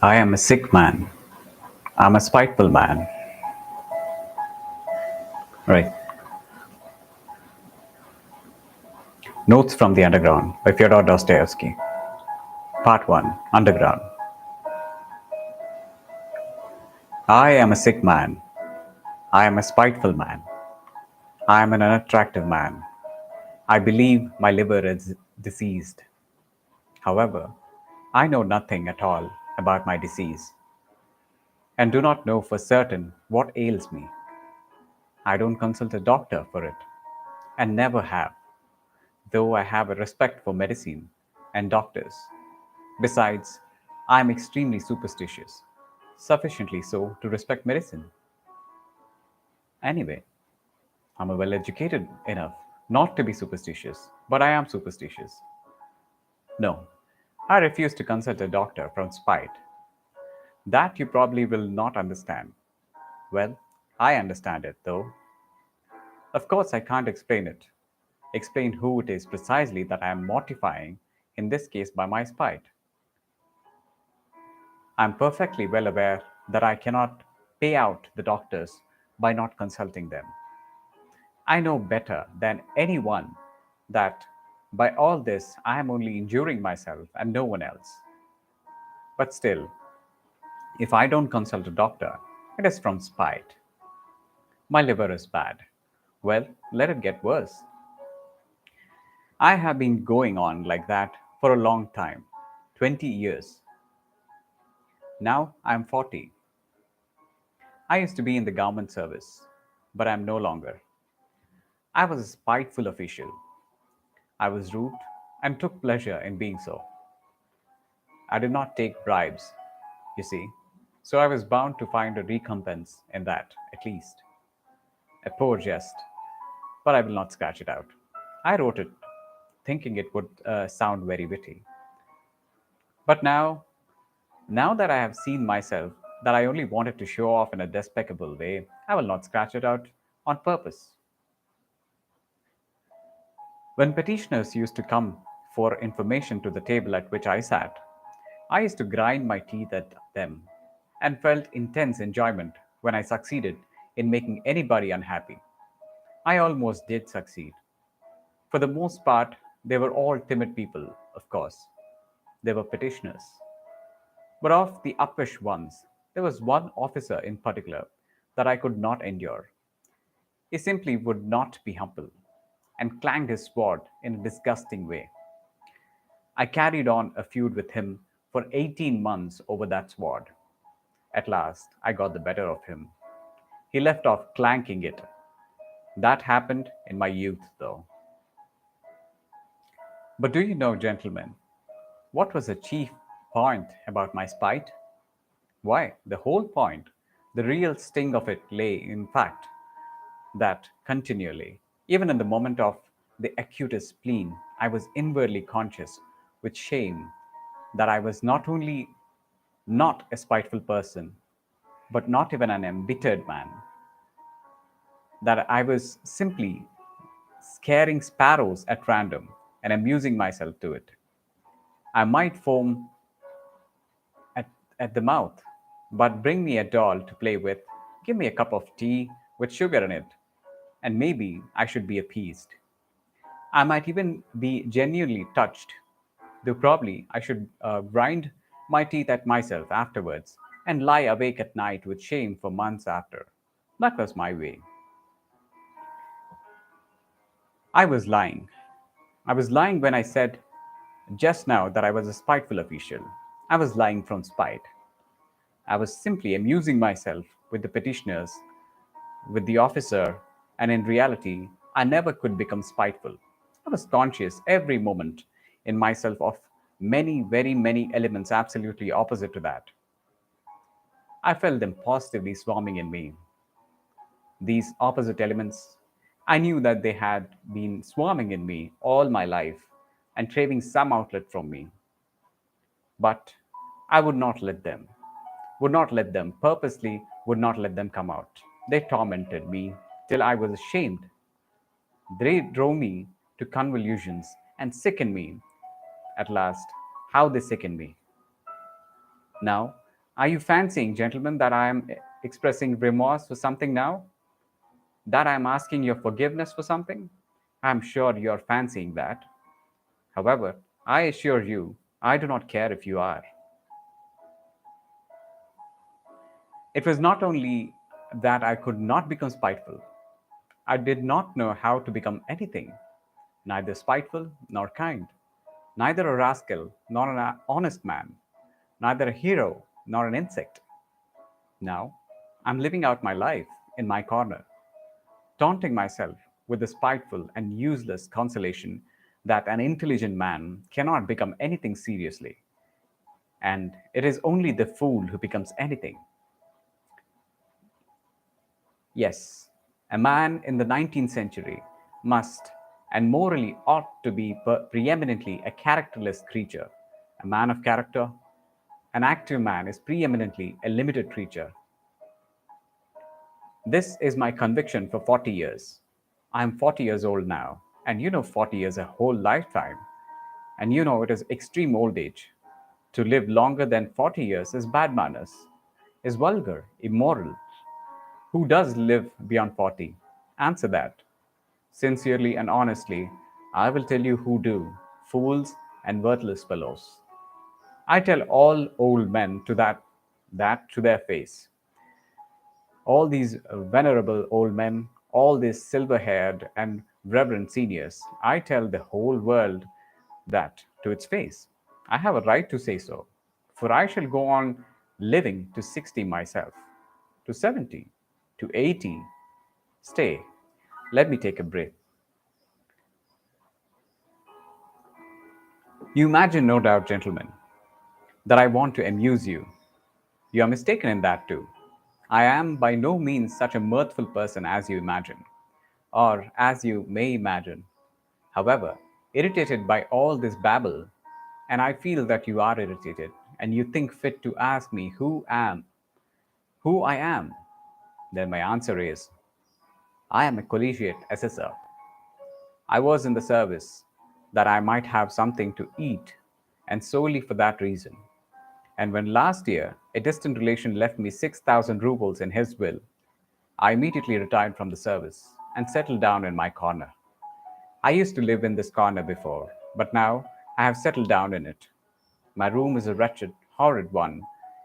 I am a sick man. I'm a spiteful man. Right. Notes from the Underground by Fyodor Dostoyevsky. Part 1. Underground. I am a sick man. I am a spiteful man. I am an unattractive man. I believe my liver is diseased. However, I know nothing at all about my disease and do not know for certain what ails me. I don't consult a doctor for it and never have, though I have a respect for medicine and doctors. Besides, I am extremely superstitious, sufficiently so to respect medicine. Anyway, I'm a well educated enough not to be superstitious, but I am superstitious. No, I refuse to consult a doctor from spite. That you probably will not understand. Well, I understand it though. Of course, I can't explain it. Explain who it is precisely that I am mortifying, in this case by my spite. I am perfectly well aware that I cannot pay out the doctors by not consulting them. I know better than anyone that by all this I am only injuring myself and no one else. But still, if I don't consult a doctor, it is from spite. My liver is bad. Well, let it get worse. I have been going on like that for a long time, 20 years. Now I am 40. I used to be in the government service, but I am no longer. I was a spiteful official. I was rude and took pleasure in being so. I did not take bribes, you see, so I was bound to find a recompense in that, at least. A poor jest, but I will not scratch it out. I wrote it thinking it would sound very witty. But now that I have seen myself that I only wanted to show off in a despicable way, I will not scratch it out on purpose. When petitioners used to come for information to the table at which I sat, I used to grind my teeth at them and felt intense enjoyment when I succeeded in making anybody unhappy. I almost did succeed. For the most part, they were all timid people, of course. They were petitioners. But of the uppish ones, there was one officer in particular that I could not endure. He simply would not be humble and clanged his sword in a disgusting way. I carried on a feud with him for 18 months over that sword. At last, I got the better of him. He left off clanking it. That happened in my youth, though. But do you know, gentlemen, what was the chief point about my spite? Why, the whole point, the real sting of it lay in fact that continually, even in the moment of the acutest spleen, I was inwardly conscious with shame that I was not only not a spiteful person, but not even an embittered man, that I was simply scaring sparrows at random and amusing myself to it. I might foam at, at the mouth, but bring me a doll to play with, give me a cup of tea with sugar in it, and maybe I should be appeased. I might even be genuinely touched, though probably I should grind my teeth at myself afterwards and lie awake at night with shame for months after. That was my way. I was lying. I was lying when I said just now that I was a spiteful official. I was lying from spite. I was simply amusing myself with the petitioners, with the officer, and in reality, I never could become spiteful. I was conscious every moment in myself of many, very many elements absolutely opposite to that. I felt them positively swarming in me. These opposite elements, I knew that they had been swarming in me all my life and craving some outlet from me. But I would not let them, purposely would not let them come out. They tormented me till I was ashamed. They drove me to convulsions and sickened me. At last, how they sickened me. Now, Are you fancying, gentlemen, that I am expressing remorse for something now? That I am asking your forgiveness for something? I am sure you are fancying that. However, I assure you, I do not care if you are. It was not only that I could not become spiteful, I did not know how to become anything, neither spiteful nor kind, neither a rascal nor an honest man, neither a hero nor an insect. Now, I'm living out my life in my corner, taunting myself with the spiteful and useless consolation that an intelligent man cannot become anything seriously, and it is only the fool who becomes anything. Yes, a man in the 19th century must and morally ought to be preeminently a characterless creature. A man of character, an active man, is preeminently a limited creature. This is my conviction for 40 years. I am 40 years old now, and you know 40 years a whole lifetime, and you know it is extreme old age. To live longer than 40 years is bad manners, is vulgar, immoral. Who does live beyond 40? Answer that. Sincerely and honestly, I will tell you who do, fools and worthless fellows. I tell all old men that to their face. All these venerable old men, all these silver haired and reverend seniors, I tell the whole world that to its face. I have a right to say so, for I shall go on living to 60 myself, to 70, to 80. Stay, let me take a breath. You imagine, no doubt, gentlemen, that I want to amuse you. You are mistaken in that too. I am by no means such a mirthful person as you imagine, or as you may imagine. However, irritated by all this babble, and I feel that you are irritated, and you think fit to ask me who I am, then my answer is I am a collegiate assessor. I was in the service that I might have something to eat, and solely for that reason. And when last year a distant relation left me 6,000 rubles in his will, I immediately retired from the service and settled down in my corner. I used to live in this corner before, but now I have settled down in it. My room is a wretched, horrid one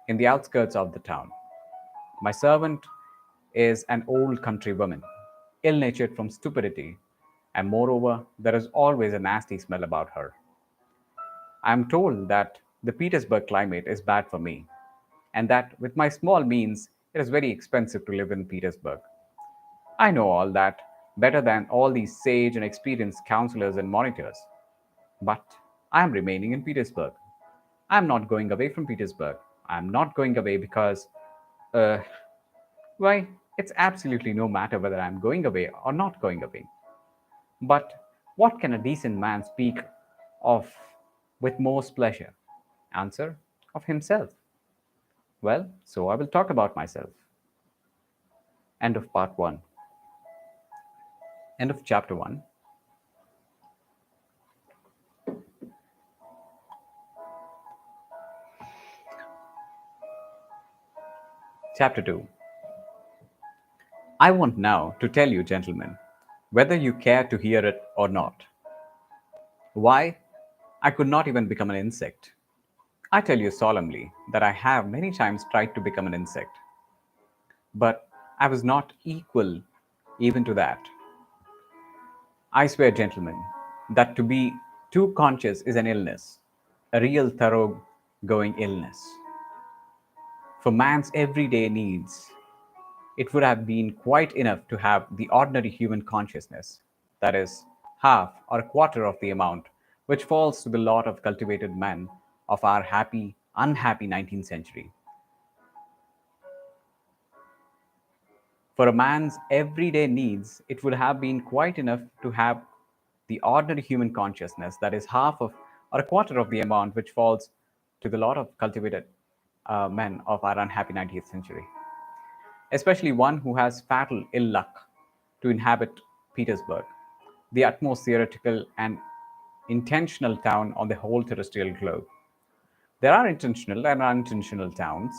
in the outskirts of the town. My servant is an old country woman, ill natured from stupidity, and moreover, there is always a nasty smell about her. I am told that the Petersburg climate is bad for me, and that with my small means, it is very expensive to live in Petersburg. I know all that better than all these sage and experienced counselors and monitors. But I am remaining in Petersburg. I am not going away from Petersburg. I am not going away because, uh, why, it's absolutely no matter whether I am going away or not going away. But what can a decent man speak of with most pleasure? Answer, of himself. Well, so I will talk about myself. End of part 1. End of chapter 1. Chapter 2. I want now to tell you, gentlemen, whether you care to hear it or not, why I could not even become an insect. I tell you solemnly that I have many times tried to become an insect, but I was not equal even to that. I swear, gentlemen, that to be too conscious is an illness, a real thorough-going illness. For man's everyday needs, it would have been quite enough to have the ordinary human consciousness, that is, half or a quarter of the amount which falls to the lot of cultivated men of our happy, unhappy 19th century. For a man's everyday needs, it would have been quite enough to have the ordinary human consciousness, that is, half of or a quarter of the amount which falls to the lot of cultivated men of our unhappy 19th century, especially one who has fatal ill luck to inhabit Petersburg, the utmost theoretical and intentional town on the whole terrestrial globe. There are intentional and unintentional towns.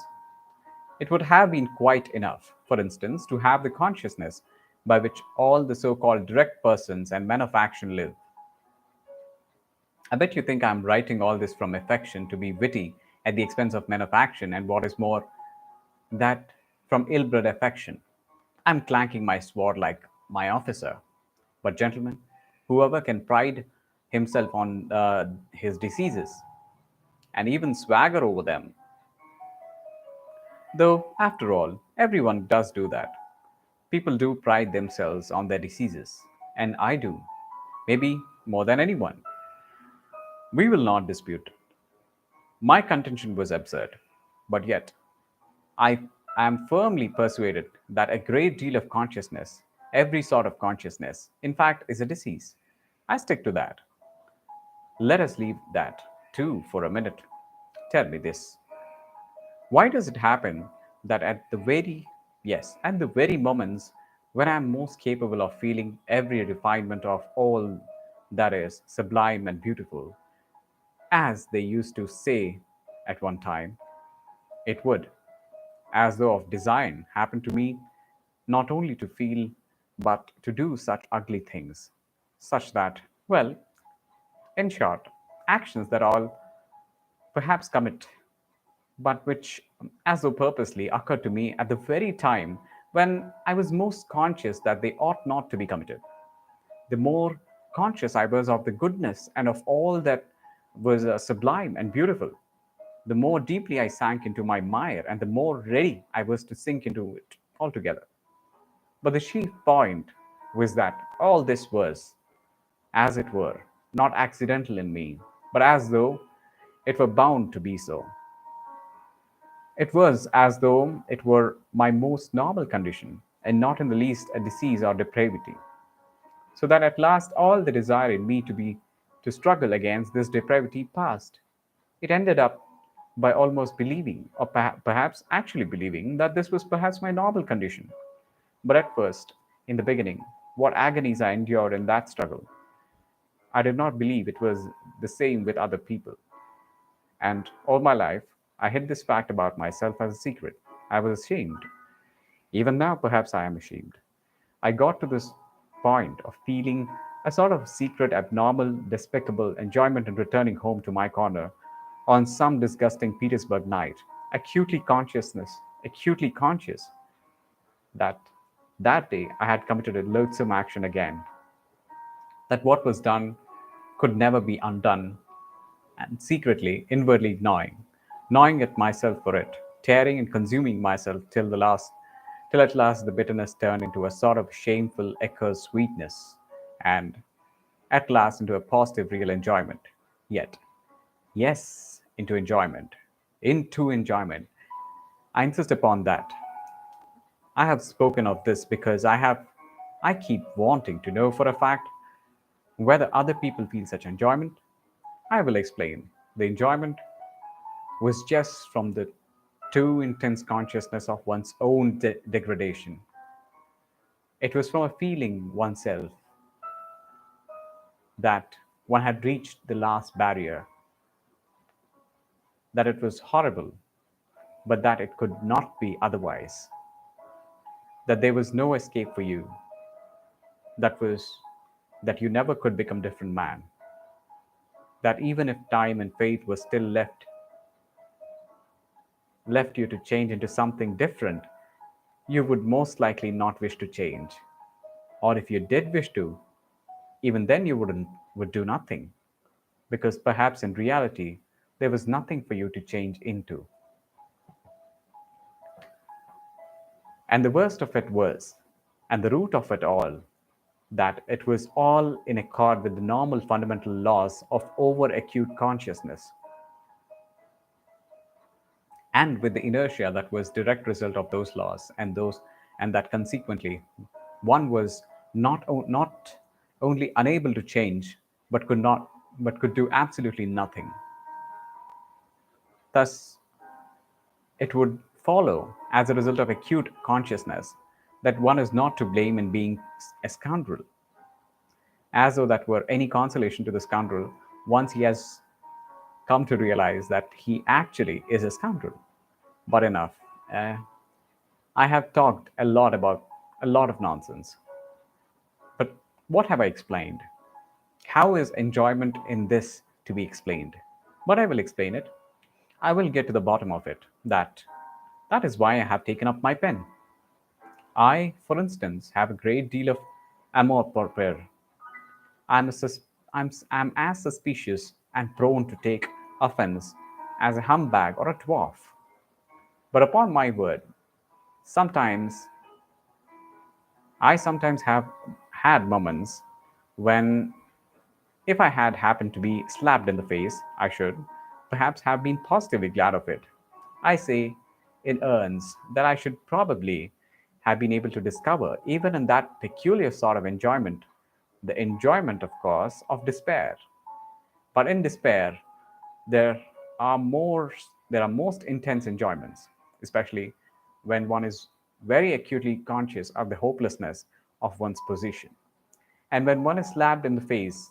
It would have been quite enough, for instance, to have the consciousness by which all the so called direct persons and men of action live. I bet you think I'm writing all this from affection to be witty at the expense of men of action, and what is more, that from ill bred affection. I'm clanking my sword like my officer. But, gentlemen, whoever can pride himself on his diseases and even swagger over them, though, after all, everyone does do that. People do pride themselves on their diseases, and I do, maybe more than anyone. We will not dispute. My contention was absurd, but yet I am firmly persuaded that a great deal of consciousness, every sort of consciousness, in fact, is a disease. I stick to that. Let us leave that too for a minute. Tell me this. Why does it happen that at the very moments when I am most capable of feeling every refinement of all that is sublime and beautiful, as they used to say at one time, it would, as though of design, happen to me not only to feel but to do such ugly things, such that, well, in short, actions that all perhaps commit, but which, as though purposely, occurred to me at the very time when I was most conscious that they ought not to be committed. The more conscious I was of the goodness and of all that was sublime and beautiful, the more deeply I sank into my mire and the more ready I was to sink into it altogether. But the chief point was that all this was, as it were, not accidental in me, but as though it were bound to be so. It was as though it were my most normal condition, and not in the least a disease or depravity. So that at last all the desire in me to struggle against this depravity passed. It ended up by almost believing, or perhaps actually believing, that this was perhaps my normal condition. But at first, in the beginning, what agonies I endured in that struggle! I did not believe it was the same with other people. And all my life, I hid this fact about myself as a secret. I was ashamed. Even now, perhaps I am ashamed. I got to this point of feeling a sort of secret, abnormal, despicable enjoyment in returning home to my corner on some disgusting Petersburg night, acutely conscious that that day I had committed a loathsome action again, that what was done could never be undone, and secretly, inwardly gnawing at myself for it, tearing and consuming myself till at last the bitterness turned into a sort of shameful accursed sweetness, and at last into a positive real enjoyment. Yet, yes, into enjoyment. I insist upon that. I have spoken of this because I keep wanting to know for a fact whether other people feel such enjoyment. I will explain. The enjoyment was just from the too intense consciousness of one's own degradation. It was from a feeling oneself that one had reached the last barrier, that it was horrible, but that it could not be otherwise, that there was no escape for you, that was that you never could become different man, that even if time and fate was still left you to change into something different, you would most likely not wish to change. Or if you did wish to, even then you would do nothing, because perhaps in reality there was nothing for you to change into. And the worst of it was, and the root of it all, that it was all in accord with the normal fundamental laws of over acute consciousness, and with the inertia that was direct result of those laws, and that consequently one was not only unable to change, but could do absolutely nothing. Thus it would follow, as a result of acute consciousness, that one is not to blame in being a scoundrel, as though that were any consolation to the scoundrel once he has come to realize that he actually is a scoundrel. But enough. Uh, I have talked a lot about a lot of nonsense, but what have I explained? How is enjoyment in this to be explained? But I will explain it. I will get to the bottom of it. That is why I have taken up my pen. I, for instance, have a great deal of amour propre. I'm, a sus- I'm as suspicious and prone to take offense as a humbug or a dwarf. But upon my word, sometimes I sometimes have had moments when, if I had happened to be slapped in the face, I should perhaps have been positively glad of it. I say in earnest that I should probably have been able to discover, even in that peculiar sort of enjoyment, the enjoyment, of course, of despair. But in despair, there are more there are most intense enjoyments, especially when one is very acutely conscious of the hopelessness of one's position. And when one is slapped in the face,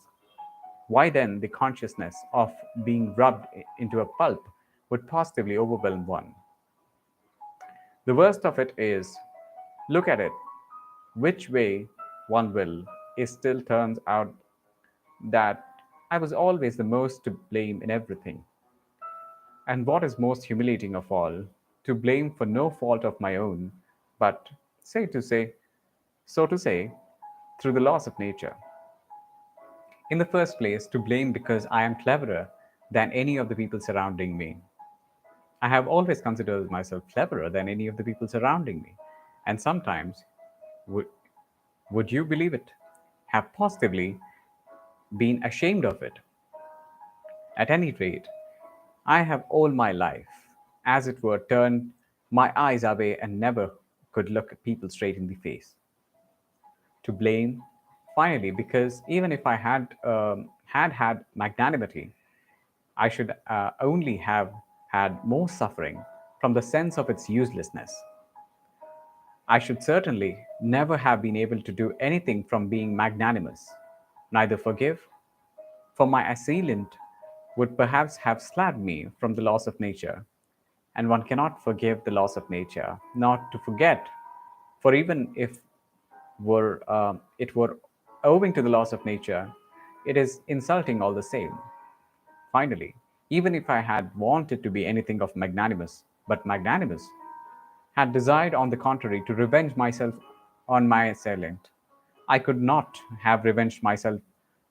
why then the consciousness of being rubbed into a pulp would positively overwhelm one. The worst of it is, look at it, which way one will, it still turns out that I was always the most to blame in everything. And what is most humiliating of all, to blame for no fault of my own, but, so to say, through the laws of nature. In the first place, to blame because I am cleverer than any of the people surrounding me. I have always considered myself cleverer than any of the people surrounding me, and sometimes, would, would you believe it, have positively been ashamed of it. At any rate, I have all my life, as it were, turned my eyes away and never could look people straight in the face. To blame, finally, because even if I had magnanimity, I should only have had more suffering from the sense of its uselessness. I should certainly never have been able to do anything from being magnanimous, neither forgive, for my assailant would perhaps have slapped me from the laws of nature, and one cannot forgive the laws of nature, not to forget, for even if it were owing to the laws of nature, it is insulting all the same. Finally, even if I had wanted to be anything of magnanimous, but magnanimous, had desired, on the contrary, to revenge myself on my assailant, I could not have revenged myself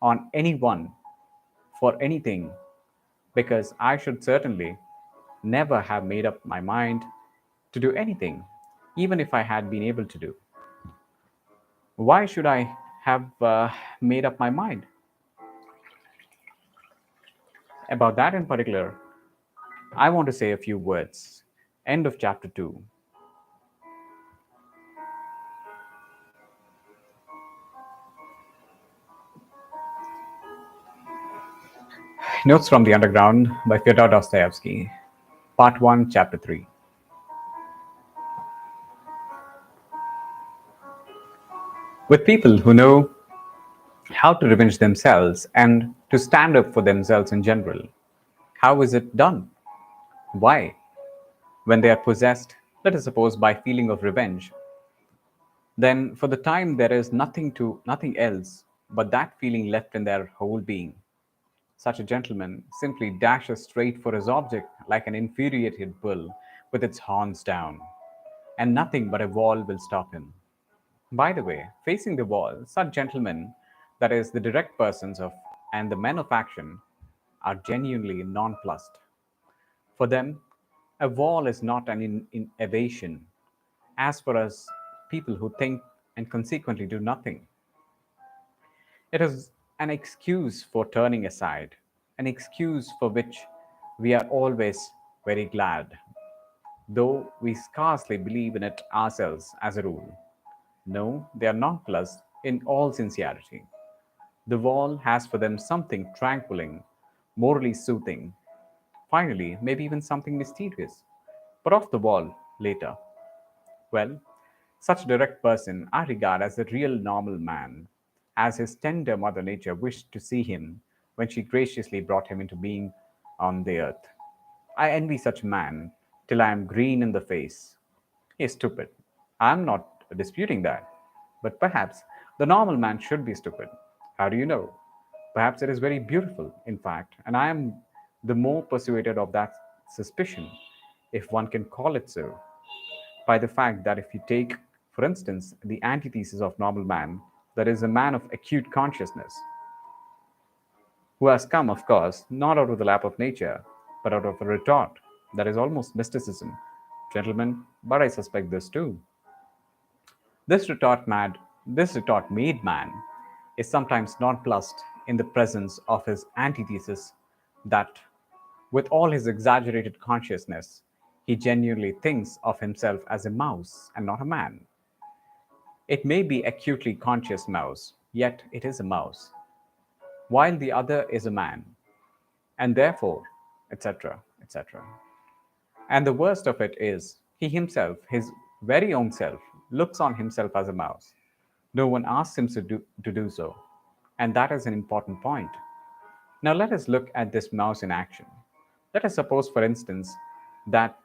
on anyone for anything, because I should certainly never have made up my mind to do anything, even if I had been able to do. Why should I have made up my mind about that in particular? I want to say a few words. End of chapter 2. Notes from the Underground by Fyodor Dostoyevsky. Part 1, Chapter 3. With people who know how to revenge themselves and to stand up for themselves in general, how is it done? Why? When they are possessed, let us suppose, by feeling of revenge, then for the time there is nothing else but that feeling left in their whole being. Such a gentleman simply dashes straight for his object like an infuriated bull with its horns down, and nothing but a wall will stop him. By the way, facing the wall, such gentlemen, that is, the direct persons of and the men of action, are genuinely nonplussed. For them, a wall is not an evasion. As for us, people who think and consequently do nothing, it is an excuse for turning aside, an excuse for which we are always very glad, though we scarcely believe in it ourselves as a rule. No, they are nonplussed in all sincerity. The wall has for them something tranquilling, morally soothing, finally, maybe even something mysterious. But off the wall later. Well, such a direct person I regard as the real normal man, as his tender mother nature wished to see him when she graciously brought him into being on the earth. I envy such a man till I am green in the face. He is stupid. I'm not disputing that. But perhaps the normal man should be stupid. How do you know? Perhaps it is very beautiful, in fact, and I am the more persuaded of that suspicion, if one can call it so, by the fact that if you take, for instance, the antithesis of normal man, that is a man of acute consciousness, who has come, of course, not out of the lap of nature, but out of a retort that is almost mysticism. Gentlemen, but I suspect this too. This retort mad, this retort made man is sometimes nonplussed in the presence of his antithesis that, with all his exaggerated consciousness, he genuinely thinks of himself as a mouse and not a man. It may be acutely conscious mouse, yet it is a mouse, while the other is a man, and therefore, etc., etc. And the worst of it is, he himself, his very own self, looks on himself as a mouse. No one asks him to do so. And that is an important point. Now let us look at this mouse in action. Let us suppose, for instance, that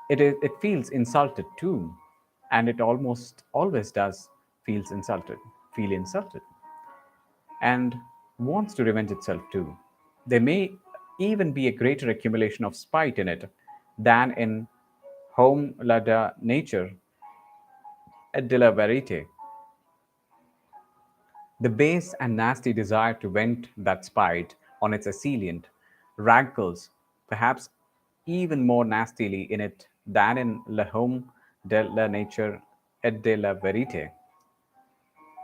it feels insulted too, and it almost always does feel insulted, and wants to revenge itself too. There may even be a greater accumulation of spite in it than in home la da nature et de la verite. The base and nasty desire to vent that spite on its assailant rankles perhaps even more nastily in it than in La Home de la Nature et de la Verite.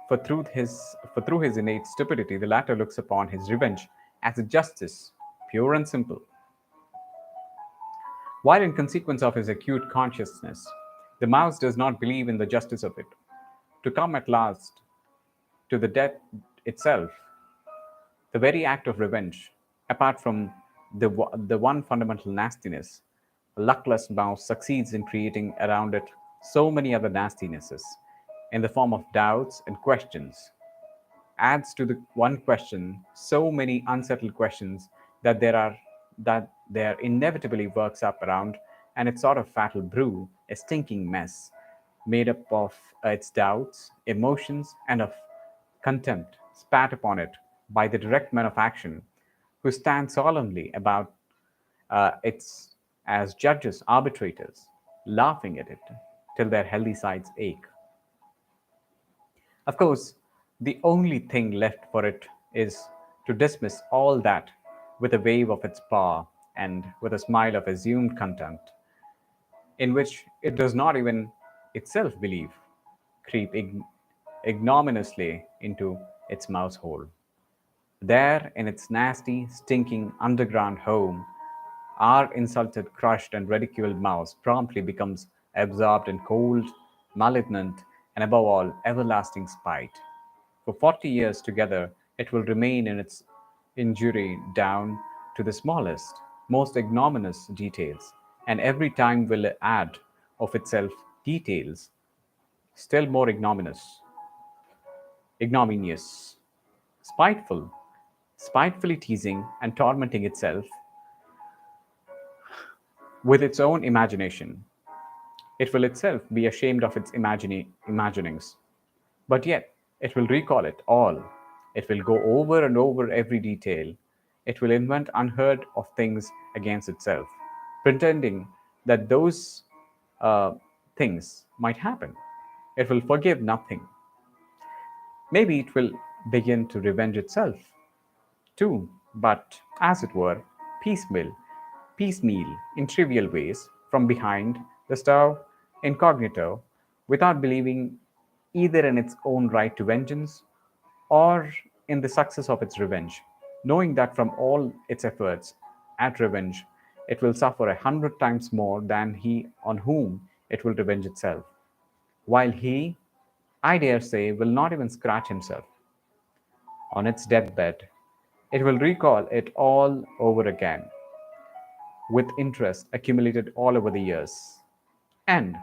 For through his innate stupidity, the latter looks upon his revenge as a justice, pure and simple, while in consequence of his acute consciousness, the mouse does not believe in the justice of it. To come at last to the death itself, the very act of revenge, apart from the one fundamental nastiness, a luckless mouse succeeds in creating around it so many other nastinesses in the form of doubts and questions, adds to the one question so many unsettled questions that there inevitably works up around, and its sort of fatal brew, a stinking mess made up of its doubts, emotions, and of contempt spat upon it by the direct men of action, who stand solemnly about its as judges, arbitrators, laughing at it till their healthy sides ache. Of course, the only thing left for it is to dismiss all that with a wave of its paw and with a smile of assumed contempt, in which it does not even itself believe, creep ignominiously into its mouse hole. There, in its nasty, stinking underground home, our insulted, crushed, and ridiculed mouse promptly becomes absorbed in cold, malignant, and above all, everlasting spite. For 40 years together, it will remain in its injury down to the smallest, most ignominious details, and every time will add of itself details still more ignominious, spiteful, spitefully teasing and tormenting itself with its own imagination. It will itself be ashamed of its imaginings, but yet it will recall it all. It will go over and over every detail. It will invent unheard of things against itself, pretending that those uh, things might happen. It will forgive nothing. Maybe it will begin to revenge itself too, but as it were, piecemeal, piecemeal, in trivial ways, from behind the stove, incognito, without believing either in its own right to vengeance or in the success of its revenge, knowing that from all its efforts at revenge, it will suffer 100 times more than he on whom it will revenge itself, while he, I dare say, will not even scratch himself on its deathbed. It will recall it all over again with interest accumulated all over the years. And,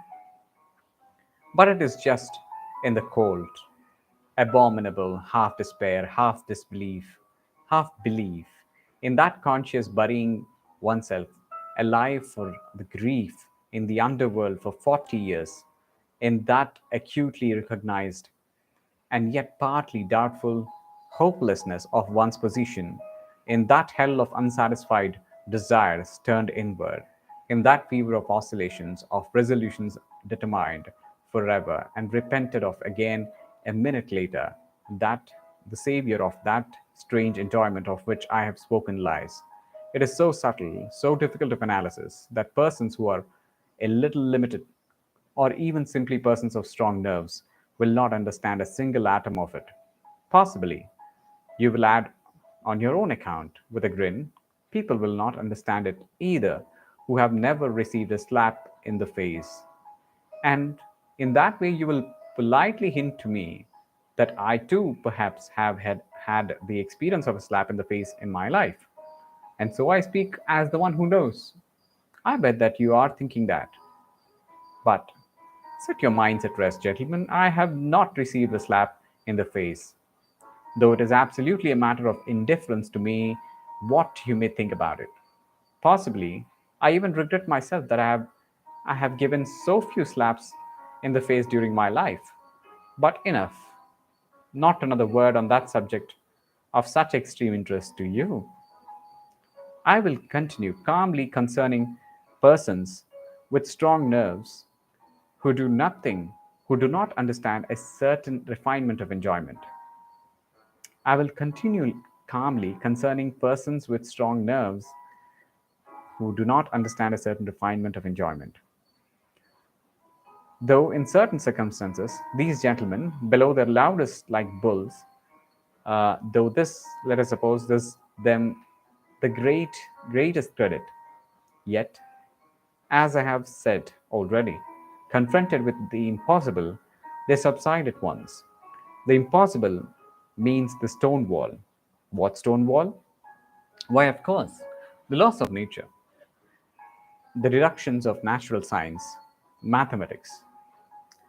but it is just in the cold, abominable half despair, half disbelief, half belief, in that conscious burying oneself alive for the grief in the underworld for 40 years, in that acutely recognized and yet partly doubtful hopelessness of one's position, in that hell of unsatisfied desires turned inward, in that fever of oscillations, of resolutions determined forever and repented of again a minute later, that the savior of that strange enjoyment of which I have spoken lies. It is so subtle, so difficult of analysis, that persons who are a little limited or even simply persons of strong nerves, will not understand a single atom of it. Possibly, you will add on your own account with a grin, people will not understand it either who have never received a slap in the face. And in that way, you will politely hint to me that I too perhaps have had the experience of a slap in the face in my life. And so I speak as the one who knows. I bet that you are thinking that. But set your minds at rest, gentlemen. I have not received a slap in the face, though it is absolutely a matter of indifference to me what you may think about it. Possibly, I even regret myself that I have given so few slaps in the face during my life. But enough. Not another word on that subject of such extreme interest to you. I will continue calmly concerning persons with strong nerves who do nothing, who do not understand a certain refinement of enjoyment. I will continue calmly concerning persons with strong nerves who do not understand a certain refinement of enjoyment. Though in certain circumstances, these gentlemen, below their loudest like bulls, though this, let us suppose, this them the greatest credit, yet, as I have said already, confronted with the impossible, they subside at once. The impossible means the stone wall. What stone wall? Why, of course, the laws of nature, the deductions of natural science, mathematics.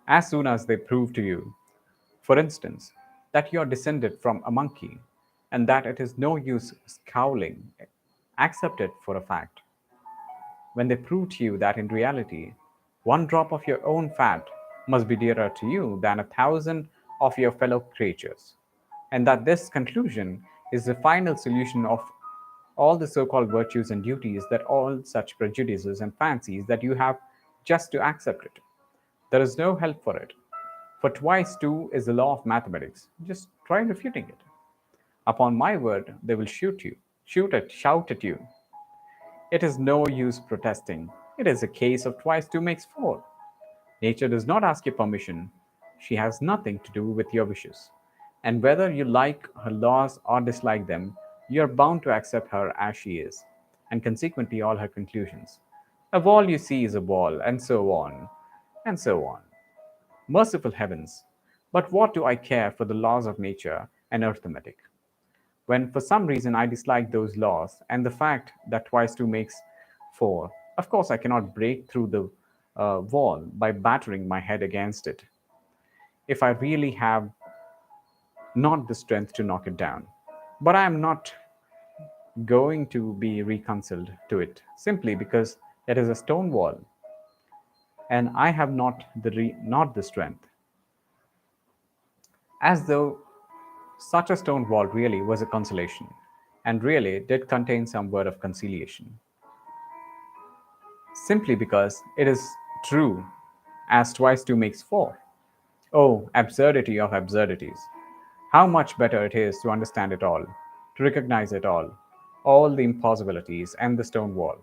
As soon as they prove to you, for instance, that you are descended from a monkey and that it is no use scowling, accept it for a fact. When they prove to you that in reality, one drop of your own fat must be dearer to you than 1,000 of your fellow creatures, and that this conclusion is the final solution of all the so called virtues and duties, that all such prejudices and fancies that you have just to accept it. There is no help for it. For twice two is the law of mathematics. Just try refuting it. Upon my word, they will shout at you. It is no use protesting. It is a case of twice two makes four. Nature does not ask your permission. She has nothing to do with your wishes. And whether you like her laws or dislike them, you are bound to accept her as she is, and consequently all her conclusions. A wall you see is a wall, and so on, and so on. Merciful heavens! But what do I care for the laws of nature and arithmetic? When for some reason I dislike those laws and the fact that twice two makes four, of course I cannot break through the wall by battering my head against it if I really have not the strength to knock it down. But I am not going to be reconciled to it simply because it is a stone wall and I have not the strength. As though such a stone wall really was a consolation and really did contain some word of conciliation. Simply because it is true as twice two makes four. Oh, absurdity of absurdities! How much better it is to understand it all, to recognize it all the impossibilities and the stone wall,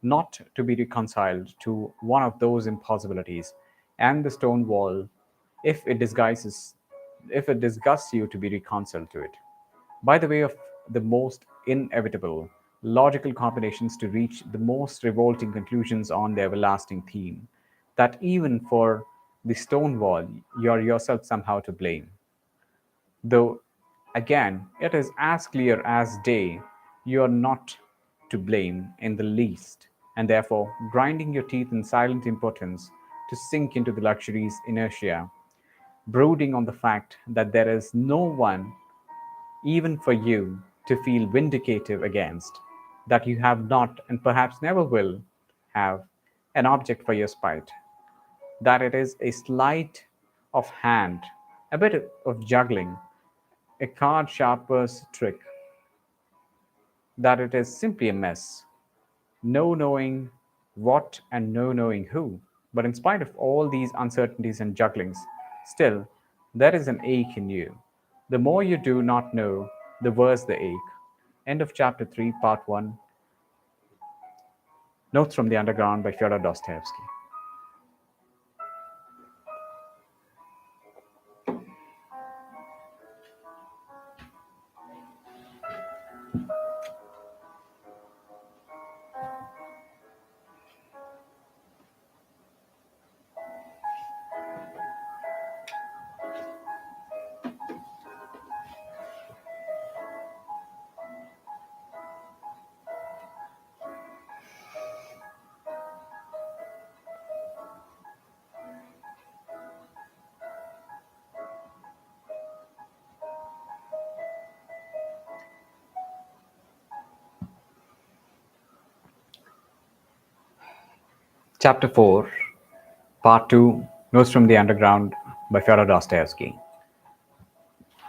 not to be reconciled to one of those impossibilities and the stone wall if it disguises if it disgusts you to be reconciled to it by the way of the most inevitable logical combinations to reach the most revolting conclusions on the everlasting theme, that even for the stone wall you are yourself somehow to blame. Though, again, it is as clear as day you are not to blame in the least, and therefore grinding your teeth in silent impotence to sink into the luxury's inertia, brooding on the fact that there is no one even for you to feel vindicative against, that you have not and perhaps never will have, an object for your spite, that it is a sleight of hand, a bit of juggling, a card sharper's trick, that it is simply a mess, no knowing what and no knowing who. But in spite of all these uncertainties and jugglings, still there is an ache in you. The more you do not know, the worse the ache. End of chapter 3, part 1. Notes from the Underground by Fyodor Dostoyevsky. Chapter 4, Part 2, Notes from the Underground by Fyodor Dostoevsky.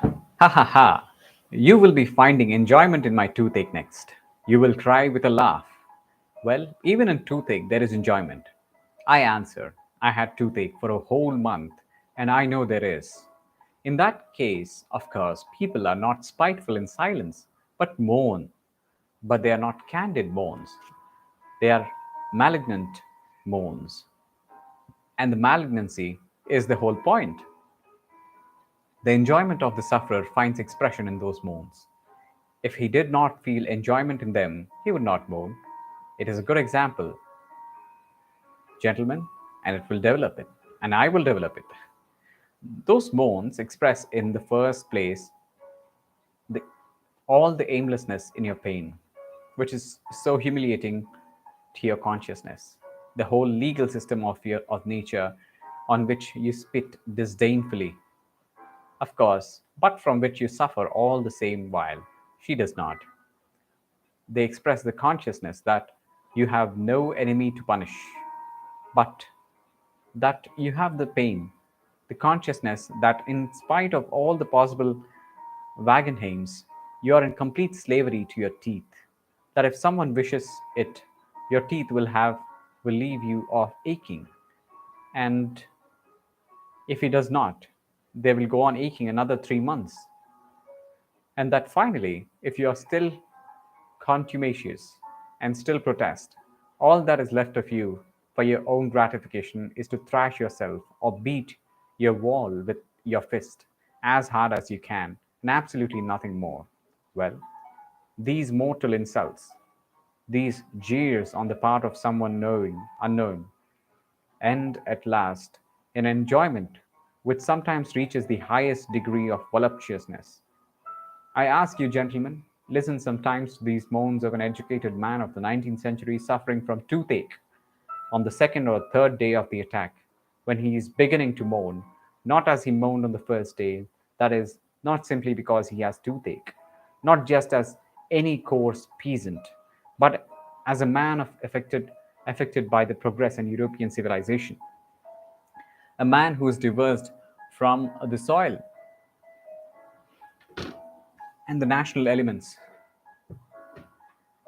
Ha ha ha! You will be finding enjoyment in my toothache next. You will cry with a laugh. Well, even in toothache there is enjoyment. I answer, I had toothache for a whole month, and I know there is. In that case, of course, people are not spiteful in silence, but moan. But they are not candid moans. They are malignant moans. And the malignancy is the whole point. The enjoyment of the sufferer finds expression in those moans. If he did not feel enjoyment in them, he would not moan. It is a good example, gentlemen, and it will develop it, and I will develop it. Those moans express in the first place the, all the aimlessness in your pain, which is so humiliating to your consciousness. The whole legal system of nature on which you spit disdainfully, of course, but from which you suffer all the same while she does not. They express the consciousness that you have no enemy to punish, but that you have the pain, the consciousness that in spite of all the possible Wagenheims, you are in complete slavery to your teeth. That if someone wishes it, your teeth will leave you off aching, and if he does not, they will go on aching another 3 months. And that finally, if you are still contumacious and still protest, all that is left of you for your own gratification is to thrash yourself or beat your wall with your fist as hard as you can, and absolutely nothing more. Well, these mortal insults, these jeers on the part of someone knowing, unknown, end at last in enjoyment which sometimes reaches the highest degree of voluptuousness. I ask you, gentlemen, listen sometimes to these moans of an educated man of the 19th century suffering from toothache on the second or third day of the attack, when he is beginning to moan, not as he moaned on the first day, that is, not simply because he has toothache, not just as any coarse peasant, but as a man affected by the progress in European civilization, a man who is divorced from the soil and the national elements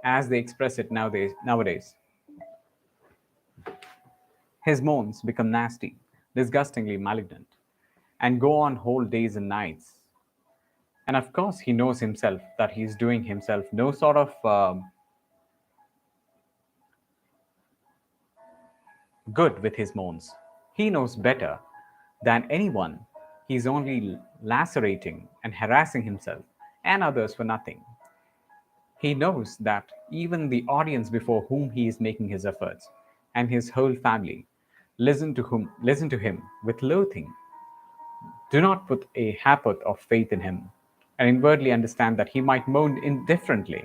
as they express it nowadays. His moans become nasty, disgustingly malignant, and go on whole days and nights. And of course, he knows himself that he's doing himself no sort of good with his moans. He knows better than anyone he's only lacerating and harassing himself and others for nothing. He knows that even the audience before whom he is making his efforts and his whole family listen to him with loathing, do not put a ha'porth of faith in him, and inwardly understand that he might moan indifferently.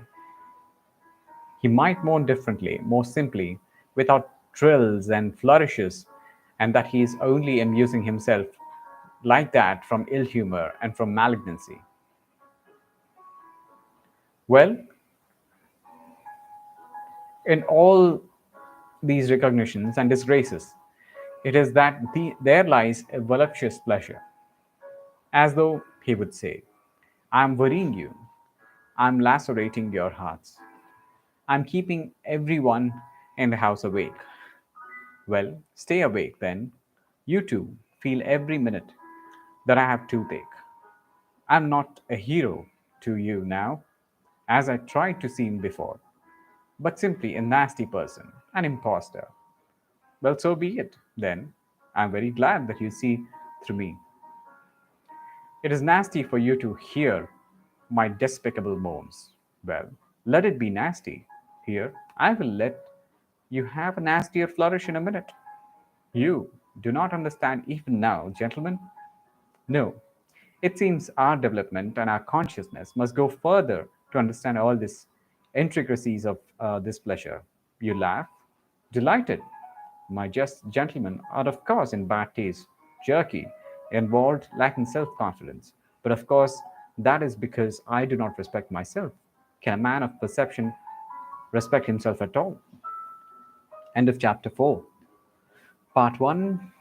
He might moan differently, more simply, without trills and flourishes, and that he is only amusing himself like that from ill humor and from malignancy. Well, in all these recognitions and disgraces. It is that there lies a voluptuous pleasure, as though he would say, I am worrying you, I am lacerating your hearts, I am keeping everyone in the house awake. Well, stay awake then. You too feel every minute that I have toothache. I'm not a hero to you now, as I tried to seem before, but simply a nasty person, an impostor. Well, so be it, then. I'm very glad that you see through me. It is nasty for you to hear my despicable moans. Well, let it be nasty. Here, I will let you have a nastier flourish in a minute. You do not understand even now, gentlemen? No. It seems our development and our consciousness must go further to understand all these intricacies of this pleasure. You laugh? Delighted. My just gentlemen are, of course, in bad taste, jerky, involved, lacking self confidence. But of course, that is because I do not respect myself. Can a man of perception respect himself at all? End of chapter 4. Part 1.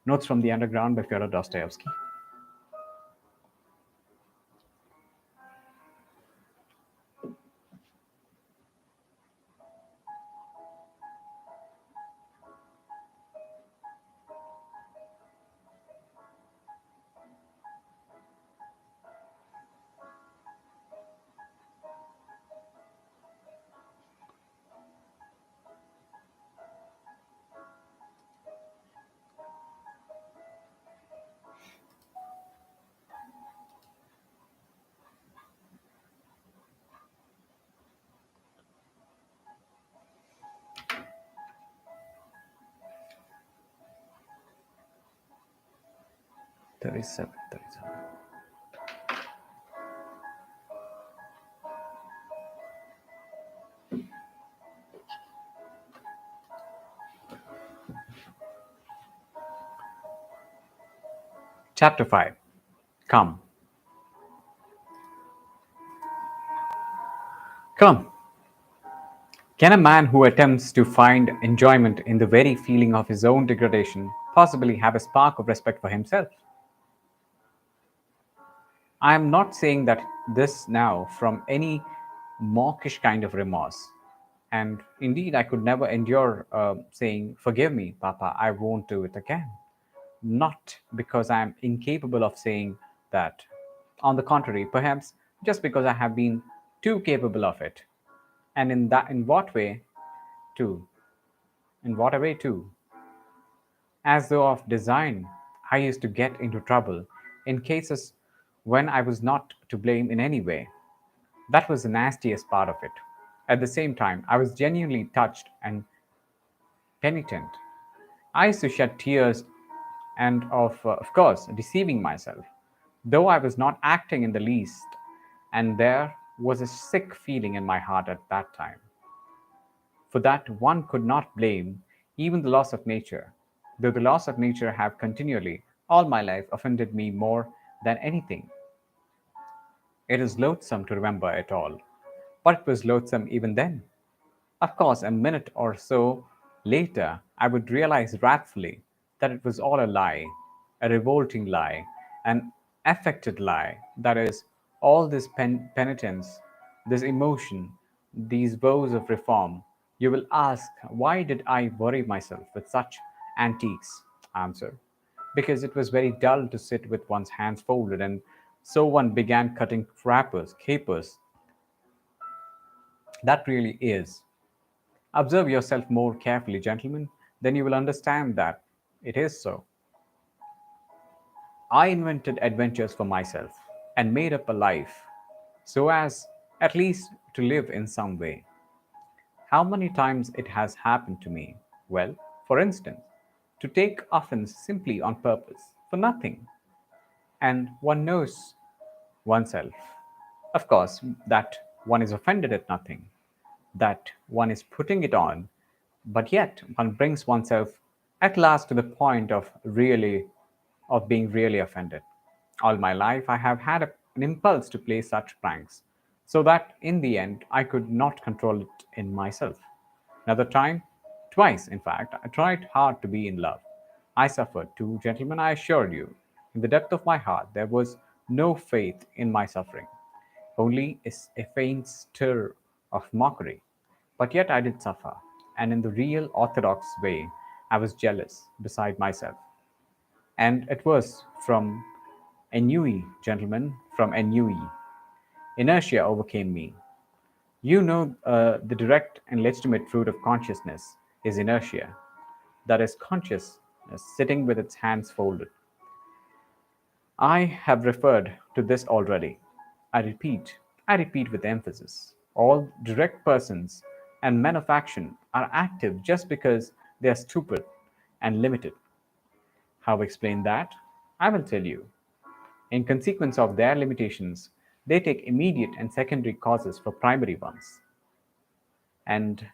Notes from the Underground by Fyodor Dostoyevsky. Thirty-seven. 37. Chapter 5. Come. Come. Can a man who attempts to find enjoyment in the very feeling of his own degradation possibly have a spark of respect for himself? I am not saying that this now from any mawkish kind of remorse. And indeed, I could never endure saying, Forgive me, Papa, I won't do it again. Not because I am incapable of saying that. On the contrary, perhaps just because I have been too capable of it. And in what way, too? In what a way, too? As though of design, I used to get into trouble in cases when I was not to blame in any way. That was the nastiest part of it. At the same time, I was genuinely touched and penitent. I used to shed tears and, of course, deceiving myself, though I was not acting in the least, and there was a sick feeling in my heart at that time. For that one could not blame even the laws of nature, though the laws of nature have continually, all my life, offended me more than anything. It is loathsome to remember it all, but it was loathsome even then. Of course, a minute or so later, I would realize wrathfully that it was all a lie, a revolting lie, an affected lie. That is, all this penitence, this emotion, these vows of reform. You will ask, why did I worry myself with such antiques? Answer, because it was very dull to sit with one's hands folded, and so one began cutting wrappers, capers. That really is. Observe yourself more carefully, gentlemen, then you will understand that it is so. I invented adventures for myself and made up a life so as at least to live in some way. How many times it has happened to me? Well, for instance, to take offense simply on purpose, for nothing, and one knows oneself. Of course, that one is offended at nothing, that one is putting it on, but yet one brings oneself at last to the point of being really offended. All my life I have had an impulse to play such pranks, so that in the end I could not control it in myself. Another time Twice, in fact, I tried hard to be in love. I suffered too, gentlemen, I assure you. In the depth of my heart, there was no faith in my suffering, only a faint stir of mockery. But yet I did suffer, and in the real orthodox way, I was jealous, beside myself. And it was from ennui, gentlemen, from ennui. Inertia overcame me. You know, the direct and legitimate fruit of consciousness is inertia, that is, consciousness sitting with its hands folded. I have referred to this already. I repeat with emphasis. All direct persons and men of action are active just because they are stupid and limited. How explain that? I will tell you. In consequence of their limitations, they take immediate and secondary causes for primary ones, and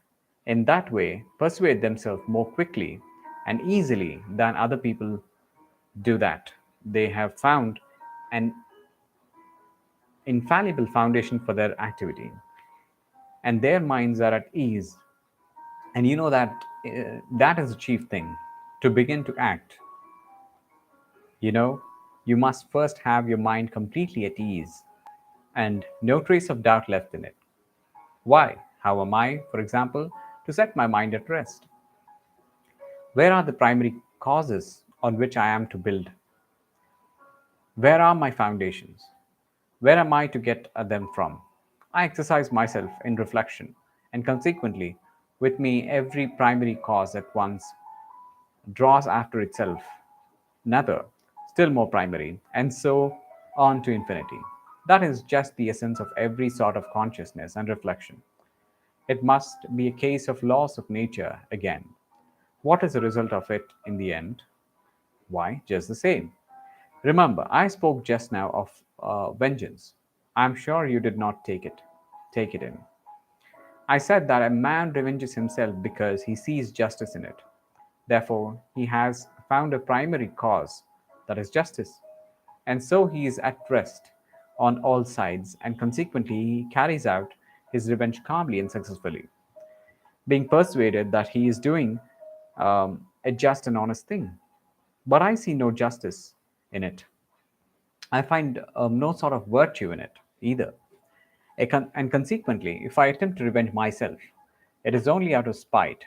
in that way persuade themselves more quickly and easily than other people do that. They have found an infallible foundation for their activity, and their minds are at ease. And you know that that is the chief thing. To begin to act, you know, you must first have your mind completely at ease and no trace of doubt left in it. Why? How am I, for example, to set my mind at rest? Where are the primary causes on which I am to build? Where are my foundations? Where am I to get at them from? I exercise myself in reflection, and consequently, with me, every primary cause at once draws after itself another, still more primary, and so on to infinity. That is just the essence of every sort of consciousness and reflection. It must be a case of laws of nature again. What is the result of it in the end? Why, just the same. Remember, I spoke just now of vengeance. I am sure you did not take it in. I said that a man revenges himself because he sees justice in it. Therefore, he has found a primary cause, that is justice. And so he is at rest on all sides, and consequently, he carries out his revenge calmly and successfully, being persuaded that he is doing a just and honest thing. But I see no justice in it. I find no sort of virtue in it either. And consequently, if I attempt to revenge myself, it is only out of spite.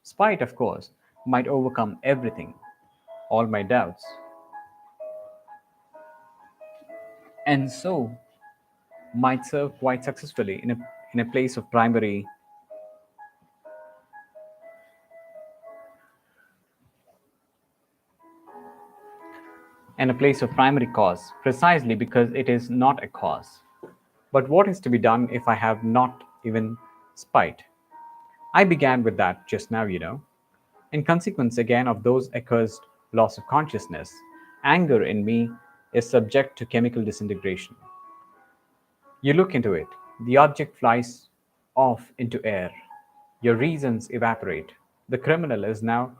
Spite, of course, might overcome everything, all my doubts, and so might serve quite successfully in a place of primary and a place of primary cause, precisely because it is not a cause. But what is to be done if I have not even spite? I began with that just now, you know. In consequence again of those accursed laws of consciousness, anger in me is subject to chemical disintegration. You look into it, the object flies off into air. Your reasons evaporate. The criminal is not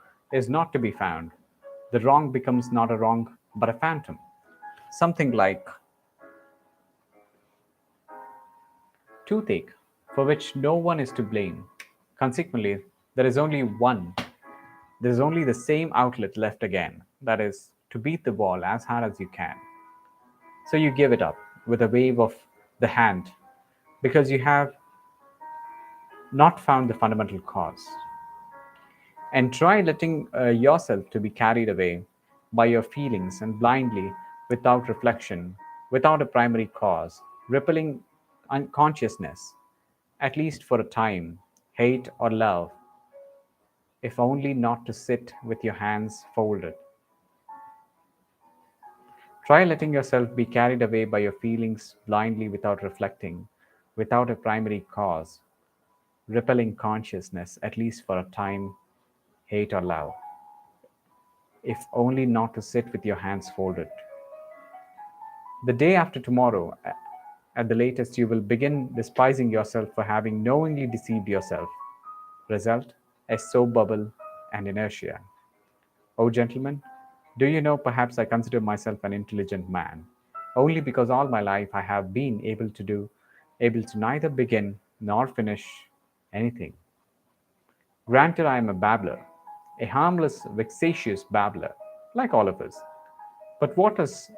to be found. The wrong becomes not a wrong but a phantom. Something like toothache, for which no one is to blame. Consequently, there is only one. There is only the same outlet left again, that is, to beat the ball as hard as you can. So you give it up with a wave of the hand because you have not found the fundamental cause. And try letting yourself to be carried away by your feelings and blindly, without reflection, without a primary cause, rippling unconsciousness, at least for a time, hate or love, if only not to sit with your hands folded. Try letting yourself be carried away by your feelings blindly without reflecting, without a primary cause, repelling consciousness, at least for a time, hate or love, if only not to sit with your hands folded. The day after tomorrow, at the latest, you will begin despising yourself for having knowingly deceived yourself. Result, a soap bubble and inertia. Oh, gentlemen, do you know, perhaps I consider myself an intelligent man, only because all my life I have been able to neither begin nor finish anything. Granted, I am a babbler, a harmless, vexatious babbler, like all of us. But what is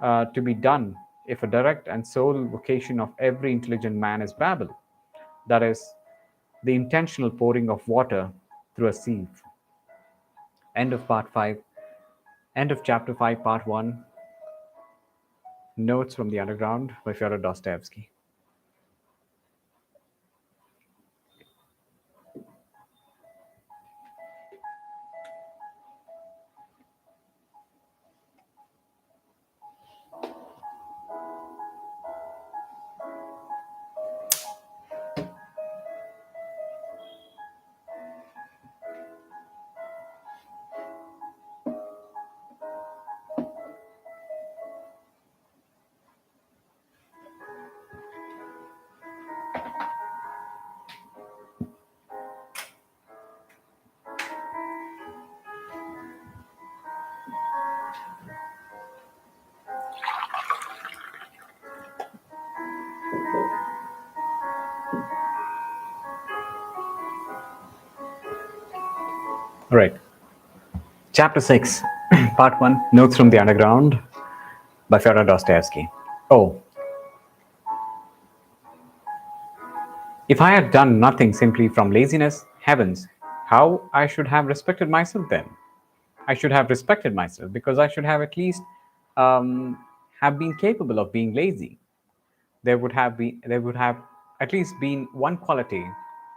to be done if a direct and sole vocation of every intelligent man is babble? That is, the intentional pouring of water through a sieve. End of part 5. End of chapter 5, part 1. Notes from the Underground by Fyodor Dostoyevsky. All right. Chapter 6, Part 1, Notes from the Underground by Fyodor Dostoevsky. Oh, if I had done nothing simply from laziness, heavens, how I should have respected myself then. I should have respected myself because I should have at least um, have been capable of being lazy. There would have at least been one quality,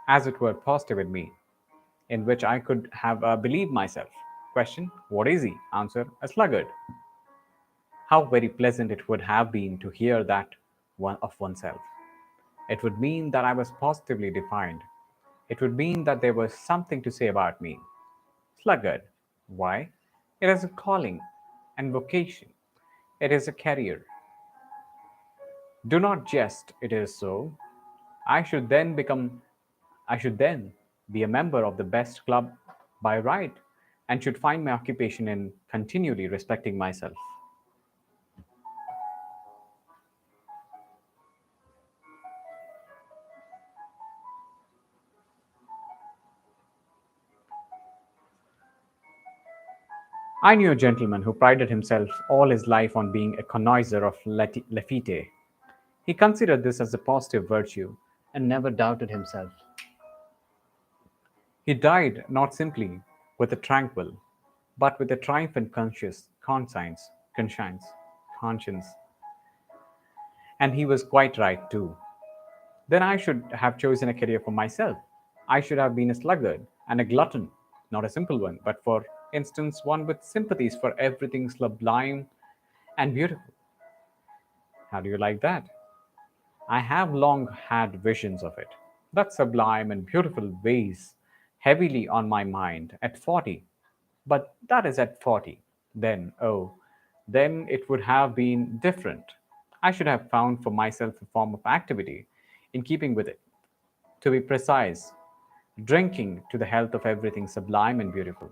as it were, positive in me, in which I could have believed myself. Question: what is he? Answer: a sluggard. How very pleasant it would have been to hear that one of oneself. It would mean that I was positively defined. It would mean that there was something to say about me. Sluggard. Why? It is a calling and vocation. It is a career. Do not jest, it is so. I should then become I should then be a member of the best club by right and should find my occupation in continually respecting myself. I knew a gentleman who prided himself all his life on being a connoisseur of Lafitte. He considered this as a positive virtue and never doubted himself. He died not simply with a tranquil, but with a triumphant conscience, and he was quite right too. Then I should have chosen a career for myself. I should have been a sluggard and a glutton, not a simple one, but for instance, one with sympathies for everything sublime and beautiful. How do you like that? I have long had visions of it. That sublime and beautiful weighs heavily on my mind at 40. But that is at 40. Then, oh, then it would have been different. I should have found for myself a form of activity in keeping with it. To be precise, drinking to the health of everything sublime and beautiful.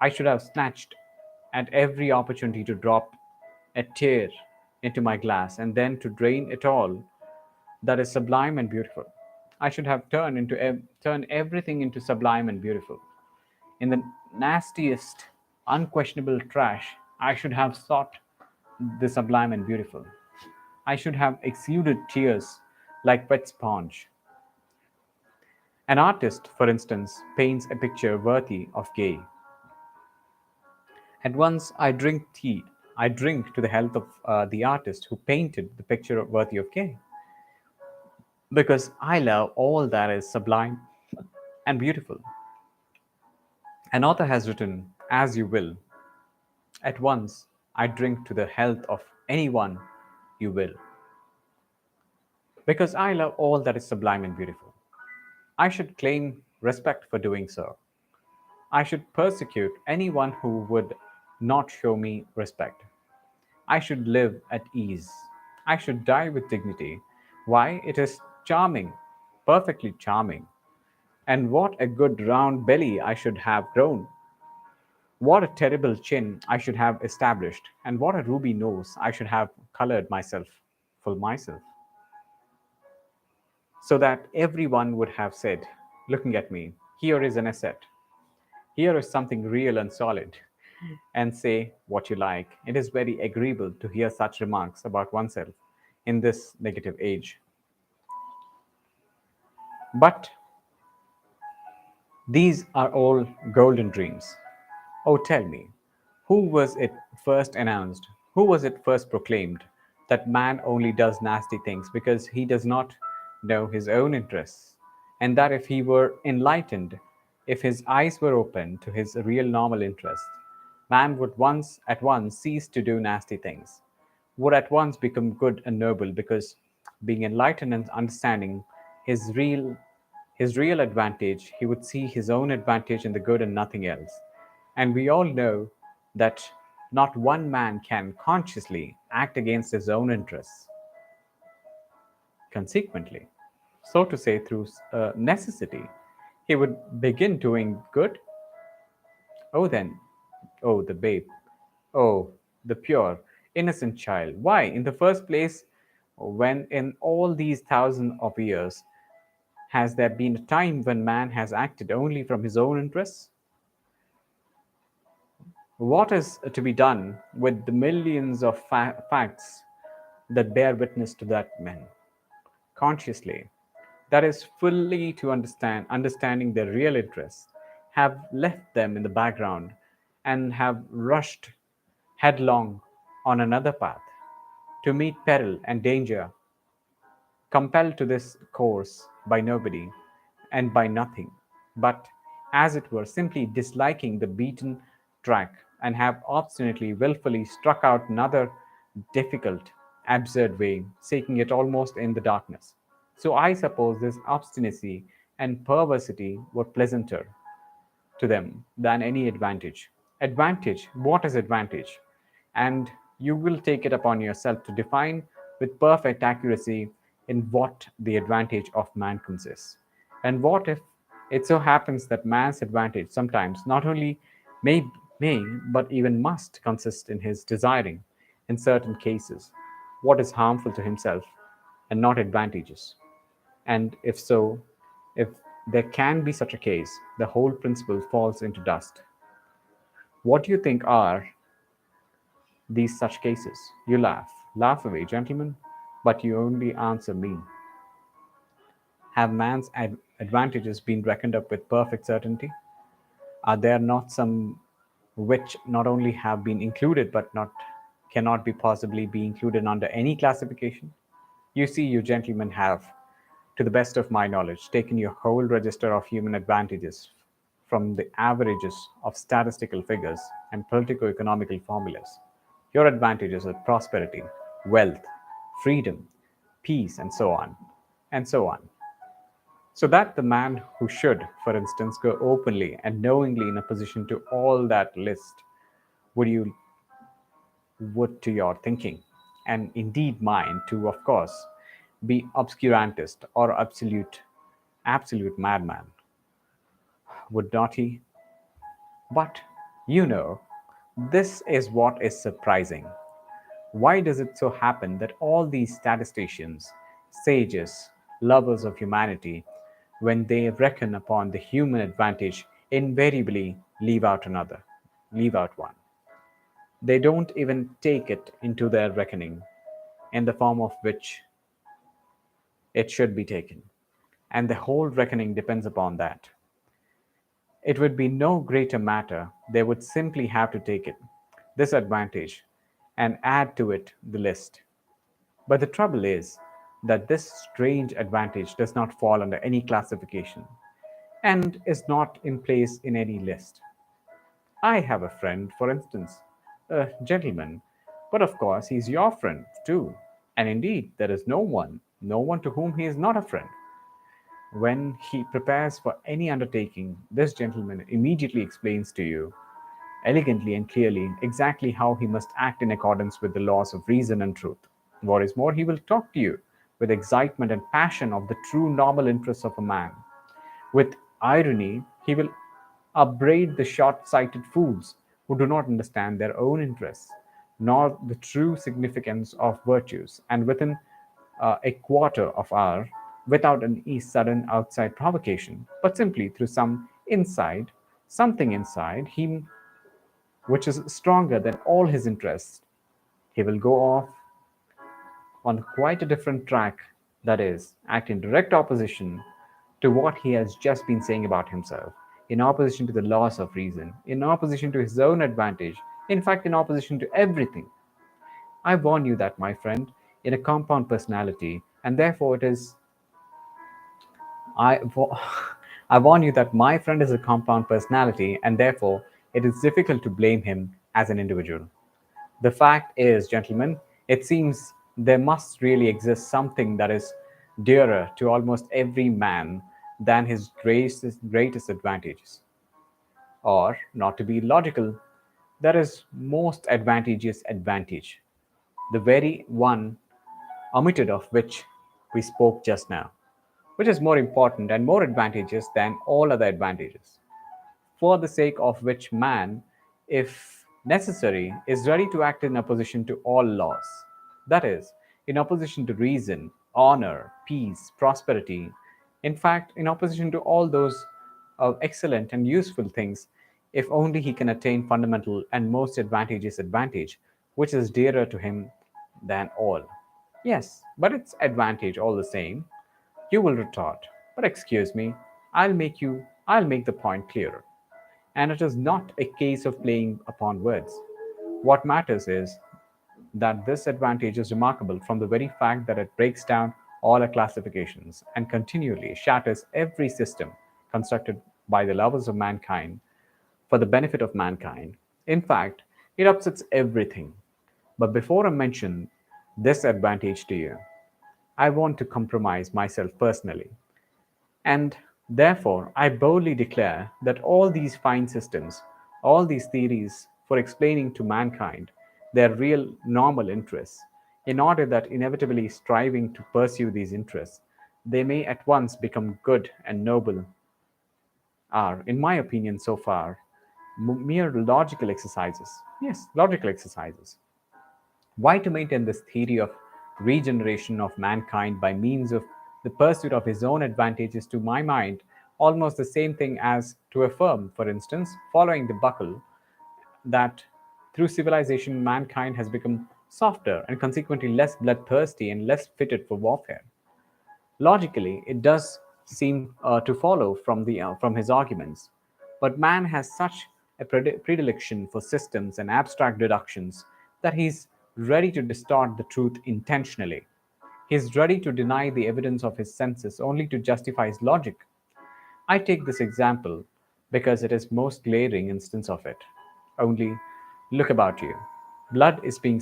I should have snatched at every opportunity to drop a tear into my glass and then to drain it all that is sublime and beautiful. I should have turned everything into sublime and beautiful. In the nastiest, unquestionable trash, I should have sought the sublime and beautiful. I should have exuded tears like wet sponge. An artist, for instance, paints a picture worthy of gay. At once I drink tea. I drink to the health of the artist who painted the picture worthy of gay, because I love all that is sublime and beautiful. An author has written, "As you will." At once I drink to the health of anyone you will, because I love all that is sublime and beautiful. I should claim respect for doing so. I should persecute anyone who would not show me respect. I should live at ease. I should die with dignity. Why, it is charming, perfectly charming. And what a good round belly I should have grown. What a terrible chin I should have established. And what a ruby nose I should have colored myself, for myself. So that everyone would have said, looking at me, Here is an asset. Here is something real and solid. And say what you like. It is very agreeable to hear such remarks about oneself in this negative age. But these are all golden dreams. Oh, tell me, who was it first announced? Who was it first proclaimed that man only does nasty things because he does not know his own interests? And that if he were enlightened, if his eyes were open to his real normal interests, man would once at once cease to do nasty things, would at once become good and noble because being enlightened and understanding his real his real advantage, he would see his own advantage in the good and nothing else. And we all know that not one man can consciously act against his own interests. Consequently, so to say, through necessity, he would begin doing good. Oh, then, oh, the babe, oh, the pure, innocent child. Why, in the first place, when in all these thousands of years, has there been a time when man has acted only from his own interests? What is to be done with the millions of facts that bear witness to that men? Consciously, that is fully to understanding their real interests, have left them in the background and have rushed headlong on another path to meet peril and danger, compelled to this course by nobody and by nothing, but as it were simply disliking the beaten track and have obstinately, wilfully struck out another difficult, absurd way, seeking it almost in the darkness. So I suppose this obstinacy and perversity were pleasanter to them than any advantage. Advantage, what is advantage? And you will take it upon yourself to define with perfect accuracy in what the advantage of man consists. And what if it so happens that man's advantage sometimes not only may, may but even must consist in his desiring, in certain cases, what is harmful to himself and not advantageous? And if so, if there can be such a case, the whole principle falls into dust. What do you think are these such cases? You laugh. Laugh away, gentlemen, but you only answer me. Have man's advantages been reckoned up with perfect certainty? Are there not some which not only have been included but not cannot be possibly be included under any classification? You see, you gentlemen have, to the best of my knowledge, taken your whole register of human advantages from the averages of statistical figures and politico economical formulas. Your advantages are prosperity, wealth, freedom, peace, and so on, and so on. So that the man who should, for instance, go openly and knowingly in opposition to all that list, would you would to your thinking, and indeed mine too, of course, be obscurantist or absolute madman, would not he? But you know, this is what is surprising. Why does it so happen that all these statisticians, sages, lovers of humanity, when they reckon upon the human advantage, invariably leave out one? They don't even take it into their reckoning in the form of which it should be taken. And the whole reckoning depends upon that. It would be no greater matter. They would simply have to take it, this advantage, and add to it the list. But the trouble is that this strange advantage does not fall under any classification and is not in place in any list. I have a friend, for instance, a gentleman, but of course he's your friend too. And indeed, there is no one to whom he is not a friend. When he prepares for any undertaking, this gentleman immediately explains to you, elegantly and clearly, exactly how he must act in accordance with the laws of reason and truth. What is more, he will talk to you with excitement and passion of the true normal interests of a man. With irony, he will upbraid the short sighted fools who do not understand their own interests, nor the true significance of virtues, and within a quarter of hour without any sudden outside provocation, but simply through something inside him which is stronger than all his interests. He will go off on quite a different track, that is, act in direct opposition to what he has just been saying about himself, in opposition to the laws of reason, in opposition to his own advantage, in fact, in opposition to everything. I warn you that, my friend, in a compound personality, and therefore it is. I, wa- I warn you that my friend is a compound personality, and therefore it is difficult to blame him as an individual. The fact is, gentlemen, it seems there must really exist something that is dearer to almost every man than his greatest advantages. Or, not to be logical, there is most advantageous advantage, the very one omitted of which we spoke just now, which is more important and more advantageous than all other advantages, for the sake of which man, if necessary, is ready to act in opposition to all laws. That is, in opposition to reason, honor, peace, prosperity, in fact, in opposition to all those excellent and useful things, if only he can attain fundamental and most advantageous advantage, which is dearer to him than all. Yes, but it's advantage all the same. You will retort, but excuse me, I'll make the point clearer. And it is not a case of playing upon words. What matters is that this advantage is remarkable from the very fact that it breaks down all our classifications and continually shatters every system constructed by the lovers of mankind for the benefit of mankind. In fact, it upsets everything. But before I mention this advantage to you, I want to compromise myself personally. And therefore, I boldly declare that all these fine systems, all these theories for explaining to mankind their real normal interests, in order that inevitably striving to pursue these interests, they may at once become good and noble, are, in my opinion so far, mere logical exercises. Yes, logical exercises. Why to maintain this theory of regeneration of mankind by means of the pursuit of his own advantages, to my mind, almost the same thing as to affirm, for instance, following the buckle, that through civilization mankind has become softer and consequently less bloodthirsty and less fitted for warfare. Logically, it does seem to follow from his arguments, but man has such a predilection for systems and abstract deductions that he's ready to distort the truth intentionally. He's ready to deny the evidence of his senses only to justify his logic. I take this example because it is most glaring instance of it. Only look about you. Blood is being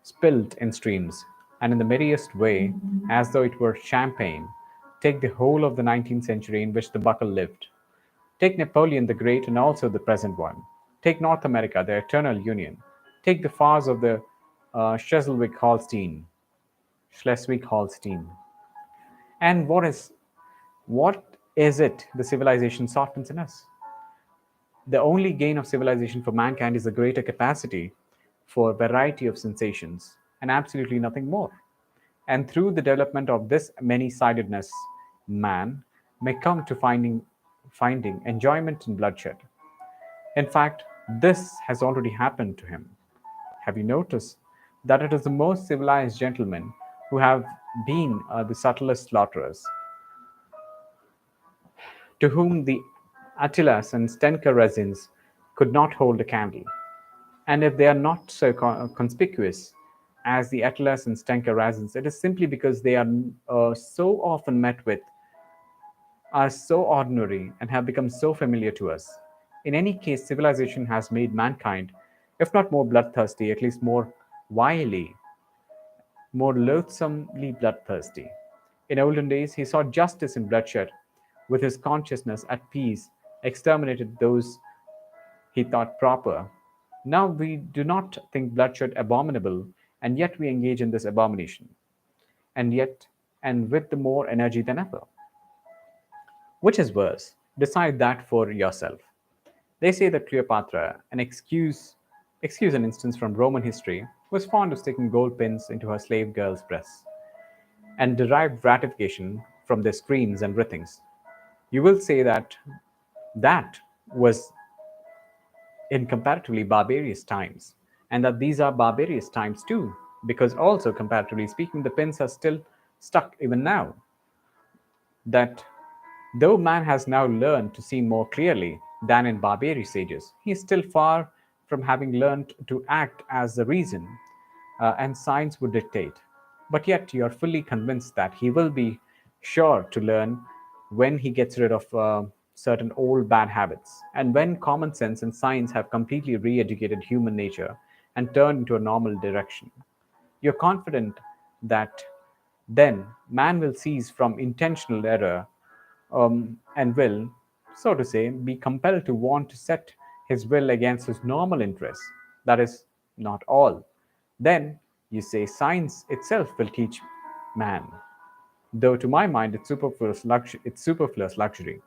spilled in streams, and in the merriest way, as though it were champagne. Take the whole of the 19th century in which the buckle lived. Take Napoleon the Great and also the present one. Take North America, the Eternal Union. Take the farce of the Schleswig-Holstein. And what is it the civilization softens in us? The only gain of civilization for mankind is a greater capacity for variety of sensations, and absolutely nothing more. And through the development of this many-sidedness, man may come to finding enjoyment in bloodshed. In fact, this has already happened to him. Have you noticed that it is the most civilized gentlemen who have been the subtlest slaughterers, to whom the Attilas and Stenka resins could not hold a candle? And if they are not so conspicuous as the Atlas and Stenka resins, it is simply because they are so often met with, are so ordinary, and have become so familiar to us. In any case, civilization has made mankind, if not more bloodthirsty, at least more wily, more loathsomely bloodthirsty. In olden days, he saw justice in bloodshed. With his consciousness at peace, exterminated those he thought proper. Now we do not think bloodshed abominable, and yet we engage in this abomination, and yet, and with the more energy than ever. Which is worse? Decide that for yourself. They say that Cleopatra, excuse an instance from Roman history, was fond of sticking gold pins into her slave girls' breasts. and derive gratification from their screens and rhythms. You will say that that was in comparatively barbarous times, and that these are barbarous times too, because also, comparatively speaking, the pins are still stuck even now. That though man has now learned to see more clearly than in barbarous ages, he is still far from having learned to act as the reason and science would dictate. But yet, you are fully convinced that he will be sure to learn when he gets rid of certain old bad habits, and when common sense and science have completely re educated human nature and turned into a normal direction. You're confident that then man will cease from intentional error and will, so to say, be compelled to want to set his will against his normal interests. That is not all. Then you say science itself will teach man, though to my mind it's superfluous luxury,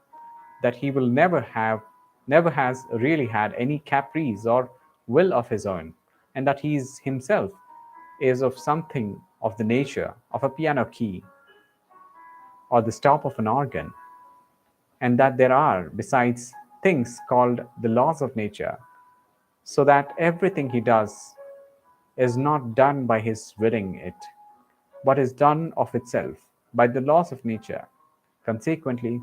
that he will never has really had any caprice or will of his own, and that he is himself is of something of the nature of a piano key or the stop of an organ, and that there are, besides, things called the laws of nature, so that everything he does is not done by his willing it, but is done of itself by the laws of nature. Consequently,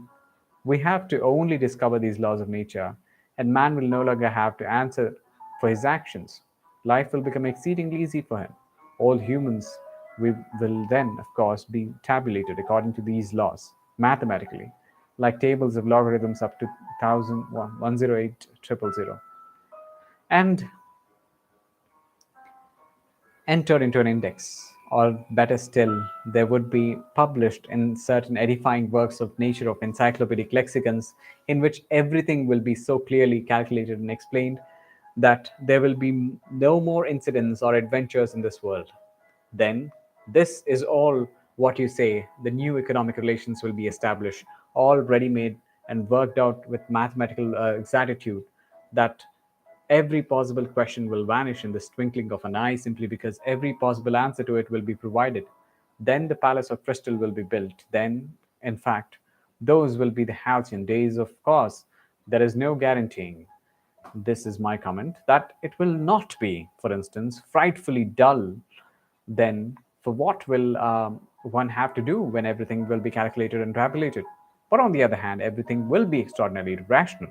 we have to only discover these laws of nature, and man will no longer have to answer for his actions. Life will become exceedingly easy for him. All humans will then, of course, be tabulated according to these laws, mathematically, like tables of logarithms up to 108,000, and entered into an index, or better still, they would be published in certain edifying works of nature of encyclopedic lexicons, in which everything will be so clearly calculated and explained that there will be no more incidents or adventures in this world. Then, this is all what you say the new economic relations will be established, all ready made and worked out with mathematical exactitude, that every possible question will vanish in the twinkling of an eye simply because every possible answer to it will be provided. Then the palace of crystal will be built. Then, in fact, those will be the halcyon days. Of course, there is no guaranteeing, this is my comment, that it will not be, for instance, frightfully dull. Then, for what will one have to do when everything will be calculated and tabulated? But on the other hand, everything will be extraordinarily rational.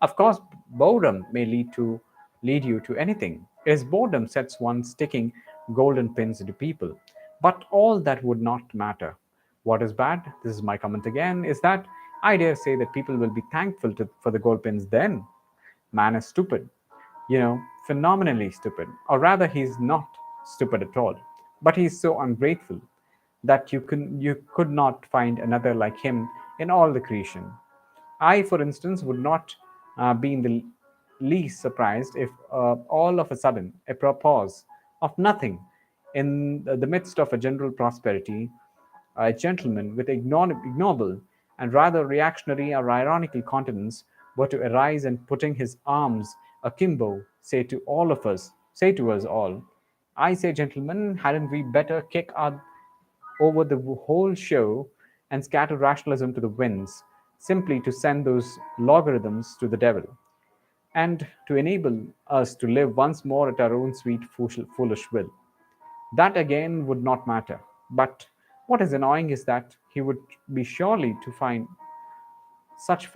Of course, boredom may lead you to anything. It is boredom sets one sticking golden pins into people. But all that would not matter. What is bad, this is my comment again, is that I dare say that people will be thankful for the gold pins then. Man is stupid, phenomenally stupid, or rather, he's not stupid at all, but he's so ungrateful that you could not find another like him in all the creation. I, for instance, would not be in the least surprised if all of a sudden, a pause of nothing, in the midst of a general prosperity, a gentleman with ignoble and rather reactionary or ironical countenance were to arise and putting his arms akimbo, say to us all, I say, gentlemen, hadn't we better kick over the whole show and scatter rationalism to the winds, simply to send those logarithms to the devil, and to enable us to live once more at our own sweet foolish will? That again would not matter. But what is annoying is that he would be surely to find such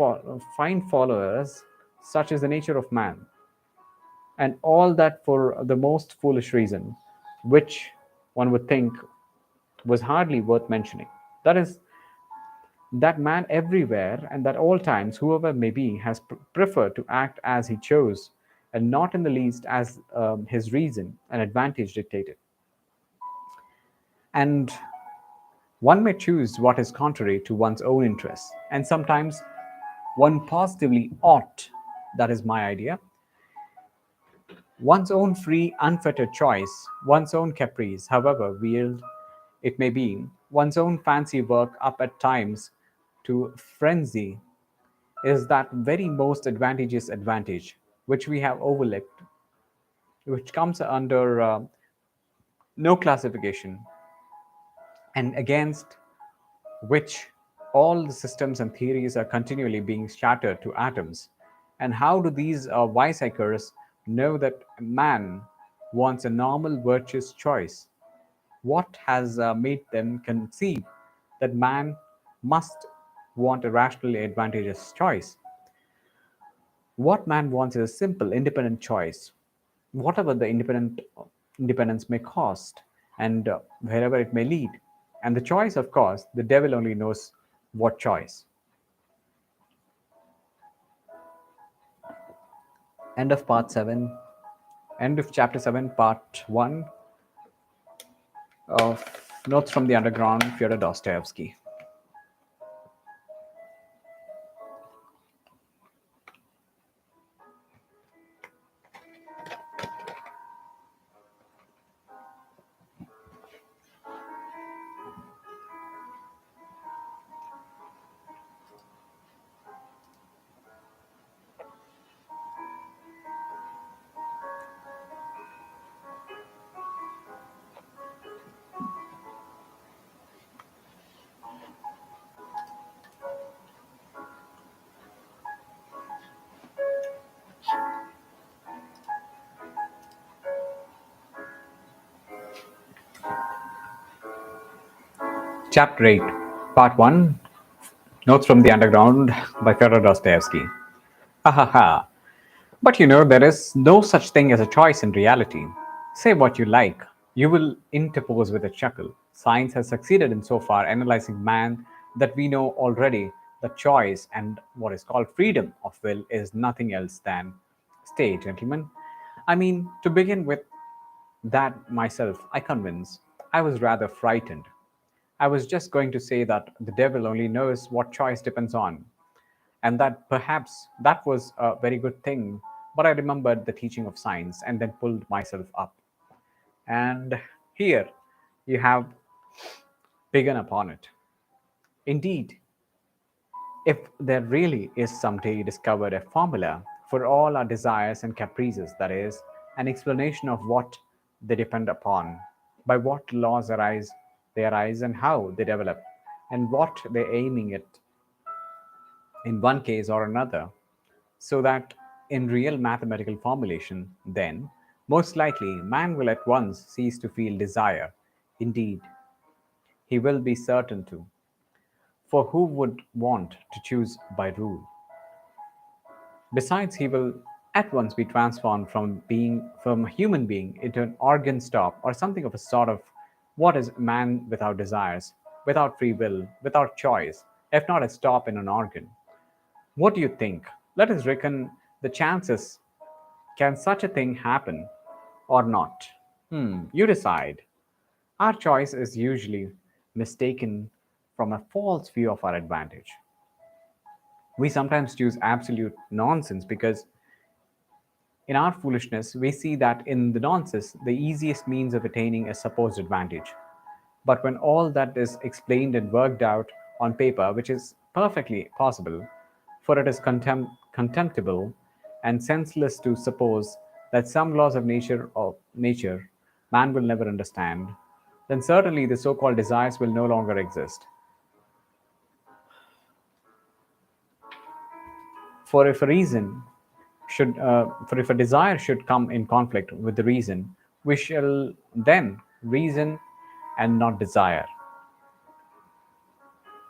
fine followers, such is the nature of man, and all that for the most foolish reason, which one would think was hardly worth mentioning. That is, that man everywhere and at all times, whoever may be, has preferred to act as he chose, and not in the least as his reason and advantage dictated. And one may choose what is contrary to one's own interests, and sometimes one positively ought, that is my idea, one's own free, unfettered choice, one's own caprice, however weird it may be, one's own fancy work up at times to frenzy, is that very most advantageous advantage which we have overlooked, which comes under no classification, and against which all the systems and theories are continually being shattered to atoms. And how do these wiseacres know that man wants a normal, virtuous choice? What has made them conceive that man must want a rationally advantageous choice? What man wants is a simple, independent choice, whatever the independence may cost, and wherever it may lead. And the choice, of course, the devil only knows what choice. End of part 7, end of chapter 7, part 1 of Notes from the Underground, Fyodor Dostoyevsky. Chapter 8, Part 1, Notes from the Underground by Fyodor Dostoevsky. Ha ha ha. But you know, there is no such thing as a choice in reality. Say what you like. You will interpose with a chuckle. Science has succeeded in so far analyzing man that we know already that choice and what is called freedom of will is nothing else than stay, gentlemen. I mean, to begin with, that myself, I convince, I was rather frightened. I was just going to say that the devil only knows what choice depends on, and that perhaps that was a very good thing. But I remembered the teaching of science and then pulled myself up. And here you have begun upon it. Indeed, if there really is someday discovered a formula for all our desires and caprices, that is, an explanation of what they depend upon, by what laws they arise, and how they develop, and what they're aiming at in one case or another, so that in real mathematical formulation, then most likely man will at once cease to feel desire. Indeed, he will be certain to. For who would want to choose by rule? Besides, he will at once be transformed from a human being into an organ stop or something of a sort of what is man without desires, without free will, without choice, if not a stop in an organ. What do you think? Let us reckon the chances. Can such a thing happen or not? You decide. Our choice is usually mistaken from a false view of our advantage. We sometimes choose absolute nonsense because in our foolishness we see that in the nonsense the easiest means of attaining a supposed advantage. But when all that is explained and worked out on paper, which is perfectly possible, for it is contemptible and senseless to suppose that some laws of nature man will never understand, then certainly the so-called desires will no longer exist. For if a reason for if a desire should come in conflict with the reason, we shall then reason and not desire,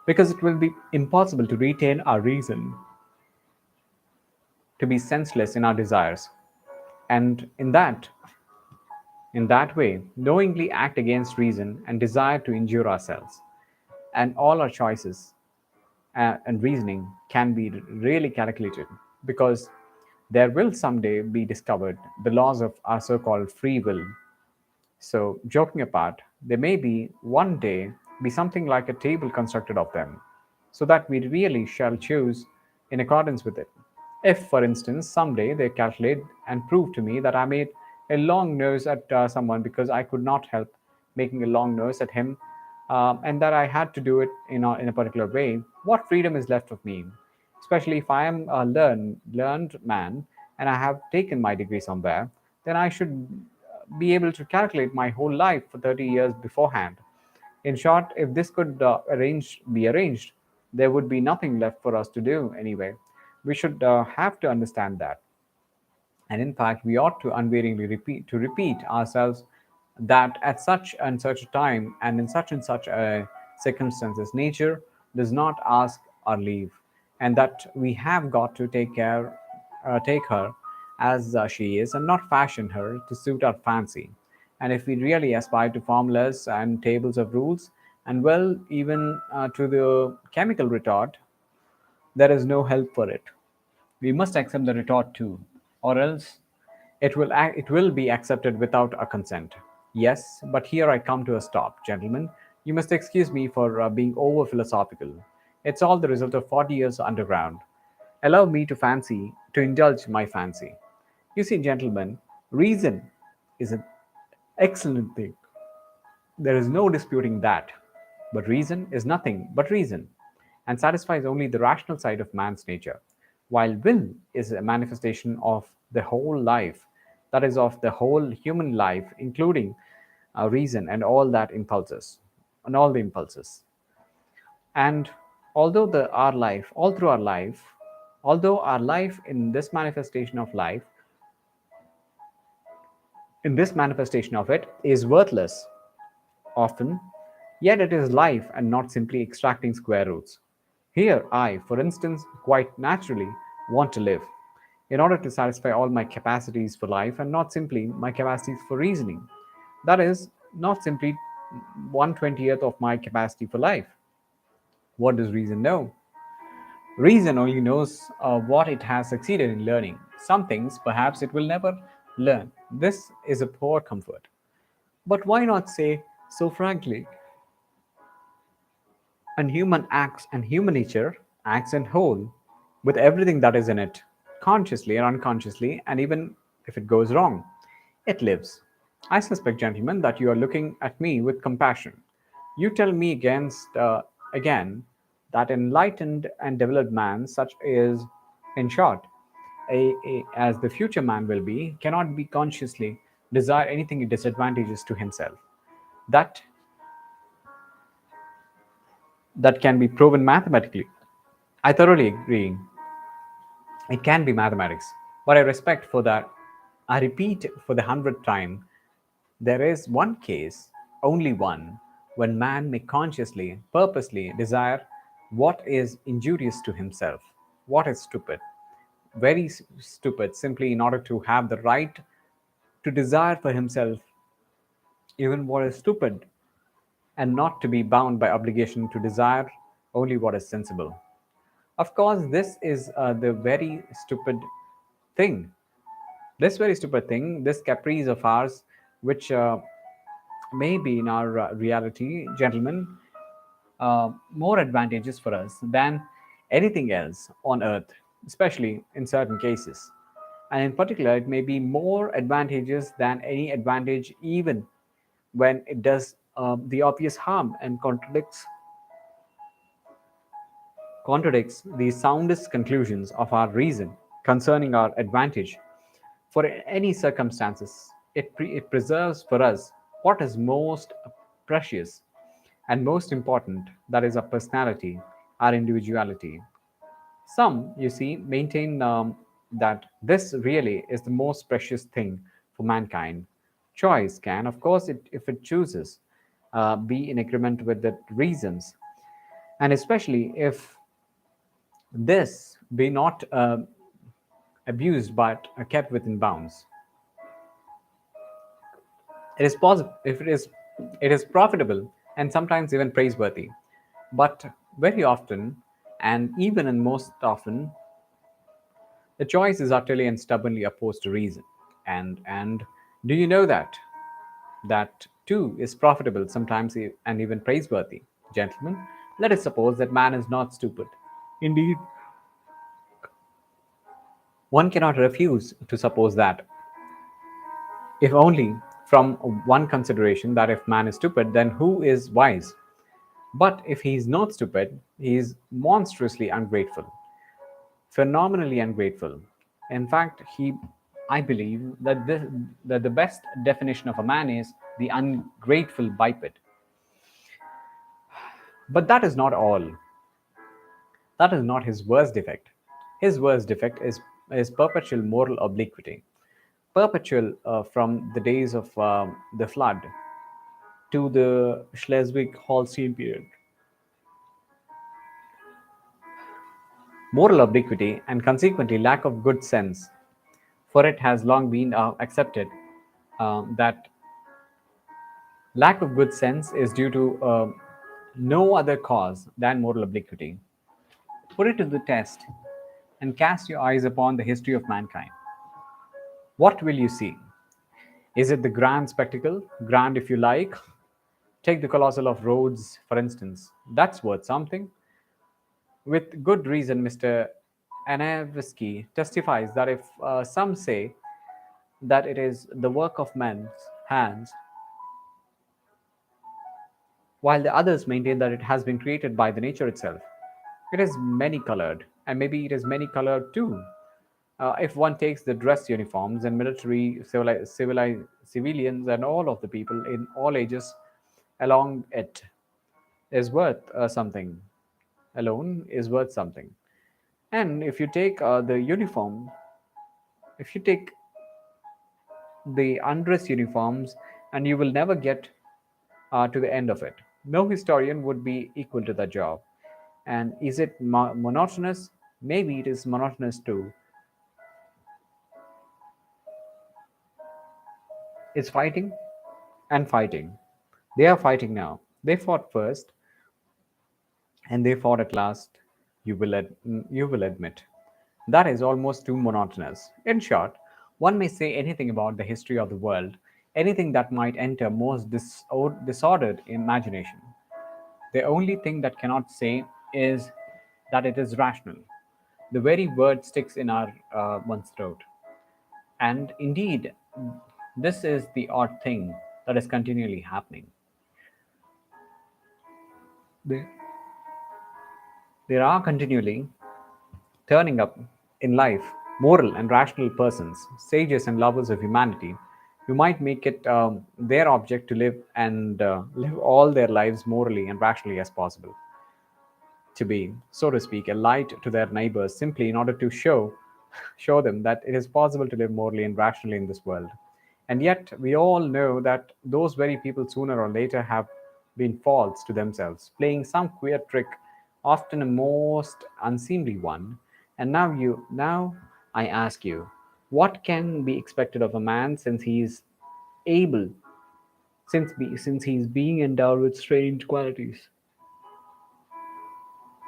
because it will be impossible to retain our reason, to be senseless in our desires, and in that way knowingly act against reason and desire to injure ourselves. And all our choices and reasoning can be really calculated, because there will someday be discovered the laws of our so-called free will. So, joking apart, there may be one day be something like a table constructed of them, so that we really shall choose in accordance with it. If, for instance, someday they calculate and prove to me that I made a long nose at someone because I could not help making a long nose at him, and that I had to do it in a particular way, what freedom is left of me? Especially if I am a learned man and I have taken my degree somewhere, then I should be able to calculate my whole life for 30 years beforehand. In short, if this could be arranged, there would be nothing left for us to do anyway. We should have to understand that. And in fact, we ought to unwaveringly repeat ourselves that at such and such a time and in such and such a circumstances, nature does not ask our leave, and that we have got to take her as she is, and not fashion her to suit our fancy. And if we really aspire to formulas and tables of rules, and well, even to the chemical retort, there is no help for it. We must accept the retort too, or else it will be accepted without our consent. Yes, but here I come to a stop, gentlemen. You must excuse me for being over philosophical. It's all the result of 40 years underground. Allow me to indulge my fancy. You see, gentlemen, reason is an excellent thing. There is no disputing that. But reason is nothing but reason, and satisfies only the rational side of man's nature, while will is a manifestation of the whole life, that is, of the whole human life, including reason and all the impulses. And all through our life, although our life in this manifestation of it, is worthless, often, yet it is life and not simply extracting square roots. Here, I, for instance, quite naturally want to live in order to satisfy all my capacities for life and not simply my capacities for reasoning. That is, not simply 1/20th of my capacity for life. What does reason know? Reason only knows what it has succeeded in learning. Some things perhaps it will never learn. This is a poor comfort. But why not say so frankly? And human nature acts in whole with everything that is in it, consciously and unconsciously, and even if it goes wrong, it lives. I suspect, gentlemen, that you are looking at me with compassion. You tell me again that enlightened and developed man, such is, in short, as the future man will be, cannot be consciously desire anything disadvantageous to himself. That that can be proven mathematically. I thoroughly agree. It can be mathematics, but I respect for that. I repeat for the 100th time, there is one case, only one, when man may consciously, purposely desire what is injurious to himself, what is stupid, very stupid, simply in order to have the right to desire for himself even what is stupid, and not to be bound by obligation to desire only what is sensible. Of course, this is the very stupid thing. This very stupid thing, this caprice of ours, which may be in our reality, gentlemen, more advantageous for us than anything else on earth, especially in certain cases. And in particular, it may be more advantageous than any advantage, even when it does the obvious harm and contradicts the soundest conclusions of our reason concerning our advantage. For any circumstances, it preserves for us what is most precious and most important, that is, our personality, our individuality. Some, you see, maintain that this really is the most precious thing for mankind. Choice can, of course, if it chooses, be in agreement with the reasons, and especially if this be not abused but kept within bounds. It is possible if it is profitable and sometimes even praiseworthy, but very often, and even and most often, the choice is utterly and stubbornly opposed to reason. And do you know that that too is profitable sometimes and even praiseworthy, gentlemen? Let us suppose that man is not stupid. Indeed, one cannot refuse to suppose that, if only from one consideration, that if man is stupid, then who is wise? But if he is not stupid, he is monstrously ungrateful, phenomenally ungrateful. In fact, I believe that the best definition of a man is the ungrateful biped. But that is not all. That is not his worst defect. His worst defect is perpetual moral obliquity, perpetual from the days of the flood to the Schleswig Holstein period. Moral obliquity and consequently lack of good sense, for it has long been accepted that lack of good sense is due to no other cause than moral obliquity. Put it to the test and cast your eyes upon the history of mankind. What will you see? Is it the grand spectacle? Grand if you like. Take the colossal of Rhodes, for instance. That's worth something. With good reason, Mr. Anavsky testifies that if some say that it is the work of men's hands, while the others maintain that it has been created by the nature itself, it is many colored, and maybe it is many colored too. If one takes the dress uniforms and military civilians and all of the people in all ages along it is worth something, alone is worth something. And if you take the uniform, if you take the undress uniforms, and you will never get to the end of it. No historian would be equal to the job. And is it monotonous? Maybe it is monotonous too. It's fighting and fighting. They are fighting now. They fought first, and they fought at last. You will admit that is almost too monotonous. In short, one may say anything about the history of the world, anything that might enter most disordered imagination. The only thing that cannot say is that it is rational. The very word sticks in our one's throat. And indeed, this is the odd thing that is continually happening. There, there are continually turning up in life moral and rational persons, sages and lovers of humanity, who might make it their object to live and live all their lives morally and rationally as possible. To be, so to speak, a light to their neighbors simply in order to show them that it is possible to live morally and rationally in this world. And yet we all know that those very people sooner or later have been false to themselves, playing some queer trick, often a most unseemly one. And now I ask you, what can be expected of a man since he is able since he is being endowed with strange qualities?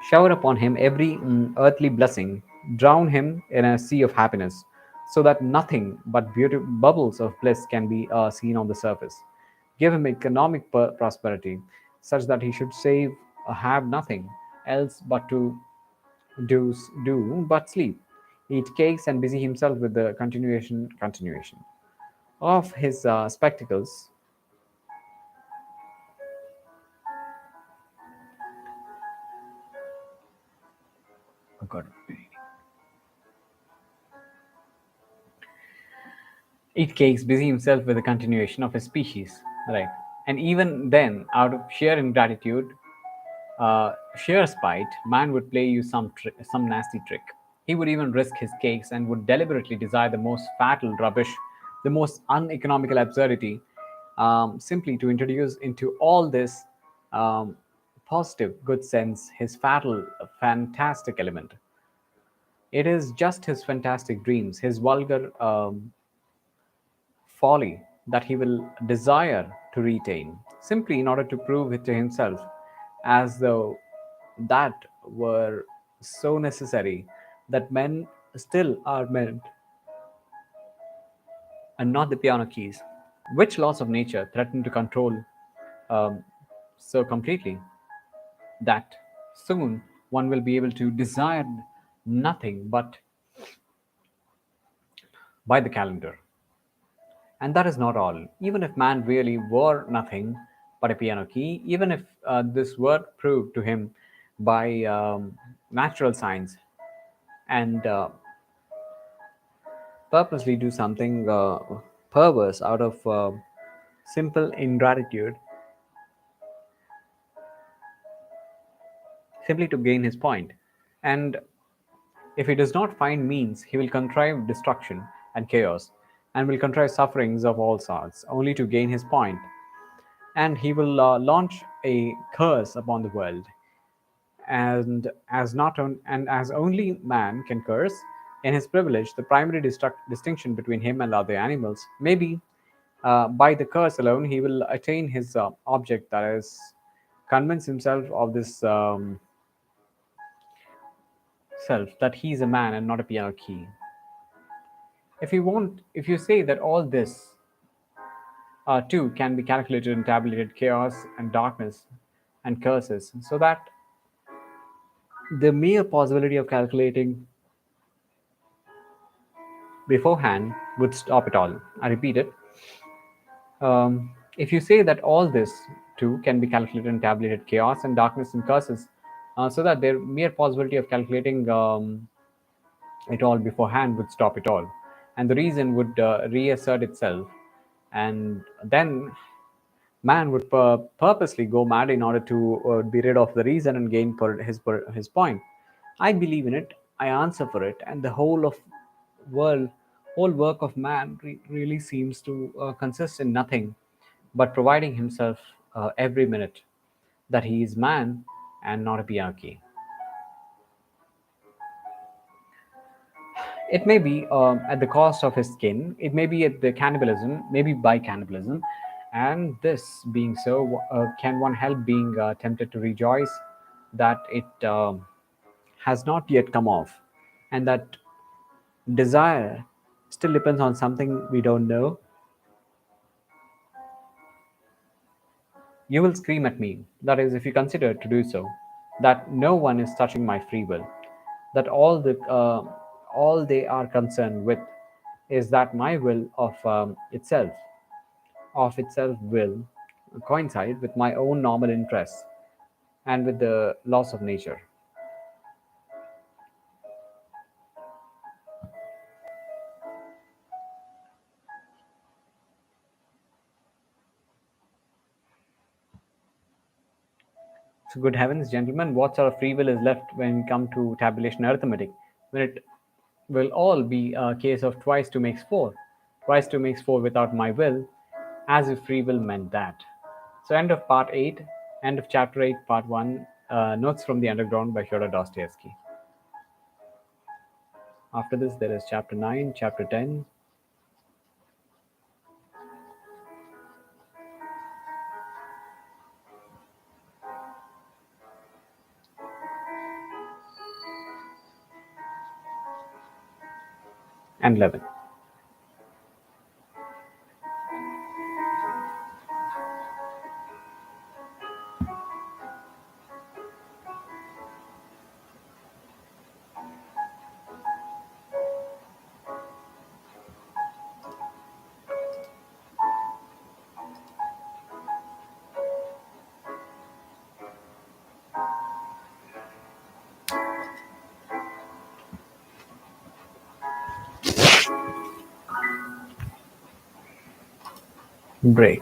Shower upon him every earthly blessing, drown him in a sea of happiness, so that nothing but beautiful bubbles of bliss can be seen on the surface. Give him economic prosperity, such that he should save have nothing else but to do but sleep, eat cakes, and busy himself with the continuation of his spectacles. Oh God. Eat cakes, busy himself with the continuation of his species, right? And even then, out of sheer ingratitude, sheer spite, man would play you some nasty trick. He would even risk his cakes and would deliberately desire the most fatal rubbish, the most uneconomical absurdity, simply to introduce into all this um, positive good sense his fatal, fantastic element. It is just his fantastic dreams, his vulgar folly that he will desire to retain, simply in order to prove it to himself, as though that were so necessary that men still are men and not the piano keys. Which laws of nature threaten to control um, so completely that soon one will be able to desire nothing but by the calendar? And that is not all. Even if man really were nothing but a piano key, even if this were proved to him by natural science and purposely do something perverse out of simple ingratitude, simply to gain his point. And if he does not find means, he will contrive destruction and chaos, and will contrive sufferings of all sorts, only to gain his point. And he will launch a curse upon the world, and as only man can curse in his privilege, the primary distinction between him and other animals, maybe by the curse alone he will attain his object, that is, convince himself of this self that he is a man and not a piano key. If you say that all this too can be calculated in tabulated chaos and darkness and curses, so that the mere possibility of calculating beforehand would stop it all. I repeat it. If you say that all this too can be calculated in tabulated chaos and darkness and curses, so that their mere possibility of calculating it all beforehand would stop it all, and the reason would reassert itself, and then man would purposely go mad in order to be rid of the reason and gain his point. I believe in it. I answer for it, and the world, whole work of man really seems to consist in nothing but providing himself every minute that he is man and not a piarchy. It may be at the cost of his skin, it may be at the cannibalism, maybe by cannibalism, and this being so, can one help being tempted to rejoice that it has not yet come off, and that desire still depends on something we don't know? You will scream at me, that is, if you consider to do so, that no one is touching my free will, that all they are concerned with is that my will of itself will coincide with my own normal interests and with the laws of nature. So, good heavens, gentlemen, what sort of free will is left when we come to tabulation arithmetic? When it will all be a case of twice 2 makes 4. Twice 2 makes 4 without my will, as if free will meant that. So, end of part 8, end of chapter 8, part 1, Notes from the Underground by Fyodor Dostoyevsky. After this, there is chapter 9, chapter 10, and 11. Break.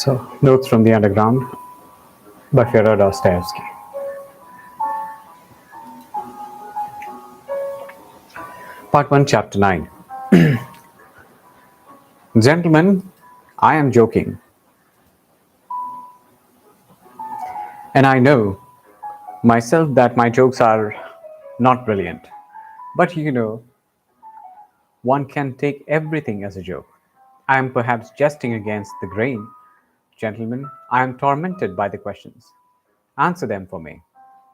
So, Notes from the Underground by Fyodor Dostoyevsky. Part 1, Chapter 9. Gentlemen, I am joking, and I know myself that my jokes are not brilliant. But one can take everything as a joke. I am perhaps jesting against the grain. Gentlemen, I am tormented by the questions. Answer them for me.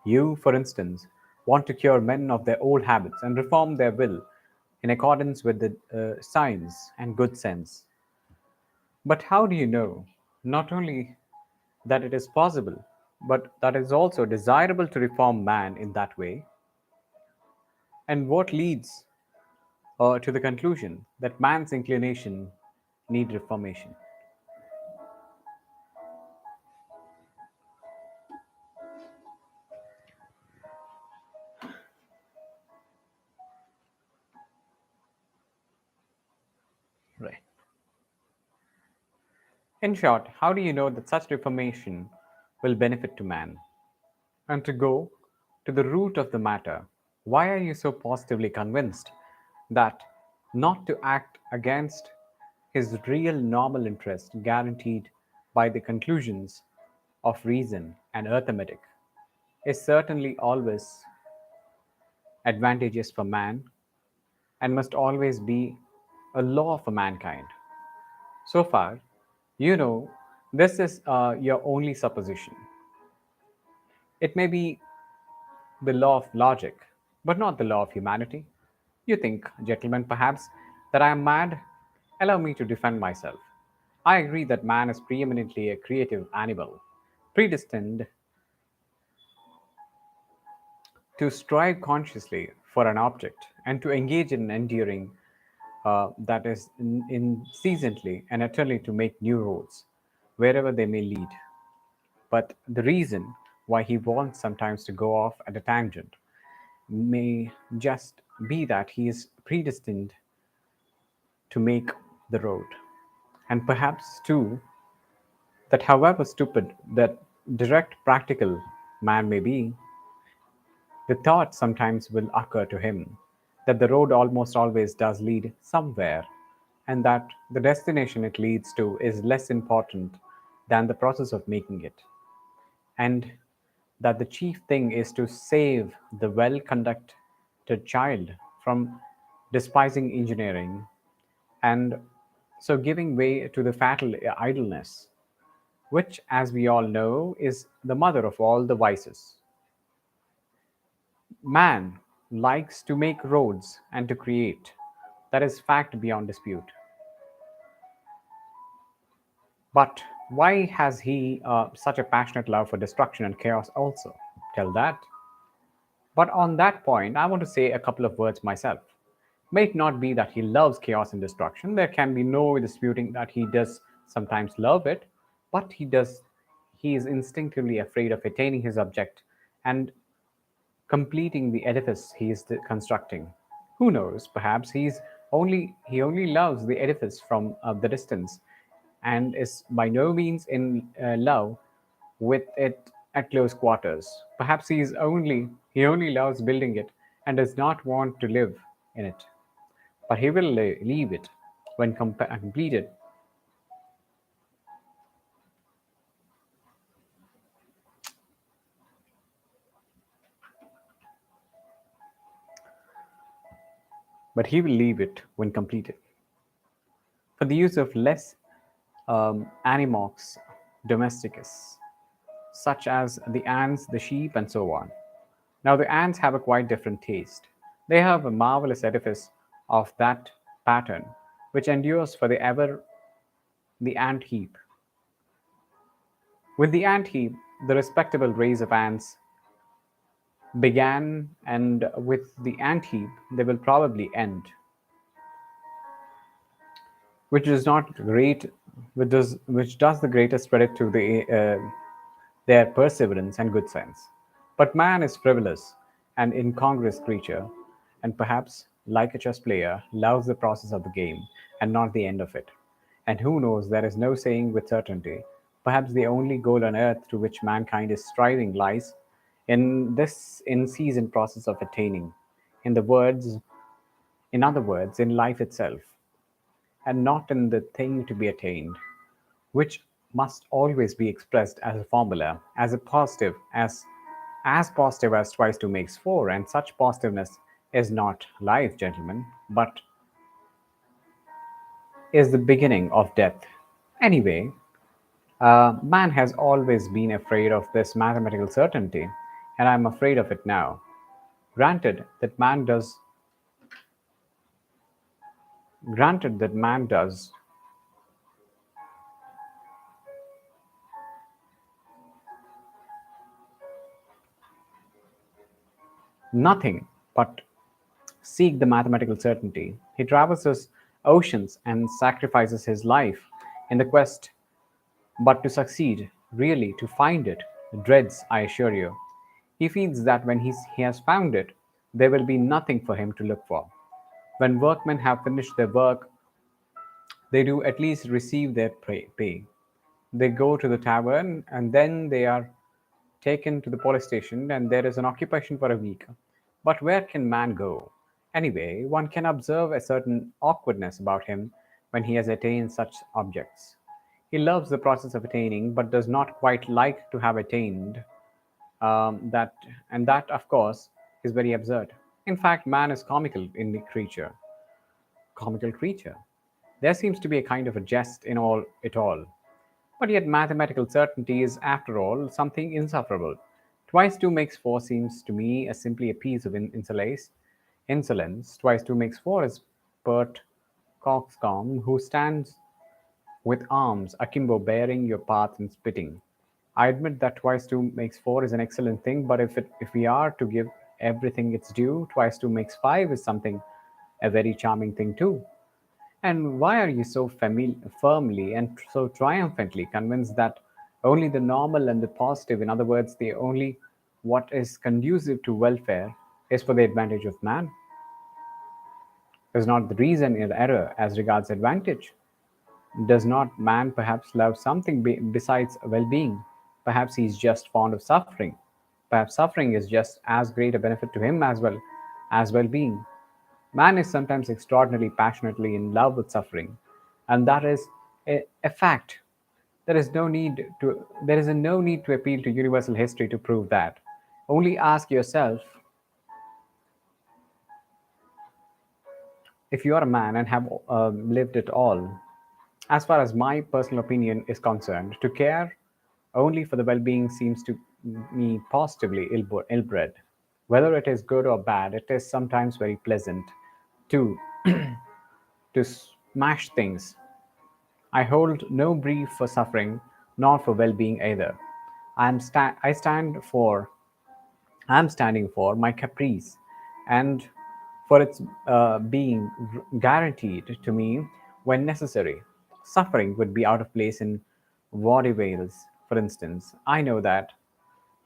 You, for instance, want to cure men of their old habits and reform their will in accordance with the science and good sense. But how do you know not only that it is possible, but that it is also desirable to reform man in that way? And what leads to the conclusion that man's inclination need reformation? Right. In short, how do you know that such reformation will benefit to man? And to go to the root of the matter, why are you so positively convinced that not to act against his real normal interest guaranteed by the conclusions of reason and arithmetic is certainly always advantageous for man and must always be a law for mankind? So far, this is your only supposition. It may be the law of logic, but not the law of humanity. You think, gentlemen, perhaps, that I am mad? Allow me to defend myself. I agree that man is preeminently a creative animal, predestined to strive consciously for an object and to engage in enduring that is incessantly and eternally to make new roads wherever they may lead. But the reason why he wants sometimes to go off at a tangent may just be that he is predestined to make the road. And perhaps, too, that however stupid that direct practical man may be, the thought sometimes will occur to him that the road almost always does lead somewhere, and that the destination it leads to is less important than the process of making it, and that the chief thing is to save the well conducted child from despising engineering and so giving way to the fatal idleness, which, as we all know, is the mother of all the vices. Man likes to make roads and to create. That is fact beyond dispute. But why has he such a passionate love for destruction and chaos also? Tell that. But on that point, I want to say a couple of words myself. May it not be that he loves chaos and destruction. There can be no disputing that he does sometimes love it, but he is instinctively afraid of attaining his object and completing the edifice he is constructing. Who knows? Perhaps he only loves the edifice from the distance, and is by no means in love with it at close quarters. Perhaps he only loves building it and does not want to live in it. But he will leave it when completed. But he will leave it when completed for the use of less animox domesticus, such as the ants, the sheep, and so on. Now, the ants have a quite different taste. They have a marvelous edifice of that pattern, which endures for the ever the ant heap. With the ant heap, the respectable race of ants began, and with the ant heap, they will probably end, which is not great, which does the greatest credit to their perseverance and good sense. But man is frivolous and incongruous creature, and perhaps, like a chess player, loves the process of the game and not the end of it. And who knows, there is no saying with certainty Perhaps the only goal on earth to which mankind is striving lies in this in season process of attaining. In the words, in other words, in life itself, and not in the thing to be attained, which must always be expressed as a formula, as a positive, as positive as twice two makes four, and such positiveness is not life, gentlemen, but is the beginning of death. Anyway, man has always been afraid of this mathematical certainty, and I'm afraid of it now. Granted that man does, granted that man does nothing but seek the mathematical certainty. He traverses oceans and sacrifices his life in the quest, but to succeed, really to find it, dreads, I assure you. He feels that when he has found it, there will be nothing for him to look for. When workmen have finished their work, they do at least receive their pay. They go to the tavern and then they are taken to the police station and there is an occupation for a week. But where can man go? Anyway, one can observe a certain awkwardness about him when he has attained such objects. He loves the process of attaining, but does not quite like to have attained that, and that, of course, is very absurd. In fact, man is comical creature. There seems to be a kind of a jest in all it all. But yet, mathematical certainty is, after all, something insufferable. Twice 2 makes 4 seems to me as simply a piece of insolence. Twice 2 makes 4 is pert coxcomb who stands with arms akimbo bearing your path and spitting. I admit that twice 2 makes 4 is an excellent thing, but if we are to give everything its due, twice 2 makes 5 is something a very charming thing too. And why are you so firmly and so triumphantly convinced that only the normal and the positive, in other words, the only what is conducive to welfare, is for the advantage of man? Is not the reason in error as regards advantage? Does not man perhaps love something besides well being? Perhaps he is just fond of suffering. Perhaps suffering is just as great a benefit to him as well being. Man is sometimes extraordinarily passionately in love with suffering, and that is a fact. There is no need to appeal to universal history to prove that. Only ask yourself if you are a man and have lived it all. As far as my personal opinion is concerned, to care only for the well being seems to me positively ill bred. Whether it is good or bad, it is sometimes very pleasant to, to smash things. I hold no brief for suffering, nor for well being either. I stand for I'm standing for my caprice and for its being guaranteed to me when necessary. Suffering would be out of place in vaudevilles, for instance. I know that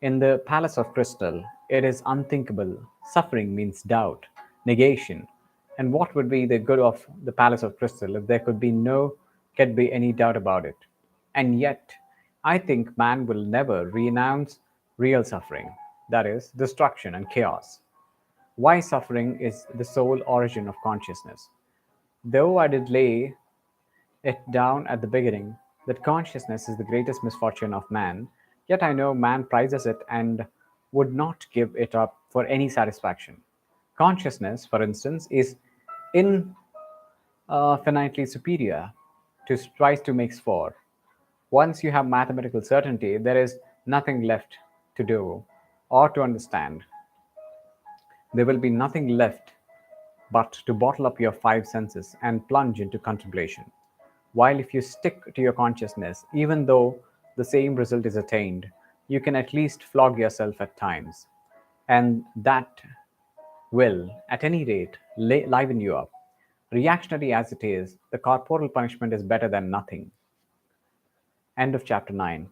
in the Palace of Crystal, it is unthinkable. Suffering means doubt, negation. And what would be the good of the Palace of Crystal if there could be any doubt about it? And yet, I think man will never renounce real suffering, that is, destruction and chaos. Why suffering is the sole origin of consciousness. Though I did lay it down at the beginning that consciousness is the greatest misfortune of man, yet I know man prizes it and would not give it up for any satisfaction. Consciousness, for instance, is infinitely superior to twice 2 makes 4. Once you have mathematical certainty, there is nothing left to do or to understand. There will be nothing left but to bottle up your five senses and plunge into contemplation. While if you stick to your consciousness, even though the same result is attained, you can at least flog yourself at times. And that will, at any rate, liven you up. Reactionary as it is, the corporal punishment is better than nothing. End of chapter 9.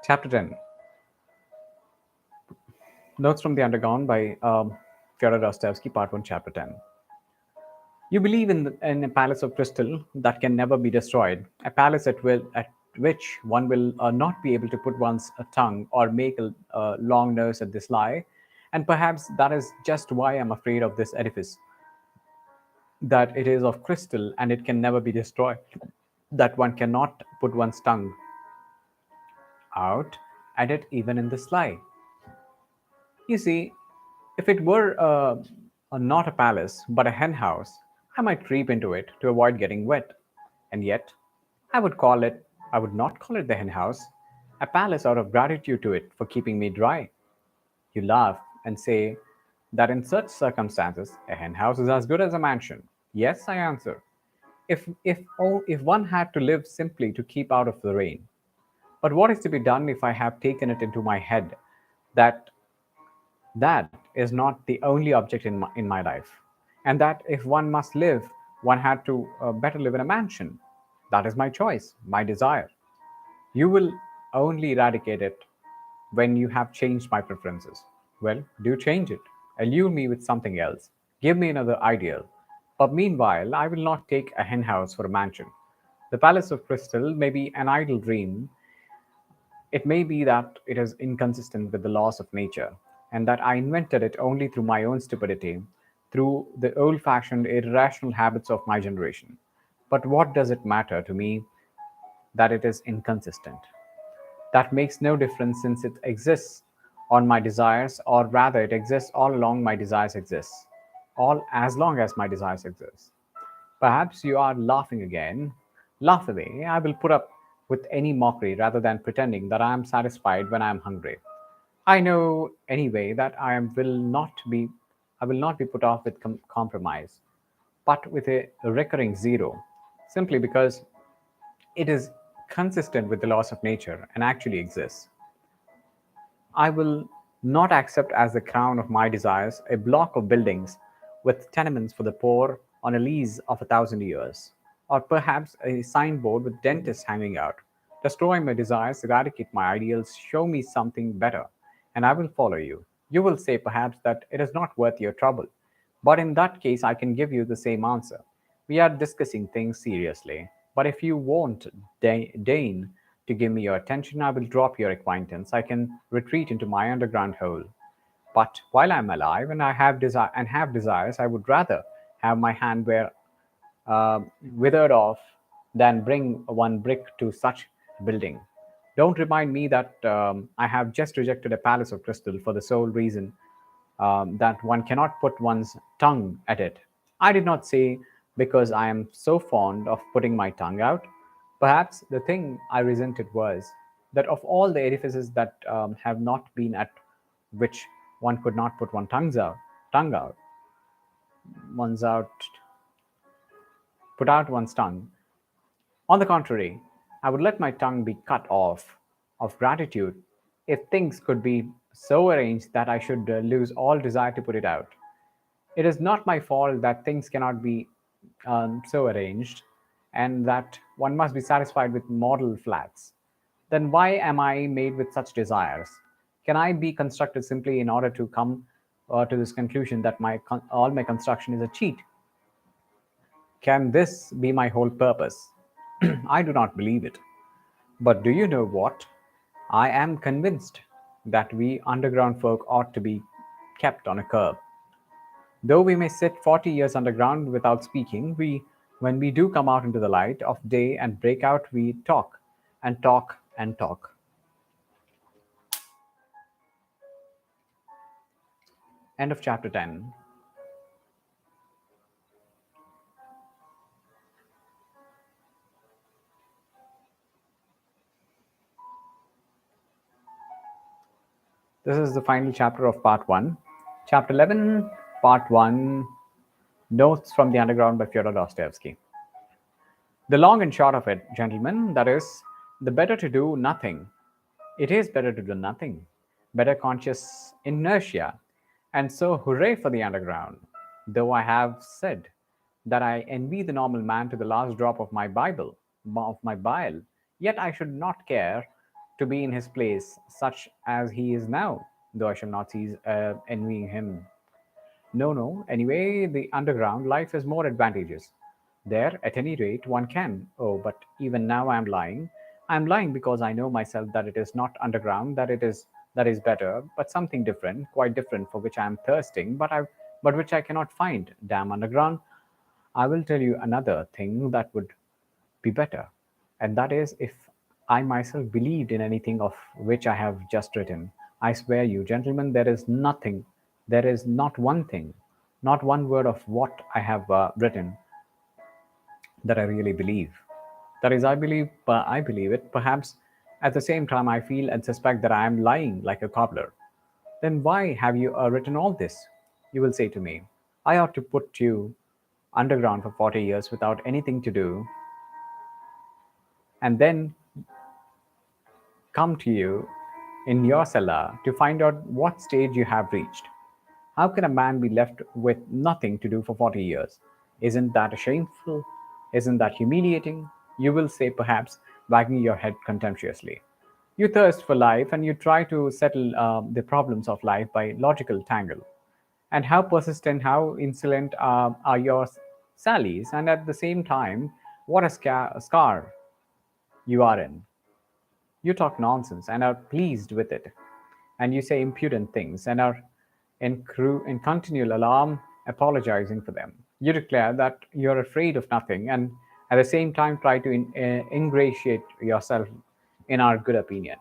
Chapter 10. Notes from the Underground by Fyodor Dostoyevsky, Part 1, Chapter 10. You believe in a palace of crystal that can never be destroyed, a palace at which one will not be able to put one's tongue or make a long nose at this lie. And perhaps that is just why I'm afraid of this edifice, that it is of crystal and it can never be destroyed, that one cannot put one's tongue out at it even in this lie. You see, if it were not a palace but a hen house, I might creep into it to avoid getting wet. And yet, I would call it, I would not call it the hen house, a palace out of gratitude to it for keeping me dry. You laugh and say that in such circumstances, a hen house is as good as a mansion. Yes, I answer. If one had to live simply to keep out of the rain. But what is to be done if I have taken it into my head that that is not the only object in my life, and that if one must live, one had to better live in a mansion? That is my choice, my desire. You will only eradicate it when you have changed my preferences. Well, do change it. Allure me with something else. Give me another ideal. But meanwhile, I will not take a hen house for a mansion. The palace of crystal may be an idle dream. It may be that it is inconsistent with the laws of nature, and that I invented it only through my own stupidity, through the old fashioned irrational habits of my generation. But what does it matter to me that it is inconsistent? That makes no difference since it exists on my desires, or rather, it exists all along my desires exist, all as long as my desires exist. Perhaps you are laughing again. Laugh away. I will put up with any mockery rather than pretending that I am satisfied when I am hungry. I know anyway that I will not be put off with compromise, but with a recurring zero, simply because it is consistent with the laws of nature and actually exists. I will not accept as the crown of my desires a block of buildings with tenements for the poor on a lease of 1,000 years, or perhaps a signboard with dentists hanging out. Destroy my desires, eradicate my ideals, show me something better, and I will follow you. You will say perhaps that it is not worth your trouble, but in that case, I can give you the same answer. We are discussing things seriously, but if you won't deign to give me your attention, I will drop your acquaintance. I can retreat into my underground hole. But while I'm alive and have desires, I would rather have my hand withered off than bring one brick to such building. Don't remind me that I have just rejected a palace of crystal for the sole reason that one cannot put one's tongue at it. I did not say because I am so fond of putting my tongue out. Perhaps the thing I resented was that of all the edifices that have not been at which one could not put tongue out, one's out, put out one's tongue. On the contrary, I would let my tongue be cut off of gratitude if things could be so arranged that I should lose all desire to put it out. It is not my fault that things cannot be so arranged and that one must be satisfied with model flats. Then why am I made with such desires? Can I be constructed simply in order to come to this conclusion that all my construction is a cheat? Can this be my whole purpose? I do not believe it. But do you know what? I am convinced that we underground folk ought to be kept on a curb. Though we may sit 40 years underground without speaking, when we do come out into the light of day and break out, we talk and talk and talk. End of chapter 10. This is the final chapter of part 1. Chapter 11, part 1, Notes from the Underground by Fyodor Dostoevsky. The long and short of it, gentlemen, that is, the better to do nothing. It is better to do nothing. Better conscious inertia. And so, hooray for the underground. Though I have said that I envy the normal man to the last drop of my bile, yet I should not care to be in his place, such as he is now. though I shall not cease envying him. No, no. Anyway, the underground life is more advantageous. There, at any rate, one can. Oh, but even now I am lying. I am lying because I know myself that it is not underground, that is better, but something different, quite different, for which I am thirsting, but which I cannot find. Damn underground. I will tell you another thing that would be better, and that is if I myself believed in anything of which I have just written. I swear you, gentlemen, there is not one thing, not one word of what I have written that I really believe. That is, I believe it. Perhaps at the same time, I feel and suspect that I am lying like a cobbler. Then why have you written all this? You will say to me. I ought to put you underground for 40 years without anything to do, and then come to you in your cellar to find out what stage you have reached. How can a man be left with nothing to do for 40 years? Isn't that shameful? Isn't that humiliating? You will say, perhaps, wagging your head contemptuously. You thirst for life and you try to settle the problems of life by logical tangle. And how persistent, how insolent are your sallies, and at the same time, what a scar you are in. You talk nonsense and are pleased with it, and you say impudent things and are in continual alarm, apologizing for them. You declare that you're afraid of nothing, and at the same time try to ingratiate yourself in our good opinion.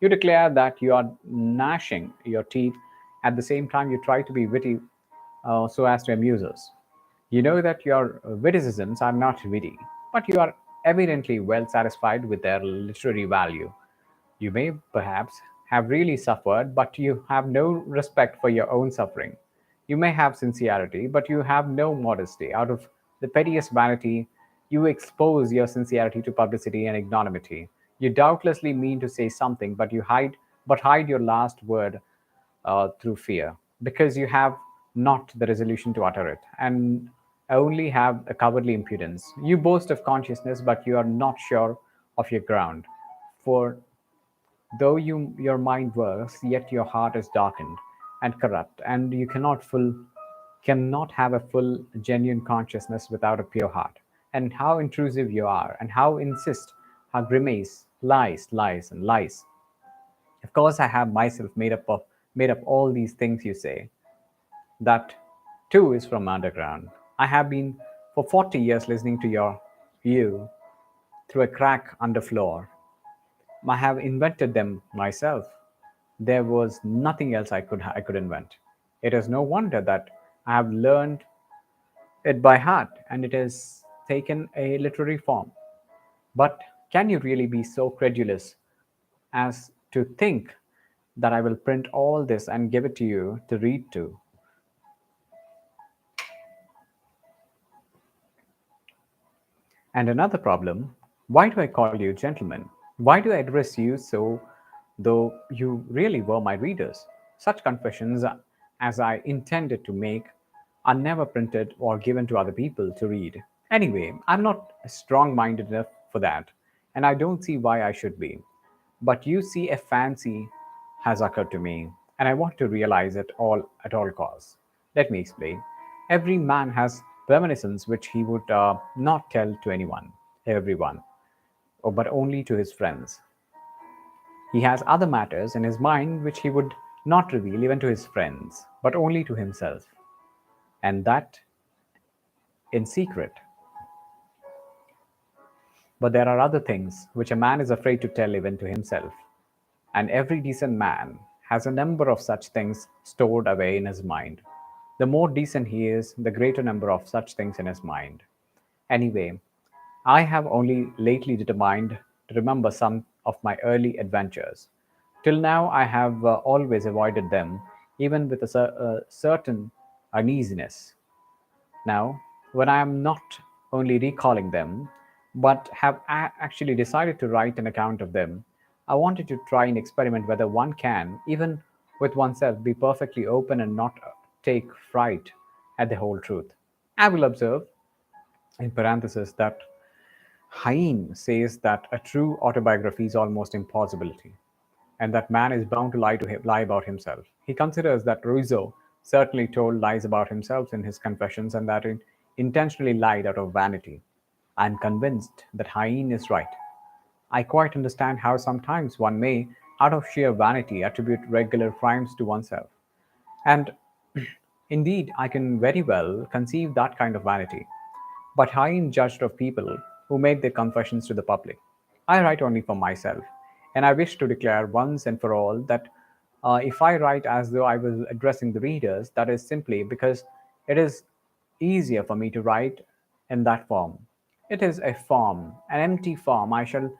You declare that you are gnashing your teeth, at the same time you try to be witty so as to amuse us. You know that your witticisms are not witty, but you are evidently well satisfied with their literary value. You may perhaps have really suffered, but you have no respect for your own suffering. You may have sincerity, but you have no modesty. Out of the pettiest vanity, you expose your sincerity to publicity and ignominy. You doubtlessly mean to say something, but hide your last word through fear, because you have not the resolution to utter it, and only have a cowardly impudence. You boast of consciousness, but you are not sure of your ground. For though your mind works, yet your heart is darkened and corrupt, and you cannot have a full, genuine consciousness without a pure heart. And how intrusive you are, and how grimace, lies, lies, and lies. Of course, I have myself made up all these things you say. That too is from underground. I have been for 40 years listening to you through a crack under floor. I have invented them myself. There was nothing else I could invent. It is no wonder that I have learned it by heart and it has taken a literary form. But can you really be so credulous as to think that I will print all this and give it to you to read to? And another problem, why do I call you gentlemen? Why do I address you so, though you really were my readers? Such confessions as I intended to make are never printed or given to other people to read. Anyway, I'm not strong minded enough for that, and I don't see why I should be. But you see, a fancy has occurred to me, and I want to realize it all at all costs. Let me explain. Every man has reminiscences which he would not tell to everyone, but only to his friends. He has other matters in his mind which he would not reveal even to his friends, but only to himself, and that in secret. But there are other things which a man is afraid to tell even to himself, and every decent man has a number of such things stored away in his mind. The more decent he is, the greater number of such things in his mind. Anyway, I have only lately determined to remember some of my early adventures. Till now, I have always avoided them, even with a certain uneasiness. Now, when I am not only recalling them, but have actually decided to write an account of them, I wanted to try and experiment whether one can, even with oneself, be perfectly open and not take fright at the whole truth. I will observe, in parenthesis, that Heine says that a true autobiography is almost impossibility. and that man is bound to lie about himself. He considers that Rousseau certainly told lies about himself in his confessions and that he intentionally lied out of vanity. I am convinced that Heine is right. I quite understand how sometimes one may, out of sheer vanity, attribute regular crimes to oneself. And indeed, I can very well conceive that kind of vanity. But I am judged of people who make their confessions to the public. I write only for myself, and I wish to declare once and for all that if I write as though I was addressing the readers, that is simply because it is easier for me to write in that form. It is a form, an empty form. I shall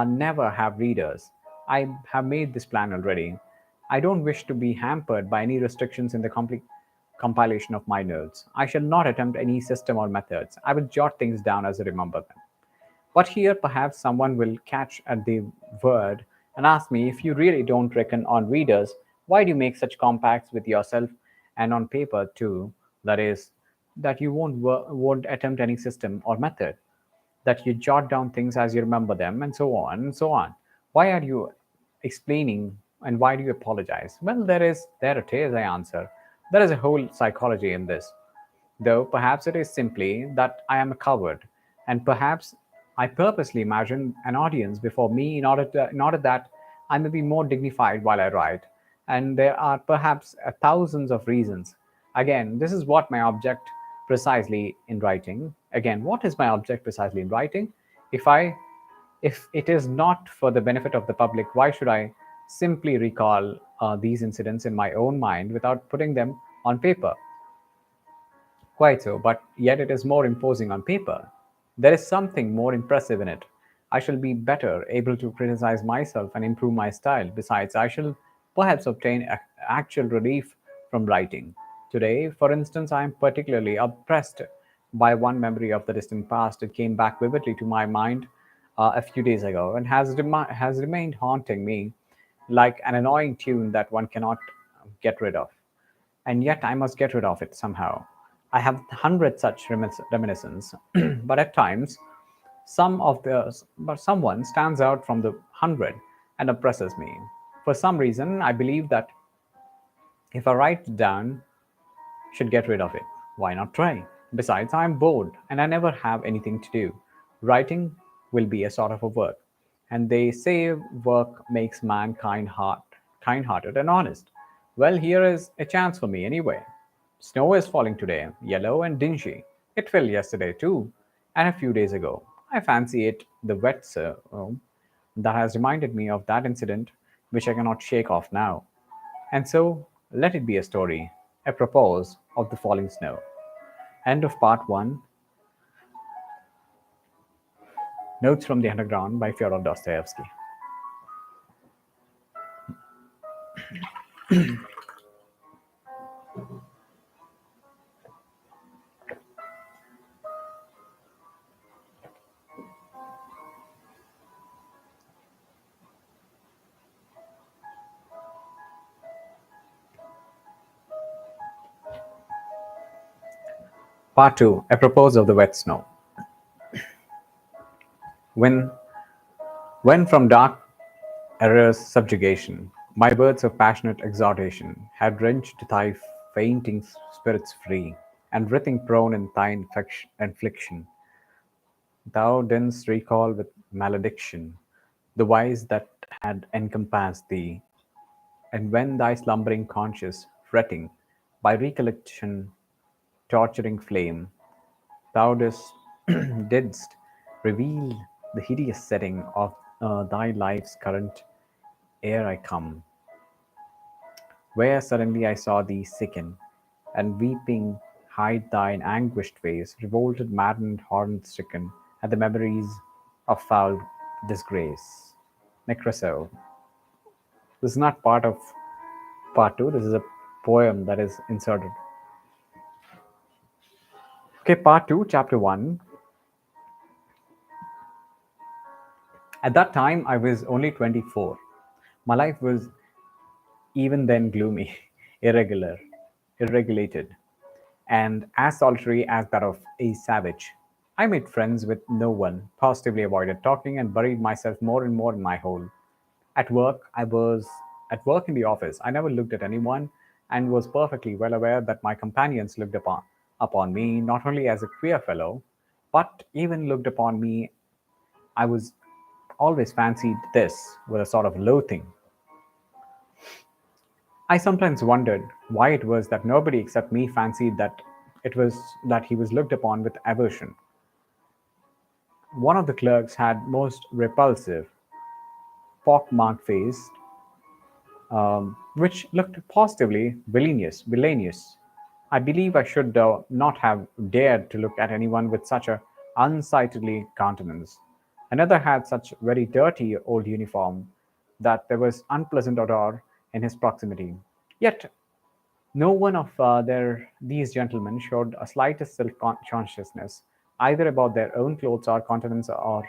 never have readers. I have made this plan already. I don't wish to be hampered by any restrictions in the compilation of my notes. I shall not attempt any system or methods. I will jot things down as I remember them. But here perhaps someone will catch at the word and ask me, if you really don't reckon on readers, why do you make such compacts with yourself and on paper too? That is, that you won't attempt any system or method, that you jot down things as you remember them, and so on and so on. Why are you explaining and why do you apologize? Well, there it is, I answer. There is a whole psychology in this. Though perhaps it is simply that I am a coward, and perhaps I purposely imagine an audience before me in order that I may be more dignified while I write. And there are perhaps thousands of reasons. Again, this is what my object precisely in writing. Again, what is my object precisely in writing? If I if it is not for the benefit of the public, why should I simply recall these incidents in my own mind without putting them on paper? Quite so, but yet it is more imposing on paper. There is something more impressive in it. I shall be better able to criticize myself and improve my style. Besides, I shall perhaps obtain actual relief from writing. Today, for instance, I am particularly oppressed by one memory of the distant past. It came back vividly to my mind a few days ago and has remained haunting me like an annoying tune that one cannot get rid of, and yet I must get rid of it somehow. I have 100 such reminiscences, but at times, but someone stands out from the 100 and oppresses me. For some reason, I believe that if I write it down, should get rid of it. Why not try? Besides, I am bored and I never have anything to do. Writing will be a sort of a work, and they say work makes man kind-hearted and honest. Well, here is a chance for me anyway. Snow is falling today, yellow and dingy. It fell yesterday too, and a few days ago. I fancy it the wet that has reminded me of that incident which I cannot shake off now. And so let it be a story, apropos of the falling snow. End of part one. Notes from the Underground by Fyodor Dostoyevsky. Part two. Apropos of the wet snow. When when from dark error's subjugation, my words of passionate exhortation had wrenched thy fainting spirits free, and writhing prone in thine affliction, thou didst recall with malediction the vice that had encompassed thee, and when thy slumbering conscience, fretting by recollection torturing flame, thou didst reveal the hideous setting of thy life's current ere I come, where suddenly I saw thee sicken, and weeping hide thine anguished face, revolted, maddened, horror stricken at the memories of foul disgrace. Necroso. This is not part of part two, this is a poem that is inserted. Okay, part two, chapter one. At that time, I was only 24. My life was even then gloomy, irregular, irregulated, and as solitary as that of a savage. I made friends with no one, positively avoided talking, and buried myself more and more in my hole. At work, I was at work in the office. I never looked at anyone and was perfectly well aware that my companions looked upon me not only as a queer fellow, but even looked upon me. I was always fancied this with a sort of loathing. I sometimes wondered why it was that nobody except me fancied that he was looked upon with aversion. One of the clerks had most repulsive, pockmarked face, which looked positively villainous. I believe I should not have dared to look at anyone with such a unsightly countenance. Another had such very dirty old uniform that there was unpleasant odor in his proximity. Yet no one of these gentlemen showed a slightest self-consciousness, either about their own clothes or countenance or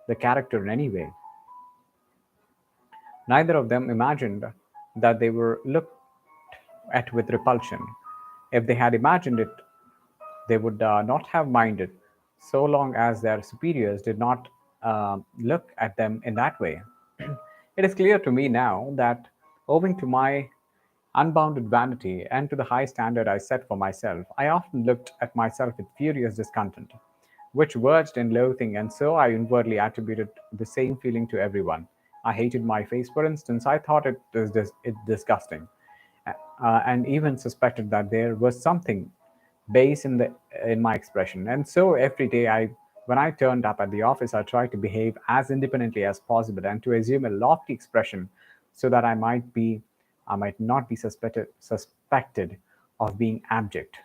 the character in any way. Neither of them imagined that they were looked at with repulsion. If they had imagined it, they would not have minded, so long as their superiors did not look at them in that way. It is clear to me now that, owing to my unbounded vanity and to the high standard I set for myself, I often looked at myself with furious discontent, which verged in loathing, and so I inwardly attributed the same feeling to everyone. I hated my face, for instance. I thought it disgusting, and even suspected that there was something base in my expression. And so every day, when I turned up at the office, I tried to behave as independently as possible and to assume a lofty expression, so that I might not be suspected of being abject.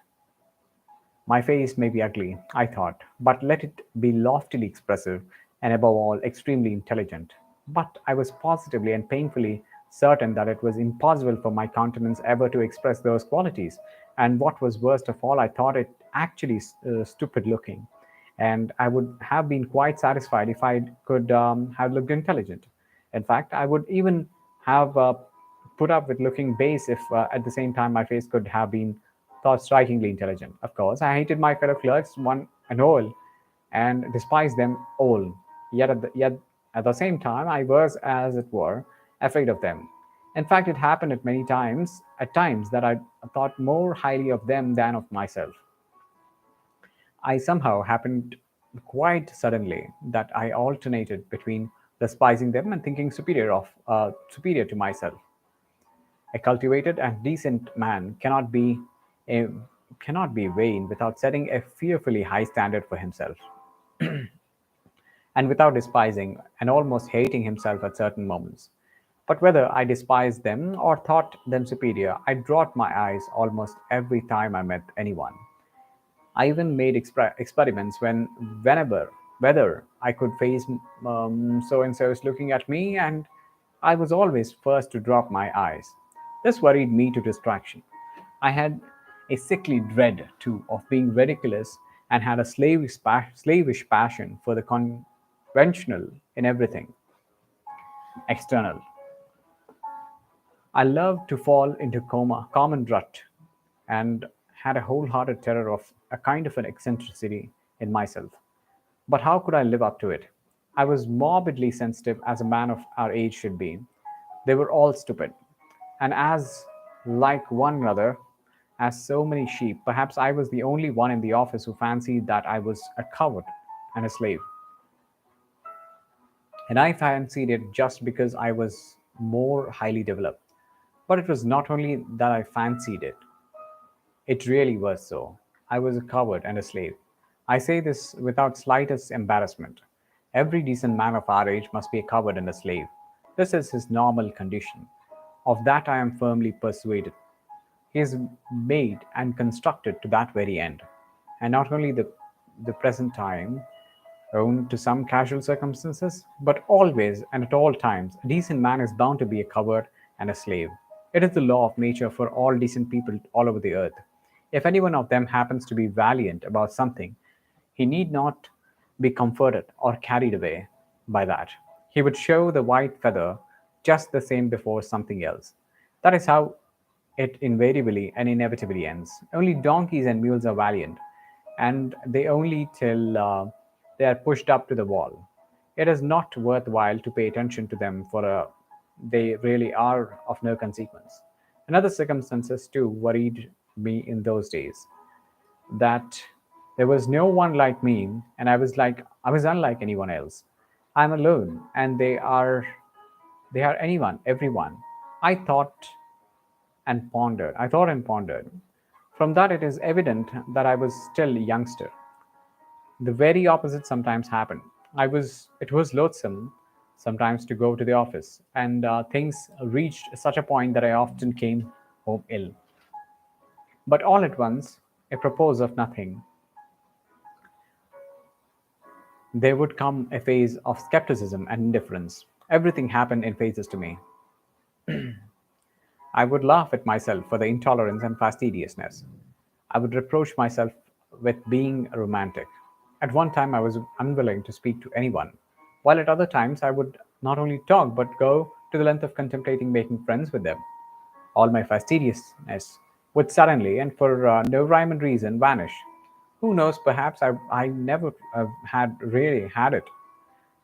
My face may be ugly, I thought, but let it be loftily expressive and above all extremely intelligent. But I was positively and painfully certain that it was impossible for my countenance ever to express those qualities. And what was worst of all, I thought it actually stupid looking. And I would have been quite satisfied if I could have looked intelligent. In fact, I would even have put up with looking base if at the same time my face could have been thought strikingly intelligent. Of course, I hated my fellow clerks one and all, and despised them all. Yet at the same time, I was, as it were, afraid of them. In fact, it happened at times that I thought more highly of them than of myself. I somehow happened quite suddenly that I alternated between despising them and thinking superior to myself. A cultivated and decent man a, cannot be vain without setting a fearfully high standard for himself, and without despising and almost hating himself at certain moments. But whether I despised them or thought them superior, I dropped my eyes almost every time I met anyone. I even made experiments whenever, whether I could face so and so's looking at me, and I was always first to drop my eyes. This worried me to distraction. I had a sickly dread, too, of being ridiculous, and had a slavish passion for the conventional in everything external. I loved to fall into common rut, and had a wholehearted terror of a kind of an eccentricity in myself. But how could I live up to it? I was morbidly sensitive, as a man of our age should be. They were all stupid, and as like one another as so many sheep. Perhaps I was the only one in the office who fancied that I was a coward and a slave. And I fancied it just because I was more highly developed. But it was not only that I fancied it, it really was so. I was a coward and a slave. I say this without slightest embarrassment. Every decent man of our age must be a coward and a slave. This is his normal condition. Of that I am firmly persuaded. He is made and constructed to that very end. And not only the present time, owing to some casual circumstances, but always and at all times, a decent man is bound to be a coward and a slave. It is the law of nature for all decent people all over the earth. If any one of them happens to be valiant about something, he need not be comforted or carried away by that. He would show the white feather just the same before something else. That is how it invariably and inevitably ends. Only donkeys and mules are valiant, and they only till they are pushed up to the wall. It is not worthwhile to pay attention to them for a they really are of no consequence. Another circumstances too worried me in those days, that there was no one like me, and I was unlike anyone else. I'm alone, and they are anyone, everyone. I thought I thought and pondered. From that, it is evident that I was still a youngster. The very opposite sometimes happened. It was loathsome sometimes to go to the office, and things reached such a point that I often came home ill. But all at once, apropos of nothing, there would come a phase of skepticism and indifference. Everything happened in phases to me. I would laugh at myself for the intolerance and fastidiousness. I would reproach myself with being romantic. At one time, I was unwilling to speak to anyone, while at other times, I would not only talk but go to the length of contemplating making friends with them. All my fastidiousness would suddenly, and for no rhyme and reason, vanish. Who knows, perhaps I never had really had it,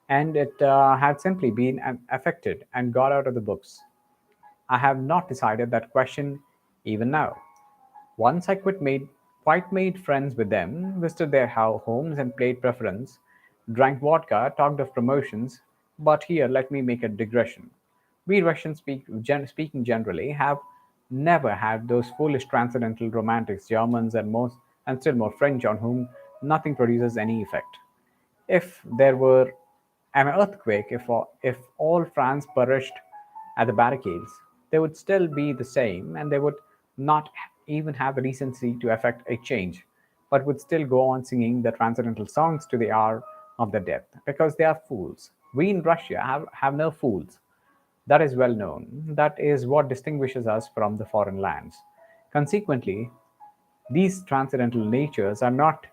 and it had simply been affected and got out of the books. I have not decided that question even now. Once I quite made friends with them, visited their homes and played preference, drank vodka, talked of promotions. But here, let me make a digression. We Russians, speaking generally, have never had those foolish transcendental romantics, Germans and still more French, on whom nothing produces any effect. If there were an earthquake, if all France perished at the barricades, they would still be the same, and they would not even have the decency to effect a change, but would still go on singing the transcendental songs to the hour of their death, because they are fools. We in Russia have no fools. That is well known. That is what distinguishes us from the foreign lands. Consequently, these transcendental natures are not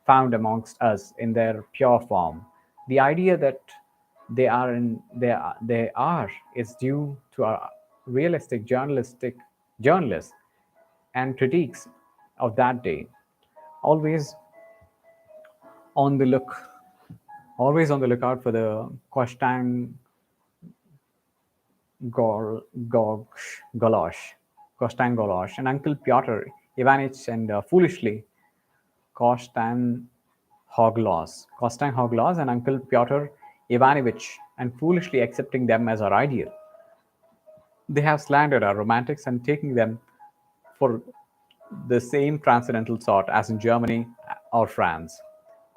found amongst us in their pure form. The idea that they are is due to our realistic journalists and critiques of that day, always on the look always on the lookout for the Golosh, Kostan Golosh, and Uncle Pyotr Ivanich, and foolishly Kostan Kostan Hoglaws, and Uncle Pyotr Ivanovich, and foolishly accepting them as our ideal. They have slandered our romantics and taking them for the same transcendental sort as in Germany or France.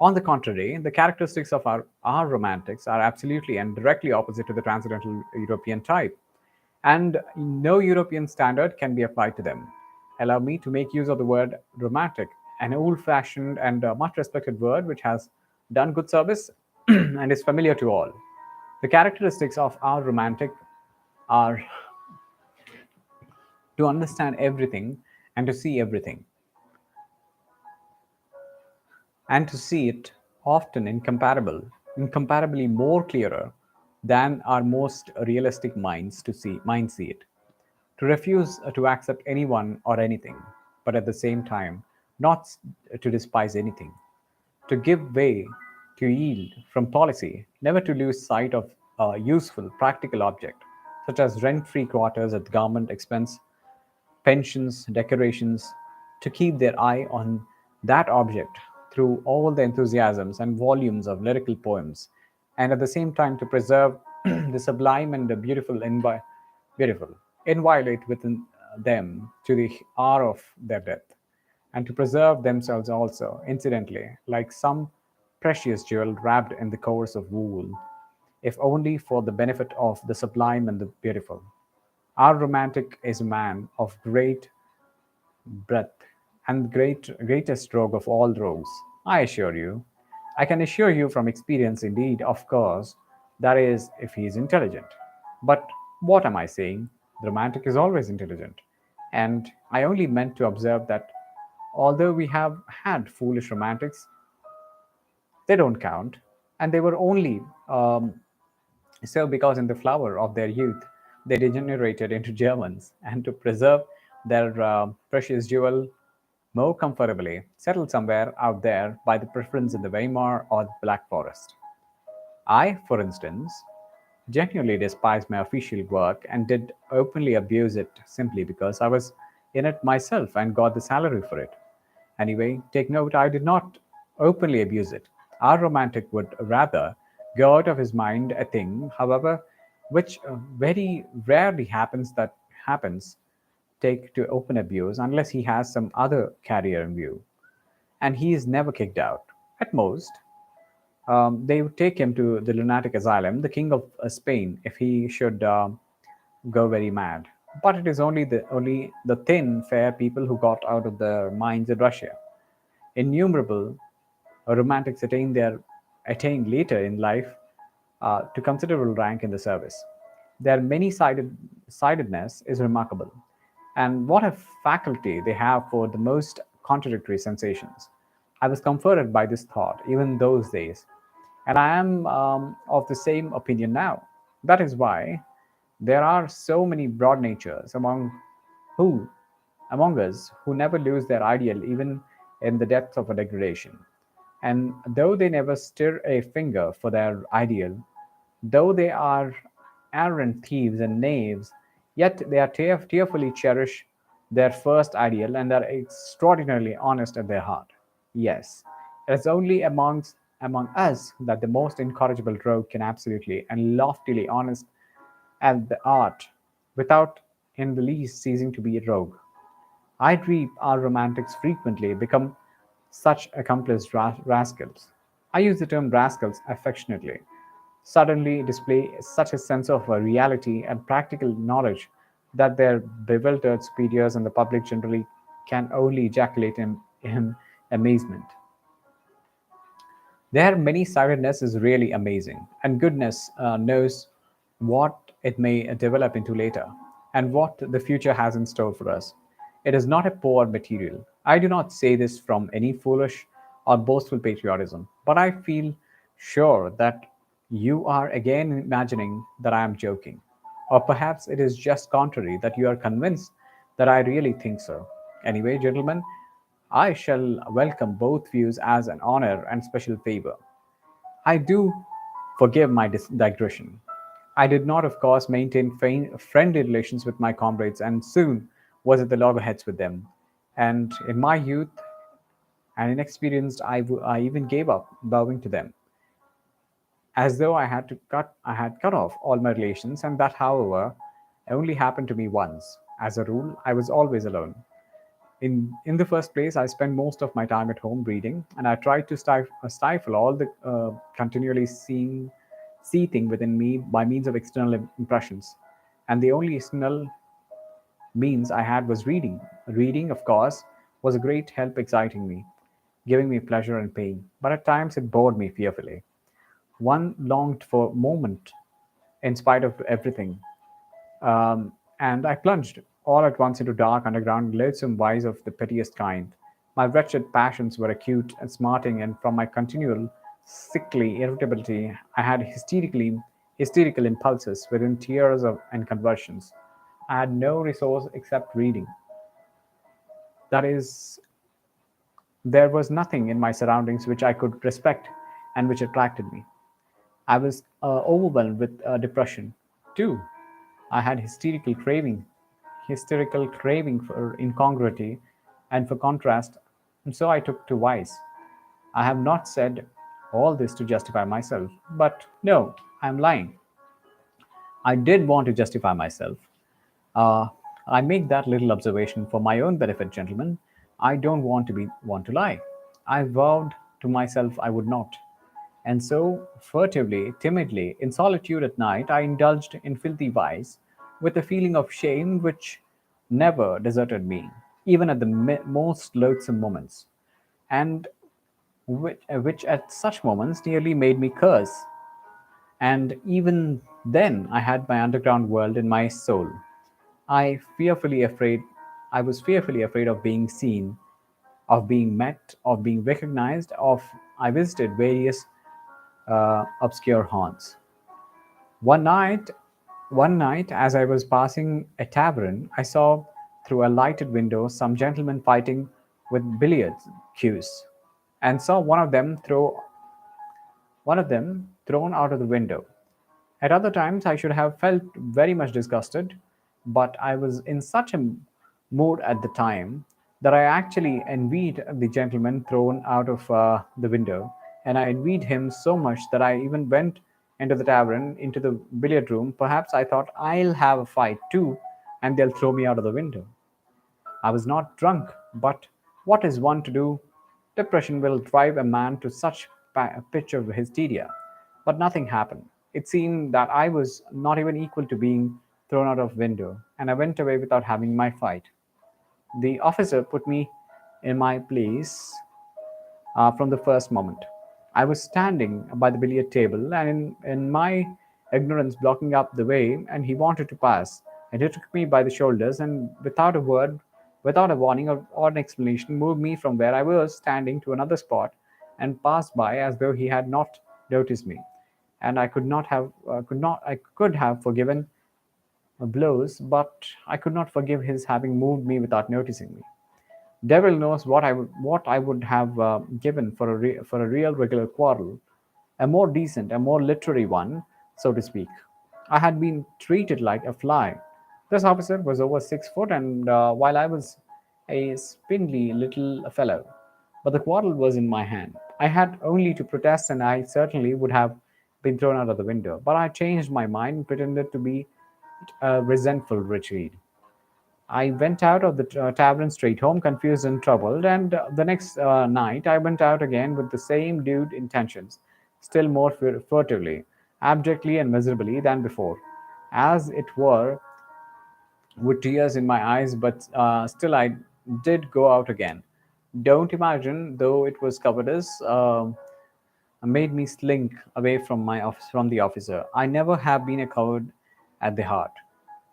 On the contrary, the characteristics of our romantics are absolutely and directly opposite to the transcendental European type, and no European standard can be applied to them. Allow me to make use of the word romantic, an old fashioned and much respected word which has done good service and is familiar to all. The characteristics of our romantic are to understand everything and to see everything, and to see it often incomparably more clearer than our most realistic minds see it. To refuse to accept anyone or anything, but at the same time, not to despise anything. To give way, to yield from policy, never to lose sight of a useful, practical object, such as rent free quarters at government expense, pensions, decorations, to keep their eye on that object through all the enthusiasms and volumes of lyrical poems, and at the same time to preserve the sublime and the beautiful, inviolate within them to the hour of their death, and to preserve themselves also, incidentally, like some precious jewel wrapped in the course of wool, if only for the benefit of the sublime and the beautiful. Our romantic is a man of great breadth and greatest rogue of all rogues, I assure you. I can assure you from experience, indeed, of course, that is, if he is intelligent. But what am I saying? The romantic is always intelligent. And I only meant to observe that although we have had foolish romantics, they don't count. And they were only so because in the flower of their youth they degenerated into Germans, and to preserve their precious jewel more comfortably, settled somewhere out there by the preference in the Weimar or the Black Forest. I, for instance, genuinely despised my official work and did openly abuse it simply because I was in it myself and got the salary for it. Anyway, take note, I did not openly abuse it. Our romantic would rather go out of his mind a thing, however, which very rarely happens take to open abuse unless he has some other career in view, and he is never kicked out. At most, they would take him to the lunatic asylum, the king of Spain, if he should go very mad. But it is only the thin, fair people who got out of their minds in Russia. Innumerable romantics attain later in life to considerable rank in the service. Their many sidedness is remarkable, and what a faculty they have for the most contradictory sensations. I was comforted by this thought even those days, and I am of the same opinion now. That is why there are so many broad natures who among us who never lose their ideal even in the depths of a degradation. And though they never stir a finger for their ideal, though they are arrant thieves and knaves, yet they are tearfully cherish their first ideal and are extraordinarily honest at their heart. Yes, it is only among us that the most incorrigible rogue can absolutely and loftily honest at the art without in the least ceasing to be a rogue. I dream our romantics frequently become such accomplished rascals. I use the term rascals affectionately. Suddenly display such a sense of reality and practical knowledge that their bewildered superiors and the public generally can only ejaculate in amazement. Their many sidedness is really amazing, and goodness knows what it may develop into later, and what the future has in store for us. It is not a poor material. I do not say this from any foolish or boastful patriotism, but I feel sure that you are again imagining that I am joking. Or perhaps it is just contrary that you are convinced that I really think so. Anyway, gentlemen, I shall welcome both views as an honor and special favor. I do forgive my digression. I did not, of course, maintain friendly relations with my comrades and soon was at the loggerheads with them. And in my youth and inexperienced, I even gave up bowing to them, as though I had cut off all my relations, and that, however, only happened to me once. As a rule, I was always alone. In the first place, I spent most of my time at home reading, and I tried to stifle all the continually seething within me by means of external impressions. And the only external means I had was reading. Reading, of course, was a great help exciting me, giving me pleasure and pain, but at times it bored me fearfully. One longed for moment in spite of everything, um, and I plunged all at once into dark, underground, loathsome vice of the pettiest kind. My wretched passions were acute and smarting, and from my continual sickly irritability, I had hysterical impulses within tears and convulsions. I had no resource except reading. That is, there was nothing in my surroundings which I could respect and which attracted me. I was overwhelmed with depression. Too, I had hysterical craving for incongruity and for contrast, and so I took to vice. I have not said all this to justify myself, but no, I'm lying. I did want to justify myself. Uh, I make that little observation for my own benefit, gentlemen. I don't want to lie. I vowed to myself I would not. And so, furtively, timidly, in solitude at night, I indulged in filthy vice with a feeling of shame which never deserted me, even at the most loathsome moments, and which at such moments nearly made me curse. And even then, I had my underground world in my soul. I fearfully afraid, I was fearfully afraid of being seen, of being met, of being recognized, of I visited various obscure haunts. One night, one night, as I was passing a tavern, I saw through a lighted window some gentlemen fighting with billiard cues, and saw one of them thrown out of the window. At other times, I should have felt very much disgusted, but I was in such a mood at the time that I actually envied the gentleman thrown out of the window, and I envied him so much that I even went into the tavern, into the billiard room. Perhaps I thought I'll have a fight too, and they'll throw me out of the window. I was not drunk, but what is one to do? Depression will drive a man to such a pitch of hysteria. But nothing happened. It seemed that I was not even equal to being thrown out of window, and I went away without having my fight. The officer put me in my place from the first moment. I was standing by the billiard table and in my ignorance blocking up the way, and he wanted to pass. And he took me by the shoulders and, without a word, without a warning or an explanation, moved me from where I was standing to another spot and passed by as though he had not noticed me. And I could have forgiven blows, but I could not forgive his having moved me without noticing me. Devil knows what I would have given for for a real regular quarrel, a more decent, a more literary one, so to speak. I had been treated like a fly. This officer was over 6 foot, and while I was a spindly little fellow, but the quarrel was in my hand. I had only to protest, and I certainly would have been thrown out of the window. But I changed my mind and pretended to be a resentful retreat. I went out of the tavern straight home, confused and troubled, and the next night I went out again with the same lewd intentions, still more furtively, abjectly, and miserably than before, as it were, with tears in my eyes, but still I did go out again. Don't imagine, though it was cowardice, made me slink away from from the officer. I never have been a coward at the heart,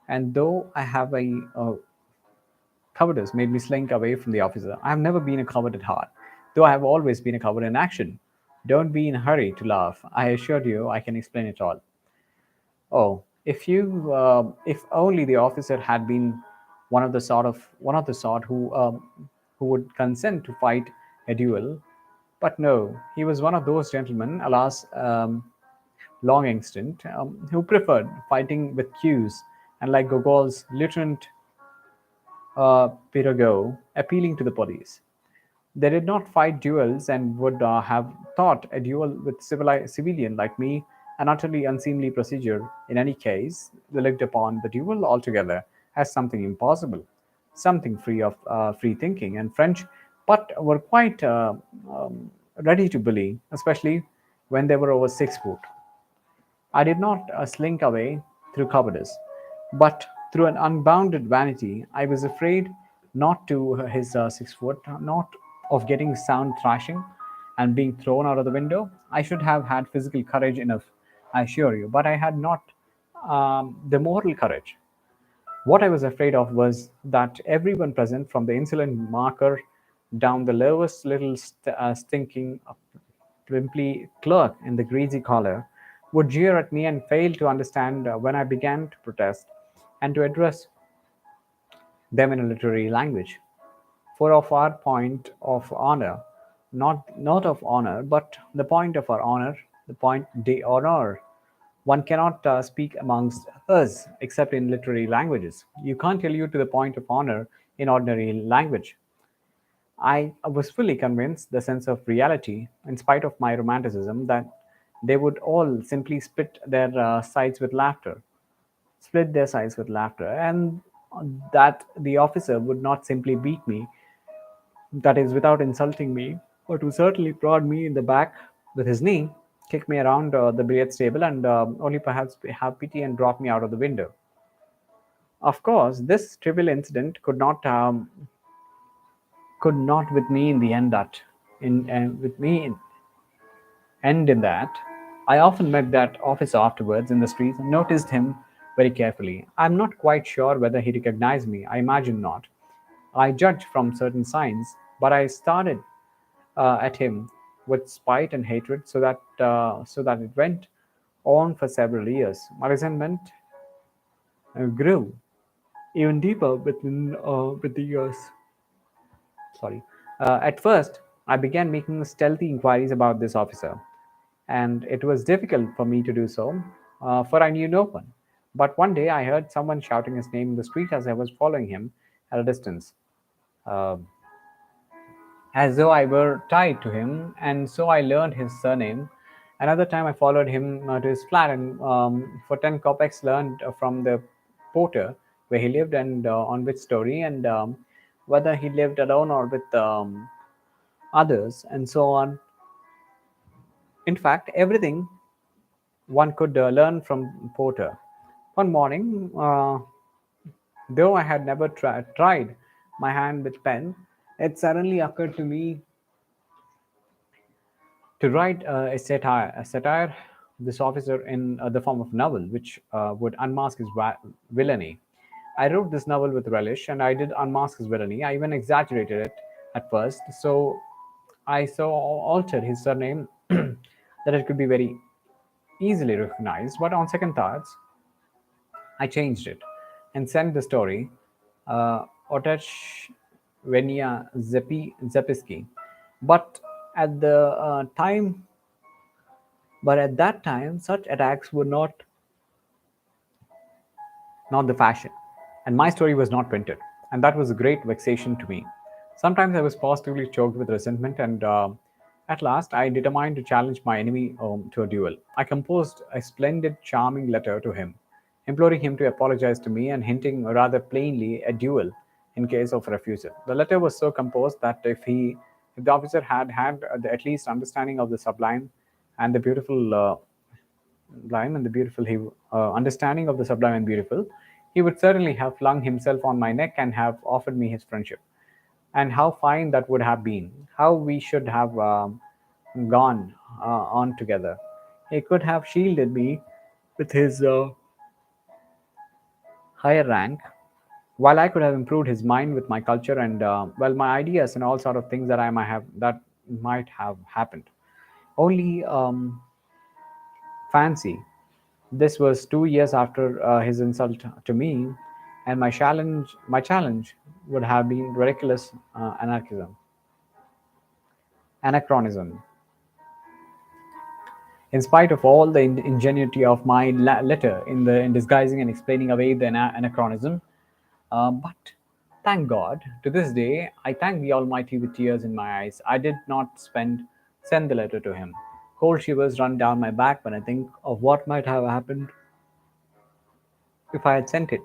and though I have a cowardice made me slink away from the officer. I have never been a coward at heart, though I have always been a coward in action. Don't be in a hurry to laugh. I assure you I can explain it all. Oh, if only the officer had been one of the sort who would consent to fight a duel, but no, he was one of those gentlemen, alas, long extinct, who preferred fighting with cues and like Gogol's Lieutenant Pirago appealing to the police. They did not fight duels and would have thought a duel with civilian like me an utterly unseemly procedure. In any case, they looked upon the duel altogether as something impossible, something free thinking and French, but were quite ready to bully, especially when they were over 6 foot. I did not slink away through cowardice, but through an unbounded vanity. I was afraid not to his 6 foot, not of getting sound thrashing and being thrown out of the window. I should have had physical courage enough, I assure you, but I had not the moral courage. What I was afraid of was that everyone present, from the insolent marker down the lowest little stinking pimply clerk in the greasy collar, would jeer at me and fail to understand when I began to protest and to address them in a literary language. For of our point of honor, not of honor, but the point of our honor, the point de honor, one cannot speak amongst us except in literary languages. You can't allude to the point of honor in ordinary language. I was fully convinced the sense of reality, in spite of my romanticism, that they would all simply split their sides with laughter, and that the officer would not simply beat me, that is, without insulting me, but would certainly prod me in the back with his knee, kick me around the billiards table, and only perhaps have pity and drop me out of the window. Of course, this trivial incident could not with me in the end that in with me in, end in that. I often met that officer afterwards in the streets and noticed him very carefully. I'm not quite sure whether he recognized me. I imagine not. I judged from certain signs, but I started at him with spite and hatred, so that it went on for several years. My resentment grew even deeper with the years. Sorry. At first, I began making stealthy inquiries about this officer, and it was difficult for me to do so. for I knew no one. But one day I heard someone shouting his name in the street as I was following him at a distance, uh, as though I were tied to him, and so I learned his surname. Another time I followed him to his flat and for 10 kopecks learned from the porter where he lived and on which story and whether he lived alone or with others and so on. In fact, everything one could learn from Porter. One morning, though I had never tried my hand with pen, it suddenly occurred to me to write a satire of this officer in the form of novel, which would unmask his villainy. I wrote this novel with relish, and I did unmask his villainy. I even exaggerated it at first, so I so altered his surname that it could be very easily recognized. But on second thoughts, I changed it and sent the story Otech Venia Zepiski. But at the time, but at that time, such attacks were not the fashion, and my story was not printed, and that was a great vexation to me. Sometimes I was positively choked with resentment, and at last I determined to challenge my enemy to a duel. I composed a splendid, charming letter to him, imploring him to apologize to me and hinting rather plainly a duel in case of refusal. The letter was so composed that if the officer had had the at least understanding of the sublime and the beautiful sublime and the beautiful, he understanding of the sublime and beautiful, he would certainly have flung himself on my neck and have offered me his friendship. And how fine that would have been! How we should have gone on together! He could have shielded me with his higher rank, while I could have improved his mind with my culture and well, my ideas and all sort of things that might have happened. Only fancy. This was 2 years after his insult to me, and my challenge would have been ridiculous anachronism. In spite of all the ingenuity of my letter in disguising and explaining away the anachronism, but thank God, to this day, I thank the Almighty with tears in my eyes. I did not send the letter to him. Cold shivers run down my back when I think of what might have happened if I had sent it.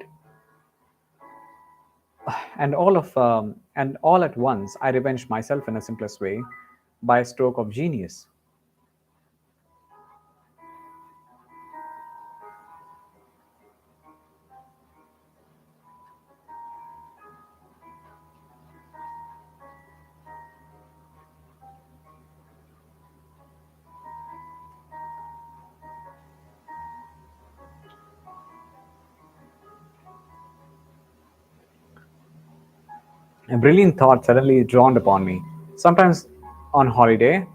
And all at once, I revenged myself in a simplest way by a stroke of genius. A brilliant thought suddenly dawned upon me. Sometimes on holiday,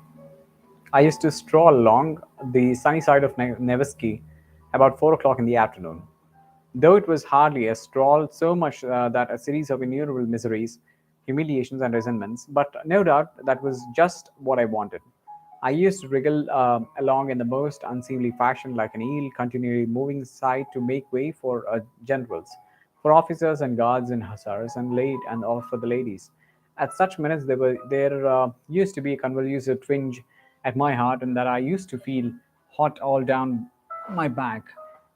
I used to stroll along the sunny side of Nevsky about 4 o'clock in the afternoon. Though it was hardly a stroll, so much that a series of innumerable miseries, humiliations, and resentments, but no doubt that was just what I wanted. I used to wriggle along in the most unseemly fashion, like an eel, continually moving aside to make way for generals, for officers and guards and hussars, and all for the ladies. At such minutes, there used to be a convulsive twinge at my heart, and that I used to feel hot all down my back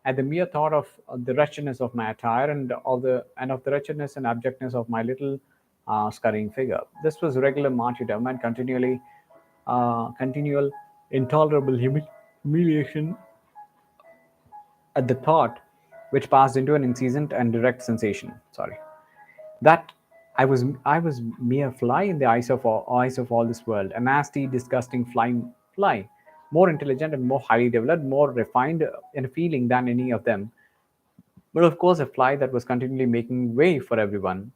at the mere thought of the wretchedness of my attire and of the wretchedness and abjectness of my little scurrying figure. This was regular martyrdom and continual intolerable humiliation at the thought, which passed into an incessant and direct sensation. Sorry, that I was mere fly in the eyes of all this world, a nasty, disgusting fly, more intelligent and more highly developed, more refined in feeling than any of them, but of course a fly that was continually making way for everyone,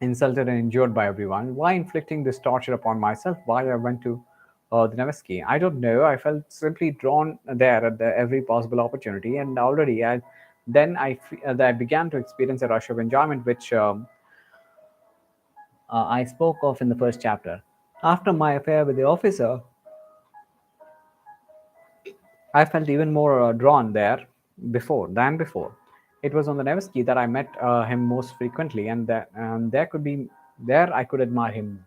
insulted and injured by everyone. Why inflicting this torture upon myself? Why I went to the Nevsky? I don't know. I felt simply drawn there at every possible opportunity, and already I began to experience a rush of enjoyment, which I spoke of in the first chapter. After my affair with the officer, I felt even more drawn there before. It was on the Nevsky that I met him most frequently, and there I could admire him.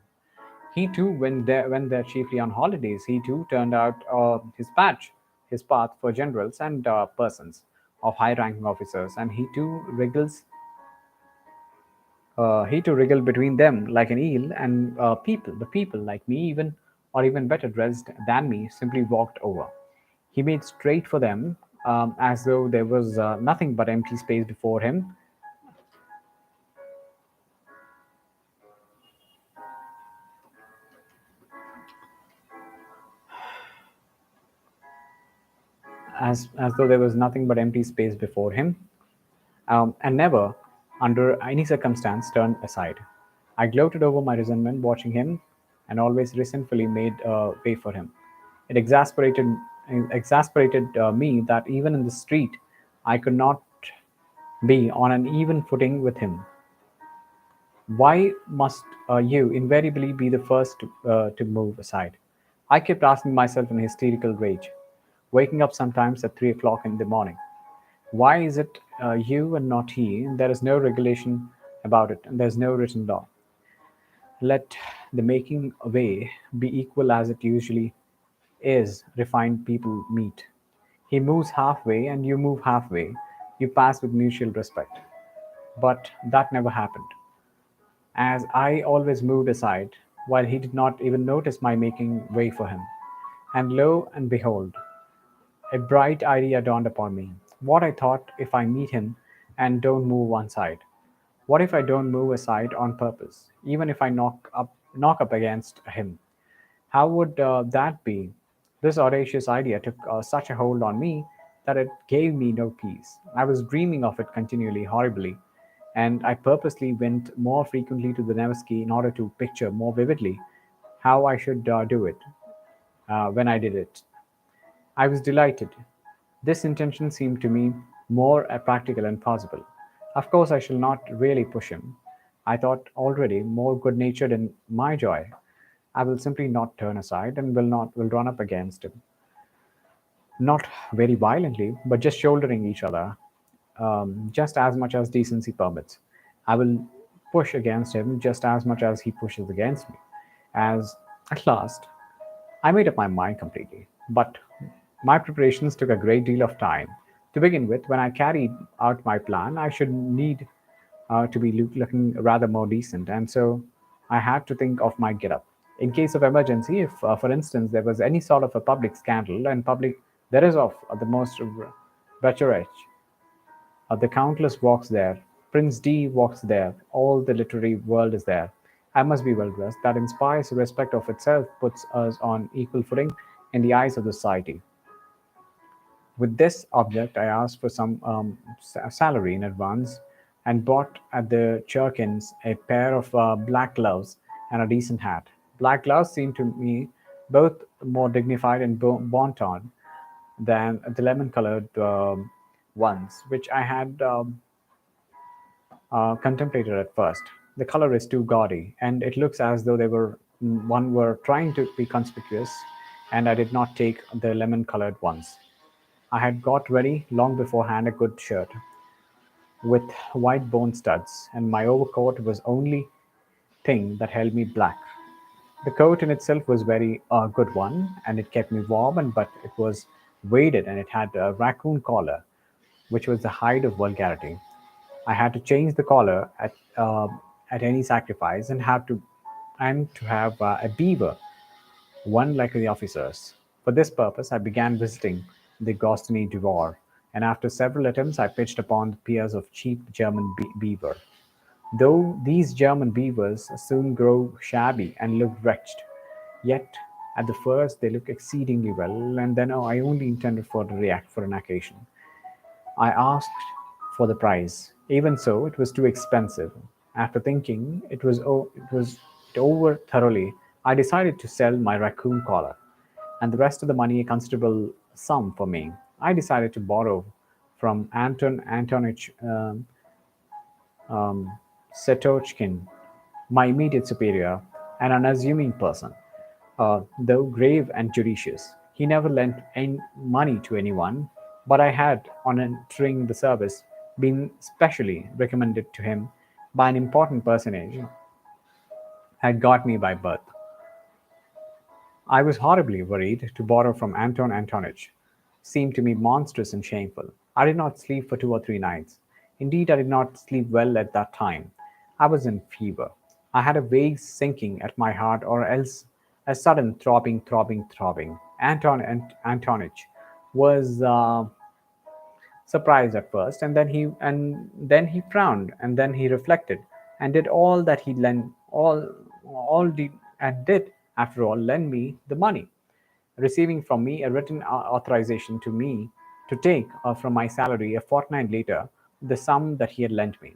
He too went there chiefly on holidays. He too turned out his path for generals and persons of high-ranking officers, and he too wriggled between them like an eel, and the people like me, even better dressed than me, simply walked over. He made straight for them, as though there was nothing but empty space before him, as though there was nothing but empty space before him, and never, under any circumstance, turned aside. I gloated over my resentment watching him, and always resentfully made way for him. It exasperated me that even in the street I could not be on an even footing with him. Why must you invariably be the first to move aside? I kept asking myself in hysterical rage, waking up sometimes at 3 o'clock in the morning. Why is it you and not he? There is no regulation about it, and there's no written law. Let the making way be equal as it usually is. Refined people meet. He moves halfway, and you move halfway. You pass with mutual respect. But that never happened, as I always moved aside, while he did not even notice my making way for him. And lo and behold, a bright idea dawned upon me. What I thought if I meet him and don't move one side? What if I don't move aside on purpose, even if I knock up against him? How would that be? This audacious idea took such a hold on me that it gave me no peace. I was dreaming of it continually, horribly, and I purposely went more frequently to the Nevsky in order to picture more vividly how I should do it when I did it. I was delighted. This intention seemed to me more practical and possible. Of course, I shall not really push him. I thought already, more good natured in my joy. I will simply not turn aside and will run up against him, not very violently, but just shouldering each other, just as much as decency permits. I will push against him just as much as he pushes against me. As at last, I made up my mind completely, but my preparations took a great deal of time. To begin with, when I carried out my plan, I should need to be looking rather more decent, and so I had to think of my get up. In case of emergency, if, for instance, there was any sort of a public scandal, and public there is of the most bachelorette, the Countess walks there, Prince D walks there, all the literary world is there. I must be well dressed. That inspires respect of itself, puts us on equal footing in the eyes of the society. With this object, I asked for some salary in advance and bought at the Churkins a pair of black gloves and a decent hat. Black gloves seemed to me both more dignified and bon ton than the lemon colored ones, which I had contemplated at first. The color is too gaudy, and it looks as though one were trying to be conspicuous, and I did not take the lemon colored ones. I had got ready long beforehand a good shirt with white bone studs, and my overcoat was only thing that held me black. The coat in itself was very good one, and it kept me warm, but it was weighted and it had a raccoon collar, which was the height of vulgarity. I had to change the collar at any sacrifice, and to have a beaver, one like the officers. For this purpose, I began visiting the Gostiny Dvor, and after several attempts, I pitched upon the piers of cheap German beaver. Though these German beavers soon grow shabby and look wretched, yet at the first they look exceedingly well, and then I only intended for to react for an occasion. I asked for the price. Even so, it was too expensive. After thinking it over thoroughly, I decided to sell my raccoon collar, and the rest of the money, a considerable sum for me, I decided to borrow from Anton Antonich Setochkin, my immediate superior, an unassuming person, though grave and judicious. He never lent any money to anyone, but I had, on entering the service, been specially recommended to him by an important personage had got me by birth. I was horribly worried to borrow from Anton Antonich. Seemed to me monstrous and shameful. I did not sleep for 2 or 3 nights. Indeed, I did not sleep well at that time. I was in fever. I had a vague sinking at my heart, or else a sudden throbbing, throbbing, throbbing. Antonich was surprised at first, and then he frowned, and then he reflected, and did all that he lent all did and did after all lend me the money, receiving from me a written authorization to me to take from my salary a fortnight later the sum that he had lent me.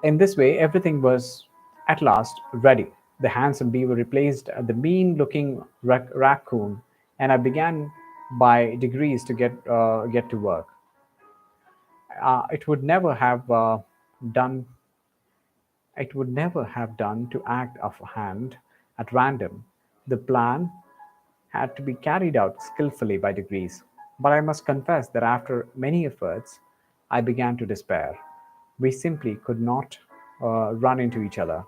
In this way, everything was at last ready. The handsome beaver replaced the mean looking raccoon, and I began by degrees to get to work. It would never have done it would never have done to act offhand at random. The plan had to be carried out skillfully by degrees. But I must confess that after many efforts, I began to despair. We simply could not run into each other.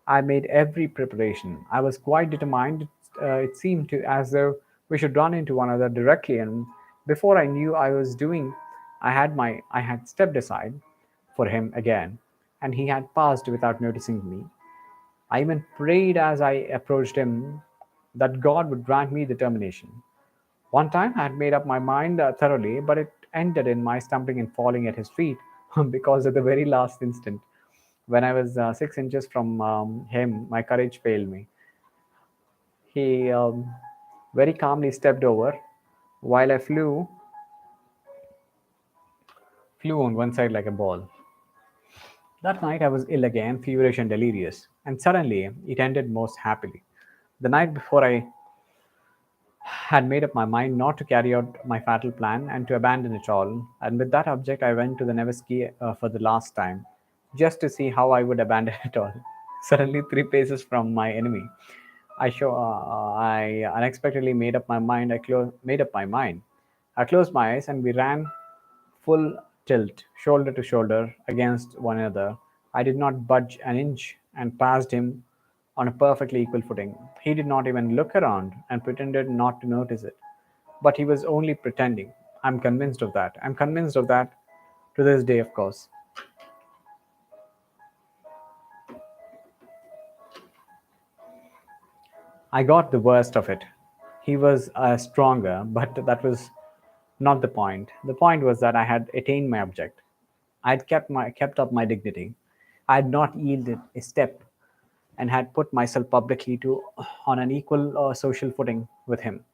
I made every preparation. I was quite determined. It seemed to as though we should run into one another directly, and before I knew I was doing, I had stepped aside for him again, and he had passed without noticing me. I even prayed as I approached him that God would grant me determination. One time I had made up my mind thoroughly, but it ended in my stumbling and falling at his feet because at the very last instant, when I was 6 inches from him, my courage failed me. He very calmly stepped over while I flew on one side like a ball. That night I was ill again, feverish and delirious, and suddenly it ended most happily. The night before I had made up my mind not to carry out my fatal plan and to abandon it all. And with that object, I went to the Nevsky for the last time, just to see how I would abandon it all. Suddenly, 3 paces from my enemy, I unexpectedly made up my mind. Made up my mind. I closed my eyes and we ran full tilt, shoulder to shoulder, against one another. I did not budge an inch and passed him on a perfectly equal footing. He did not even look around and pretended not to notice it. But he was only pretending. I'm convinced of that. I'm convinced of that to this day, of course. I got the worst of it. He was stronger, but that was not the point. The point was that I had attained my object. I had kept up my dignity. I had not yielded a step, and had put myself publicly to on an equal social footing with him.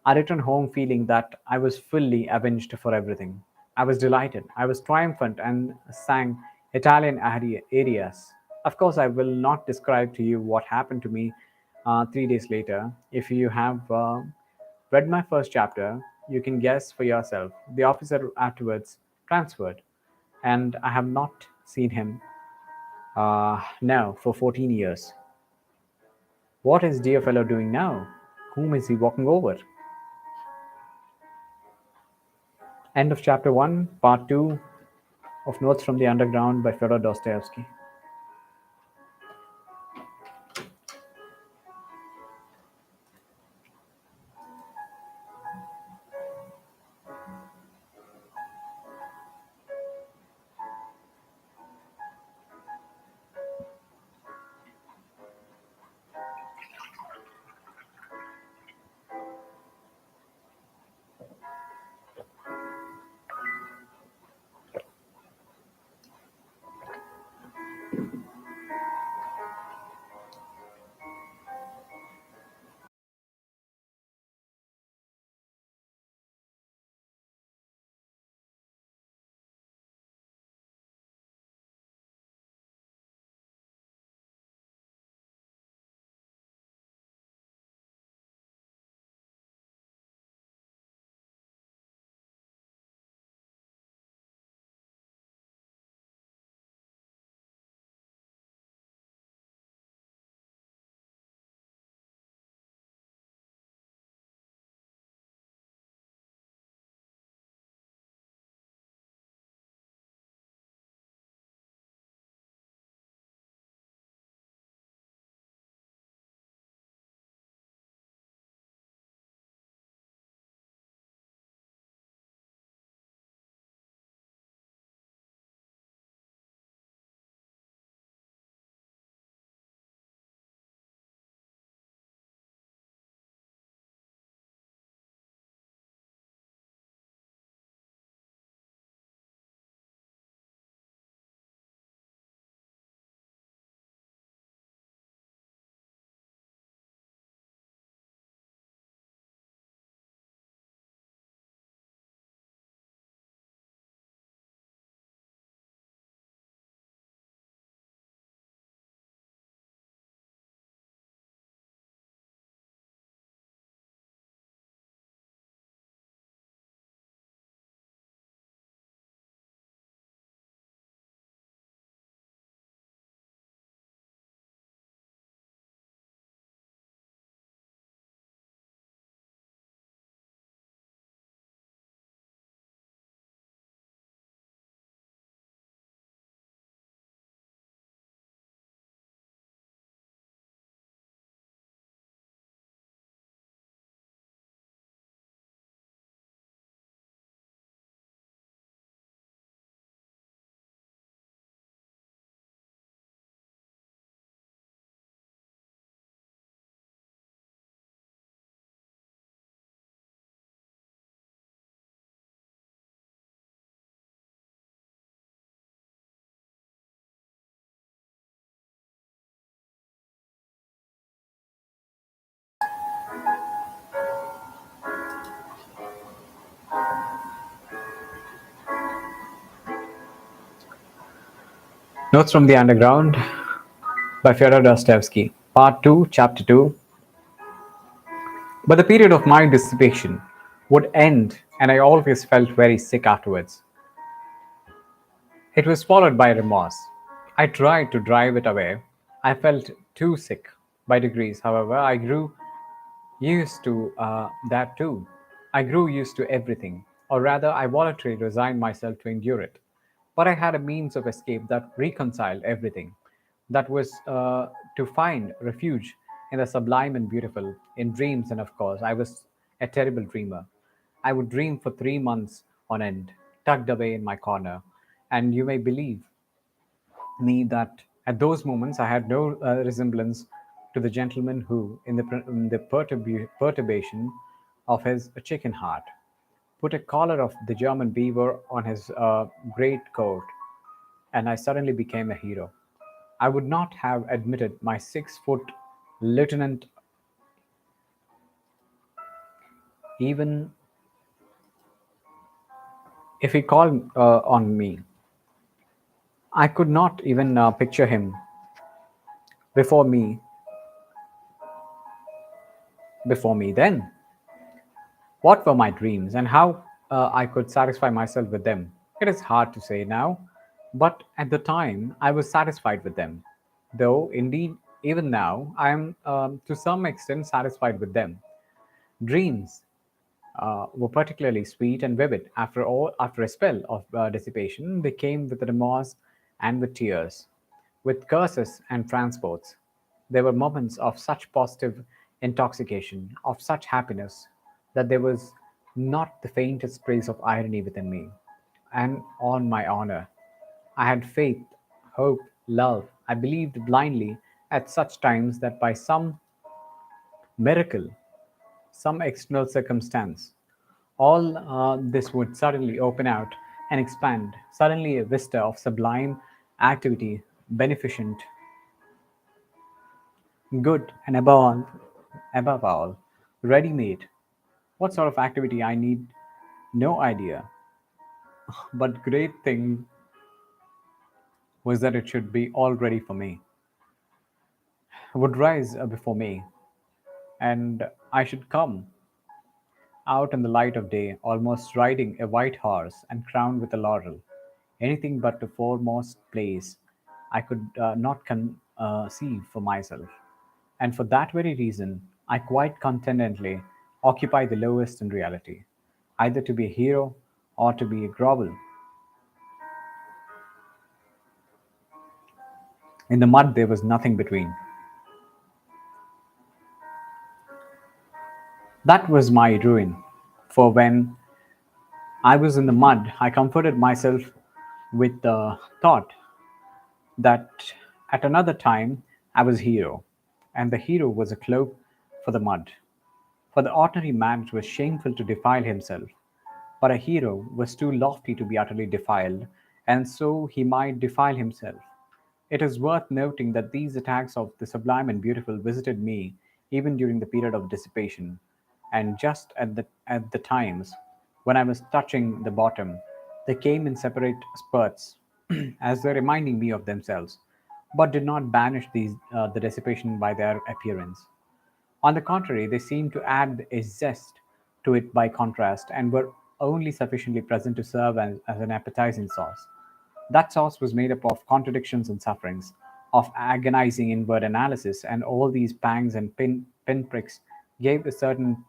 I returned home feeling that I was fully avenged for everything. I was delighted. I was triumphant and sang Italian arias. Of course, I will not describe to you what happened to me 3 days later. If you have read my first chapter, you can guess for yourself. The officer afterwards transferred, and I have not seen him now for 14 years. What is dear fellow doing now? Whom is he walking over? End of chapter 1, part 2 of Notes from the Underground by Fyodor Dostoyevsky. Notes from the Underground by Fyodor Dostoyevsky, Part 2, Chapter 2. But the period of my dissipation would end, and I always felt very sick afterwards. It was followed by remorse. I tried to drive it away. I felt too sick. By degrees, however, I grew used to that too. I grew used to everything, or rather, I voluntarily resigned myself to endure it. But I had a means of escape that reconciled everything. That was to find refuge in the sublime and beautiful, in dreams, and of course, I was a terrible dreamer. I would dream for 3 months on end, tucked away in my corner, and you may believe me that at those moments I had no resemblance to the gentleman who, in the perturbation of his chicken heart, put a collar of the German beaver on his great coat, and I suddenly became a hero. I would not have admitted my 6 foot lieutenant even if he called on me. I could not even picture him before me before me then. What were my dreams and how I could satisfy myself with them? It is hard to say now, but at the time I was satisfied with them. Though, indeed, even now I am to some extent satisfied with them. Dreams were particularly sweet and vivid. After a spell of dissipation, they came with remorse and with tears, with curses and transports. There were moments of such positive intoxication, of such happiness, that there was not the faintest trace of irony within me. And on my honor, I had faith, hope, love. I believed blindly at such times that by some miracle, some external circumstance, all this would suddenly open out and expand. Suddenly, a vista of sublime activity, beneficent, good, and above all, ready made. What sort of activity I need, no idea. But great thing was that it should be all ready for me, would rise before me, and I should come out in the light of day, almost riding a white horse and crowned with a laurel. Anything but the foremost place I could not conceive for myself. And for that very reason, I quite contentedly occupy the lowest in reality, either to be a hero or to be a grovel in the mud. There was nothing between. That was my ruin, for when I was in the mud, I comforted myself with the thought that at another time I was hero, and the hero was a cloak for the mud. For the ordinary man it was shameful to defile himself, but a hero was too lofty to be utterly defiled, and so he might defile himself. It is worth noting that these attacks of the sublime and beautiful visited me even during the period of dissipation, and just at the times when I was touching the bottom, they came in separate spurts, as though reminding me of themselves, but did not banish the dissipation by their appearance. On the contrary, they seemed to add a zest to it by contrast, and were only sufficiently present to serve as an appetizing sauce. That sauce was made up of contradictions and sufferings, of agonizing inward analysis, and all these pangs and pinpricks gave a certain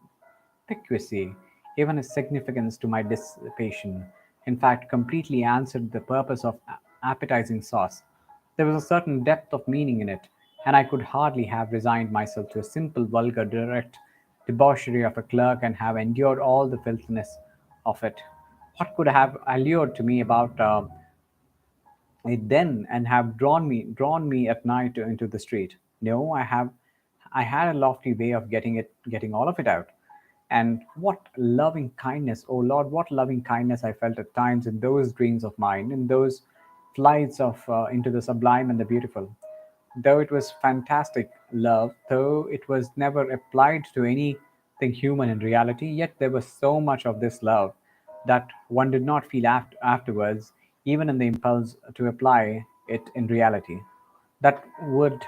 piquancy, even a significance to my dissipation. In fact, completely answered the purpose of appetizing sauce. There was a certain depth of meaning in it, and I could hardly have resigned myself to a simple, vulgar, direct debauchery of a clerk and have endured all the filthiness of it. What could have allured to me about it then and have drawn me at night into the street? No, I had a lofty way of getting all of it out. And what loving kindness, oh Lord, what loving kindness I felt at times in those dreams of mine, in those flights of into the sublime and the beautiful. Though it was fantastic love, though it was never applied to anything human in reality, yet there was so much of this love that one did not feel afterwards, even in the impulse to apply. it in reality. That would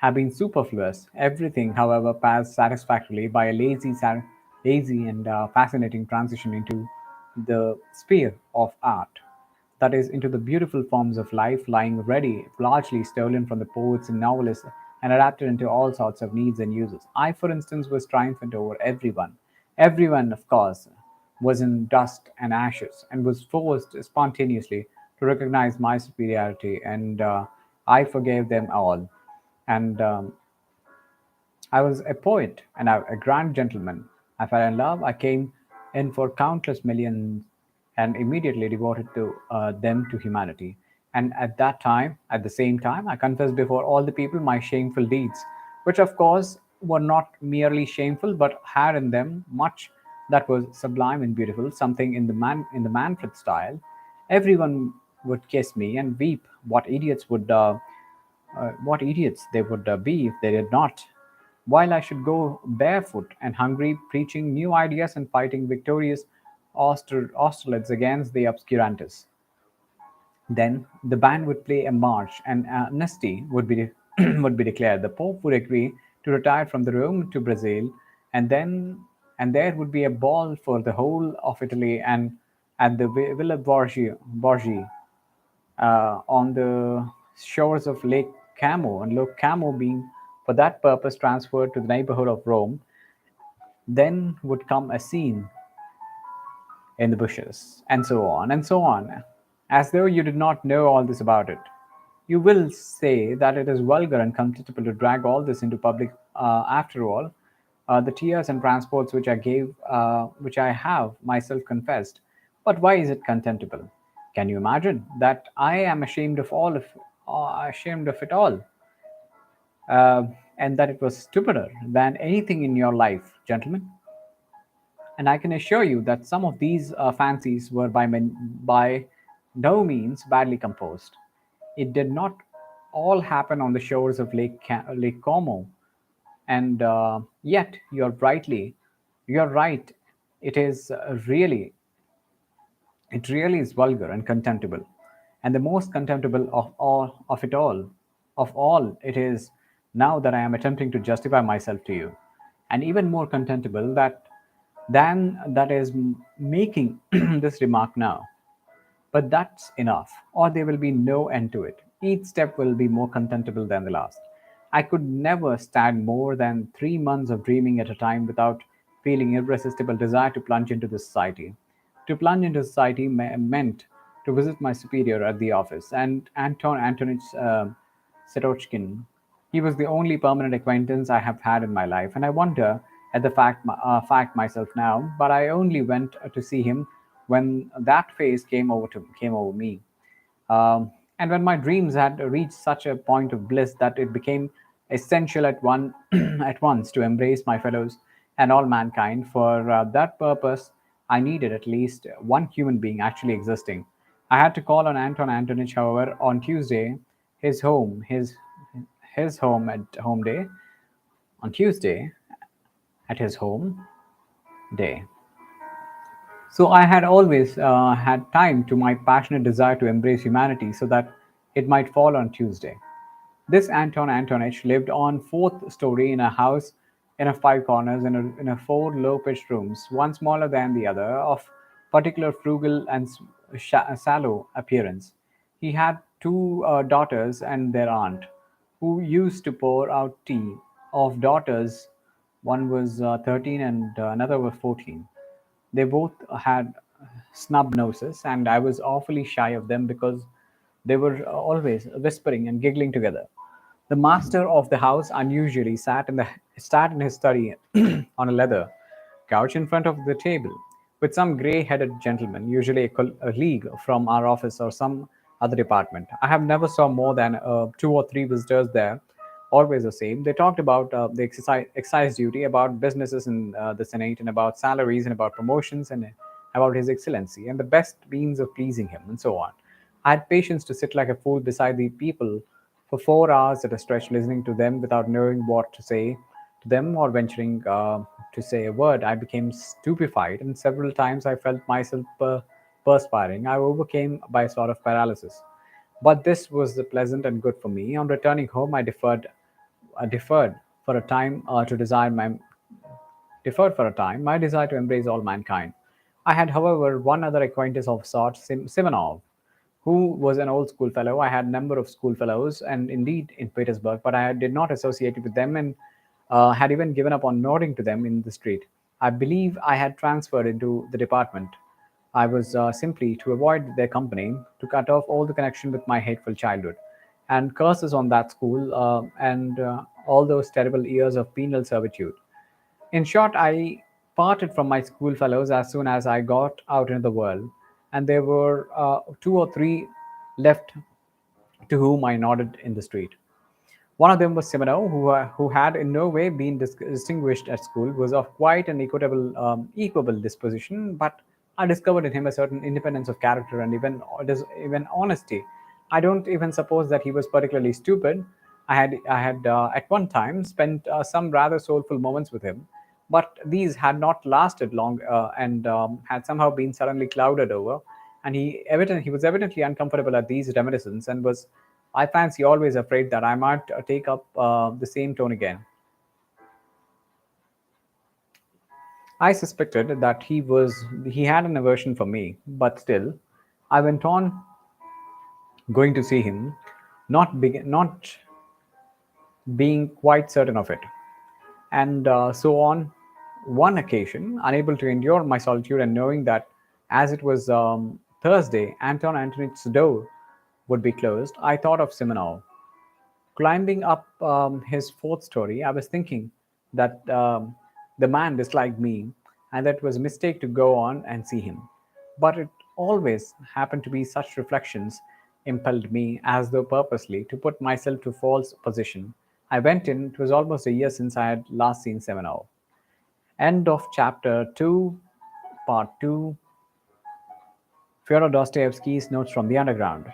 have been superfluous. Everything, however, passed satisfactorily by a lazy and fascinating transition into the sphere of art. That is, into the beautiful forms of life lying ready, largely stolen from the poets and novelists, and adapted into all sorts of needs and uses. I, for instance, was triumphant over everyone. Everyone, of course, was in dust and ashes, and was forced spontaneously to recognize my superiority, and I forgave them all. And I was a poet and a grand gentleman. I fell in love. I came in for countless millions and immediately devoted to them to humanity. And at the same time, I confessed before all the people my shameful deeds, which of course were not merely shameful, but had in them much that was sublime and beautiful, something in the Manfred style. Everyone would kiss me and weep. What idiots they would be if they did not. While I should go barefoot and hungry, preaching new ideas and fighting victorious Austerlitz against the obscurantists. Then the band would play a march, and amnesty would be would be declared. The Pope would agree to retire from the Rome to Brazil, and and there would be a ball for the whole of Italy and at the Villa Borgi on the shores of Lake Como, and Lake Como being for that purpose transferred to the neighborhood of Rome. Then would come a scene in the bushes, and so on, as though you did not know all this about it. You will say that it is vulgar and contemptible to drag all this into public. After all, the tears and transports which I have myself confessed. But why is it contemptible? Can you imagine that I am ashamed of it all, uh, and that it was stupider than anything in your life, gentlemen? And I can assure you that some of these fancies were by no means badly composed. It did not all happen on the shores of Lake Como, and yet you're right. It is it really is vulgar and contemptible, and the most contemptible of all, it is now that I am attempting to justify myself to you, and even more contemptible than that is making this remark now. But that's enough, or there will be no end to it. Each step will be more contemptible than the last. I could never stand more than 3 months of dreaming at a time without feeling irresistible desire to plunge into the society. To plunge into society meant to visit my superior at the office, and Anton Antonich Setochkin. He was the only permanent acquaintance I have had in my life, and I wonder at the fact myself now. But I only went to see him when that phase came over me, and when my dreams had reached such a point of bliss that it became essential at once to embrace my fellows and all mankind. For that purpose, I needed at least one human being actually existing. I had to call on Anton Antonich, however, on Tuesday, his home, his home at home day, on Tuesday at his home day. So I had always had time to my passionate desire to embrace humanity so that it might fall on Tuesday. This Anton Antonich lived on fourth story in a house in a five corners in a four low-pitched rooms, one smaller than the other, of particular frugal and sallow appearance. He had two daughters and their aunt, who used to pour out tea. Of daughters, one was 13 and another was 14. They both had snub noses, and I was awfully shy of them because they were always whispering and giggling together. The master of the house unusually sat in his study on a leather couch in front of the table with some gray-headed gentleman, usually a colleague from our office or some other department. I have never saw more than two or three visitors there, always the same. They talked about the excise duty, about businesses in the Senate, and about salaries, and about promotions, and about His Excellency, and the best means of pleasing him, and so on. I had patience to sit like a fool beside the people for 4 hours at a stretch, listening to them without knowing what to say to them or venturing to say a word. I became stupefied, and several times I felt myself perspiring. I overcame by a sort of paralysis. But this was pleasant and good for me. On returning home, I deferred for a time my desire to embrace all mankind. I had, however, one other acquaintance of sorts, Simonov, who was an old school fellow. I had a number of school fellows, and indeed in Petersburg, but I did not associate with them and had even given up on nodding to them in the street. I believe I had transferred into the department. I was simply to avoid their company, to cut off all the connection with my hateful childhood. And curses on that school and all those terrible years of penal servitude. In short, I parted from my schoolfellows as soon as I got out into the world, and there were two or three left to whom I nodded in the street. One of them was Simonov, who had in no way been distinguished at school, was of quite an equable disposition, but I discovered in him a certain independence of character and even honesty. I don't even suppose that he was particularly stupid. I had at one time spent some rather soulful moments with him, but these had not lasted long and had somehow been suddenly clouded over. And he was evidently uncomfortable at these reminiscences and was, I fancy, always afraid that I might take up the same tone again. I suspected that he had an aversion for me, but still, I went on going to see him, not being quite certain of it. And so on one occasion, unable to endure my solitude and knowing that as it was Thursday, Anton Antonitch's door would be closed, I thought of Simonov. Climbing up his fourth story, I was thinking that the man disliked me and that it was a mistake to go on and see him. But it always happened to be such reflections impelled me, as though purposely, to put myself to false position. I went in, it was almost a year since I had last seen Semenov. End of chapter 2, part 2, Fyodor Dostoyevsky's Notes from the Underground.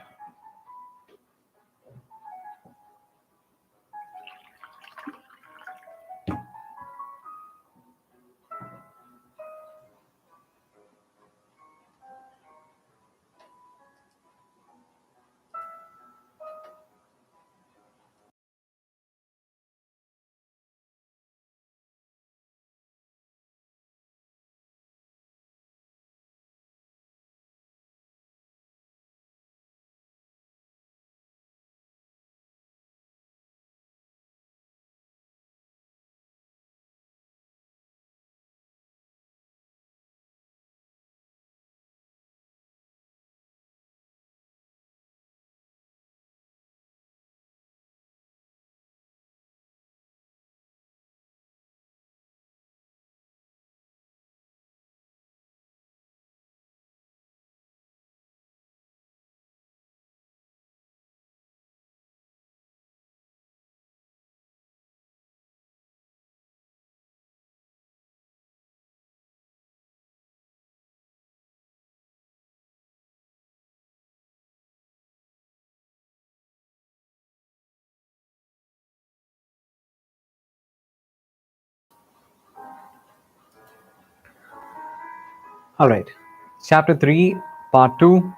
All right. Chapter 3, Part 2,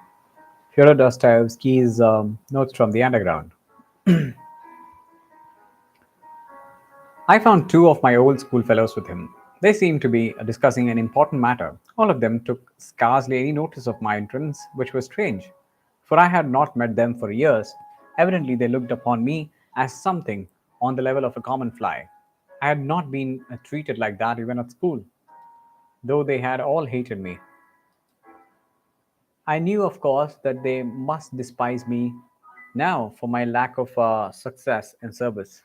Fyodor Dostoevsky's Notes from the Underground. I found two of my old schoolfellows with him. They seemed to be discussing an important matter. All of them took scarcely any notice of my entrance, which was strange, for I had not met them for years. Evidently, they looked upon me as something on the level of a common fly. I had not been treated like that even at school, though they had all hated me. I knew, of course, that they must despise me now for my lack of success in service,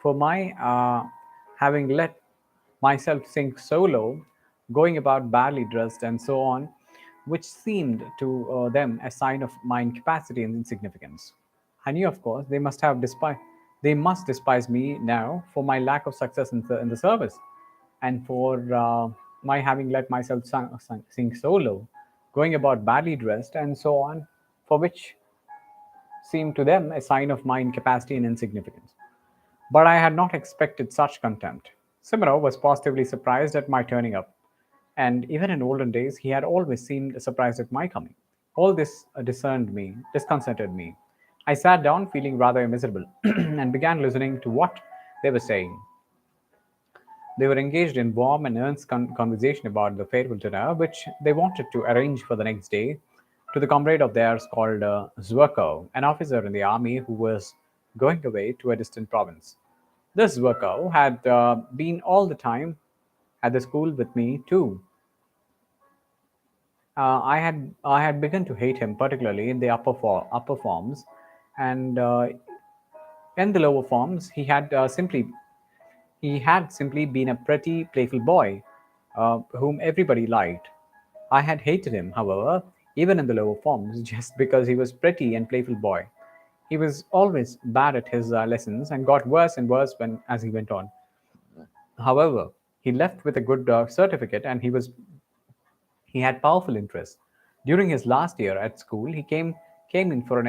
for my having let myself sink so low, going about badly dressed and so on, which seemed to them a sign of my incapacity and insignificance. I knew, of course, they must despise me now for my lack of success in the service, and for my having let myself sink so low, going about badly dressed and so on, for which seemed to them a sign of my incapacity and insignificance. But I had not expected such contempt. Simonov was positively surprised at my turning up, and even in olden days he had always seemed surprised at my coming. All this disconcerted me. I sat down feeling rather miserable and began listening to what they were saying. They were engaged in warm and earnest conversation about the farewell dinner, which they wanted to arrange for the next day, to the comrade of theirs called Zwerko, an officer in the army who was going away to a distant province. This Zwerko had been all the time at the school with me too. I had begun to hate him, particularly in the upper forms, and in the lower forms, he had simply been a pretty, playful boy whom everybody liked. I had hated him, however, even in the lower forms, just because he was pretty and playful boy. He was always bad at his lessons and got worse and worse as he went on. However, he left with a good certificate, and he had powerful interests. During his last year at school, he came in for an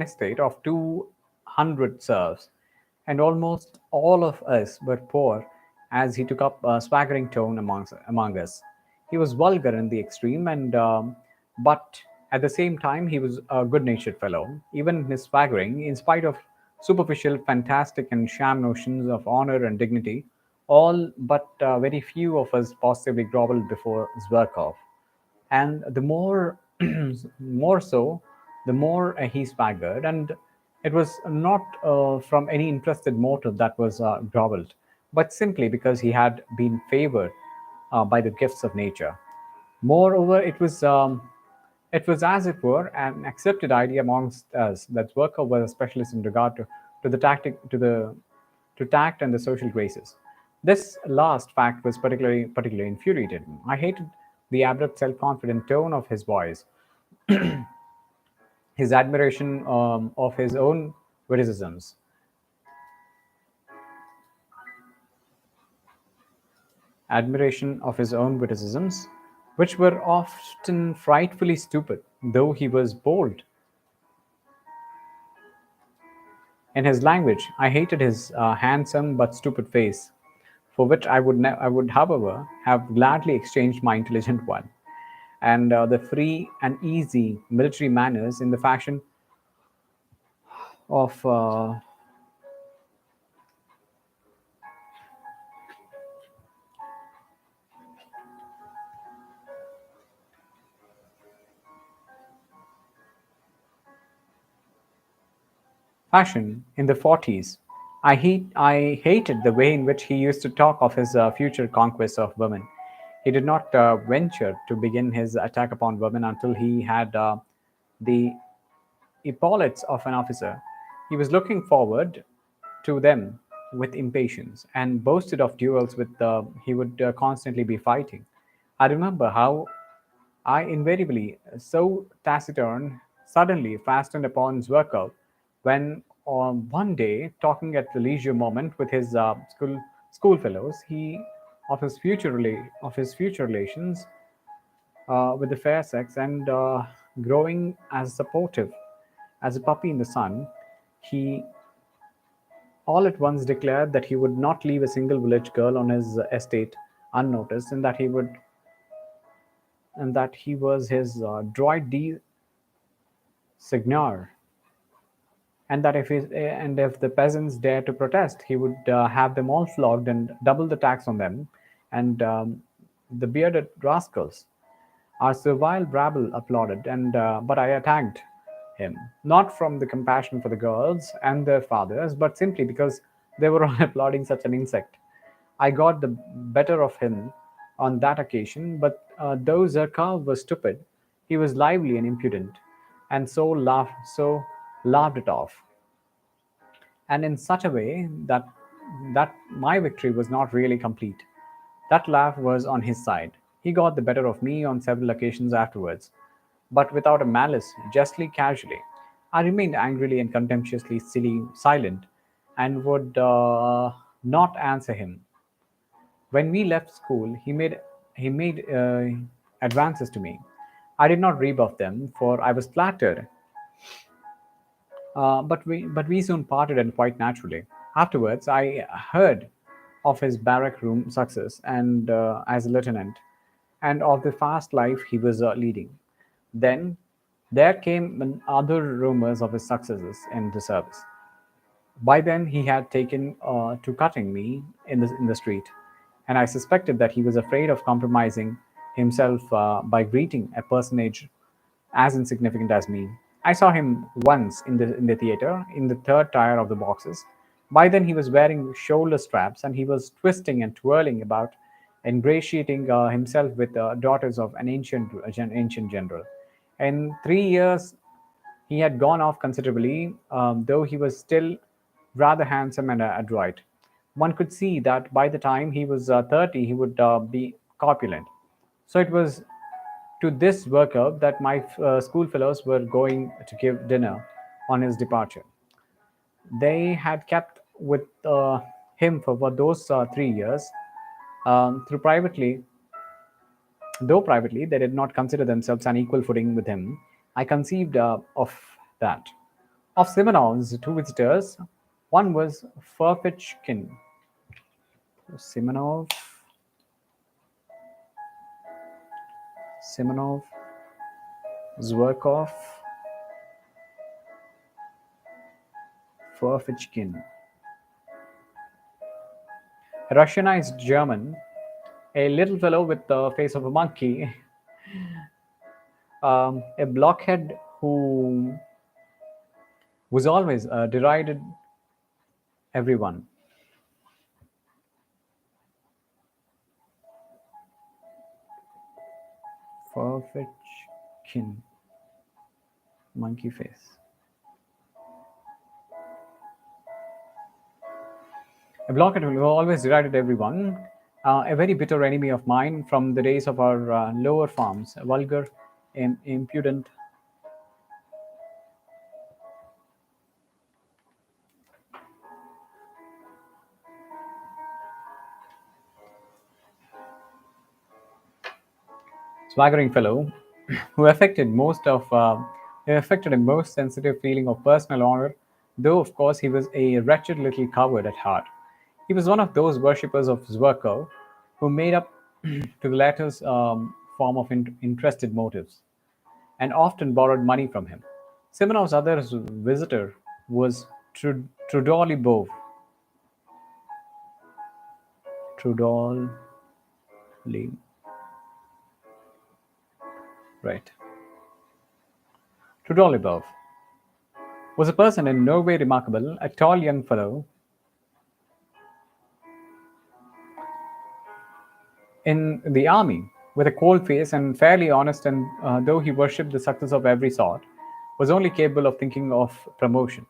estate of 200 serfs, and almost all of us were poor, as he took up a swaggering tone among us. He was vulgar in the extreme, and but at the same time, he was a good-natured fellow. Even in his swaggering, in spite of superficial, fantastic, and sham notions of honor and dignity, all but very few of us positively groveled before Zverkov, and the more more so, the more he swaggered, and it was not from any interested motive that was groveled, but simply because he had been favored by the gifts of nature. Moreover, it was as it were an accepted idea amongst us that Worker was a specialist in regard to the tactic to tact and the social graces. This last fact was particularly infuriated me. I hated the abrupt self-confident tone of his voice, his witticisms, admiration of his own witticisms, which were often frightfully stupid, though he was bold in his language. I hated his handsome but stupid face, for which I would, however, have gladly exchanged my intelligent one, and the free and easy military manners in the of uh, fashion in the 40s. I hated the way in which he used to talk of his future conquest of women. He did not venture to begin his attack upon women until he had the epaulets of an officer. He was looking forward to them with impatience, and boasted of duels with he would constantly be fighting. I remember how I invariably, so taciturn, suddenly fastened upon Zwerkov when one day, talking at the leisure moment with his schoolfellows, he of his future relations with the fair sex, and growing as supportive as a puppy in the sun, he all at once declared that he would not leave a single village girl on his estate unnoticed, and that he was his droit de seigneur, and if the peasants dared to protest, he would have them all flogged and double the tax on them, and the bearded rascals. Our servile rabble applauded, and but I attacked him, not from the compassion for the girls and their fathers, but simply because they were all applauding such an insect. I got the better of him on that occasion, but though Zerkov was stupid, he was lively and impudent, and so laughed it off, and in such a way that my victory was not really complete. That laugh was on his side. He got the better of me on several occasions afterwards, but without a malice, justly casually. I remained angrily and contemptuously silent, and would not answer him. When we left school, he made advances to me. I did not rebuff them, for I was flattered, but we soon parted, and quite naturally. Afterwards, I heard of his barrack room success and as a lieutenant, and of the fast life he was leading. Then There came other rumors of his successes in the service. By then, he had taken to cutting me in the street, and I suspected that he was afraid of compromising himself by greeting a personage as insignificant as me. I saw him once in the theater, in the third tier of the boxes. By then, he was wearing shoulder straps and he was twisting and twirling about, ingratiating himself with the daughters of an ancient general. In 3 years, he had gone off considerably, though he was still rather handsome and adroit. One could see that by the time he was 30, he would be corpulent. So it was to this workout that my schoolfellows were going to give dinner on his departure. They had kept with him for those 3 years. Through privately, though privately they did not consider themselves on equal footing with him, I conceived of that. Of Simonov's two visitors, one was Furfichkin. Simonov, Simonov, Zverkov, Furfichkin. A Russianized German, a little fellow with the face of a monkey, a blockhead who was always derided everyone. Furfichkin, monkey face. A blockhead who always derided everyone, a very bitter enemy of mine from the days of our lower farms, a vulgar, impudent, swaggering fellow who affected a most sensitive feeling of personal honor, though of course he was a wretched little coward at heart. He was one of those worshippers of Zwerko who made up to the latter's form of interested motives and often borrowed money from him. Simonov's other visitor was Trudolibov. Trudol, right. Trudolibov was a person in no way remarkable, a tall young fellow in the army, with a cold face and fairly honest, and though he worshipped the success of every sort, was only capable of thinking of promotion.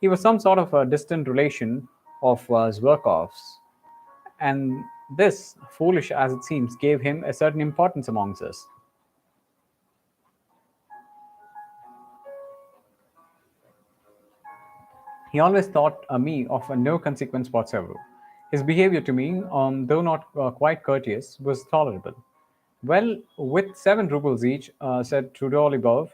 He was some sort of a distant relation of Zverkov's, and this, foolish as it seems, gave him a certain importance amongst us. He always thought me of no consequence whatsoever. His behavior to me, though not quite courteous, was tolerable. Well, with 7 rubles each, said Trudolibov,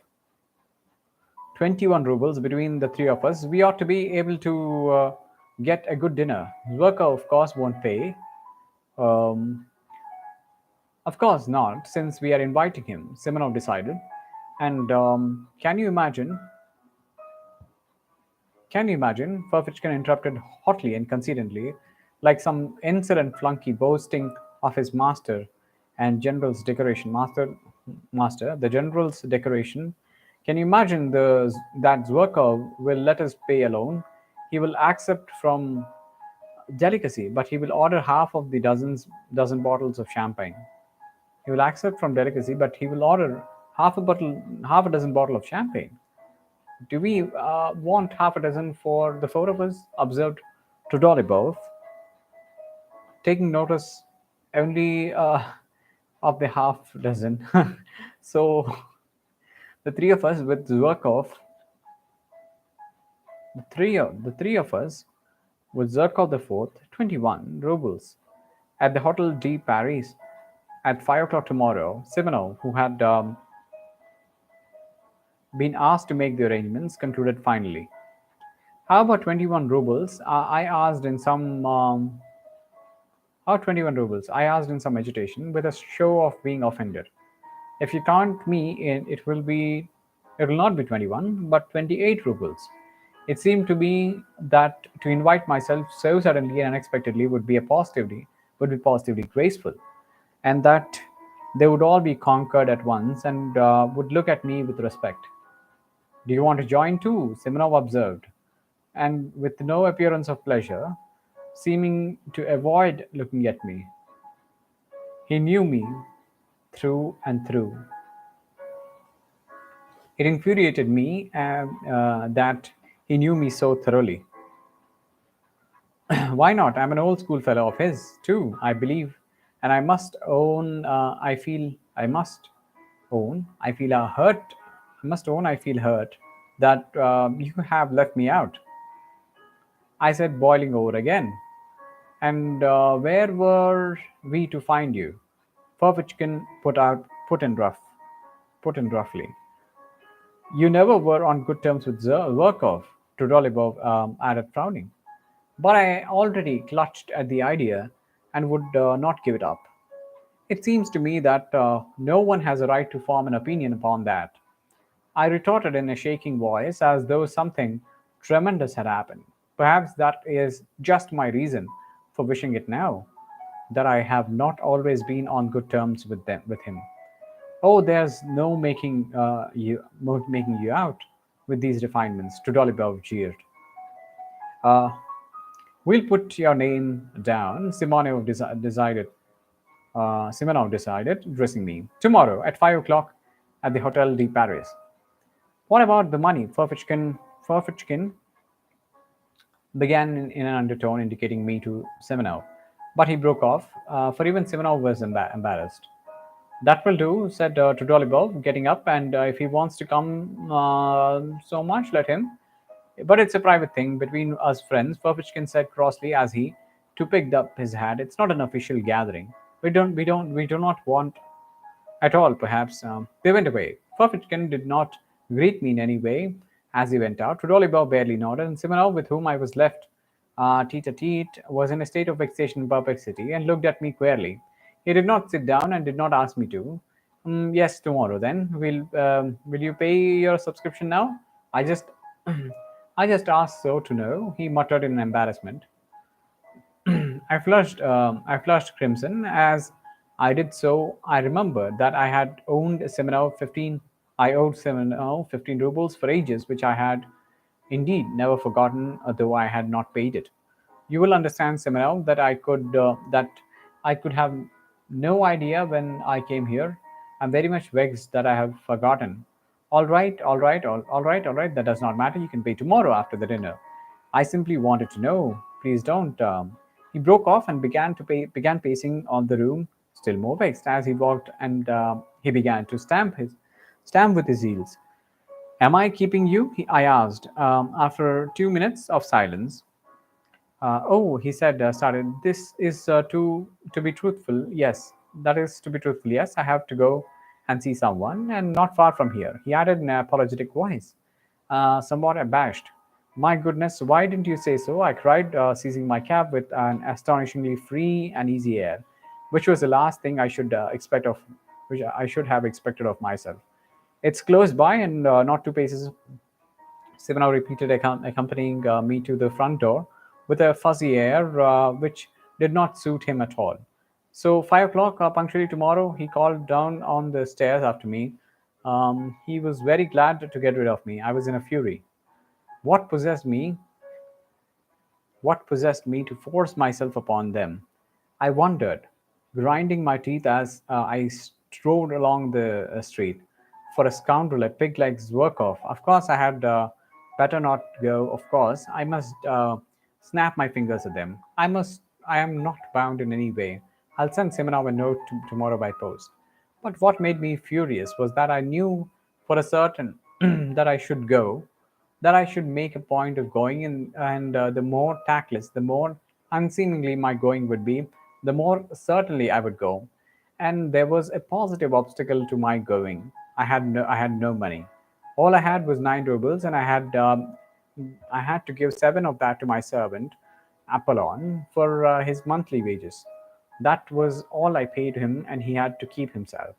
21 rubles between the three of us, we ought to be able to get a good dinner. Zwerko, of course, won't pay. Um, of course not, since we are inviting him, Simonov decided. And can you imagine? Can you imagine? Ferfitchkin interrupted hotly and conceitedly, like some insolent flunky boasting of his master and general's decoration. The general's decoration. Can you imagine that Zwerkov will let us pay alone? He will accept from delicacy, but he will order half of the dozen bottles of champagne. He will accept from delicacy, but he will order half a dozen bottle of champagne. Do we want half a dozen for the 4 of us? Observed Trudolibov, taking notice only of the half dozen. So the three of us with Zwerkov, the three of us with Zwerkov the fourth, 21 rubles at the Hotel de Paris at 5 o'clock tomorrow. Simonov, who had been asked to make the arrangements, concluded finally. How about 21 rubles? I asked in some. How 21 rubles? I asked in some agitation, with a show of being offended. If you count me in, it will be It will not be 21, but 28 rubles. It seemed to me that to invite myself so suddenly and unexpectedly would be positively graceful, and that they would all be conquered at once and would look at me with respect. Do you want to join too? Simonov observed, and with no appearance of pleasure, seeming to avoid looking at me. He knew me through and through. It infuriated me that he knew me so thoroughly. Why not? I'm an old school fellow of his, too, I believe. And I must I feel hurt. I must own, I feel hurt that you have left me out. I said, boiling over again. And where were we to find you? Fervichkin put in roughly. You never were on good terms with Zverkov, Trudolibov added, frowning. But I already clutched at the idea and would not give it up. It seems to me that no one has a right to form an opinion upon that. I retorted in a shaking voice as though something tremendous had happened. Perhaps that is just my reason for wishing it now, that I have not always been on good terms with him. Oh, there's no making you out with these refinements, Trudolibov jeered. Uh, we'll put your name down, Simonov decided, addressing me. Tomorrow at 5 o'clock at the Hotel de Paris. What about the money? Ferfitchkin began in an undertone, indicating me to Simonov. But he broke off, for even Simonov was embarrassed. That will do, said Trudolibov, getting up, and if he wants to come so much, let him. But it's a private thing between us friends, Ferfitchkin said crossly as he too picked up his hat. It's not an official gathering. We do not want at all, perhaps. They went away. Ferfitchkin did not greet me in any way as he went out. Trudolibov barely nodded, and Simonov, with whom I was left tete-a-tete, was in a state of vexation and perplexity and looked at me queerly. He did not sit down and did not ask me to. Yes, tomorrow then. Will you pay your subscription now? I just I just asked so to know, he muttered in embarrassment. I flushed crimson. As I did so, I remembered that I had owned Semenov 15. I owed Semenov 15 rubles for ages, which I had indeed never forgotten, though I had not paid it. You will understand, Semenov, that I could have no idea when I came here. I'm very much vexed that I have forgotten. All right. That does not matter. You can pay tomorrow after the dinner. I simply wanted to know. Please don't. He broke off and began pacing on the room, still more vexed as he walked, and he began to stamp with his heels. Am I keeping you? I asked. After 2 minutes of silence, oh, he said, started. This is to be truthful. Yes, that is to be truthful. Yes, I have to go and see someone, and not far from here. He added in an apologetic voice, somewhat abashed. My goodness, why didn't you say so? I cried, seizing my cap with an astonishingly free and easy air, which was the last thing which I should have expected of myself. It's close by and not 2 paces. Sivana repeated, accompanying me to the front door with a fuzzy air which did not suit him at all. So, 5 o'clock punctually tomorrow, he called down on the stairs after me. He was very glad to get rid of me. I was in a fury. What possessed me what possessed me to force myself upon them? I wondered, grinding my teeth as I strode along the street. For a scoundrel, a pig like Zverkov. Of course, I had better not go. Of course, I must snap my fingers at them. I am not bound in any way. I'll send Simonov a note tomorrow by post. But what made me furious was that I knew for a certain that I should go, that I should make a point of going in, and the more tactless, the more unseemingly my going would be, the more certainly I would go. And there was a positive obstacle to my going. I had no money. All I had was 9 rubles, and I had to give 7 of that to my servant Apollon for his monthly wages. That was all I paid him, and he had to keep himself.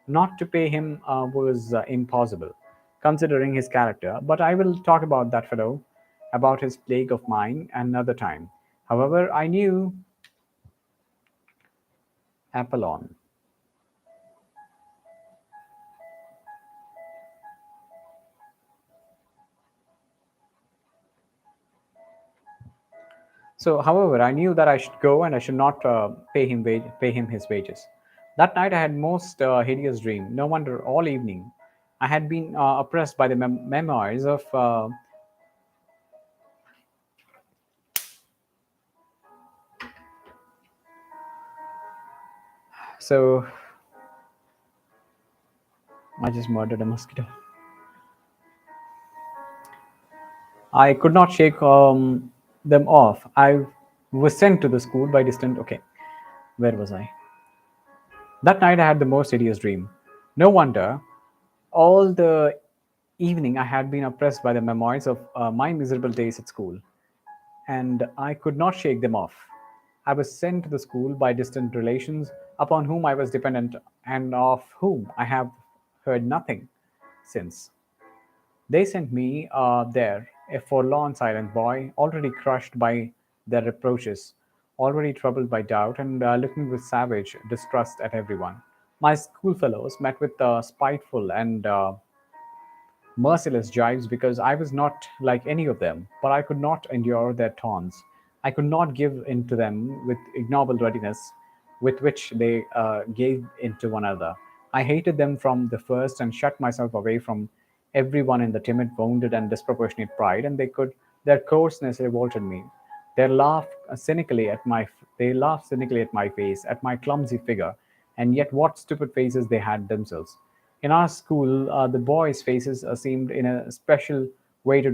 Not to pay him was impossible. considering his character, but I will talk about that fellow, about his plague of mine, another time. However, I knew Apollon. So, however, I knew that I should go and I should not pay him his wages. That night, I had most hideous dream. No wonder all evening I had been oppressed by the memoirs of. So, I just murdered a mosquito. I could not shake them off. I was sent to the school by distant. Okay, where was I? That night I had the most hideous dream. No wonder. All the evening I had been oppressed by the memoirs of my miserable days at school, and I could not shake them off. I was sent to the school by distant relations upon whom I was dependent and of whom I have heard nothing since. They sent me there, a forlorn, silent boy, already crushed by their reproaches, already troubled by doubt, and looking with savage distrust at everyone. My schoolfellows met with spiteful and merciless jibes because I was not like any of them, but I could not endure their taunts. I could not give in to them with ignoble readiness with which they gave in to one another. I hated them from the first and shut myself away from everyone in the timid, wounded, and disproportionate pride, and their coarseness revolted me. They laughed cynically at my face, at my clumsy figure, and yet what stupid faces they had themselves. In our school, the boys' faces seemed in a special way to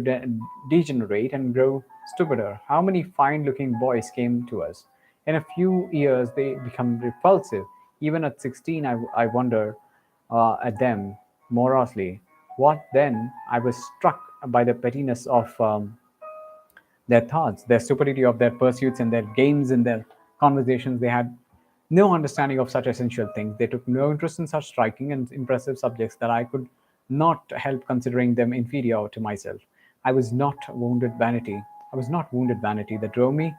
degenerate and grow stupider. How many fine looking boys came to us? In a few years, they become repulsive. Even at 16, I wonder at them morosely. What then? I was struck by the pettiness of their thoughts, their stupidity of their pursuits, and their games in their conversations. They had no understanding of such essential things. They took no interest in such striking and impressive subjects that I could not help considering them inferior to myself. I was not wounded vanity. I was not wounded vanity that drove me.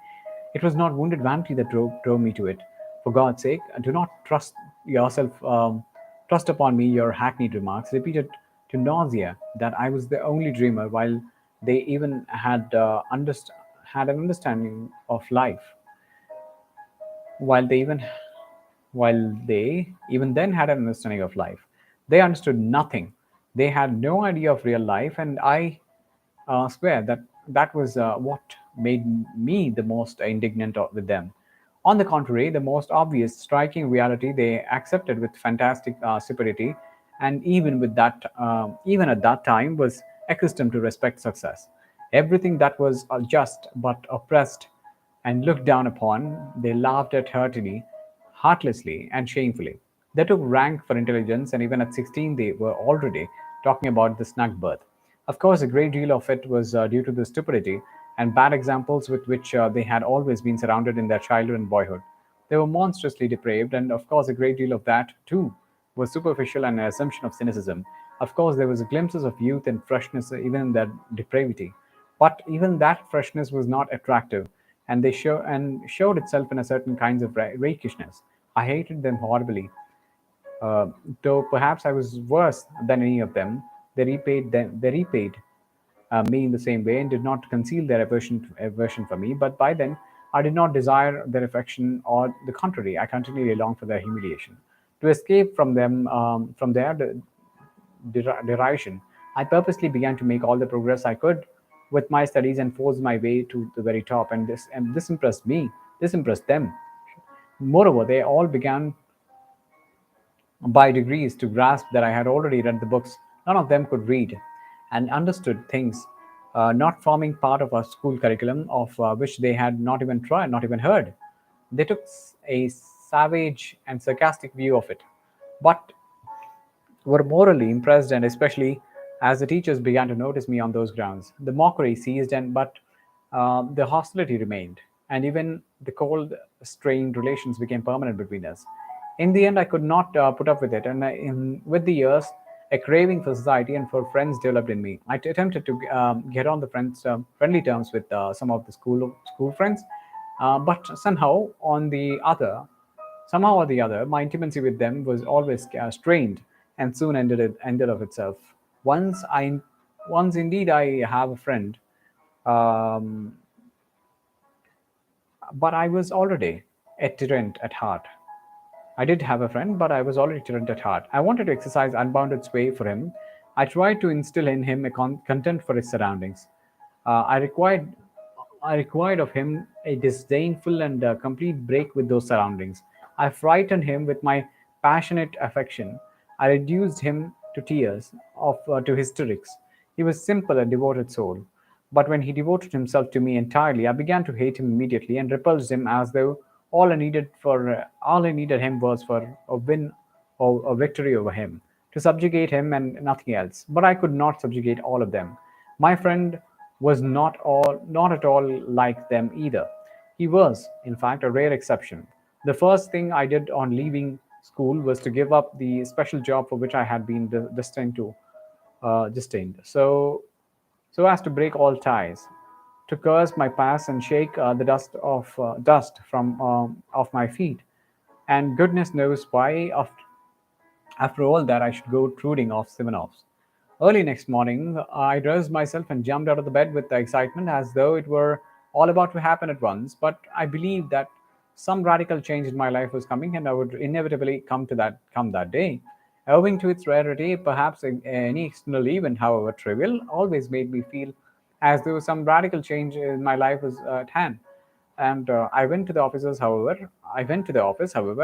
It was not wounded vanity that drove me to it. For God's sake, do not trust upon me your hackneyed remarks, repeated to nausea, that I was the only dreamer, while they even had an understanding of life, while they even while they even then had an understanding of life. They understood nothing. They had no idea of real life, and I swear that that was what made me the most indignant with them. On the contrary, the most obvious, striking reality they accepted with fantastic stupidity, and even at that time, was accustomed to respect success. Everything that was just but oppressed and looked down upon, they laughed at heartlessly, and shamefully. They took rank for intelligence, and even at 16, they were already talking about the snug berth. Of course, a great deal of it was due to the stupidity and bad examples with which they had always been surrounded in their childhood and boyhood. They were monstrously depraved, and of course, a great deal of that, too, was superficial and an assumption of cynicism. Of course, there was glimpses of youth and freshness even in their depravity. But even that freshness was not attractive, and showed itself in a certain kinds of rakishness. I hated them horribly, uh, though perhaps I was worse than any of them. They repaid me in the same way and did not conceal their aversion for me. But by then, I did not desire their affection, or the contrary, I continually longed for their humiliation. To escape from their derision, I purposely began to make all the progress I could with my studies and forced my way to the very top. And this impressed me. This impressed them. Moreover, they all began by degrees to grasp that I had already read the books none of them could read, and understood things not forming part of our school curriculum, of which they had not even tried, not even heard. They took a savage and sarcastic view of it, but were morally impressed, and especially as the teachers began to notice me on those grounds. The mockery ceased, and but the hostility remained, and even the cold, strained relations became permanent between us. In the end, I could not put up with it, and with the years, A craving for society and for friends developed in me. I attempted to get on the friendly terms with some of the school friends, but somehow or the other, my intimacy with them was always strained, and soon ended of itself. Once I, once indeed I have a friend, um, but I was already a tyrant at heart. I did have a friend, but I was already tyrant at heart. I wanted to exercise unbounded sway for him. I tried to instill in him a contempt for his surroundings. Uh, I required, I required of him a disdainful and complete break with those surroundings. I frightened him with my passionate affection. I reduced him to tears, to hysterics. He was simple and devoted soul. But when he devoted himself to me entirely, I began to hate him immediately and repulsed him as though all I needed him was for a win or a victory over him, to subjugate him and nothing else. But I could not subjugate all of them. My friend was not at all like them either. He was, in fact, a rare exception. The first thing I did on leaving school was to give up the special job for which I had been destined. So as to break all ties, to curse my past and shake the dust from off my feet. And goodness knows why, after all that, I should go truding off Simonov's. Early next morning, I dressed myself and jumped out of the bed with the excitement as though it were all about to happen at once. But I believed that some radical change in my life was coming, and I would inevitably come that day. Owing to its rarity, perhaps any external event, however trivial, always made me feel as though some radical change in my life was at hand. And I went to the office, however,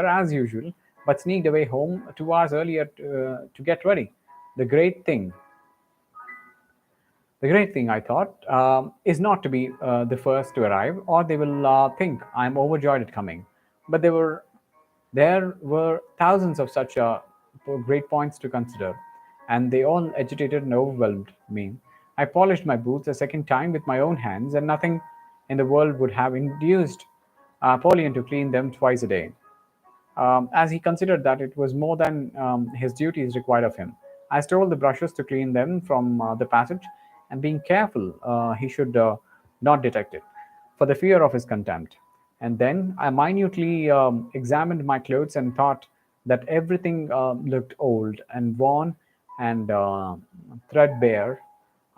as usual, but sneaked away home 2 hours earlier to get ready. The great thing the great thing, I thought, is not to be the first to arrive, or they will think I'm overjoyed at coming. But there were thousands of such great points to consider, and they all agitated and overwhelmed me. I polished my boots a second time with my own hands, and nothing in the world would have induced Apollyon to clean them twice a day, as he considered that it was more than his duties required of him. I stole the brushes to clean them from the passage, and being careful he should not detect it, for the fear of his contempt. And then I minutely examined my clothes and thought that everything looked old and worn and threadbare.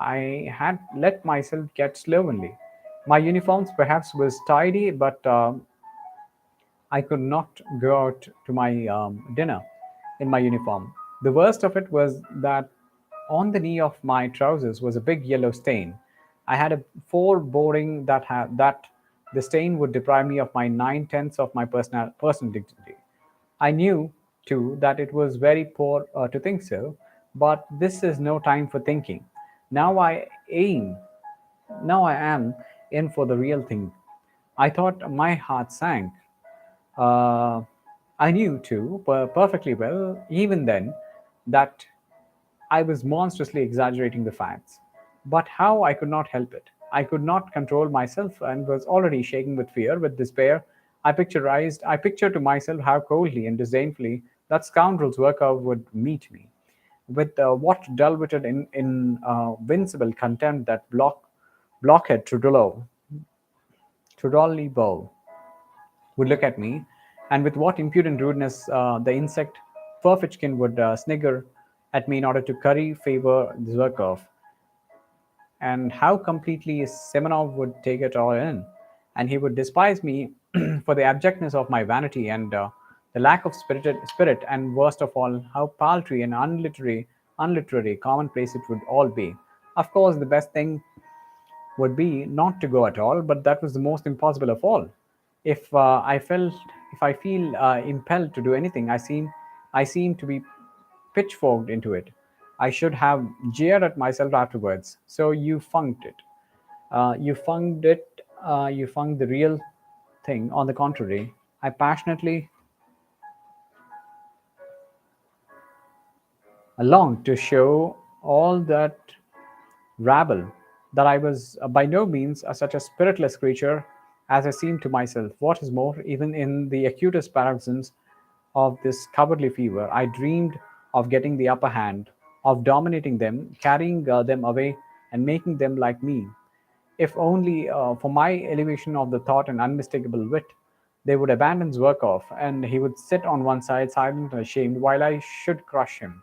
I had let myself get slovenly. My uniforms perhaps was tidy, but I could not go out to my dinner in my uniform. The worst of it was that on the knee of my trousers was a big yellow stain. I had a foreboding that the stain would deprive me of my 9/10 of my personal dignity. I knew, too, that it was very poor to think so, but this is no time for thinking. Now I aim Now I am in for the real thing. I thought. My heart sank. Uh, I knew, too, perfectly well, even then, that I was monstrously exaggerating the facts. But how, I could not help it. I could not control myself and was already shaking with fear, with despair. I pictured to myself how coldly and disdainfully that scoundrel's worker would meet me. With what dull-witted, invincible contempt that blockhead Trudollevo would look at me, and with what impudent rudeness the insect Furfitchkin would snigger at me in order to curry favor Zverkov, and how completely Semenov would take it all in, and he would despise me for the abjectness of my vanity and the lack of spirit, and worst of all, how paltry and unliterary, commonplace it would all be. Of course, the best thing would be not to go at all, but that was the most impossible of all. If if I feel impelled to do anything, I seem to be pitchforked into it. I should have jeered at myself afterwards. So you funked it. You funked it. You funked the real thing. On the contrary, I passionately longed to show all that rabble that I was by no means such a spiritless creature as I seemed to myself. What is more, even in the acutest paroxysms of this cowardly fever, I dreamed of getting the upper hand of dominating them, carrying them away, and making them like me. If only for my elevation of the thought and unmistakable wit, they would abandon Zverkov, and he would sit on one side, silent and ashamed, while I should crush him.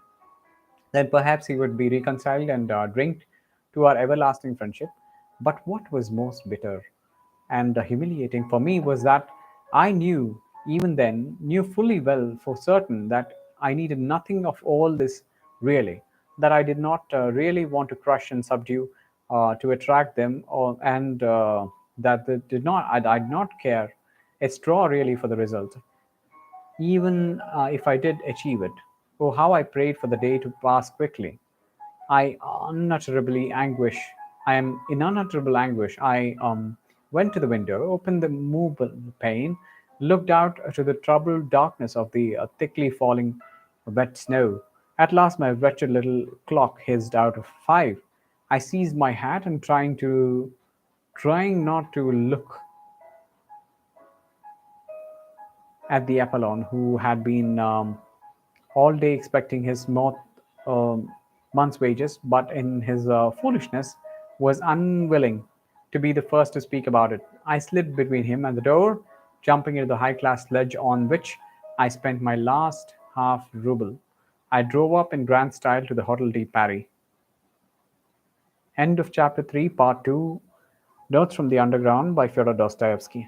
Then perhaps he would be reconciled and drink to our everlasting friendship. But what was most bitter and humiliating for me was that I knew, even then, knew fully well for certain that I needed nothing of all this really, that I did not really want to crush and subdue to attract them, and that they did not, I did not care a straw really for the result, even if I did achieve it. Oh, how I prayed for the day to pass quickly. I unutterably anguish. I am in unutterable anguish. I went to the window, opened the movable pane, looked out to the troubled darkness of the thickly falling wet snow. At last, my wretched little clock hissed out of 5. I seized my hat and trying not to look at the Apollon, who had been all day expecting his um, month's wages, but in his foolishness was unwilling to be the first to speak about it. I slipped between him and the door, jumping into the high class sledge on which I spent my last half ruble. I drove up in grand style to the Hotel de Paris. End of chapter 3, part 2. Notes from the Underground by Fyodor Dostoyevsky.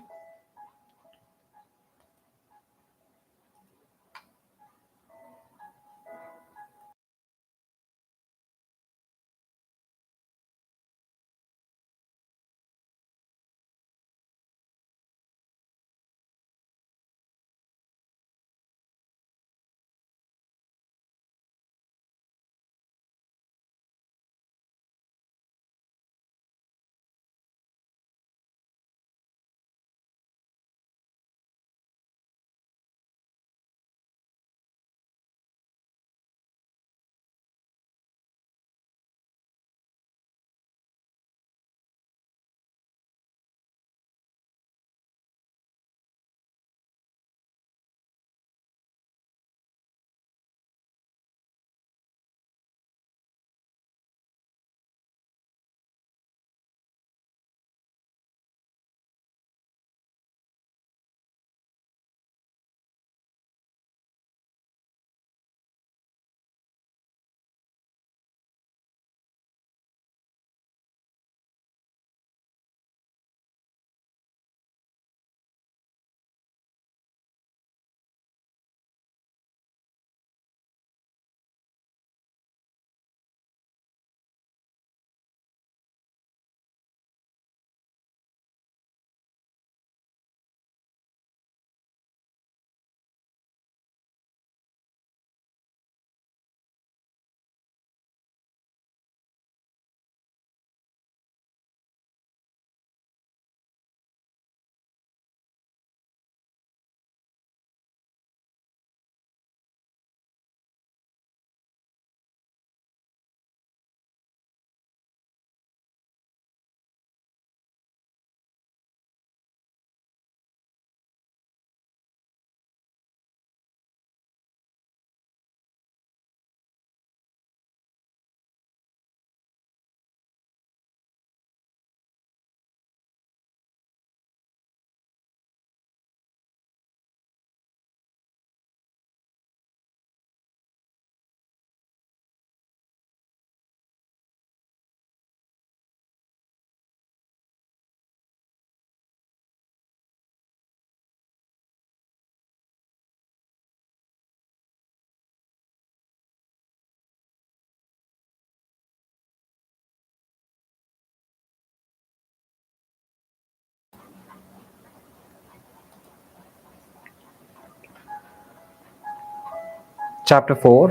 Chapter 4,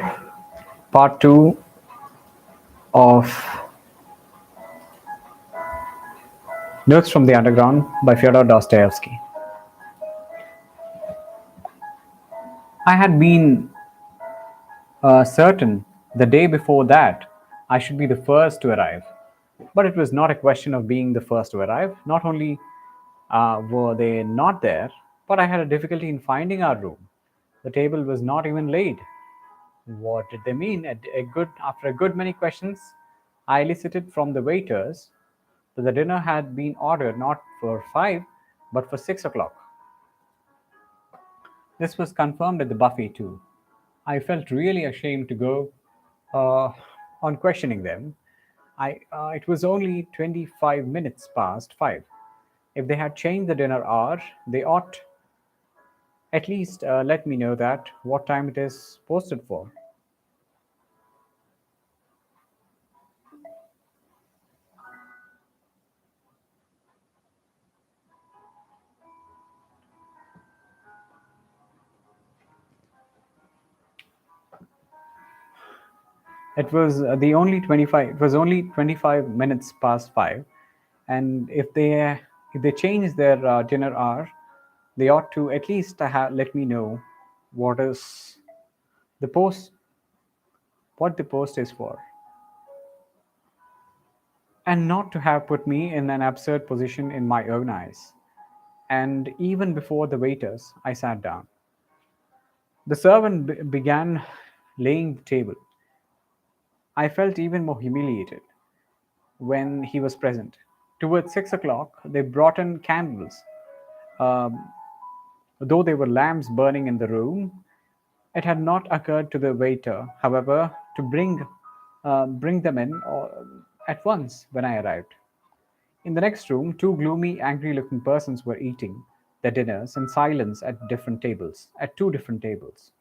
Part 2 of Notes from the Underground by Fyodor Dostoevsky. I had been certain the day before that I should be the first to arrive. But it was not a question of being the first to arrive. Not only were they not there, but I had a difficulty in finding our room. The table was not even laid. What did they mean? After a good many questions, I elicited from the waiters that the dinner had been ordered not for 5, but for 6 o'clock. This was confirmed at the buffet too. I felt really ashamed to go uh, on questioning them. It was only 25 minutes past 5. If they had changed the dinner hour, they ought at least let me know that what time it is posted for. It was only 25 minutes past 5, and if they change their dinner hour, they ought to at least let me know what is the post what the post is for, and not to have put me in an absurd position in my own eyes. And even before the waiters, I sat down. The servant began laying the table. I felt even more humiliated when he was present. Towards 6 o'clock, they brought in candles. Um, though there were lamps burning in the room, it had not occurred to the waiter, however, to bring them in at once when I arrived. In the next room, two gloomy, angry looking persons were eating their dinners in silence at two different tables.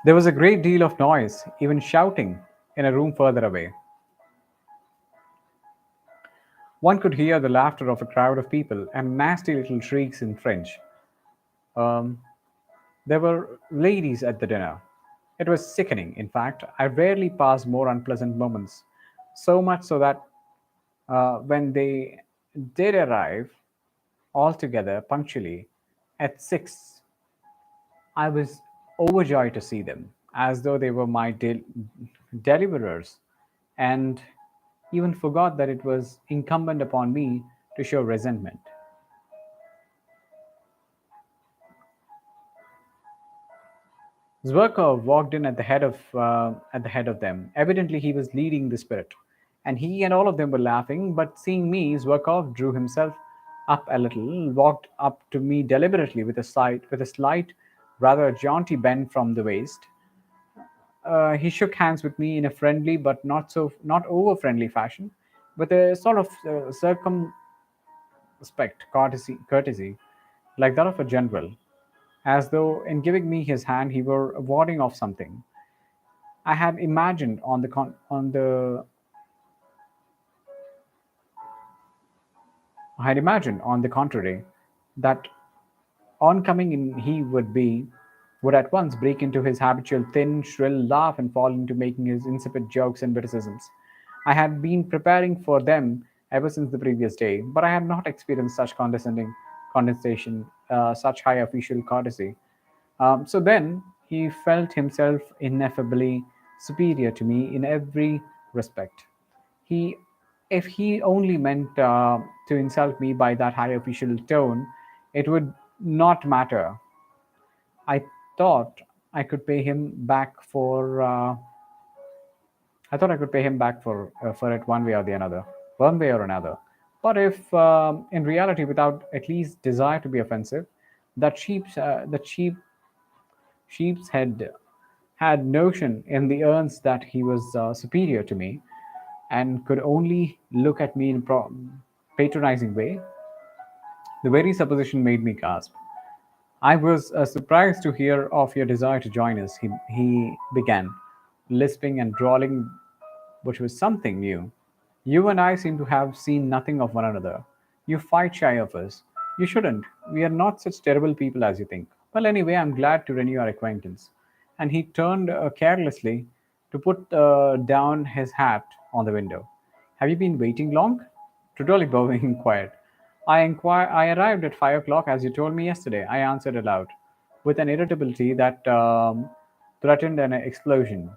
There was a great deal of noise, even shouting, in a room further away. One could hear the laughter of a crowd of people and nasty little shrieks in French. Um, there were ladies at the dinner. It was sickening, in fact. I rarely passed more unpleasant moments, so much so that when they did arrive all together punctually at 6, I was overjoyed to see them, as though they were my deliverers, and even forgot that it was incumbent upon me to show resentment. Zverkov walked in at the head of them. Evidently, he was leading the spirit, and he and all of them were laughing. But seeing me, Zverkov drew himself up a little, walked up to me deliberately with a slight, rather jaunty bend from the waist. He shook hands with me in a friendly but not over friendly fashion, with a sort of courtesy, like that of a general, as though in giving me his hand he were warding off something. I had imagined on the I had imagined on the contrary that on coming in would at once break into his habitual thin, shrill laugh and fall into making his insipid jokes and witticisms. I had been preparing for them ever since the previous day, but I had not experienced such condensation, such high official courtesy. So then he felt himself ineffably superior to me in every respect. He, if he only meant to insult me by that high official tone, it would not matter. I thought I could pay him back for. I thought I could pay him back for it one way or another. But if, in reality, without at least desire to be offensive, that sheep's head had notion in the urns that he was superior to me, and could only look at me in patronizing way, the very supposition made me gasp. I was surprised to hear of your desire to join us, he began, lisping and drawling, which was something new. You and I seem to have seen nothing of one another. You fight shy of us. You shouldn't. We are not such terrible people as you think. Well, anyway, I'm glad to renew our acquaintance. And he turned carelessly to put down his hat on the window. Have you been waiting long? Trudoli bowing inquired. I arrived at 5 o'clock as you told me yesterday, I answered aloud, with an irritability that threatened an explosion.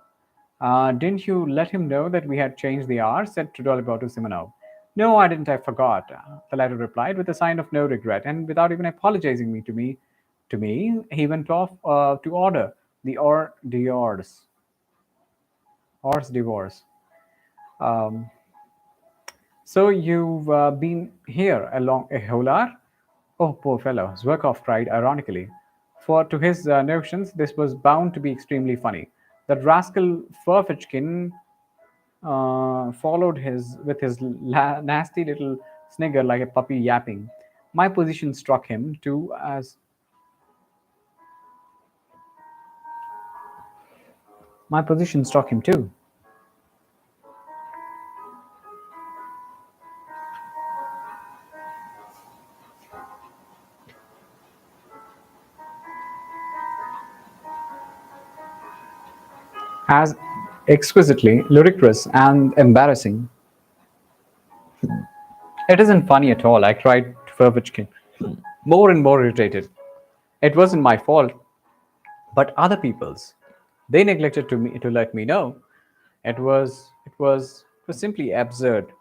Didn't you let him know that we had changed the hour? Said Trudolibov to Simonov. No, I didn't. I forgot. The latter replied with a sign of no regret, and without even apologizing to me, he went off to order the hors divorce. Um, so you've been here along a whole hour? Oh, poor fellow, Zverkov cried ironically. For to his notions, this was bound to be extremely funny. That rascal Furfitchkin followed his with his nasty little snigger like a puppy yapping. My position struck him too as my position struck him too. As exquisitely ludicrous and embarrassing. It isn't funny at all, I cried to Furvichkin, more and more irritated. It wasn't my fault, but other people's. They neglected to let me know. It was simply absurd.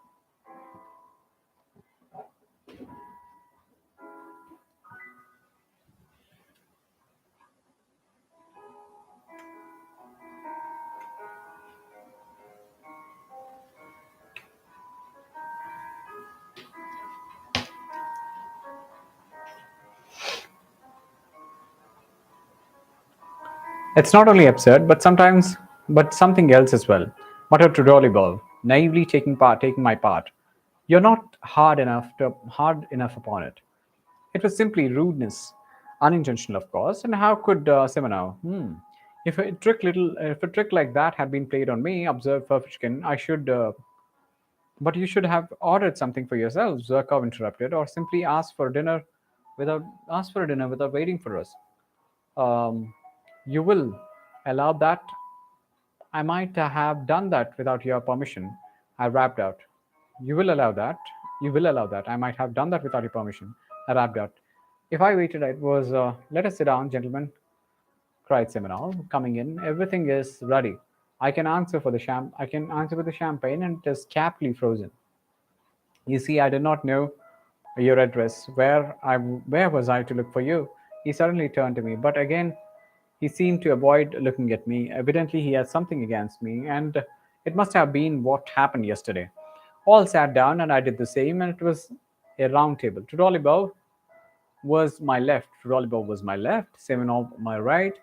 It's not only absurd, but something else as well. Muttered Trudolibov, naively taking my part. You're not hard enough upon it. It was simply rudeness, unintentional, of course. And how could Simonov? If a trick like that had been played on me, observed Furfishkin, I should. But you should have ordered something for yourself. Zerkov interrupted, or simply asked for a dinner without waiting for us. Um, you will allow that? I might have done that without your permission. I rapped out. You will allow that? You will allow that. I might have done that without your permission. I rapped out. If I waited, it was, let us sit down, gentlemen, cried Seminole, coming in. Everything is ready. I can answer for the champagne, and it is caply frozen. You see, I did not know your address. Where was I to look for you? He suddenly turned to me, but again he seemed to avoid looking at me. Evidently, he had something against me, and it must have been what happened yesterday. All sat down, and I did the same, and it was a round table. Trudolibov was my left. Trudolibov was my left. Semenov my right.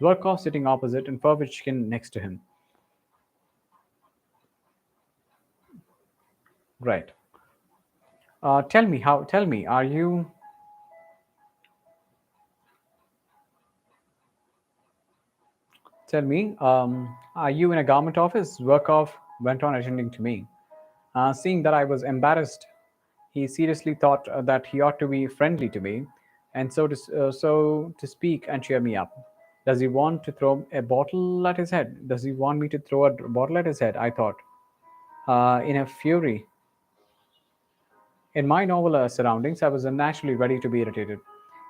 Zvorkov sitting opposite, and Pervichkin next to him. Right. Tell me how. Tell me, are you? Tell me, are you in a government office? Zverkov went on attending to me. Seeing that I was embarrassed, he seriously thought that he ought to be friendly to me, and so to speak and cheer me up. Does he want to throw a bottle at his head? Does he want me to throw a bottle at his head? I thought, in a fury. In my novel surroundings, I was naturally ready to be irritated.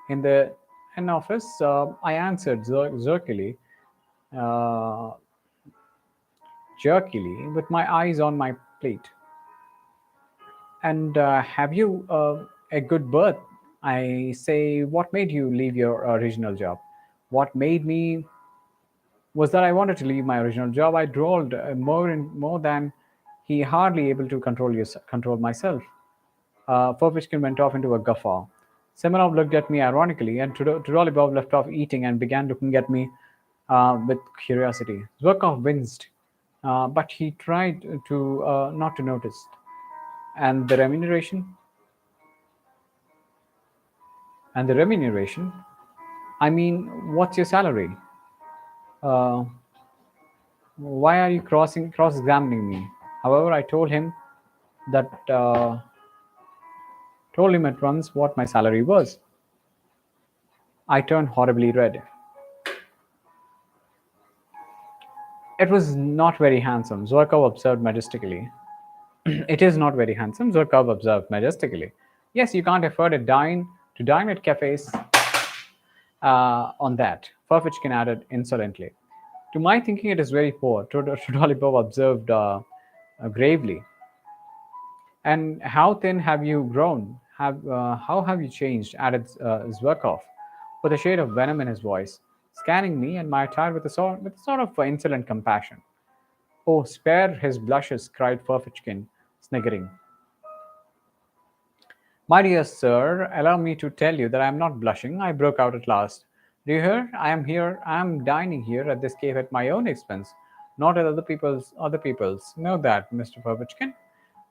In the in office, I answered uh, jerkily, with my eyes on my plate. And have you a good berth? I say, what made you leave your original job? What made me was that I wanted to leave my original job. I drawled more than he hardly able to control myself. Pervishkin went off into a guffaw. Semenov looked at me ironically, and Tudorlibov left off eating and began looking at me with curiosity. Zverkov winced, but he tried to not to notice. And the remuneration? And the remuneration? I mean, what's your salary? Uh, why are you cross-examining me? However, I that told him at once what my salary was. I turned horribly red. It was not very handsome, Zorkov observed majestically. It is not very handsome, Zorkov observed majestically. Yes, you can't afford to dine at cafes on that, Furfichkin added insolently. To my thinking, it is very poor, Trudolipov observed gravely. And how thin have you grown? How have you changed? Added Zverkov, with a shade of venom in his voice, scanning me and my attire with a sort of insolent compassion. Oh, spare his blushes, cried Ferfitchkin, sniggering. My dear sir, allow me to tell you that I am not blushing, I broke out at last. Do you hear? I am dining here at this cave at my own expense, not at other people's. Know that, Mr. Pervichkin.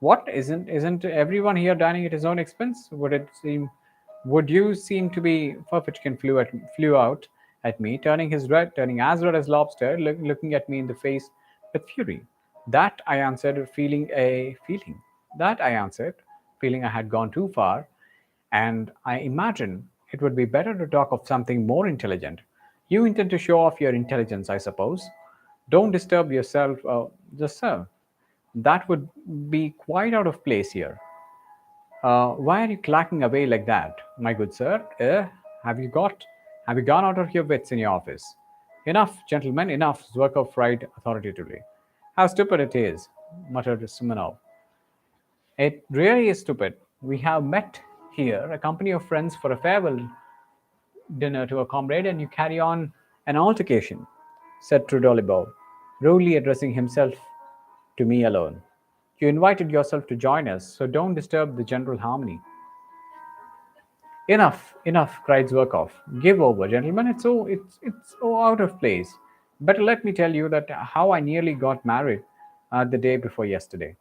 What isn't everyone here dining at his own expense? Would you seem to be Pervichkin flew out at me, turning as red as lobster, looking at me in the face with fury. That I answered, feeling I had gone too far, and I imagine it would be better to talk of something more intelligent. You intend to show off your intelligence, I suppose. Don't disturb yourself, just sir. That would be quite out of place here. Why are you clacking away like that, my good sir? Have you gone out of your wits in your office? Enough, gentlemen, enough, Zverkov cried authoritatively. How stupid it is, muttered Simonov. It really is stupid. We have met here, a company of friends, for a farewell dinner to a comrade, and you carry on an altercation, said Trudolibov, rudely addressing himself to me alone. You invited yourself to join us, so don't disturb the general harmony. Enough, enough, cried Zverkov. Give over, gentlemen. It's so out of place. Better let me tell you that how I nearly got married the day before yesterday,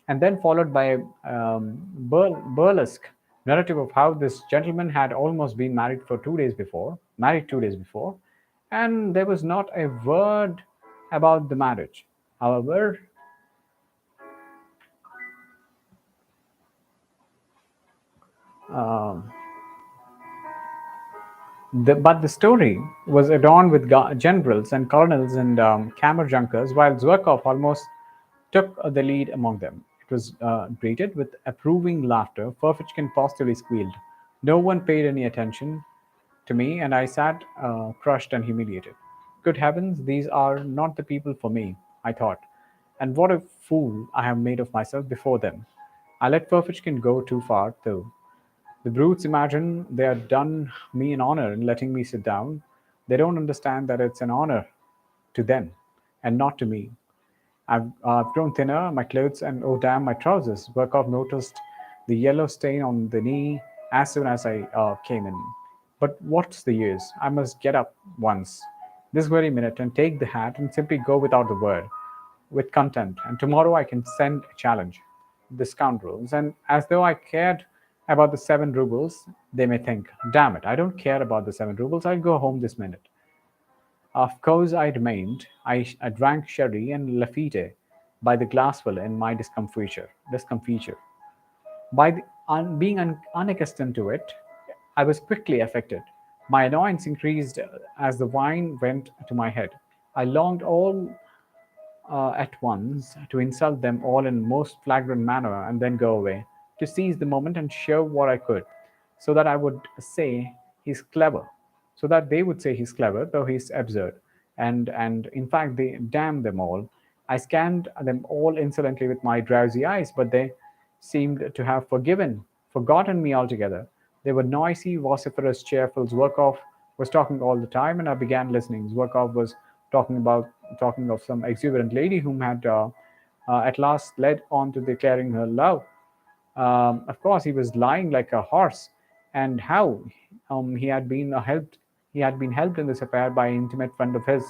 and then followed by a burlesque narrative of how this gentleman had almost been married 2 days before, and there was not a word about the marriage. However, but the story was adorned with generals and colonels and cammer junkers, while Zverkov almost took the lead among them. It was greeted with approving laughter. Ferfitchkin positively squealed. No one paid any attention to me, and I sat crushed and humiliated. Good heavens, these are not the people for me, I thought. And what a fool I have made of myself before them. I let Ferfitchkin go too far, though. The brutes imagine they are done me an honor in letting me sit down. They don't understand that it's an honor to them and not to me. I've grown thinner, my clothes, and oh damn, my trousers. Burkov noticed the yellow stain on the knee as soon as I came in. But what's the use? I must get up once, this very minute, and take the hat and simply go without the word, with contempt. And tomorrow I can send a challenge. The scoundrels. And as though I cared about the 7 rubles, they may think, damn it, I don't care about the 7 rubles. I'll go home this minute. Of course, I remained. I drank sherry and Lafite by the glassful in my discomfiture. By being unaccustomed to it, I was quickly affected. My annoyance increased as the wine went to my head. I longed all at once to insult them all in most flagrant manner and then go away, to seize the moment and show what I could, so that I would say he's clever, so that they would say he's clever, though he's absurd. And in fact, they damn them all. I scanned them all insolently with my drowsy eyes, but they seemed to have forgotten me altogether. They were noisy, vociferous, cheerful. Zverkov was talking all the time, and I began listening. Zverkov was talking of some exuberant lady whom had at last led on to declaring her love. Of course, he was lying like a horse, and how he had been helped. He had been helped in this affair by an intimate friend of his,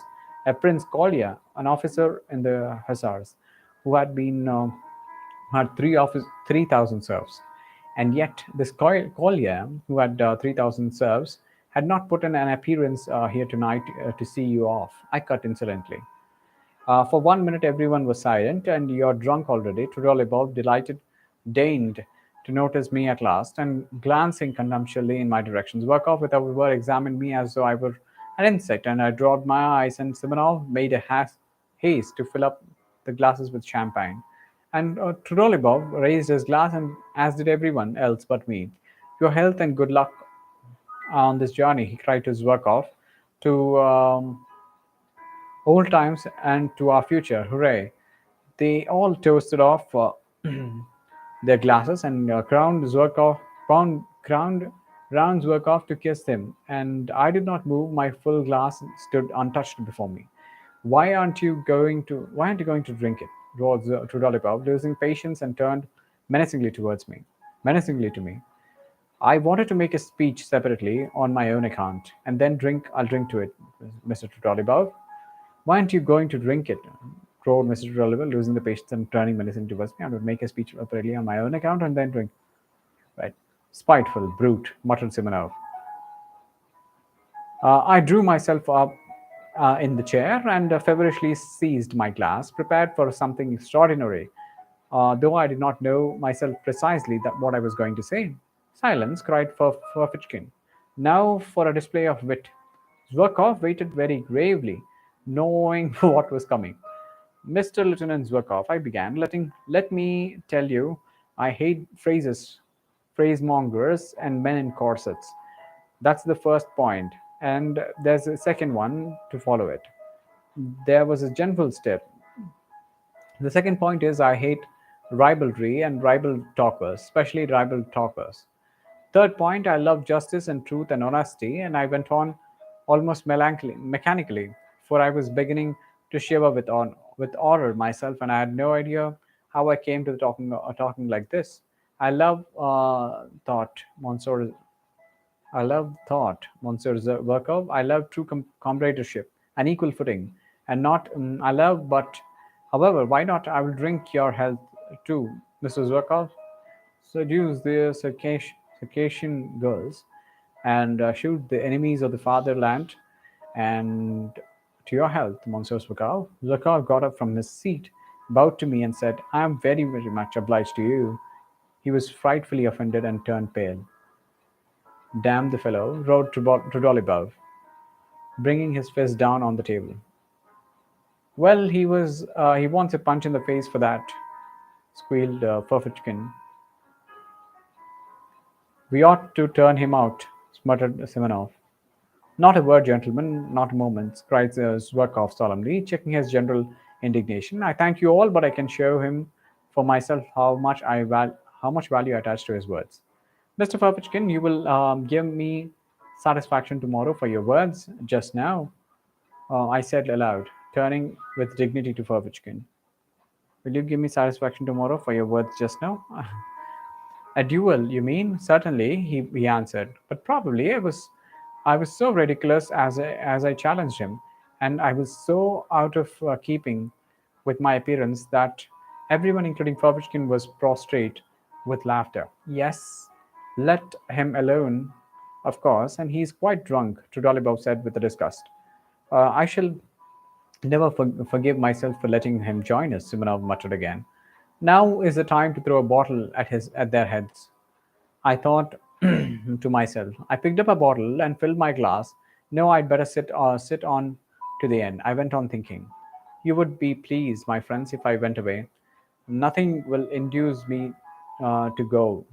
a Prince Kolya, an officer in the Hussars, who had 3,000 serfs. And yet, this Kolya, who had 3,000 serfs, had not put in an appearance here tonight to see you off. I cut insolently. For 1 minute, everyone was silent, and you're drunk already. Trudolibov, delighted, deigned to notice me at last, and glancing contemptuously in my direction. Zverkov, without a word, examined me as though I were an insect, and I dropped my eyes, and Simonov made a haste to fill up the glasses with champagne. And Trudolibov raised his glass, and as did everyone else but me. Your health and good luck on this journey, he cried to Zverkov, to old times and to our future. Hooray! They all toasted off their glasses and crowned rounds work off to kiss him, and I did not move. My full glass stood untouched before me. Why aren't you going to drink it? Roared Trudolipov, losing patience, and turned menacingly towards me. Menacingly to me. I wanted to make a speech separately on my own account, and then I'll drink to it, Mr. Trudolipov. Why aren't you going to drink it? Crowed Mr. Trudolipov, losing the patience and turning menacingly towards me. I would make a speech separately on my own account and then drink. Right. Spiteful brute, muttered Simonov. I drew myself up in the chair and feverishly seized my glass, prepared for something extraordinary, though I did not know myself precisely what I was going to say. Silence, cried Ferfitchkin. Now for a display of wit. Zverkov waited very gravely, knowing what was coming. Mr. Lieutenant Zverkov, I began, let me tell you, I hate phrasemongers, and men in corsets. That's the first point, and there's a second one to follow it. There was a general step. The second point is I hate ribaldry and ribald talkers, especially ribald talkers. Third point, I love justice and truth and honesty, and I went on almost mechanically, for I was beginning to shiver with horror myself, and I had no idea how I came to talking like this. I love thought, Monsieur I love thought, Monsieur Zverkov. I love true comradeship and equal footing, and not I love, but however, why not? I will drink your health too, Mr. Zverkov. Seduce the Circassian girls, and shoot the enemies of the fatherland, and to your health, Monsieur Zverkov. Zverkov got up from his seat, bowed to me, and said, I am very, very much obliged to you. He was frightfully offended and turned pale. Damn the fellow, roared Trudolibov, bringing his fist down on the table. Well, he wants a punch in the face for that, squealed Perfitchkin. We ought to turn him out, muttered Simonov. Not a word, gentlemen, not a moment, cried Zverkov solemnly, checking his general indignation. I thank you all, but I can show him for myself how much value I attach to his words. Mr. Ferfitchkin, you will give me satisfaction tomorrow for your words just now, I said aloud, turning with dignity to Ferfitchkin. Will you give me satisfaction tomorrow for your words just now? A duel, you mean? Certainly, he answered. But probably I was so ridiculous as I challenged him, and I was so out of keeping with my appearance that everyone, including Ferfitchkin, was prostrate with laughter. Yes, let him alone, of course, and he's quite drunk, Trudolibov said with disgust. I shall never forgive myself for letting him join us, Simonov muttered again. Now is the time to throw a bottle at their heads. I thought to myself. I picked up a bottle and filled my glass. No, I'd better sit on to the end. I went on thinking. You would be pleased, my friends, if I went away. Nothing will induce me to go.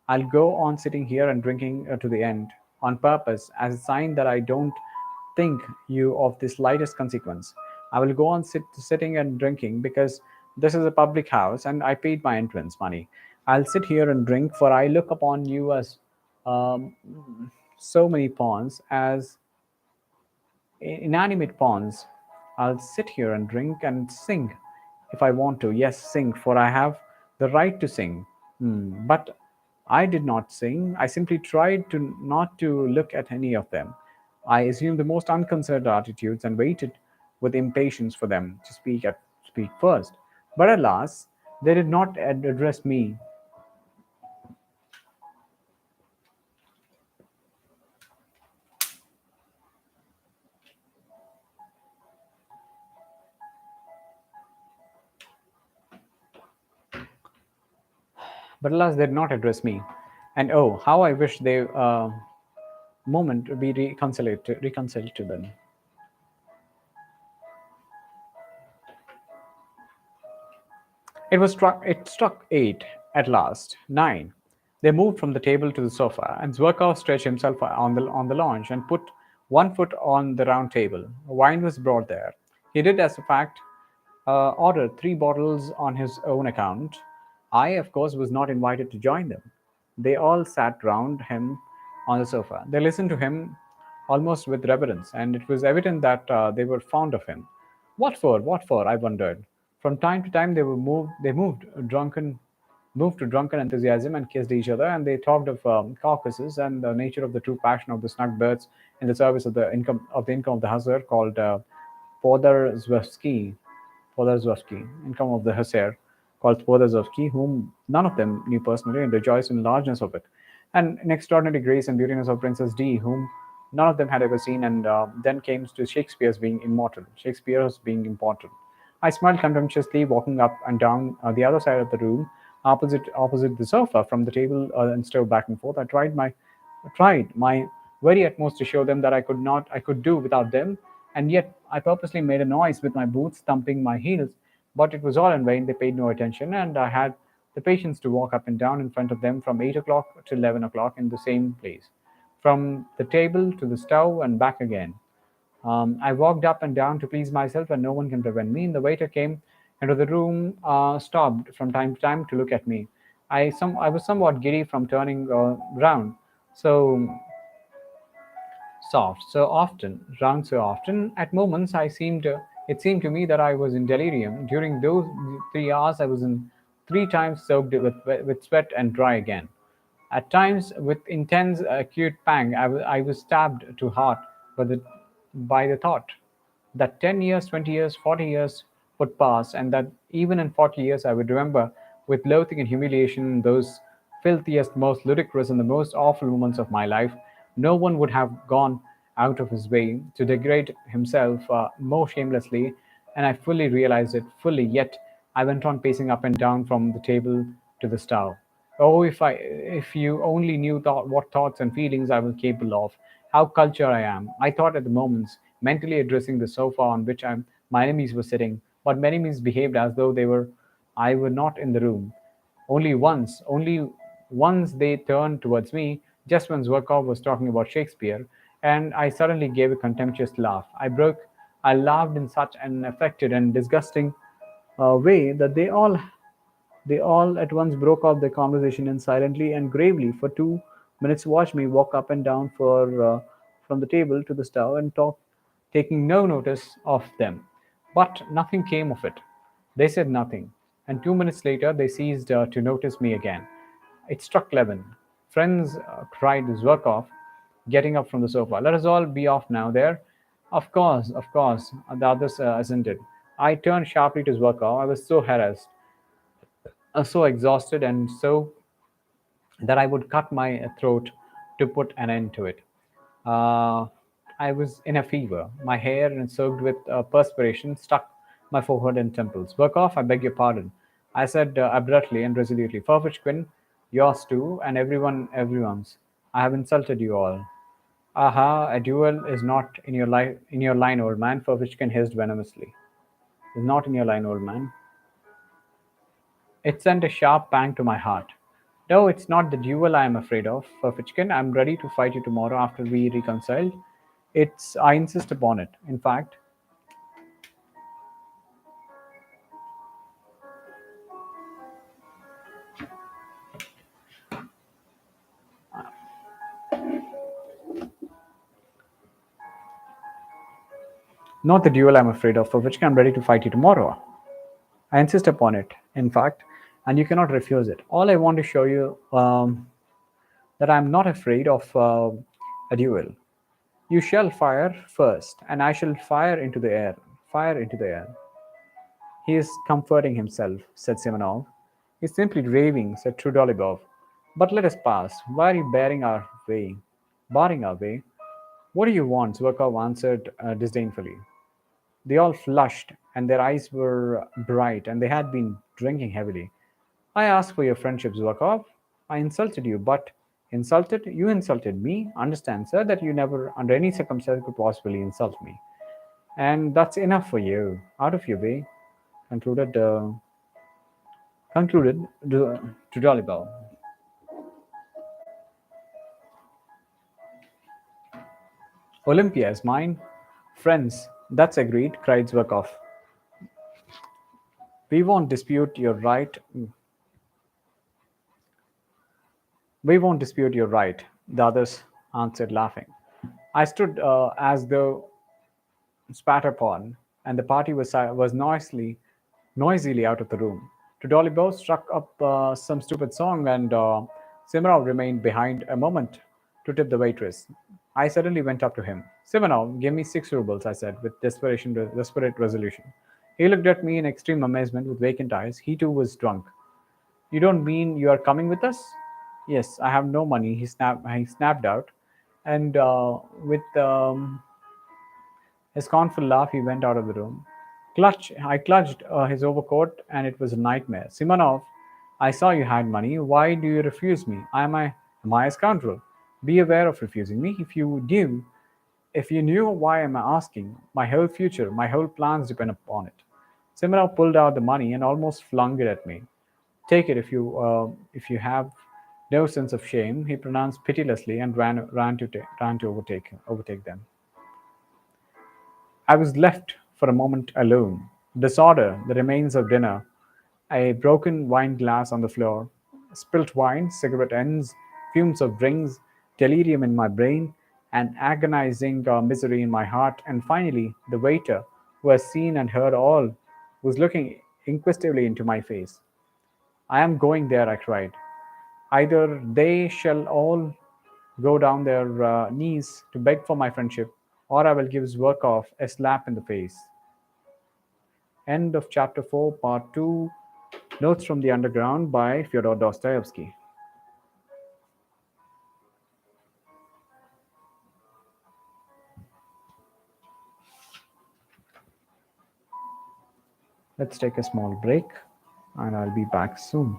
I'll go on sitting here and drinking to the end, on purpose, as a sign that I don't think you of the slightest consequence. I will go on sitting and drinking because this is a public house and I paid my entrance money. I'll sit here and drink, for I look upon you as um, so many pawns, as inanimate pawns. I'll sit here and drink and sing if I want to. Yes, sing, for I have the right to sing. But I did not sing. I simply tried to not to look at any of them. I assumed the most unconcerned attitudes and waited with impatience for them to speak first. But alas, they did not address me. But alas, they did not address me. And oh, how I wish they moment be reconciled to them. It struck 8 at last. 9. They moved from the table to the sofa, and Zverkov stretched himself on the lounge and put one foot on the round table. Wine was brought there. He did, as a fact, ordered 3 bottles on his own account. I, of course, was not invited to join them. They all sat round him on the sofa. They listened to him almost with reverence, and it was evident that they were fond of him. What for? What for? I wondered. From time to time, they were moved. They moved to drunken enthusiasm and kissed each other, and they talked of caucuses and the nature of the true passion of the snug birds in the service of the income of the hussar called Podrzewski, income of the hussar called Podrzewski, whom none of them knew personally, and rejoiced in the largeness of it, and in extraordinary grace and beautiness of Princess D, whom none of them had ever seen, and then came to Shakespeare's being immortal, Shakespeare's being immortal. I smiled contemptuously, walking up and down the other side of the room, opposite the sofa, from the table and stove back and forth. I tried my very utmost to show them that I could do without them, and yet I purposely made a noise with my boots thumping my heels. But it was all in vain. They paid no attention, and I had the patience to walk up and down in front of them from 8 o'clock to 11 o'clock in the same place, from the table to the stove and back again. I walked up and down to please myself, and no one can prevent me. And the waiter came into the room, stopped from time to time to look at me. I was somewhat giddy from turning round so round so often. At moments, it seemed to me that I was in delirium. During those 3 hours, I was in 3 times soaked with sweat and dry again. At times, with intense acute pang, I was stabbed to heart by the thought that 10 years, 20 years, 40 years would pass, and that even in 40 years I would remember with loathing and humiliation those filthiest, most ludicrous, and the most awful moments of my life. No one would have gone out of his way to degrade himself more shamelessly, and I fully realized it, fully, yet I went on pacing up and down from the table to the stove. Oh, if you only knew what thoughts and feelings I was capable of, how cultured I am. I thought at the moments, mentally addressing the sofa on which my enemies were sitting, but my enemies behaved as though I were not in the room. Only once they turned towards me, just when Zverkov was talking about Shakespeare, and I suddenly gave a contemptuous laugh. I laughed in such an affected and disgusting way that they all at once broke off their conversation and silently and gravely for 2 minutes watched me walk up and down from the table to the stove and talk, taking no notice of them. But nothing came of it. They said nothing, and 2 minutes later they ceased to notice me again. It struck 11. Friends, cried Zverkov, getting up from the sofa. Let us all be off now, there. Of course, the others assented. I turned sharply to Zverkov. I was so harassed, so exhausted, and so that I would cut my throat to put an end to it. Uh, I was in a fever. My hair, soaked with perspiration, stuck my forehead and temples. Work off, I beg your pardon. I said abruptly and resolutely. Quinn, yours too, and everyone's. I have insulted you all. Aha, a duel is not in your line, old man, Furvichkin hissed venomously. Is not in your line, old man. It sent a sharp pang to my heart. No, it's not the duel I am afraid of, Furvichkin. I'm ready to fight you tomorrow after we reconciled. I insist upon it. In fact, not the duel I'm afraid of, Furvichkin. I'm ready to fight you tomorrow. I insist upon it. In fact, and you cannot refuse it. All I want to show you that I'm not afraid of a duel. You shall fire first, and I shall fire into the air. Fire into the air. He is comforting himself, said Simonov. He's simply raving, said Trudolibov. But let us pass. Why are you barring our way? Barring our way? What do you want? Zverkov answered disdainfully. They all flushed, and their eyes were bright, and they had been drinking heavily. I asked for your friendship, Zverkov. I insulted you, but insulted? You insulted me. Understand, sir, that you never, under any circumstance, could possibly insult me. And that's enough for you. Out of your way, concluded concluded to Dolibel. Olympia is mine. Friends, that's agreed, cried Zverkov. We won't dispute your right. We won't dispute your right, the others answered, laughing. I stood as though spat upon, and the party was noisily out of the room. To Dolly Bow struck up some stupid song, and Simonov remained behind a moment to tip the waitress. I suddenly went up to him. Simonov, give me 6 rubles, I said, with desperate resolution. He looked at me in extreme amazement with vacant eyes. He too was drunk. You don't mean you are coming with us? Yes, I have no money, he snapped out. And with his scornful laugh, he went out of the room. I clutched his overcoat, and it was a nightmare. Simonov, I saw you had money. Why do you refuse me? Am I a scoundrel? Be aware of refusing me. If you knew why am I asking, my whole future, my whole plans depend upon it. Simonov pulled out the money and almost flung it at me. Take it if you have no sense of shame, he pronounced pitilessly and ran to overtake them. I was left for a moment alone. Disorder, the remains of dinner, a broken wine glass on the floor, spilt wine, cigarette ends, fumes of drinks, delirium in my brain, and agonizing misery in my heart, and finally, the waiter, who has seen and heard all, was looking inquisitively into my face. I am going there, I cried. Either they shall all go down their knees to beg for my friendship, or I will give Zverkov a slap in the face. End of chapter 4, part 2. Notes from the Underground by Fyodor Dostoyevsky. Let's take a small break, and I'll be back soon.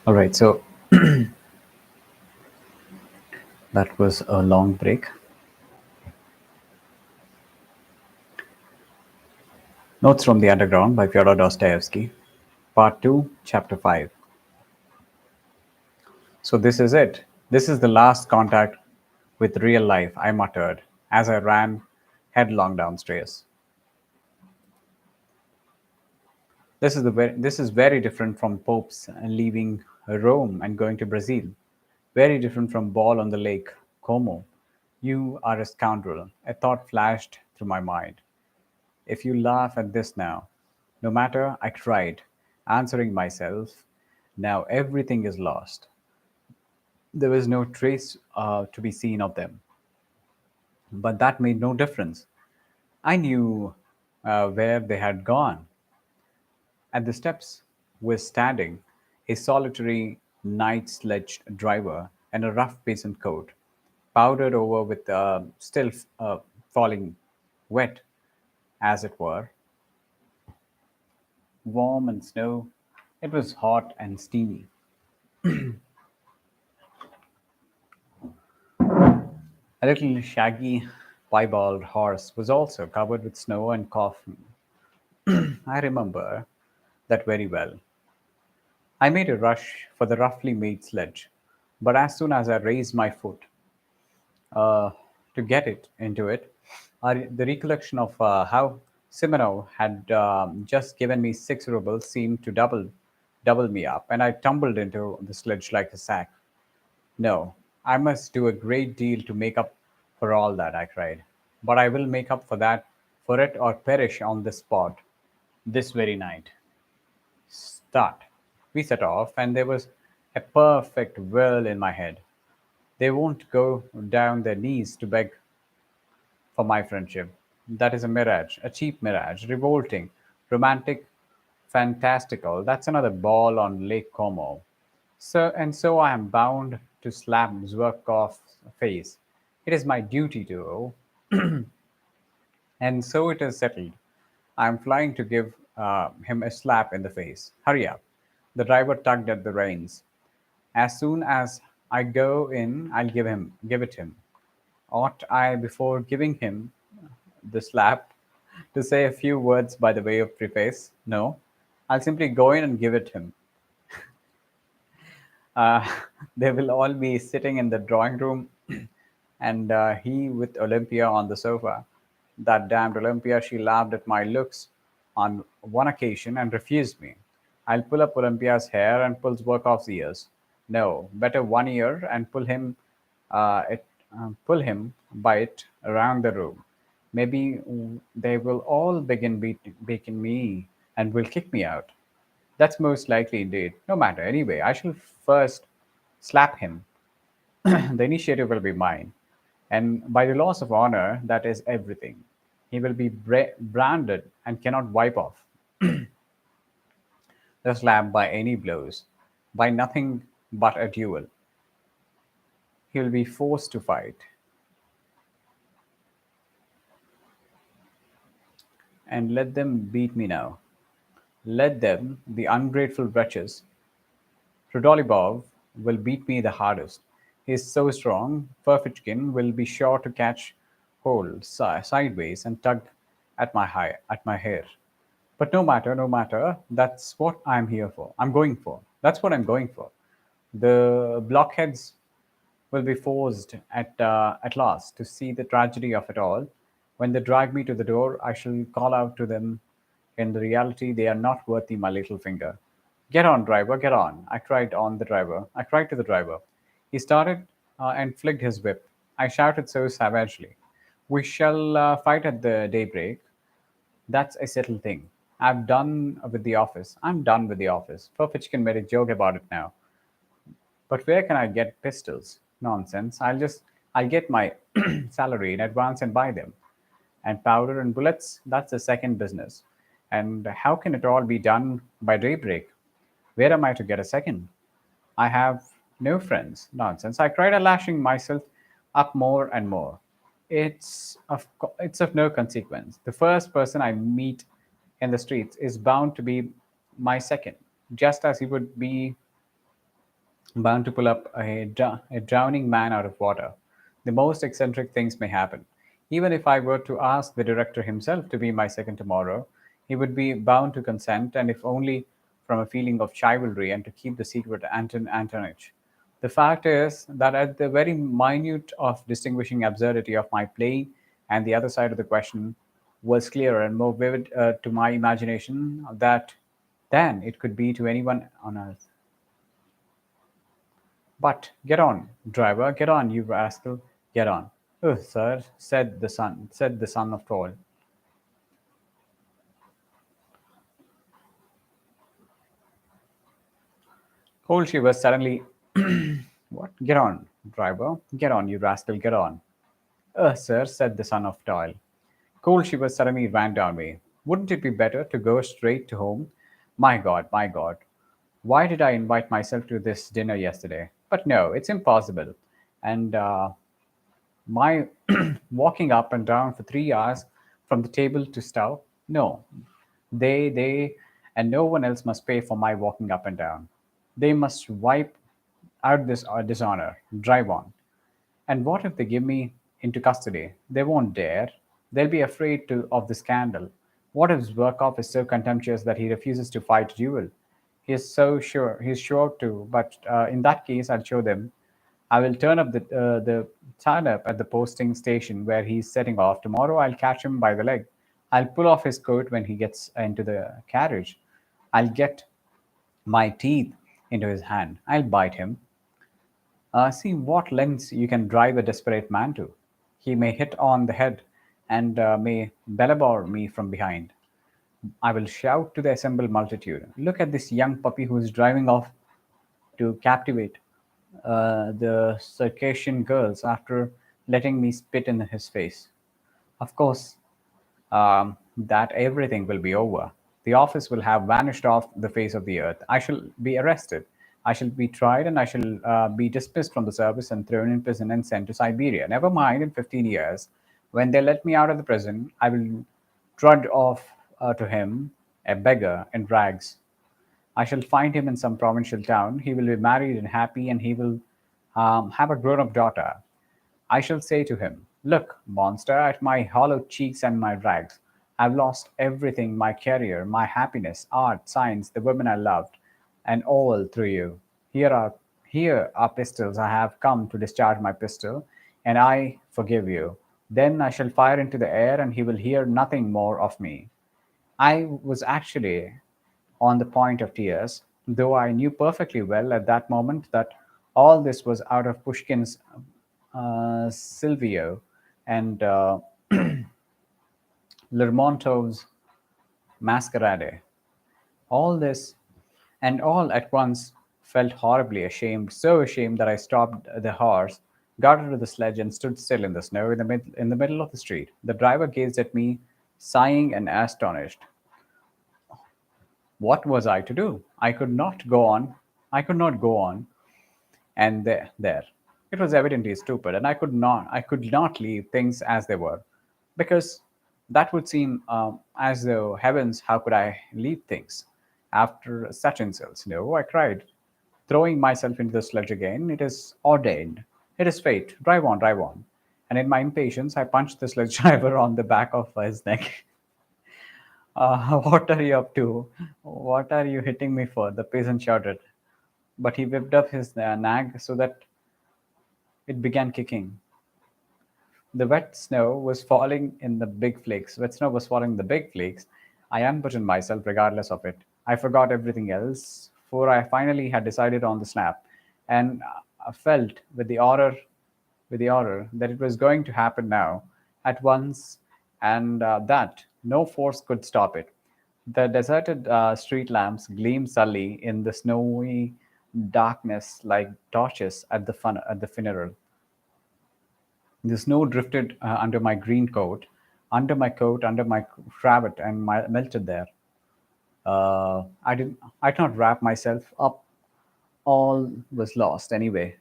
All right, so that was a long break. Notes from the Underground by Fyodor Dostoyevsky, Part 2, Chapter 5. So, this is it. This is the last contact with real life, I muttered as I ran headlong downstairs. This is very different from popes leaving Rome and going to Brazil. Very different from ball on the lake, Como. You are a scoundrel. A thought flashed through my mind. If you laugh at this now, no matter, I cried, answering myself, now everything is lost. There was no trace to be seen of them. But that made no difference. I knew where they had gone. At the steps was standing a solitary night sledge driver in a rough peasant coat, powdered over with still falling wet, as it were, warm and snow. It was hot and steamy. A little shaggy, piebald horse was also covered with snow and coughing. I remember that very well. I made a rush for the roughly made sledge, but as soon as I raised my foot uh, to get it into it, the recollection of how Simonov had just given me 6 rubles seemed to double me up, and I tumbled into the sledge like a sack. No, I must do a great deal to make up for all that, I cried. But I will make up for it or perish on the spot, this very night. Start. We set off, and there was a perfect whirl in my head. They won't go down their knees to beg for my friendship. That is a mirage, a cheap mirage, revolting, romantic, fantastical. That's another ball on Lake Como. So I am bound to slap Zverkov's face. It is my duty to, and so it is settled. I am flying to give him a slap in the face. Hurry up. The driver tugged at the reins. As soon as I go in, I'll give it him. Ought I, before giving him the slap, to say a few words by the way of preface? No. I'll simply go in and give it him. Uh, they will all be sitting in the drawing room, and he with Olympia on the sofa. That damned Olympia, she laughed at my looks on one occasion and refused me. I'll pull up Olympia's hair and pull Zverkov's ears. No, better one ear and pull him by it around the room. Maybe they will all begin beating me and will kick me out. That's most likely indeed. No matter. Anyway, I shall first slap him. The initiative will be mine. And by the laws of honor, that is everything. He will be branded and cannot wipe off the slap by any blows, by nothing but a duel. He will be forced to fight. And let them beat me now. Let them, the ungrateful wretches, Rudolibov will beat me the hardest. He is so strong, Perfichkin will be sure to catch hold sideways and tug at my hair. But no matter, no matter. That's what I'm here for. I'm going for. That's what I'm going for. The blockheads will be forced at last to see the tragedy of it all. When they drag me to the door, I shall call out to them. In the reality, they are not worthy my little finger. Get on, driver, get on. I cried on the driver. I cried to the driver. He started and flicked his whip. I shouted so savagely. We shall fight at the daybreak. That's a settled thing. I've done with the office. I'm done with the office. Perfichkin made a joke about it now. But where can I get pistols? Nonsense. I'll get my salary in advance and buy them. And powder and bullets, that's the second business. And how can it all be done by daybreak? Where am I to get a second? I have no friends. Nonsense. I cried, lashing myself up more and more. It's of no consequence. The first person I meet in the streets is bound to be my second, just as he would be bound to pull up a drowning man out of water. The most eccentric things may happen. Even if I were to ask the director himself to be my second tomorrow, he would be bound to consent, and if only from a feeling of chivalry and to keep the secret Anton Antonich. The fact is that at the very minute of distinguishing absurdity of my play and the other side of the question was clearer and more vivid to my imagination that than it could be to anyone on earth. But get on, driver, get on, you rascal, get on. Oh, sir, said the son of toil. Cold shivers suddenly. What? Get on, driver, get on, you rascal, get on. Sir, said the son of toil. Cold shivers suddenly ran down me. Wouldn't it be better to go straight to home? My God, why did I invite myself to this dinner yesterday? But no, it's impossible. And my walking up and down for 3 hours from the table to stove? No, they, and no one else must pay for my walking up and down. They must wipe out this dishonor. Drive on. And what if they give me into custody? They won't dare. They'll be afraid of the scandal. What if Zverkov is so contemptuous that he refuses to fight a duel? He's sure to, but in that case, I'll show them. I will turn up at the posting station where he's setting off. Tomorrow, I'll catch him by the leg. I'll pull off his coat when he gets into the carriage. I'll get my teeth into his hand. I'll bite him. See what lengths you can drive a desperate man to. He may hit on the head and may bellabor me from behind. I will shout to the assembled multitude, look at this young puppy who is driving off to captivate the Circassian girls after letting me spit in his face. Of course, that everything will be over. The office will have vanished off the face of the earth. I shall be arrested. I shall be tried and I shall be dismissed from the service and thrown in prison and sent to Siberia. Never mind, in 15 years, when they let me out of the prison, I will trudge off to him, a beggar in rags. I shall find him in some provincial town. He will be married and happy, and he will have a grown up daughter. I shall say to him, look, monster, at my hollow cheeks and my rags. I've lost everything, my career, my happiness, art, science, the women I loved, and all through you. Here are pistols. I have come to discharge my pistol, and I forgive you. Then I shall fire into the air, and he will hear nothing more of me. I was actually on the point of tears, though I knew perfectly well at that moment that all this was out of Pushkin's Silvio and Lermontov's Masquerade. All this and all at once felt horribly ashamed, so ashamed that I stopped the horse, got into the sledge, and stood still in the snow in the middle of the street. The driver gazed at me, sighing and astonished. What was I to do? I could not go on. I could not go on. And there. It was evidently stupid, and I could not leave things as they were, because that would seem as though heavens, how could I leave things after such insults? No, I cried, throwing myself into the sledge again. It is ordained. It is fate. Drive on, drive on. And in my impatience, I punched the sledge driver on the back of his neck. What are you up to? What are you hitting me for? The peasant shouted. But he whipped up his nag so that it began kicking. The wet snow was falling in the big flakes. Wet snow was falling in the big flakes. I unbuttoned myself regardless of it. I forgot everything else, for I finally had decided on the snap, and I felt with the horror that it was going to happen now, at once, and that no force could stop it. The deserted street lamps gleamed sully in the snowy darkness like torches at the funeral. The snow drifted under my green coat, under my coat, under my cravat, and melted there. I did not wrap myself up. All was lost anyway.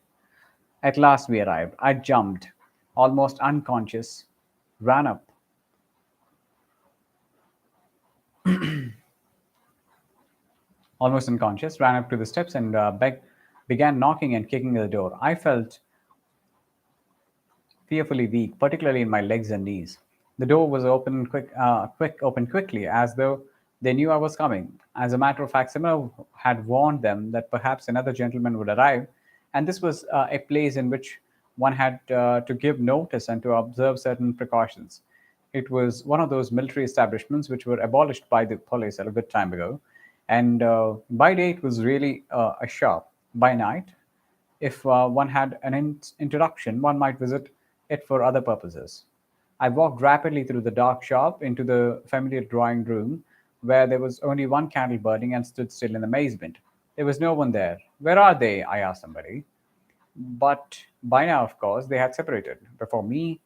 At last we arrived. I jumped, almost unconscious, ran up, almost unconscious, ran up to the steps and begged began knocking and kicking at the door. I felt fearfully weak, particularly in my legs and knees. The door was opened quickly, as though they knew I was coming. As a matter of fact, someone had warned them that perhaps another gentleman would arrive, and this was a place in which one had to give notice and to observe certain precautions. It was one of those military establishments which were abolished by the police a good time ago, and by day it was really a shop. By night, if one had an interruption, one might visit it for other purposes. I walked rapidly through the dark shop into the familiar drawing room, where there was only one candle burning, and stood still in amazement. There was no one there. Where are they? I asked somebody. But by now, of course, they had separated. Before me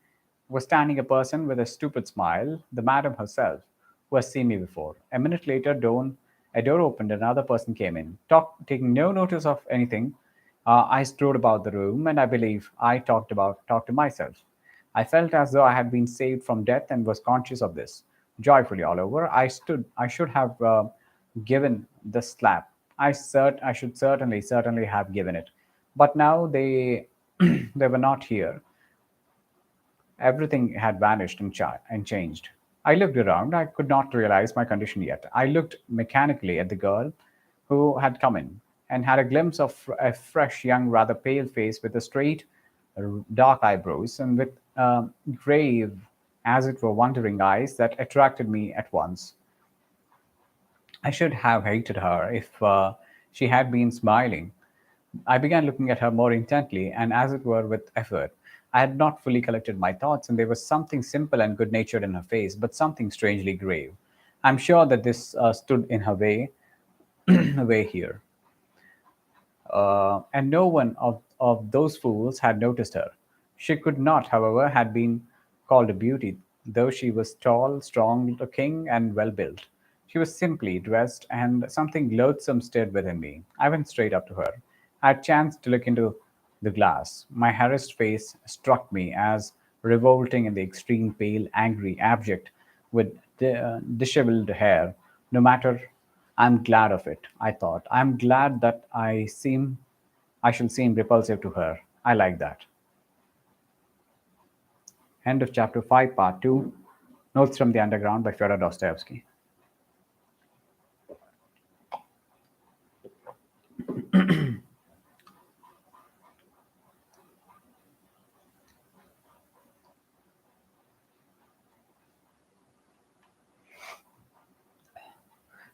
was standing a person with a stupid smile, the madam herself, who had seen me before. A minute later, a door opened and another person came in. Taking no notice of anything, I strode about the room, and I believe I talked to myself. I felt as though I had been saved from death and was conscious of this. Joyfully all over, I should have given the slap. I should certainly have given it. But now they, they were not here. Everything had vanished and changed. I looked around. I could not realize my condition yet. I looked mechanically at the girl who had come in and had a glimpse of a fresh, young, rather pale face with a straight, dark eyebrows and with grave, as it were, wondering eyes that attracted me at once. I should have hated her if she had been smiling. I began looking at her more intently, and as it were with effort. I had not fully collected my thoughts, and there was something simple and good natured in her face, but something strangely grave. I'm sure that this stood in her way, way here. And no one of those fools had noticed her. She could not, however, have been called a beauty, though she was tall, strong looking, and well built. She was simply dressed, and something loathsome stirred within me. I went straight up to her. I chanced to look into the glass. My harassed face struck me as revolting in the extreme, pale, angry, abject, with disheveled hair. No matter, I'm glad of it, I thought. I'm glad that I shall seem repulsive to her. I like that. End of chapter 5, part 2. Notes from the Underground by Fyodor Dostoyevsky.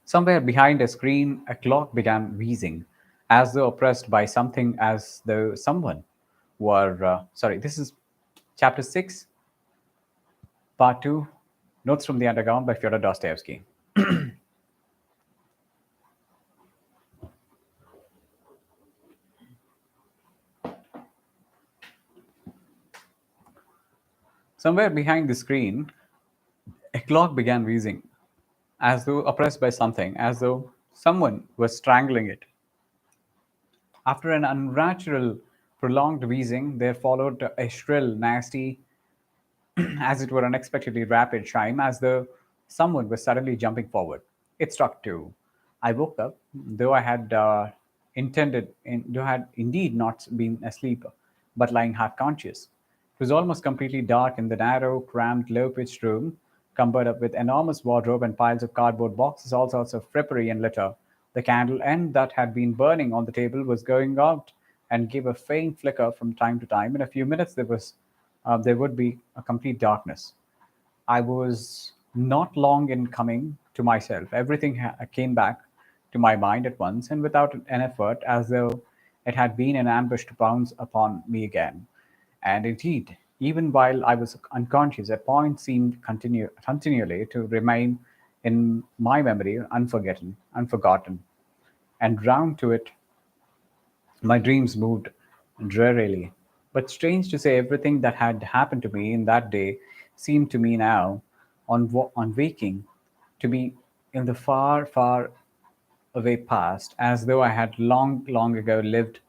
Somewhere behind a screen, a clock began wheezing, as though oppressed by something, as though someone were. Sorry, this is chapter 6, part 2. Notes from the Underground by Fyodor Dostoevsky. Somewhere behind the screen, a clock began wheezing, as though oppressed by something, as though someone was strangling it. After an unnatural, prolonged wheezing, there followed a shrill, nasty, as it were unexpectedly rapid chime, as though someone was suddenly jumping forward. It struck two. I woke up, though I had though I had indeed not been asleep, but lying half conscious. It was almost completely dark in the narrow, cramped, low-pitched room, cumbered up with enormous wardrobe and piles of cardboard boxes, all sorts of frippery and litter. The candle end that had been burning on the table was going out and gave a faint flicker from time to time. In a few minutes, there would be a complete darkness. I was not long in coming to myself. Everything came back to my mind at once and without an effort, as though it had been an ambush to pounce upon me again. And indeed, even while I was unconscious, a point seemed continually to remain in my memory unforgotten, and round to it my dreams moved drearily. But strange to say, everything that had happened to me in that day seemed to me now, on waking, to be in the far, far away past, as though I had long, long ago lived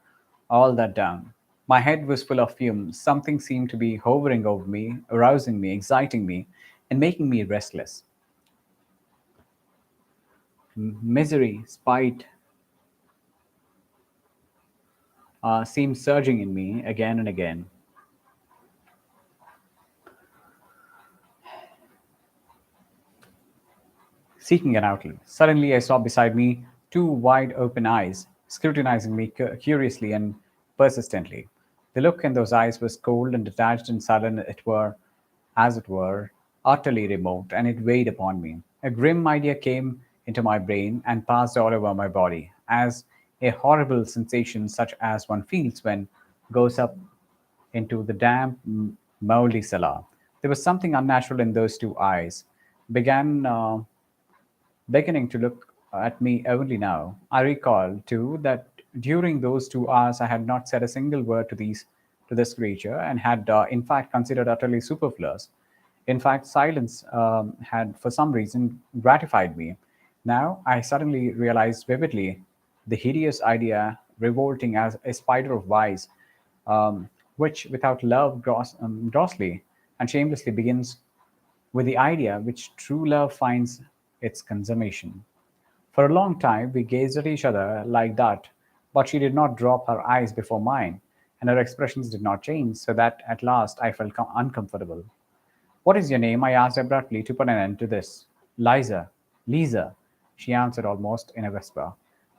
all that down. My head was full of fumes. Something seemed to be hovering over me, arousing me, exciting me, and making me restless. Misery, spite, seemed surging in me again and again. Seeking an outlet. Suddenly, I saw beside me two wide open eyes, scrutinizing me curiously and persistently. The look in those eyes was cold and detached and sullen, as it were, utterly remote, and it weighed upon me. A grim idea came into my brain and passed all over my body, as a horrible sensation such as one feels when goes up into the damp, mouldy cellar. There was something unnatural in those two eyes. Began beginning to look at me only now. I recall, too, that during those 2 hours I had not said a single word to this creature, and had, in fact, considered utterly superfluous. In fact, silence had, for some reason, gratified me. Now I suddenly realized vividly the hideous idea revolting as a spider of vice, which, without love, grossly and shamelessly begins with the idea which true love finds its consummation. For a long time we gazed at each other like that, but she did not drop her eyes before mine, and her expressions did not change, so that at last I felt uncomfortable. What is your name? I asked abruptly to put an end to this. Liza. Lisa, she answered almost in a whisper.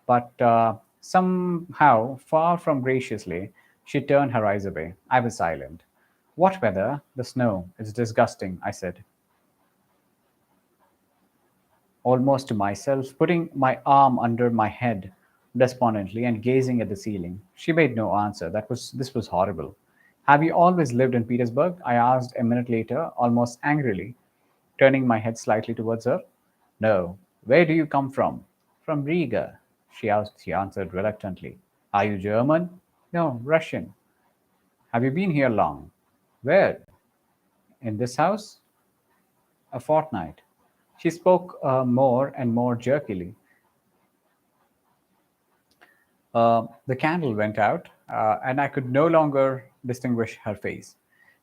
But somehow, far from graciously, she turned her eyes away. I was silent. What weather? The snow. It's disgusting, I said, almost to myself, putting my arm under my head despondently and gazing at the ceiling. She made no answer. This was horrible. Have you always lived in Petersburg? I asked a minute later, almost angrily, turning my head slightly towards her. No. Where do you come from? From Riga, she answered reluctantly. Are you German? No, Russian. Have you been here long? Where? In this house? A fortnight. She spoke more and more jerkily. The candle went out, and I could no longer distinguish her face.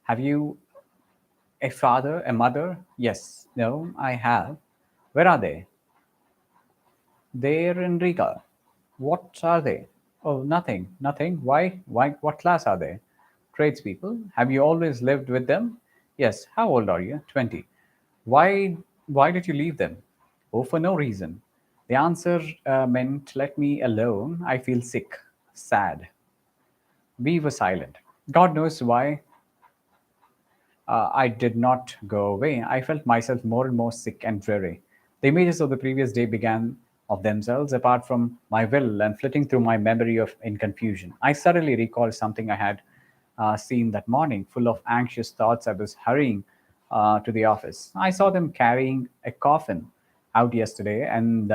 Have you a father, a mother? Yes. No, I have. Where are they? They're in Riga. What are they? Oh, nothing, nothing. Why? Why? What class are they? Tradespeople. Have you always lived with them? Yes. How old are you? 20. Why? Why did you leave them? Oh, for no reason. The answer meant let me alone. I feel sick, sad. We were silent. God knows why I did not go away. I felt myself more and more sick and dreary. The images of the previous day began of themselves, apart from my will, and flitting through my memory of in confusion. I suddenly recalled something I had seen that morning. Full of anxious thoughts, I was hurrying to the office. I saw them carrying a coffin out yesterday, and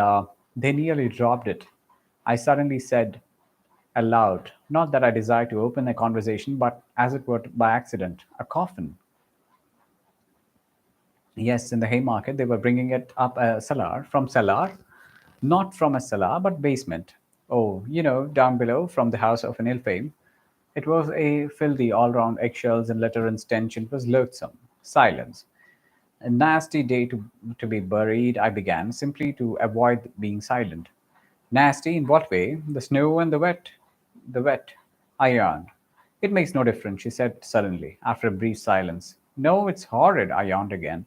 they nearly dropped it. I suddenly said aloud, not that I desired to open a conversation, but as it were by accident, a coffin. Yes, in the Haymarket, they were bringing it up a cellar, from cellar, not from a cellar, but basement. Oh, down below from the house of an ill fame. It was a filthy all round eggshells and litter and stench. It was loathsome. Silence. A nasty day to be buried, I began, simply to avoid being silent. Nasty in what way? The snow and the wet. The wet. I yawned. It makes no difference, she said suddenly, after a brief silence. No, it's horrid, I yawned again.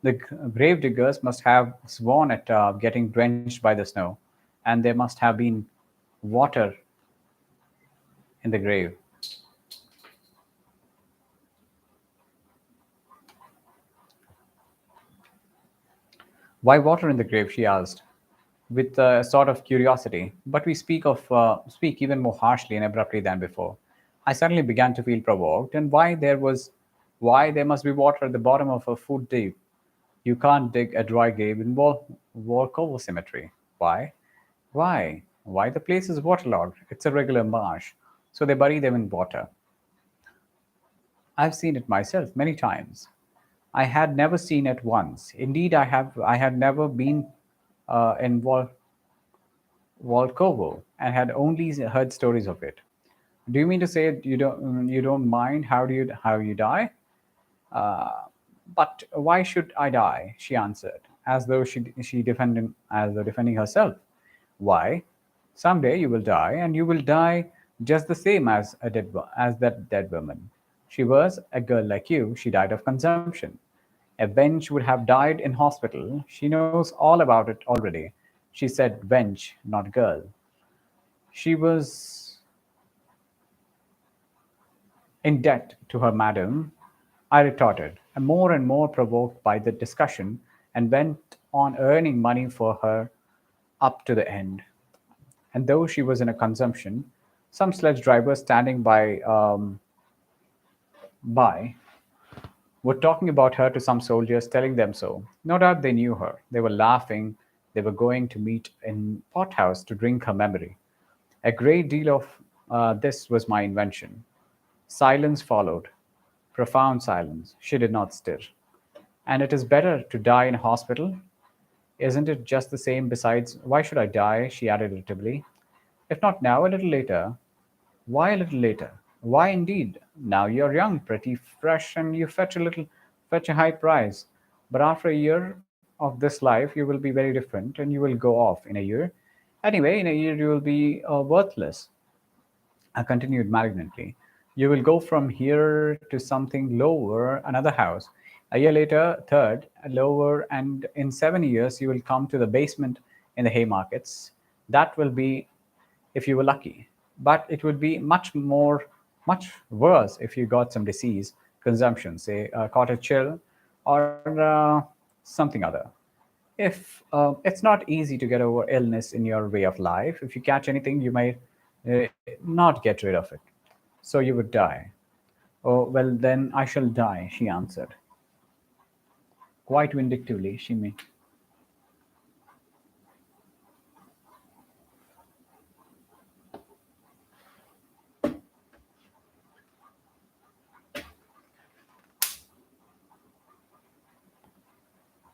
The grave diggers must have sworn at getting drenched by the snow, and there must have been water in the grave. Why water in the grave? She asked, with a sort of curiosity. But we speak even more harshly and abruptly than before. I suddenly began to feel provoked, and why there must be water at the bottom of a foot deep. You can't dig a dry grave in Volkovo Cemetery. Why? Why? Why the place is waterlogged? It's a regular marsh. So they bury them in water. I've seen it myself many times. I had never seen it once. Indeed, I had never been in Volkovo and had only heard stories of it. Do you mean to say you don't mind how you die? Uh, but why should I die? She answered, as though she defending as though defending herself. Why? Someday you will die, and you will die just the same as as that dead woman. She was a girl like you. She died of consumption. A wench would have died in hospital. She knows all about it already. She said wench, not girl. She was in debt to her madam, I retorted, and more provoked by the discussion, and went on earning money for her up to the end. And though she was in a consumption, some sledge drivers standing by were talking about her to some soldiers, telling them so. No doubt they knew her. They were laughing. They were going to meet in pothouse to drink her memory. A great deal of this was my invention. Silence followed, profound silence. She did not stir. And it is better to die in a hospital. Isn't it just the same? Besides, why should I die? She added irritably. If not now, a little later. Why a little later? Why indeed? Now you're young, pretty fresh, and you fetch a high price. But after a year of this life, you will be very different, and you will go off in a year. Anyway, in a year you will be worthless. I continued malignantly. You will go from here to something lower, another house. A year later, third, lower, and in 7 years, you will come to the basement in the Haymarkets. That will be if you were lucky. But it would be much worse if you got some disease, consumption, say cottage chill, or something other. If it's not easy to get over illness in your way of life, if you catch anything, you might not get rid of it. So you would die. Oh, well, then I shall die, she answered. Quite vindictively, she made.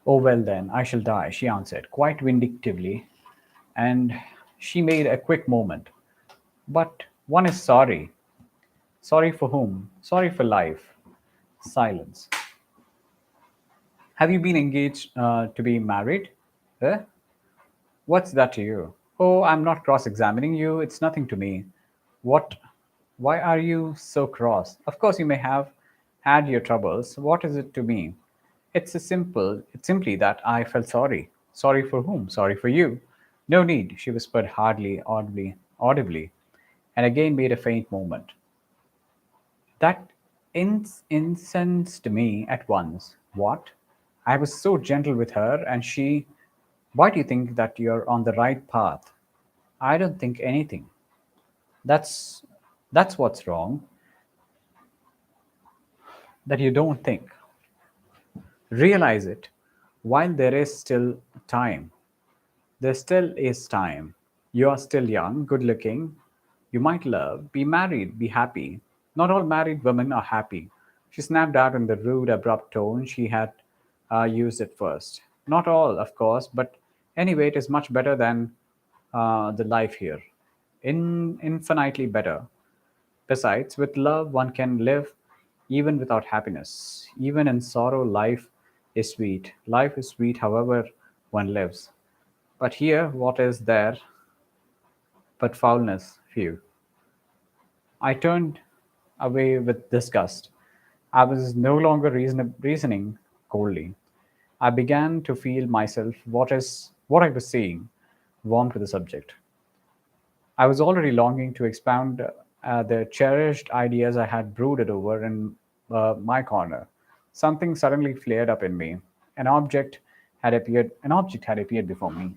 Oh, well, then I shall die, she answered, quite vindictively, and she made a quick movement. But one is sorry. Sorry for whom? Sorry for life. Silence. Have you been engaged to be married? Eh? What's that to you? Oh, I'm not cross examining you. It's nothing to me. What? Why are you so cross? Of course, you may have had your troubles. What is it to me? It's simply that I felt sorry. Sorry for whom? Sorry for you. No need, she whispered hardly, audibly, and again made a faint movement. That incensed me at once. What? I was so gentle with her, and she. Why do you think that you're on the right path? I don't think anything. That's that's what's wrong. That you don't think. Realize it while there is still time. There still is time. You are still young, good looking. You might love, be married, be happy. Not all married women are happy. She snapped out in the rude, abrupt tone she had used at first. Not all, of course, but anyway, it is much better than the life here. Infinitely better. Besides, with love, one can live even without happiness. Even in sorrow, life is sweet. Life is sweet, however, one lives. But here, what is there but foulness, few? I turned away with disgust. I was no longer reasoning coldly. I began to feel myself what I was seeing, warm to the subject. I was already longing to expound the cherished ideas I had brooded over in my corner. Something suddenly flared up in me. An object had appeared. An object had appeared before me.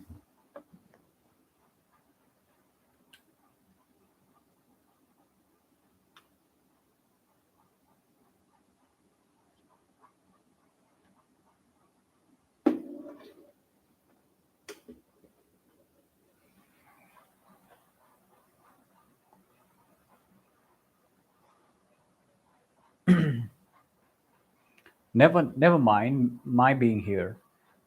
Never mind my being here.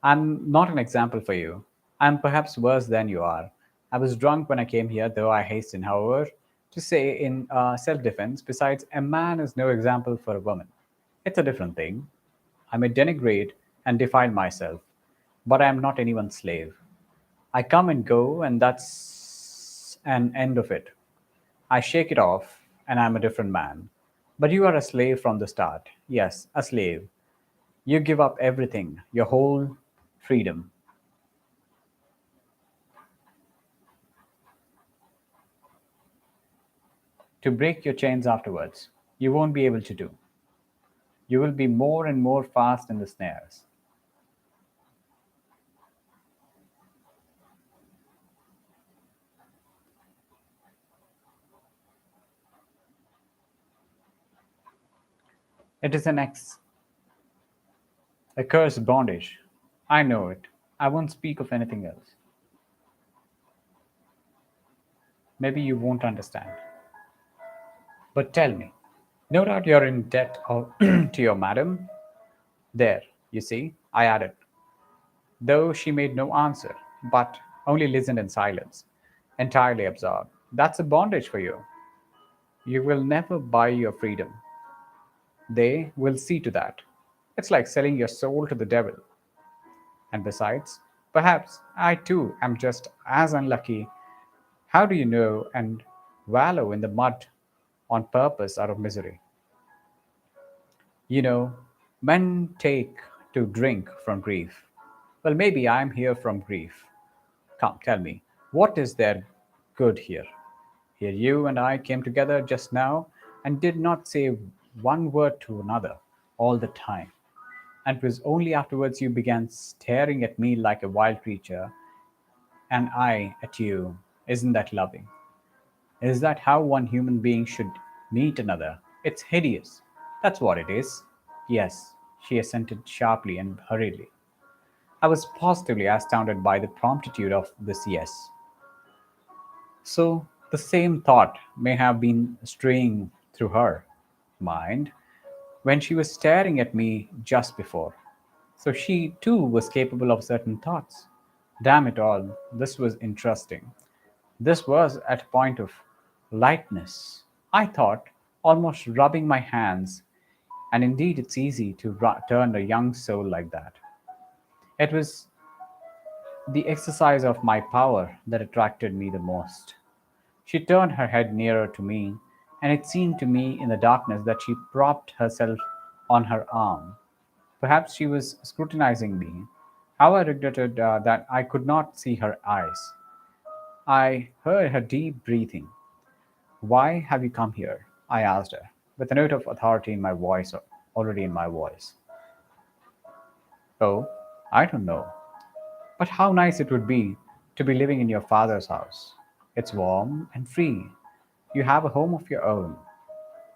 I'm not an example for you. I'm perhaps worse than you are. I was drunk when I came here, though I hasten, however, to say in self defense, besides, a man is no example for a woman. It's a different thing. I may denigrate and defile myself, but I am not anyone's slave. I come and go, and that's an end of it. I shake it off, and I'm a different man. But you are a slave from the start. Yes, a slave. You give up everything, your whole freedom, to break your chains afterwards. You won't be able to do. You will be more and more fast in the snares. It is a cursed bondage. I know it. I won't speak of anything else. Maybe you won't understand. But tell me, no doubt you're in debt to your madam. There, you see, I added, though she made no answer, but only listened in silence, entirely absorbed. That's a bondage for you. You will never buy your freedom. They will see to that. It's like selling your soul to the devil. And besides, perhaps I too am just as unlucky. How do you know and wallow in the mud on purpose out of misery? You know, men take to drink from grief. Well, maybe I'm here from grief. Come, tell me, what is there good here? Here you and I came together just now and did not say one word to another all the time. And it was only afterwards you began staring at me like a wild creature, and I at you. Isn't that loving? Is that how one human being should meet another? It's hideous. That's what it is. Yes, she assented sharply and hurriedly. I was positively astounded by the promptitude of this yes. So the same thought may have been straying through her mind when she was staring at me just before. So she too was capable of certain thoughts. Damn it all, this was interesting. This was at a point of lightness. I thought, almost rubbing my hands, and indeed it's easy to turn a young soul like that. It was the exercise of my power that attracted me the most. She turned her head nearer to me, and it seemed to me in the darkness that she propped herself on her arm. Perhaps she was scrutinizing me. How I regretted that I could not see her eyes. I heard her deep breathing. Why have you come here? I asked her, with a note of authority in my voice, already in my voice. Oh, I don't know. But how nice it would be to be living in your father's house. It's warm and free. You have a home of your own.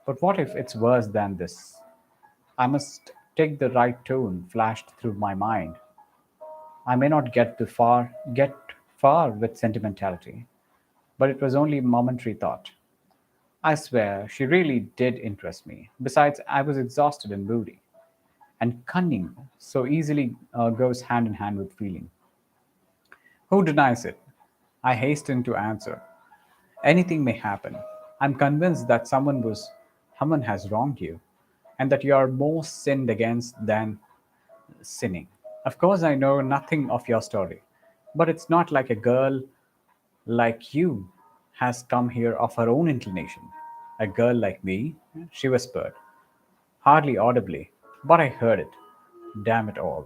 But what if it's worse than this? I must take the right tone flashed through my mind. I may not get far with sentimentality, but it was only a momentary thought. I swear she really did interest me. Besides, I was exhausted and moody, and cunning so easily goes hand in hand with feeling. Who denies it? I hastened to answer. Anything may happen. I'm convinced that someone has wronged you, and that you are more sinned against than sinning. Of course, I know nothing of your story, but it's not like a girl like you has come here of her own inclination. A girl like me, she whispered, hardly audibly, but I heard it. Damn it all.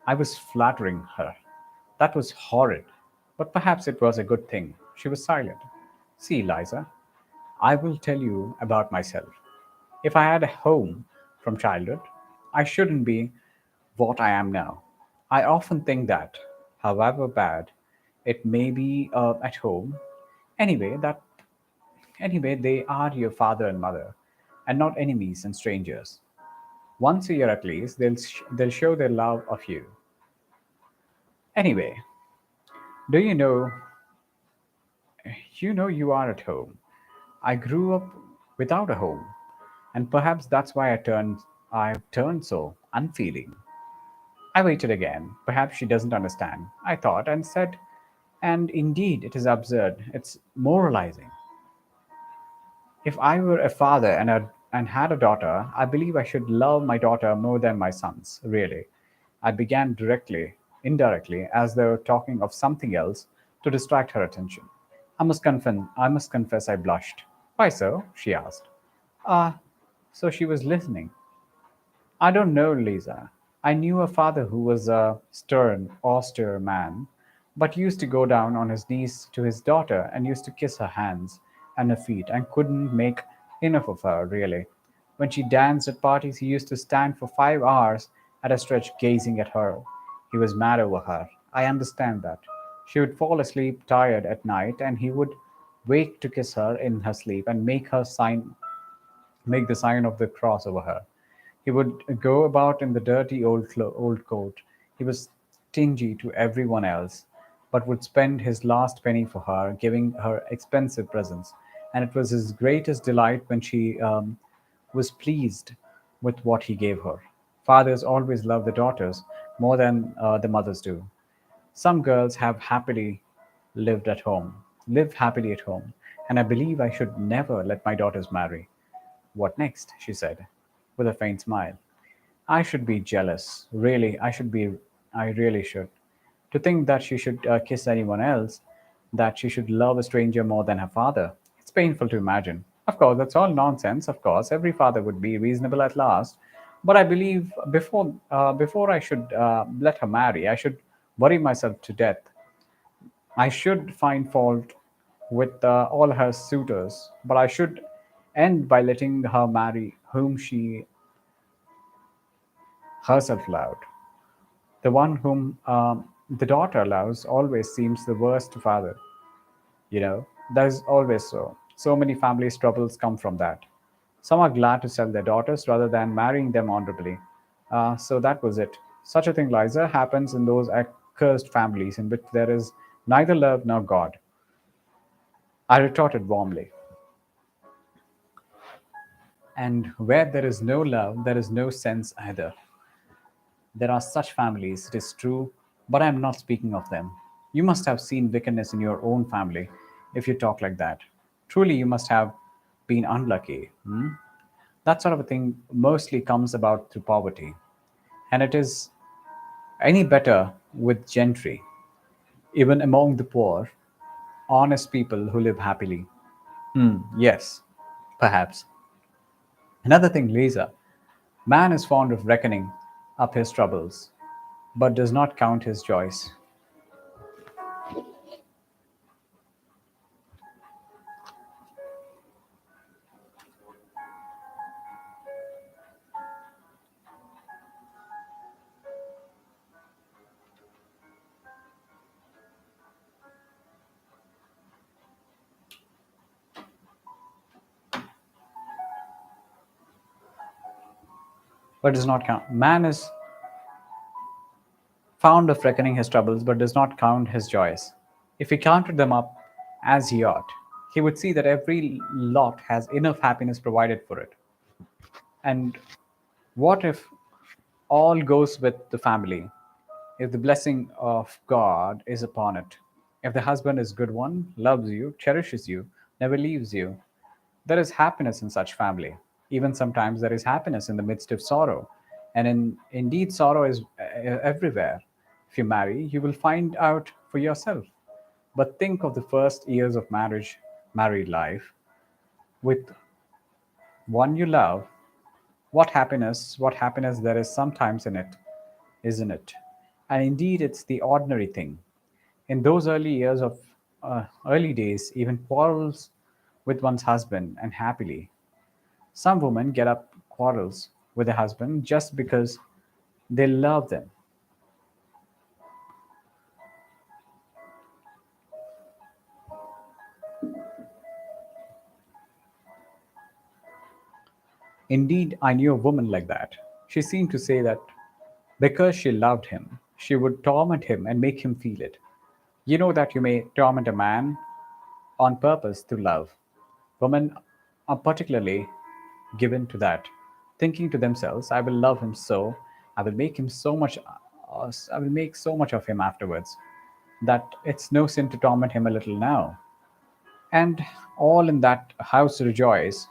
I was flattering her. That was horrid. But perhaps it was a good thing. She was silent. See, Liza, I will tell you about myself. If I had a home from childhood, I shouldn't be what I am now. I often think that, however bad it may be at home, anyway, that anyway they are your father and mother, and not enemies and strangers. Once a year at least, they'll show their love of you. Anyway, do you are at home. I grew up without a home, and perhaps that's why I've turned so unfeeling. I waited again. Perhaps she doesn't understand, I thought, and said, and indeed it is absurd. It's moralizing. If I were a father and had a daughter, I believe I should love my daughter more than my sons, really. I began directly, indirectly, as though talking of something else to distract her attention. I must confess I blushed. Why so? She asked. Ah, so she was listening. I don't know, Lisa. I knew a father who was a stern, austere man, but used to go down on his knees to his daughter and used to kiss her hands and her feet and couldn't make enough of her, really. When she danced at parties, he used to stand for 5 hours at a stretch gazing at her. He was mad over her. I understand that. She would fall asleep tired at night, and he would wake to kiss her in her sleep and make the sign of the cross over her. He would go about in the dirty old coat. He was stingy to everyone else, but would spend his last penny for her, giving her expensive presents. And it was his greatest delight when she was pleased with what he gave her. Fathers always love the daughters more than the mothers do. Some girls live happily at home, and I believe I should never let my daughters marry. What next? She said, with a faint smile. I should be jealous. Really, I really should. To think that she should kiss anyone else, that she should love a stranger more than her father. It's painful to imagine. Of course, that's all nonsense. Of course, every father would be reasonable at last. But I believe before I should let her marry, I should worry myself to death. I should find fault with all her suitors, but I should end by letting her marry whom she herself loved. The one whom the daughter loves always seems the worst to father. You know, that is always so. So many families' troubles come from that. Some are glad to sell their daughters rather than marrying them honorably. So that was it. Such a thing, Liza, happens in those accursed families in which there is neither love nor God. I retorted warmly. And where there is no love, there is no sense either. There are such families, it is true, but I am not speaking of them. You must have seen wickedness in your own family if you talk like that. Truly, you must have been unlucky. Hmm? That sort of a thing mostly comes about through poverty. And it is any better with gentry, even among the poor, honest people who live happily. Hmm, yes, perhaps. Another thing, Lisa, man is fond of reckoning up his troubles, but does not count his joys. But does not count. Man is fond of reckoning his troubles, but does not count his joys. If he counted them up as he ought, he would see that every lot has enough happiness provided for it. And what if all goes with the family? If the blessing of God is upon it, if the husband is good one, loves you, cherishes you, never leaves you, there is happiness in such family. Even sometimes there is happiness in the midst of sorrow. And indeed, sorrow is everywhere. If you marry, you will find out for yourself. But think of the first years of married life, with one you love. What happiness there is sometimes in it, isn't it? And indeed, it's the ordinary thing. In those early days, even quarrels with one's husband and happily. Some women get up quarrels with their husband just because they love them. Indeed, I knew a woman like that. She seemed to say that because she loved him, she would torment him and make him feel it. You know that you may torment a man on purpose through love. Women are particularly given to that, thinking to themselves, I will love him so, I will make him so much, I will make so much of him afterwards, that it's no sin to torment him a little now. And all in that house rejoice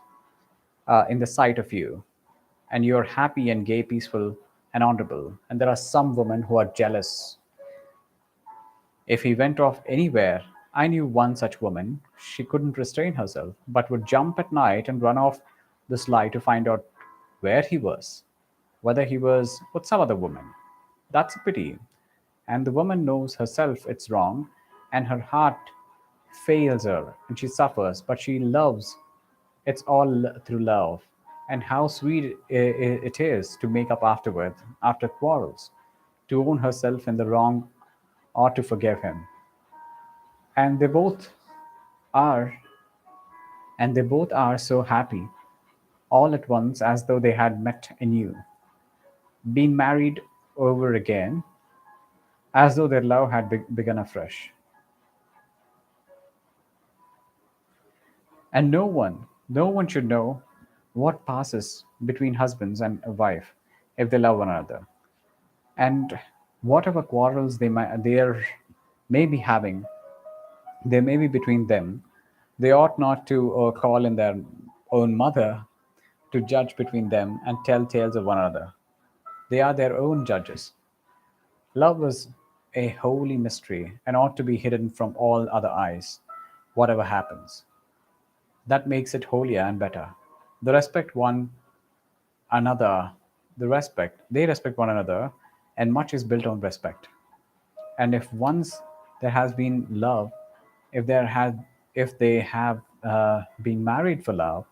in the sight of you, and you're happy and gay, peaceful and honorable. And there are some women who are jealous. If he went off anywhere, I knew one such woman. She couldn't restrain herself, but would jump at night and run off the sly to find out where he was, whether he was with some other woman. That's a pity. And the woman knows herself it's wrong, and her heart fails her, and she suffers, but she loves. It's all through love. And how sweet it is to make up afterward, after quarrels, to own herself in the wrong or to forgive him. And are, they both are so happy, all at once as though they had met anew, been married over again, as though their love had begun afresh. And no one should know what passes between husbands and a wife if they love one another. And whatever quarrels may be having, they may be between them, they ought not to call in their own mother to judge between them and tell tales of one another. They are their own judges. Love is a holy mystery and ought to be hidden from all other eyes, whatever happens. That makes it holier and better. The respect one another, they respect one another, and much is built on respect. And if once there has been love, if there had if they have been married for love,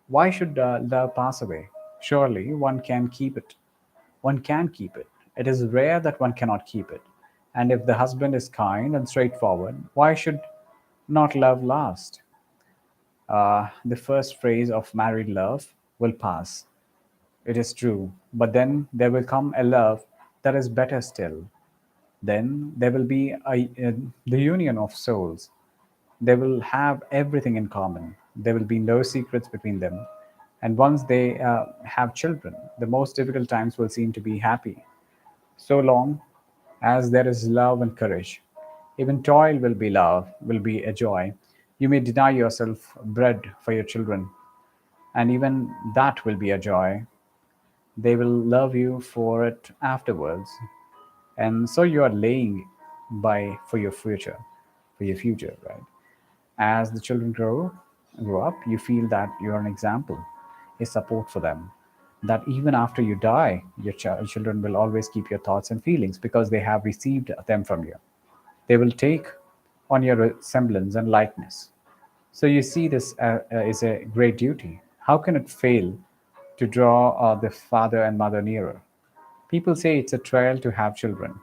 why should love pass away? Surely one can keep it. It is rare that one cannot keep it. And if the husband is kind and straightforward, why should not love last? The first phrase of married love will pass, it is true, but then there will come a love that is better still. Then there will be the union of souls. They will have everything in common. There will be no secrets between them. And once they have children, the most difficult times will seem to be happy. So long as there is love and courage, even toil will be love, will be a joy. You may deny yourself bread for your children, and even that will be a joy. They will love you for it afterwards. And so you are laying by for your future, right? As the children grow up, you feel that you're an example, a support for them. That even after you die, your children will always keep your thoughts and feelings because they have received them from you. They will take on your semblance and likeness. So you see, this is a great duty. How can it fail to draw the father and mother nearer? People say it's a trial to have children.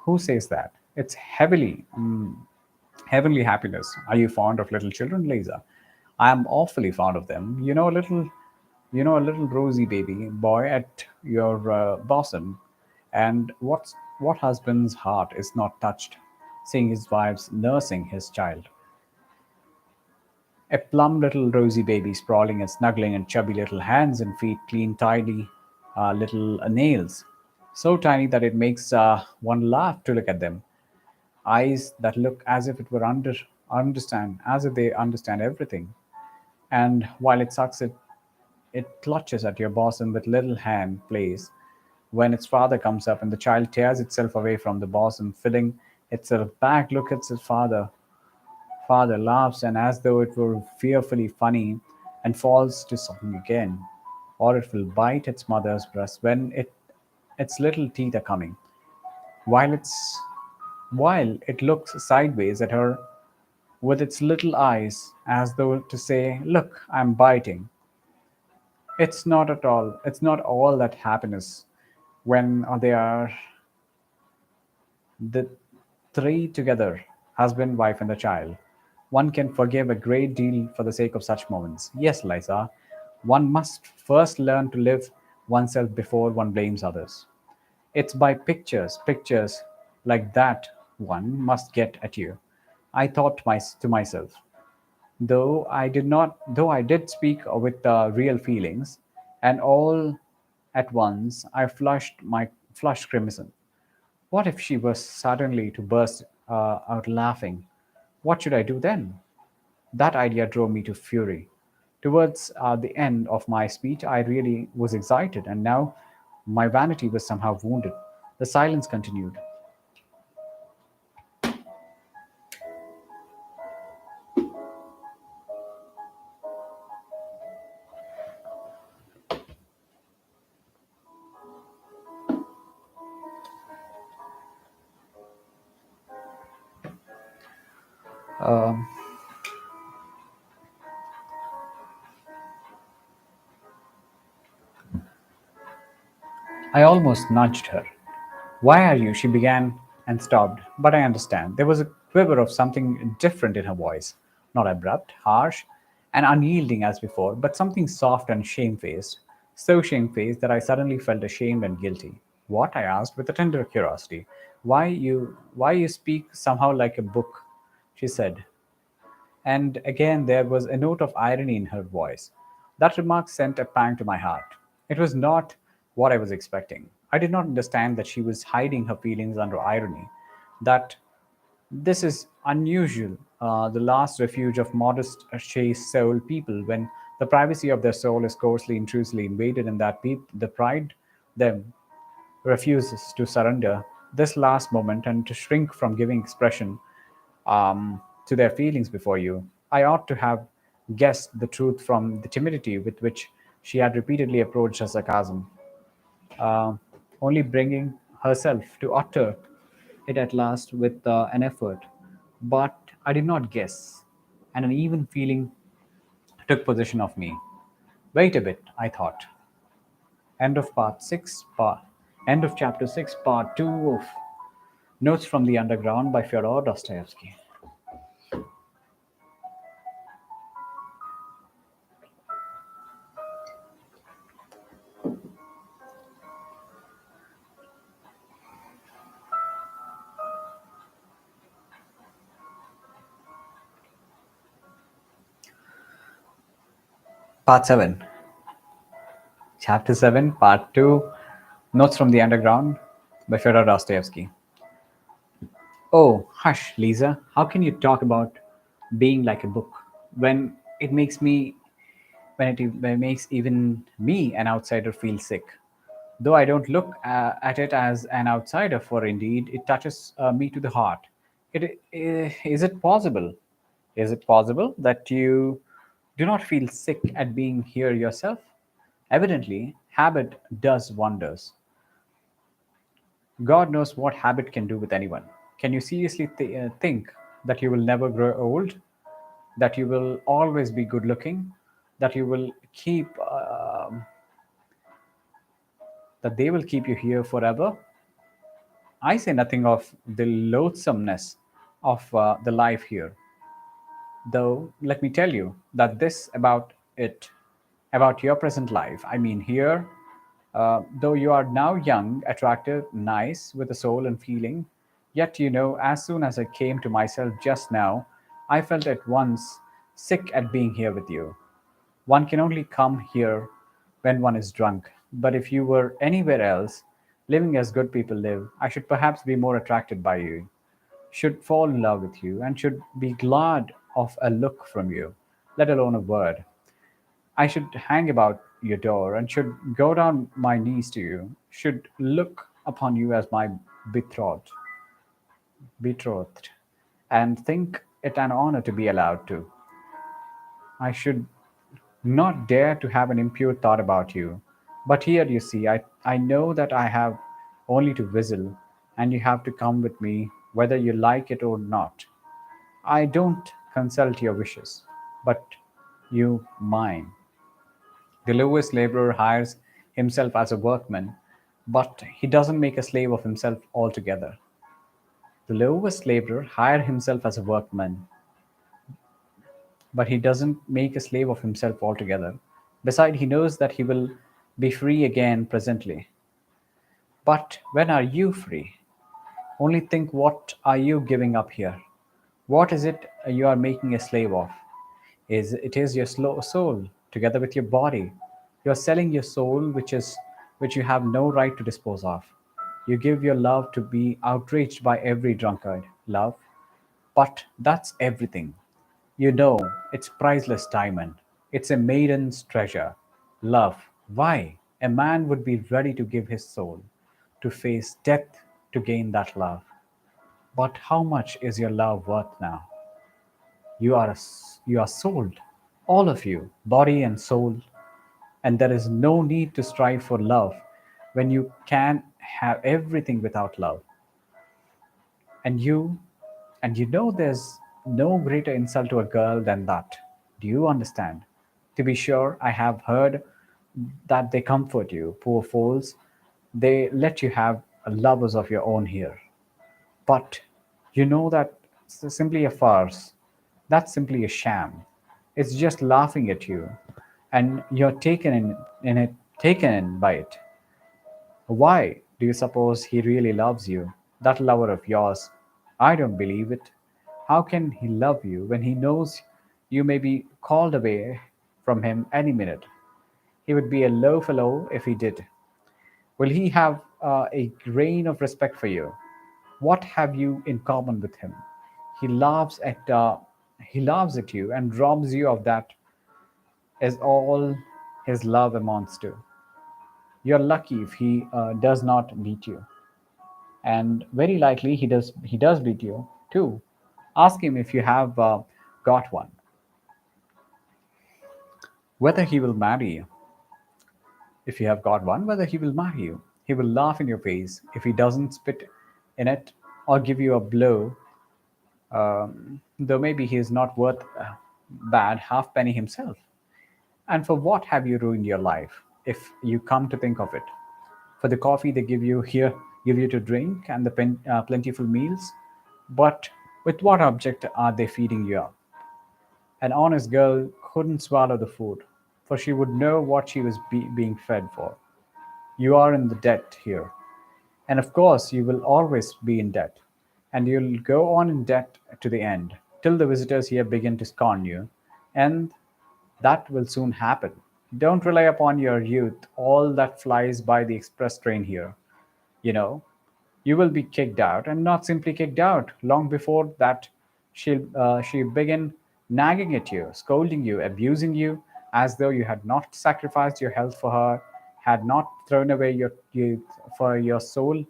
Who says that? It's heavenly happiness. Are you fond of little children, Lisa? I am awfully fond of them. A little rosy baby boy at your bosom, and what husband's heart is not touched, seeing his wife's nursing his child? A plump little rosy baby sprawling and snuggling, and chubby little hands and feet, clean, tidy little nails, so tiny that it makes one laugh to look at them. Eyes that look as if it were as if they understand everything. And while it sucks, it clutches at your bosom with little hand plays. When its father comes up and the child tears itself away from the bosom, filling itself back, look at its father. Father laughs, and as though it were fearfully funny, and falls to sobbing again. Or it will bite its mother's breast when its little teeth are coming, while it looks sideways at her with its little eyes, as though to say, "Look, I'm biting." It's not all that happiness when they are the three together, husband, wife, and the child. One can forgive a great deal for the sake of such moments. Yes, Liza, one must first learn to live oneself before one blames others. It's by pictures like that one must get at you. I thought to myself, though I did speak with real feelings, and all at once I flushed crimson. What if she was suddenly to burst out laughing? What should I do then? That idea drove me to fury. Towards the end of my speech, I really was excited, and now my vanity was somehow wounded. The silence continued. Um, I almost nudged her. Why are you? She began and stopped, but I understand. There was a quiver of something different in her voice. Not abrupt, harsh, and unyielding as before, but something soft and shamefaced. So shamefaced that I suddenly felt ashamed and guilty. What? I asked with a tender curiosity. Why you speak somehow like a book? She said, and again there was a note of irony in her voice. That remark sent a pang to my heart. It was not what I was expecting. I did not understand that she was hiding her feelings under irony, that this is unusual, the last refuge of modest, chaste souled people, when the privacy of their soul is coarsely, intrusively invaded, and that the pride them refuses to surrender this last moment and to shrink from giving expression to their feelings before you. I ought to have guessed the truth from the timidity with which she had repeatedly approached her sarcasm, uh, only bringing herself to utter it at last with an effort. But I did not guess, and an even feeling took possession of me. Wait a bit, I thought. End of part 6, end of chapter 6, part 2 of Notes from the Underground by Fyodor Dostoyevsky. Part 7, Chapter 7, Part 2, Notes from the Underground by Fyodor Dostoevsky. Oh, hush, Lisa. How can you talk about being like a book when it makes me when it makes even me, an outsider, feel sick? Though I don't look at it as an outsider, for indeed it touches me to the heart. Is it possible? Is it possible that you do not feel sick at being here yourself? Evidently, habit does wonders. God knows what habit can do with anyone. Can you seriously think that you will never grow old? That you will always be good looking? That you will keep, that they will keep you here forever? I say nothing of the loathsomeness of the life here. Though, let me tell you that this about it, about your present life, I mean, here, though you are now young, attractive, nice, with a soul and feeling, yet, as soon as I came to myself just now, I felt at once sick at being here with you. One can only come here when one is drunk. But if you were anywhere else, living as good people live, I should perhaps be more attracted by you, should fall in love with you, and should be glad of a look from you, let alone a word. I should hang about your door and should go down my knees to you, should look upon you as my betrothed, betrothed, and think it an honor to be allowed to. I should not dare to have an impure thought about you. But here, you see, I know that I have only to whistle, and you have to come with me, whether you like it or not. I don't consult your wishes, but you mine. The lowest laborer hires himself as a workman, but he doesn't make a slave of himself altogether. The lowest laborer hire himself as a workman, but he doesn't make a slave of himself altogether. Beside, he knows that he will be free again presently. But when are you free? Only think, what are you giving up here? What is it you are making a slave of? It is your soul, together with your body. You are selling your soul, which you have no right to dispose of. You give your love to be outraged by every drunkard. Love, but that's everything. You know, it's priceless diamond. It's a maiden's treasure. Love. Why? A man would be ready to give his soul, to face death to gain that love. But how much is your love worth now? You are sold, all of you, body and soul, and there is no need to strive for love when you can have everything without love. And you know, there's No greater insult to a girl than that. Do you understand? To be sure, I have heard that they comfort you, poor fools. They let you have lovers of your own here. But you know that's simply a farce. That's simply a sham. It's just laughing at you, and you're taken in by it. Why do you suppose he really loves you, that lover of yours? I don't believe it. How can he love you when he knows you may be called away from him any minute? He would be a low fellow if he did. Will he have a grain of respect for you? What have you in common with him? He laughs at uh, he laughs at you and robs you of that is all his love amounts to. You're lucky if he does not beat you, and very likely he does beat you too. Ask him if you have got one, whether he will marry you. If you have got one, whether he will marry you. He will laugh in your face if he doesn't spit in it or give you a blow, though maybe he is not worth a bad halfpenny himself. And for what have you ruined your life, if you come to think of it? For the coffee they give you here, give you to drink, and the plentiful meals? But with what object are they feeding you up? An honest girl couldn't swallow the food, for she would know what she was being fed for. You are in the debt here, and of course you will always be in debt, and you'll go on in debt to the end, till the visitors here begin to scorn you, and that will soon happen. Don't rely upon your youth, all that flies by the express train here. You know, you will be kicked out, and not simply kicked out. Long before that, she'll begin nagging at you, scolding you, abusing you, as though you had not sacrificed your health for her, had not thrown away your youth for your soul,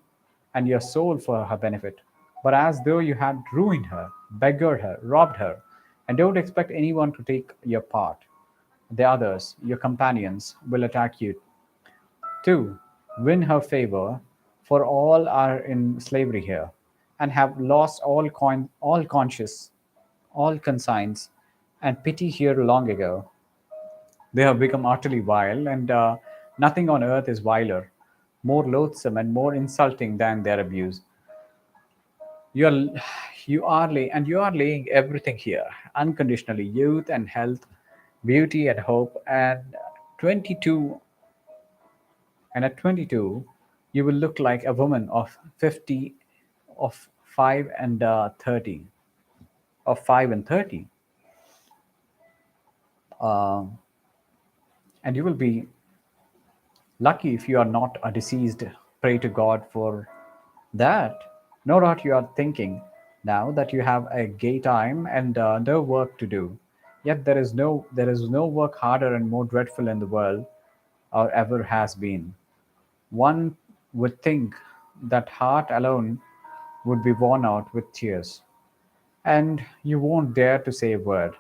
and your soul for her benefit, but as though you had ruined her, beggared her, robbed her. And don't expect anyone to take your part. The others, your companions, will attack you. 2. Win her favor, for all are in slavery here, and have lost all conscience, all conscience, and pity here long ago. They have become utterly vile, and nothing on earth is viler, more loathsome, and more insulting than their abuse. You are, you are laying everything here unconditionally: youth and health, beauty and hope, and 22 and at 22 you will look like a woman of 50, of 5 and 30, of 5 and 30, uh, and you will be lucky if you are not a deceased. Pray to God for that. No doubt you are thinking now that you have a gay time and no work to do. Yet there is no work harder and more dreadful in the world, or ever has been. One would think that heart alone would be worn out with tears, and you won't dare to say a word,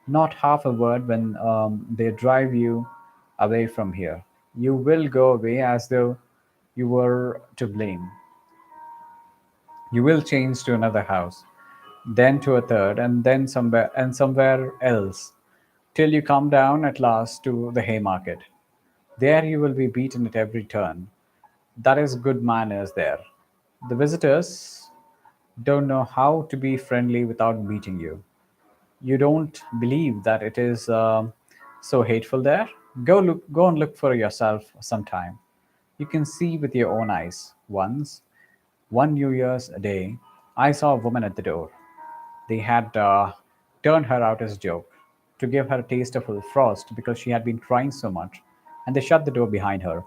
not half a word, when they drive you away from here. You will go away as though you were to blame. You will change to another house, then to a third, and somewhere else, till you come down at last to the Haymarket. There you will be beaten at every turn. That is good manners there. The visitors don't know how to be friendly without beating you. You don't believe that it is so hateful there? Go and look for yourself sometime. You can see with your own eyes. Once, one New Year's Day, I saw a woman at the door. They had turned her out as a joke, to give her a taste of frost because she had been crying so much, and they shut the door behind her.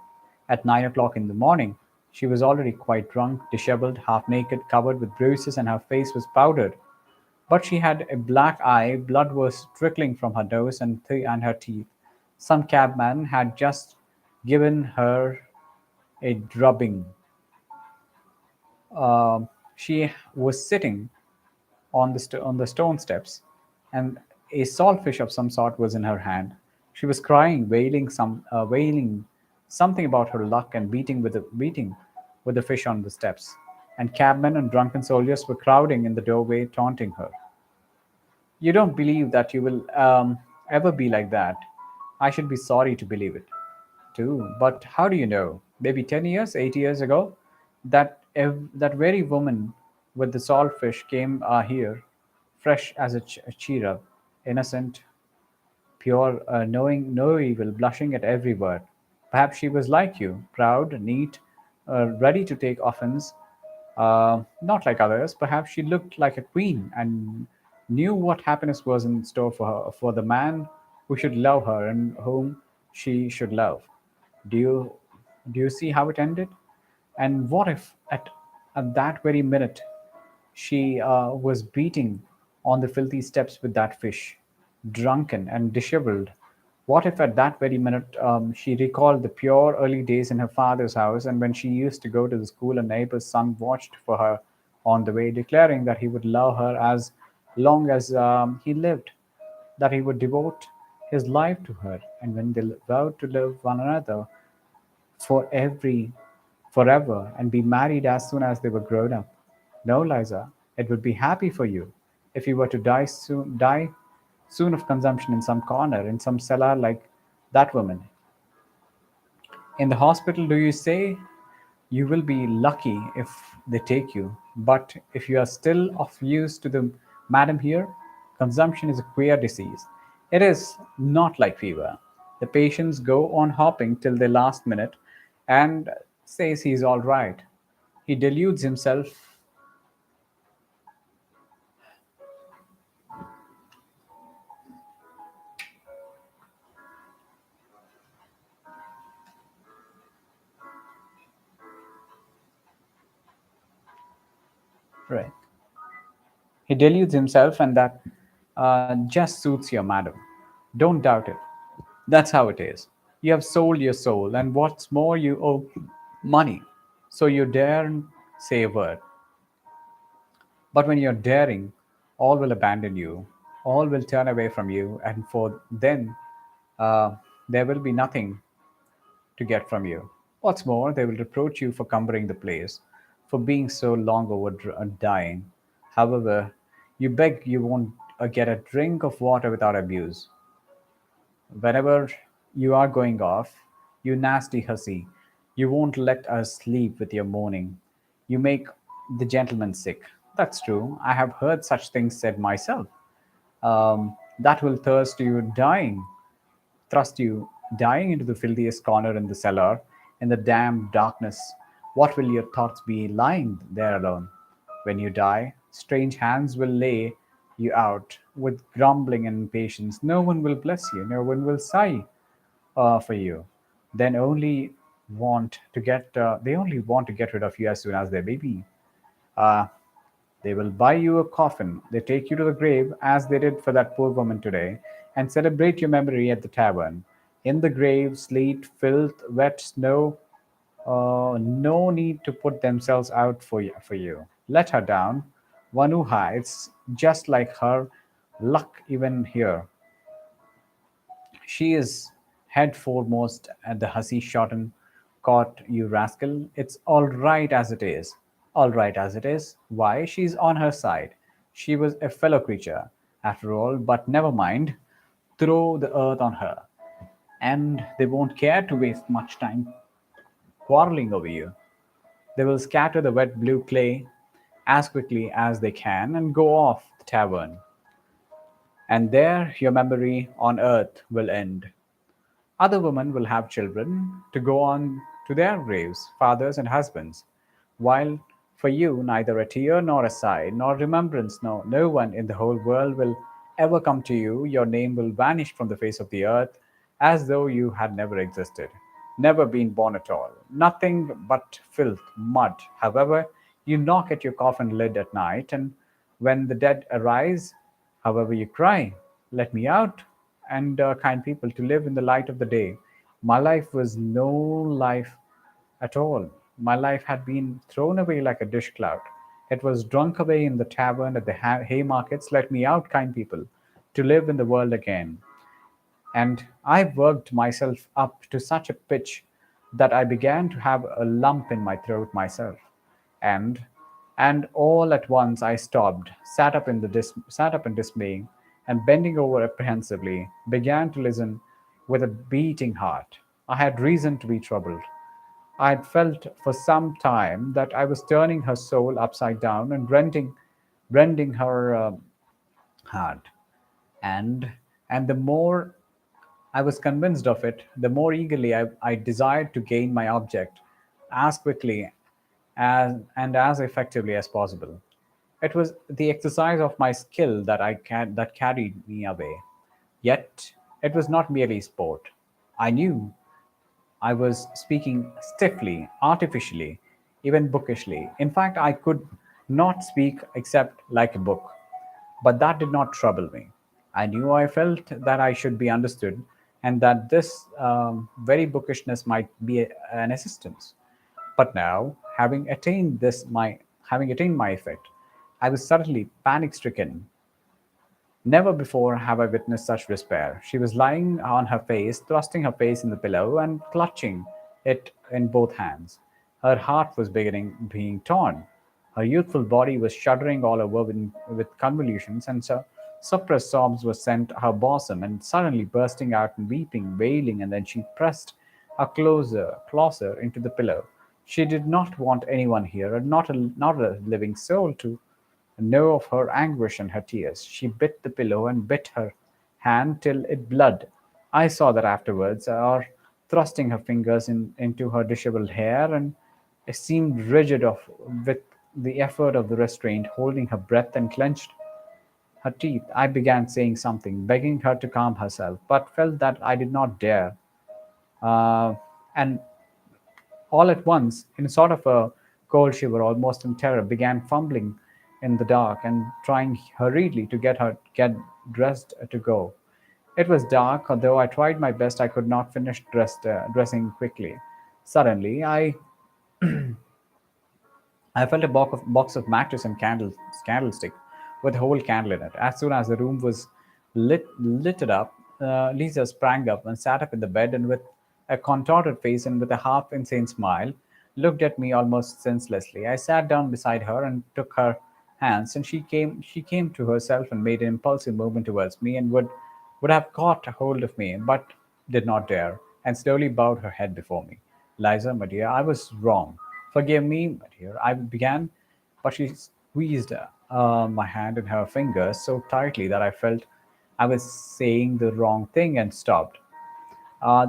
At 9 o'clock in the morning, she was already quite drunk, disheveled, half naked, covered with bruises, and her face was powdered. But she had a black eye, blood was trickling from her nose and her teeth. Some cabman had just given her a drubbing. Uh, she was sitting on the stone steps, and a saltfish of some sort was in her hand. She was crying, wailing something about her luck, and beating with the fish on the steps. And cabmen and drunken soldiers were crowding in the doorway, taunting her. You don't believe that you will ever be like that. I should be sorry to believe it too. But how do you know? Maybe 10 years, 8 years ago, that very woman with the saltfish came here, fresh as a cherub, innocent, pure, knowing no evil, blushing at every word. Perhaps she was like you, proud, neat, ready to take offense, not like others. Perhaps she looked like a queen and knew what happiness was in store for her, for the man who should love her and whom she should love. Do you do you see how it ended? And what if at that very minute she was beating on the filthy steps with that fish, drunken and disheveled? What if at that very minute she recalled the pure early days in her father's house, and when she used to go to the school, a neighbor's son watched for her on the way, declaring that he would love her as long as he lived, that he would devote his life to her, and when they vowed to love one another for every forever and be married as soon as they were grown up. No, Liza, it would be happy for you if you were to die soon of consumption in some corner, in some cellar like that woman. In the hospital, do you say you will be lucky if they take you, but if you are still of use to the madam here, consumption is a queer disease. It is not like fever. The patients go on hopping till the last minute and says he is all right. He deludes himself. Right. He deludes himself, and that just suits your madam. Don't doubt it. That's how it is. You have sold your soul, and what's more, you owe money. So you daren't say a word. But when you're daring, all will abandon you, all will turn away from you, and for then uh, there will be nothing to get from you. What's more, they will reproach you for cumbering the place, for being so long over dying. However, you beg you won't get a drink of water without abuse. Whenever you are going off, you nasty hussy, you won't let us sleep with your moaning. You make the gentleman sick. That's true. I have heard such things said myself. That will thirst you dying, thrust you dying into the filthiest corner in the cellar, in the damp darkness. What will your thoughts be lying there alone? When you die, strange hands will lay you out with grumbling and impatience. No one will bless you, no one will sigh for you. Then only they only want to get rid of you as soon as their baby. Uh, they will buy you a coffin. They take you to the grave, as they did for that poor woman today, and celebrate your memory at the tavern. In the grave, sleet, filth, wet snow, no need to put themselves out for you. Let her down. One who hides, just like her luck even here. She is head foremost at the hussy shorten. Caught, you rascal. It's all right as it is. All right as it is. Why, she's on her side. She was a fellow creature, after all, but never mind. Throw the earth on her, and they won't care to waste much time quarreling over you. They will scatter the wet blue clay as quickly as they can and go off the tavern. And there your memory on earth will end. Other women will have children to go on to their graves, fathers and husbands, while for you neither a tear nor a sigh, nor remembrance, no one in the whole world will ever come to you. Your name will vanish from the face of the earth as though you had never existed, never been born at all. Nothing but filth, mud. However, you knock at your coffin lid at night, and when the dead arise, however, you cry, let me out, and kind people, to live in the light of the day. My life was no life at all. My life had been thrown away like a dish clout. It was drunk away in the tavern at the hay markets. Let me out, kind people, to live in the world again. And I worked myself up to such a pitch that I began to have a lump in my throat myself. And and all at once I stopped, sat up in dismay, and bending over apprehensively, began to listen with a beating heart. I had reason to be troubled. I had felt for some time that I was turning her soul upside down and rending her heart. And and the more I was convinced of it, the more eagerly I desired to gain my object as quickly and as effectively as possible. It was the exercise of my skill that carried me away. Yet it was not merely sport. I knew I was speaking stiffly, artificially, even bookishly. In fact, I could not speak except like a book. But that did not trouble me. I knew I felt that I should be understood and that this very bookishness might be an assistance. But now, having attained my effect, I was suddenly panic stricken. Never before have I witnessed such despair. She was lying on her face, thrusting her face in the pillow and clutching it in both hands. Her heart was beginning being torn. Her youthful body was shuddering all over with convulsions, and so suppressed sobs were sent her bosom, and suddenly bursting out and weeping, wailing, and then she pressed her closer into the pillow. She did not want anyone here, and not a living soul to know of her anguish and her tears. She bit the pillow and bit her hand till it bled. I saw that afterwards, or thrusting her fingers into her disheveled hair, and seemed rigid with the effort of the restraint, holding her breath and clenched her teeth. I began saying something, begging her to calm herself, but felt that I did not dare. And all at once, in a sort of a cold shiver, almost in terror, began fumbling in the dark and trying hurriedly to get dressed to go. It was dark, though I tried my best. I could not finish dressing quickly. Suddenly, I felt a box of matches and candlestick with a whole candle in it. As soon as the room was lit up, Lisa sprang up and sat up in the bed and with a contorted face and with a half insane smile, looked at me almost senselessly. I sat down beside her and took her hands, and she came to herself and made an impulsive movement towards me and would have caught hold of me, but did not dare, and slowly bowed her head before me. Liza, my dear, I was wrong. Forgive me, my dear, I began, but she squeezed my hand in her fingers so tightly that I felt I was saying the wrong thing and stopped.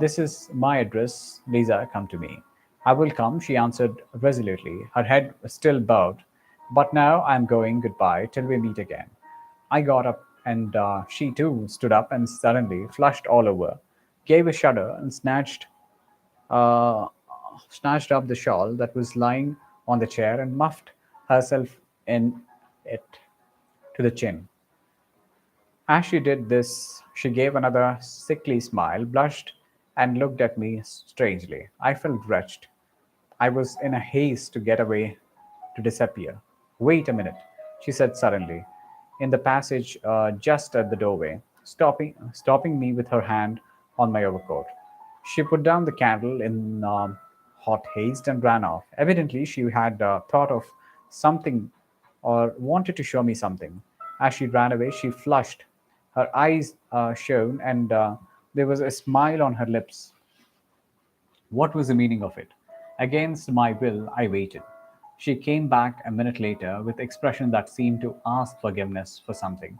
This is my address, Lisa, come to me. I will come, she answered resolutely, her head still bowed. But now I am going, goodbye, till we meet again. I got up, and she too stood up and suddenly, flushed all over, gave a shudder and uh, snatched up the shawl that was lying on the chair and muffed herself in it to the chin. As she did this, she gave another sickly smile, blushed, and looked at me strangely. I felt wretched. I was in a haste to get away, to disappear. Wait a minute, she said suddenly, in the passage just at the doorway, stopping me with her hand on my overcoat. She put down the candle in hot haste and ran off. Evidently, she had thought of something or wanted to show me something. As she ran away, she flushed. Her eyes shone, and there was a smile on her lips. What was the meaning of it? Against my will, I waited. She came back a minute later with expression that seemed to ask forgiveness for something.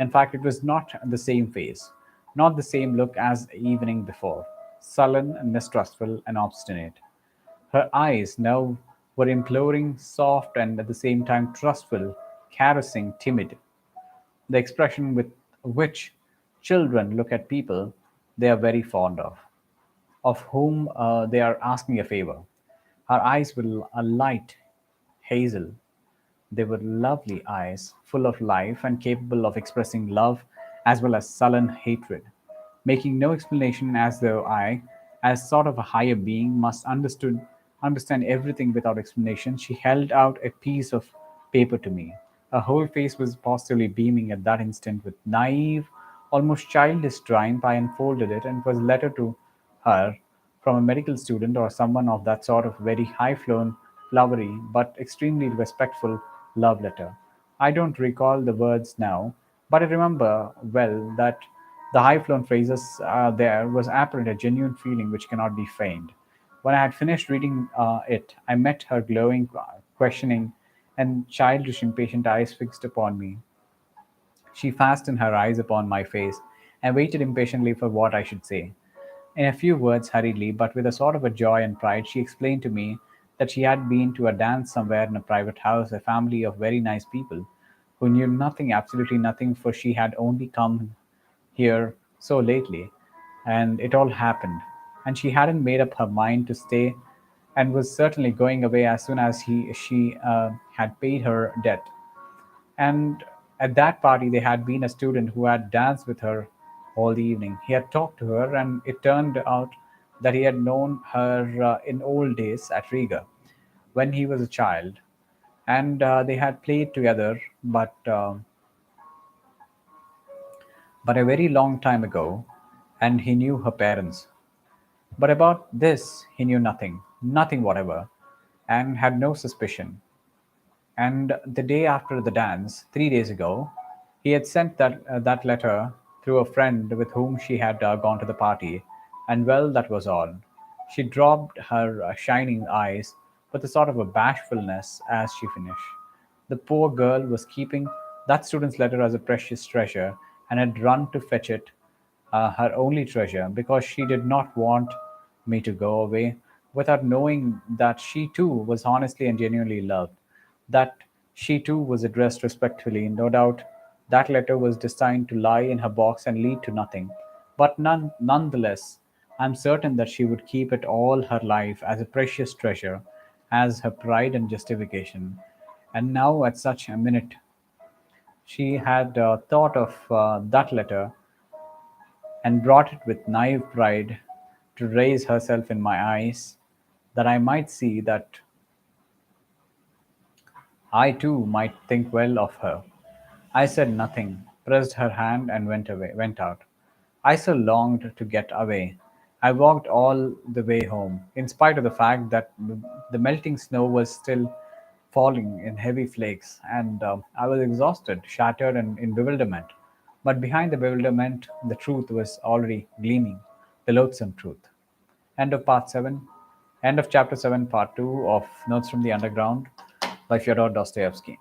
In fact, it was not the same face, not the same look as the evening before, sullen and mistrustful and obstinate. Her eyes now were imploring, soft, and at the same time trustful, caressing, timid, the expression with which children look at people they are very fond of whom they are asking a favor. Her eyes were a light hazel. They were lovely eyes, full of life and capable of expressing love as well as sullen hatred, making no explanation, as though I, as sort of a higher being, must understand everything without explanation. She held out a piece of paper to me. Her whole face was positively beaming at that instant with naive, almost childish triumph. I unfolded it, and it was a letter to her from a medical student or someone of that sort of very high flown, flowery, but extremely respectful love letter. I don't recall the words now, But I remember well that the high flown phrases there was apparent a genuine feeling which cannot be feigned. When I had finished reading it, I met her glowing, questioning, and childish, impatient eyes fixed upon me. She fastened her eyes upon my face and waited impatiently for what I should say. In a few words, hurriedly, but with a sort of a joy and pride, she explained to me that she had been to a dance somewhere in a private house, a family of very nice people who knew nothing, absolutely nothing, for she had only come here so lately, and it all happened. And she hadn't made up her mind to stay, and was certainly going away as soon as she had paid her debt. And at that party, there had been a student who had danced with her all the evening. He had talked to her, and it turned out that he had known her in old days at Riga when he was a child. And they had played together, but a very long time ago, and he knew her parents. But about this, he knew nothing, nothing whatever, and had no suspicion. And the day after the dance, 3 days ago, he had sent that letter through a friend with whom she had gone to the party, and well, that was all. She dropped her shining eyes with a sort of a bashfulness as she finished. The poor girl was keeping that student's letter as a precious treasure and had run to fetch it, her only treasure, because she did not want me to go away without knowing that she too was honestly and genuinely loved, that she too was addressed respectfully. No doubt that letter was destined to lie in her box and lead to nothing, but nonetheless, I'm certain that she would keep it all her life as a precious treasure, as her pride and justification. And now, at such a minute, she had thought of that letter and brought it with naive pride to raise herself in my eyes, that I might see that I too might think well of her. I said nothing, pressed her hand, and went out. I so longed to get away. I walked all the way home, in spite of the fact that the melting snow was still falling in heavy flakes, and I was exhausted, shattered, and in bewilderment. But behind the bewilderment, the truth was already gleaming, the loathsome truth. End of part 7. End of chapter 7, part 2 of Notes from the Underground by Fyodor Dostoyevsky.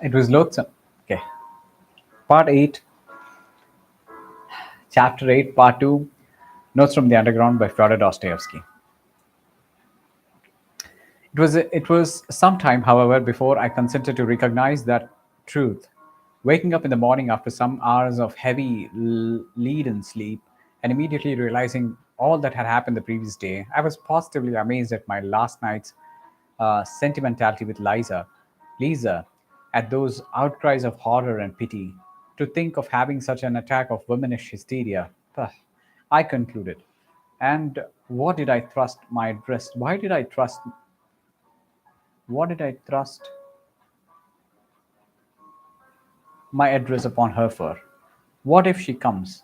It was loathsome. Okay. Part 8, Chapter 8, Part 2, Notes from the Underground by Fyodor Dostoevsky. It was some time, however, before I consented to recognize that truth. Waking up in the morning after some hours of heavy leaden sleep and immediately realizing all that had happened the previous day, I was positively amazed at my last night's sentimentality with Lisa, at those outcries of horror and pity. To think of having such an attack of womanish hysteria, pah, I concluded. And what did I thrust my address? What did I thrust my address upon her for? What if she comes?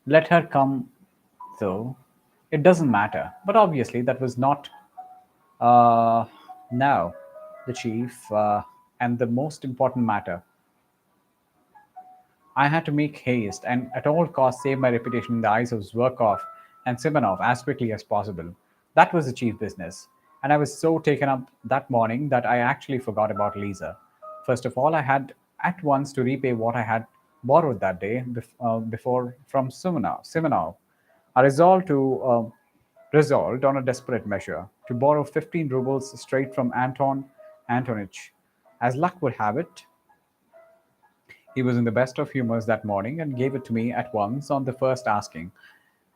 Let her come, though. It doesn't matter. But obviously, that was not uh, now the chief and the most important matter. I had to make haste and at all costs save my reputation in the eyes of Zverkov and Simonov as quickly as possible. That was the chief business. And I was so taken up that morning that I actually forgot about Lisa. First of all, I had at once to repay what I had borrowed that day before from Simonov. I resolved on a desperate measure to borrow 15 rubles straight from Anton Antonich. As luck would have it, he was in the best of humors that morning and gave it to me at once on the first asking.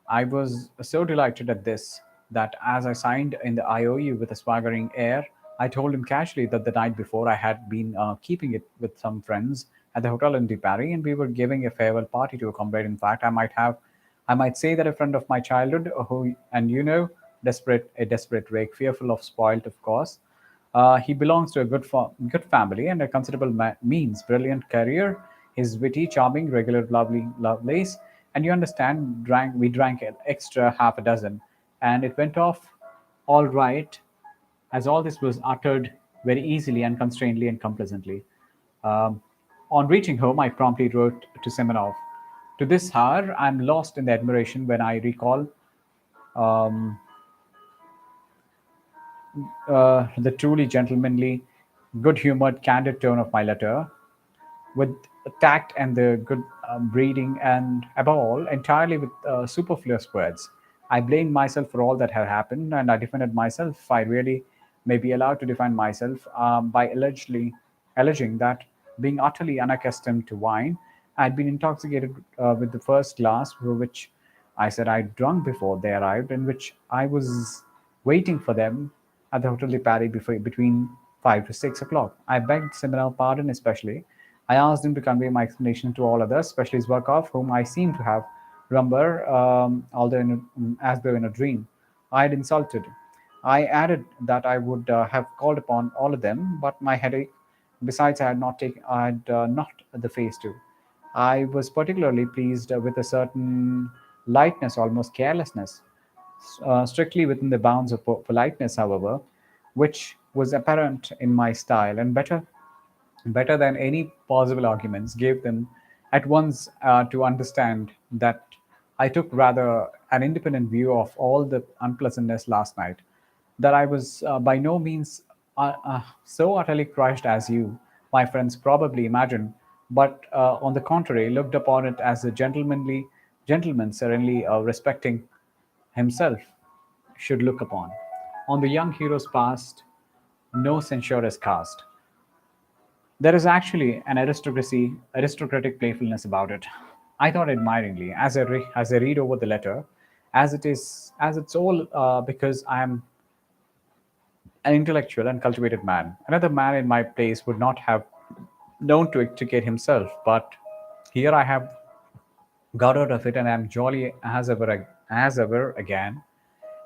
I was so delighted at this that as I signed in the IOU with a swaggering air, I told him casually that the night before I had been keeping it with some friends at the hotel in Paris, and we were giving a farewell party to a comrade. In fact, I might say that a friend of my childhood, who, and a desperate rake, fearful of spoilt, of course. He belongs to a good family and a considerable means, brilliant career. He's witty, charming, regular, lovely, Lovelace, and you understand. We drank an extra half a dozen, and it went off all right, as all this was uttered very easily, unconstrainedly, and complacently. Um, on reaching home, I promptly wrote to Semenov. To this hour, I'm lost in the admiration when I recall um, the truly gentlemanly, good humored, candid tone of my letter, with tact and the good breeding, and above all, entirely with superfluous words. I blamed myself for all that had happened, and I defended myself, if I really may be allowed to defend myself, by alleging that, being utterly unaccustomed to wine, I had been intoxicated with the first glass, which I said I'd drunk before they arrived, and which I was waiting for them at the Hotel de Paris between 5 to 6 o'clock. I begged Simonov pardon, especially. I asked him to convey my explanation to all others, especially Zverkov, whom I seemed to have remember, as though in a dream. I had insulted. I added that I would have called upon all of them, but my headache. Besides, I had not the face to. I was particularly pleased with a certain lightness, almost carelessness, strictly within the bounds of politeness, however, which was apparent in my style, and better than any possible arguments, gave them at once to understand that I took rather an independent view of all the unpleasantness last night, that I was by no means so utterly crushed as you, my friends, probably imagine, but on the contrary, looked upon it as a gentleman serenely respecting himself should look upon. On the young hero's past, no censure is cast. There is actually an aristocratic playfulness about it. I thought admiringly as I read over the letter, as it's all because I am an intellectual and cultivated man. Another man in my place would not have known to educate himself, but here I have got out of it, and I'm jolly as ever again,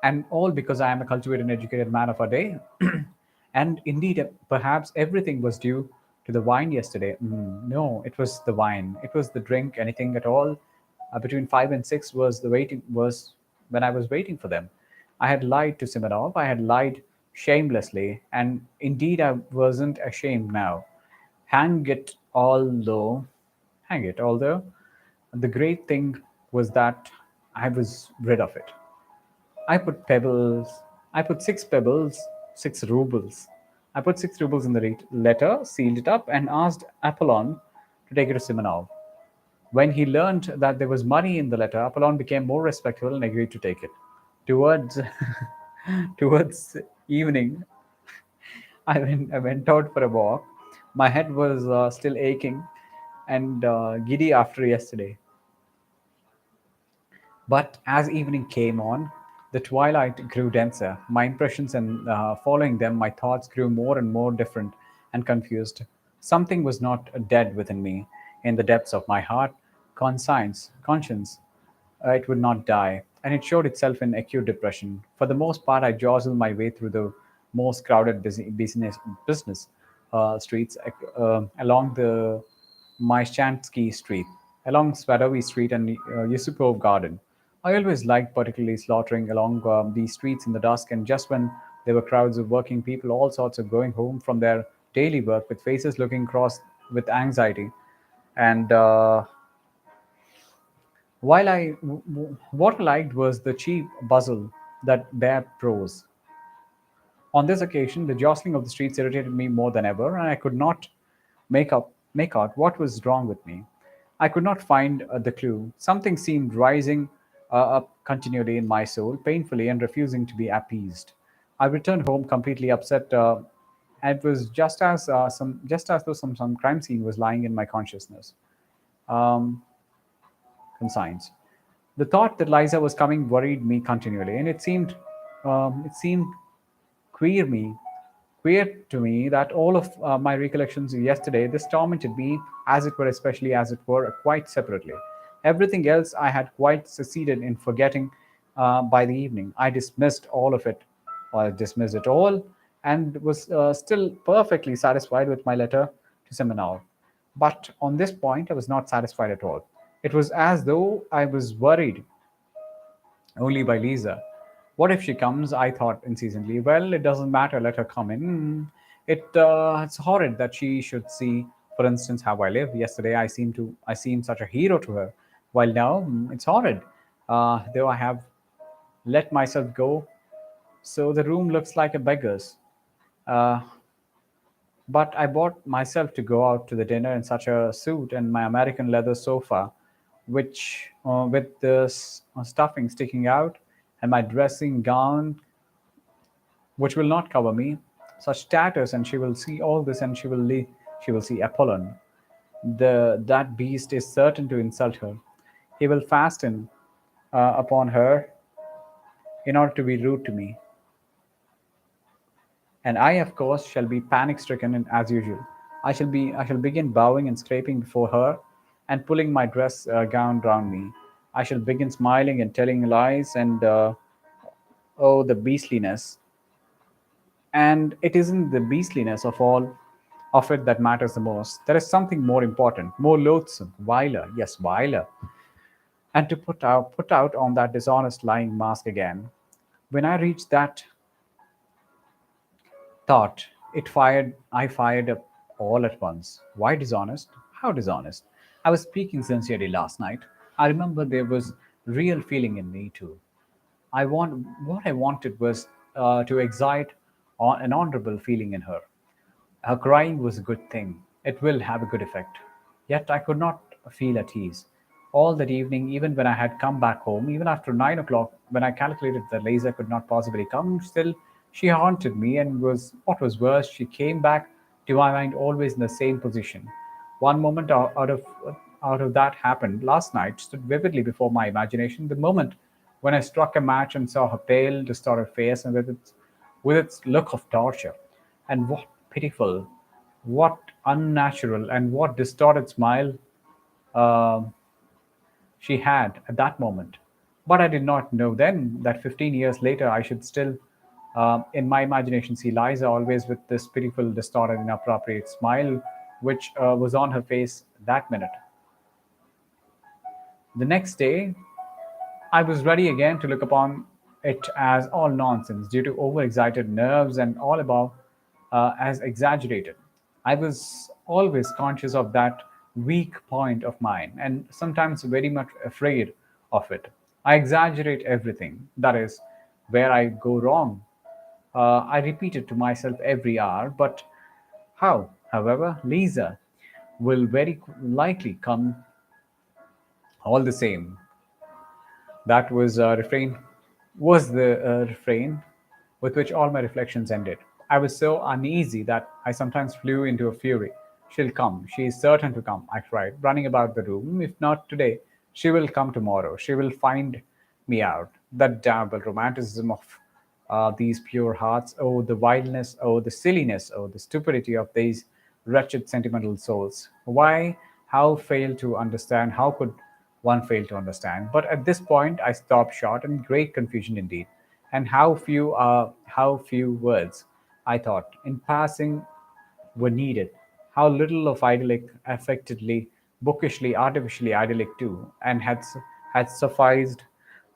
and all because I am a cultivated and educated man of our day. And indeed, perhaps everything was due to the wine yesterday. No, it was the wine. It was the drink. Anything at all between 5 and 6 was when I was waiting for them. I had lied to Simonov. I had lied shamelessly, and indeed I wasn't ashamed now. Hang it, although, hang it, although the great thing was that I was rid of it. I put pebbles. I put 6 pebbles, 6 rubles. I put 6 rubles in the letter, sealed it up, and asked Apollon to take it to Simonov. When he learned that there was money in the letter, Apollon became more respectful and agreed to take it. Towards towards evening, I went out for a walk. My head was still aching and giddy after yesterday. But as evening came on, the twilight grew denser. My impressions, and following them, my thoughts grew more and more different and confused. Something was not dead within me. In the depths of my heart, conscience, it would not die, and it showed itself in acute depression. For the most part, I jostled my way through the most crowded business streets along the Myshansky Street, along Swadowy Street and Yusupov Garden. I always liked particularly slaughtering along these streets in the dusk, and just when there were crowds of working people, all sorts of going home from their daily work with faces looking crossed with anxiety. And what I liked was the cheap bustle that bare prose. On this occasion, the jostling of the streets irritated me more than ever, and I could not make out what was wrong with me. I could not find the clue. Something seemed rising up continually in my soul, painfully, and refusing to be appeased. I returned home completely upset, and it was just as though some crime scene was lying in my consciousness. Um, Consigns. The thought that Liza was coming worried me continually, and it seemed queer me Weird to me that all of my recollections yesterday, this tormented me, as it were, especially as it were, quite separately. Everything else I had quite succeeded in forgetting by the evening. I dismissed all of it, or dismissed it all, and was still perfectly satisfied with my letter to Seminole. But on this point, I was not satisfied at all. It was as though I was worried only by Lisa. What if she comes? I thought incessantly. Well, it doesn't matter. Let her come in. It's horrid that she should see, for instance, how I live. Yesterday, I seemed such a hero to her, while now it's horrid. Though I have let myself go, so the room looks like a beggar's. Uh, but I bought myself to go out to the dinner in such a suit and my American leather sofa, which with the stuffing sticking out, and my dressing gown, which will not cover me, such tatters, and she will see all this, and she will see Apollon. That beast is certain to insult her. He will fasten upon her in order to be rude to me. And I, of course, shall be panic-stricken as usual. I shall begin bowing and scraping before her, and pulling my dress gown round me. I shall begin smiling and telling lies, and oh, the beastliness! And it isn't the beastliness of all of it that matters the most. There is something more important, more loathsome, viler, yes, viler, and to put out on that dishonest lying mask again. When I reached that thought, I fired up all at once. Why dishonest? How dishonest? I was speaking sincerely last night. I remember there was real feeling in me too. What I wanted was to excite an honorable feeling in her. Her crying was a good thing. It will have a good effect. Yet I could not feel at ease. All that evening, even when I had come back home, even after 9 o'clock, when I calculated that Liza could not possibly come, still she haunted me, and was what was worse, she came back to my mind always in the same position. One moment out of that happened last night stood vividly before my imagination. The moment when I struck a match and saw her pale, distorted face, and with its look of torture. And what pitiful, what unnatural, and what distorted smile uh, she had at that moment. But I did not know then that 15 years later I should still, in my imagination, see Liza always with this pitiful, distorted, inappropriate smile which was on her face that minute. The next day, I was ready again to look upon it as all nonsense due to overexcited nerves, and all above as exaggerated. I was always conscious of that weak point of mine, and sometimes very much afraid of it. I exaggerate everything. That is where I go wrong. I repeat it to myself every hour, but how? However, Lisa will very likely come all the same. That was the refrain with which all my reflections ended. I was so uneasy that I sometimes flew into a fury. She'll come. She is certain to come, I cried, running about the room. If not today, she will come tomorrow. She will find me out. That damnable romanticism of these pure hearts. Oh, the wildness. Oh, the silliness. Oh, the stupidity of these wretched sentimental souls. Why? How fail to understand? How could one fail to understand? But at this point, I stopped short in great confusion indeed. And how few words, I thought, in passing were needed. How little of idyllic, affectedly, bookishly, artificially idyllic too, and had sufficed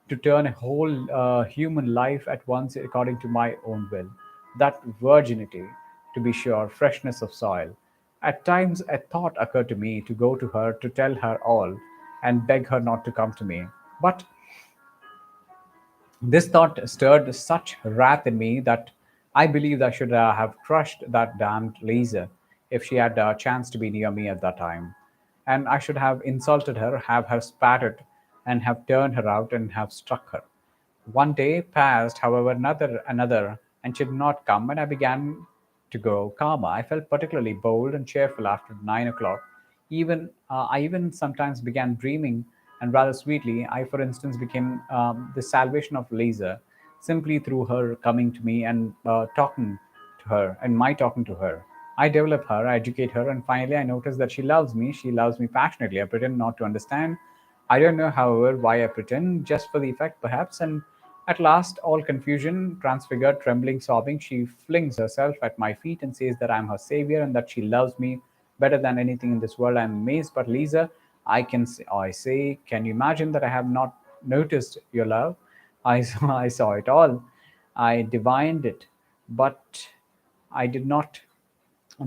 to turn a whole human life at once according to my own will. That virginity, to be sure, freshness of soil. At times a thought occurred to me to go to her to tell her all, and beg her not to come to me. But this thought stirred such wrath in me that I believed I should have crushed that damned Lisa if she had a chance to be near me at that time. And I should have insulted her, have her spattered, and have turned her out, and have struck her. One day passed, however, another, and she did not come, and I began to grow calmer. I felt particularly bold and cheerful after 9 o'clock. I even sometimes began dreaming, and rather sweetly. I, for instance, became the salvation of Lisa simply through her coming to me and talking to her, in my talking to her. I develop her, I educate her, and finally I notice that she loves me. She loves me passionately. I pretend not to understand. I don't know, however, why I pretend, just for the effect perhaps. And at last, all confusion, transfigured, trembling, sobbing, she flings herself at my feet and says that I'm her savior and that she loves me better than anything in this world. I'm amazed, but Lisa, I say, can you imagine that I have not noticed your love? I saw it all. I divined it, but I did not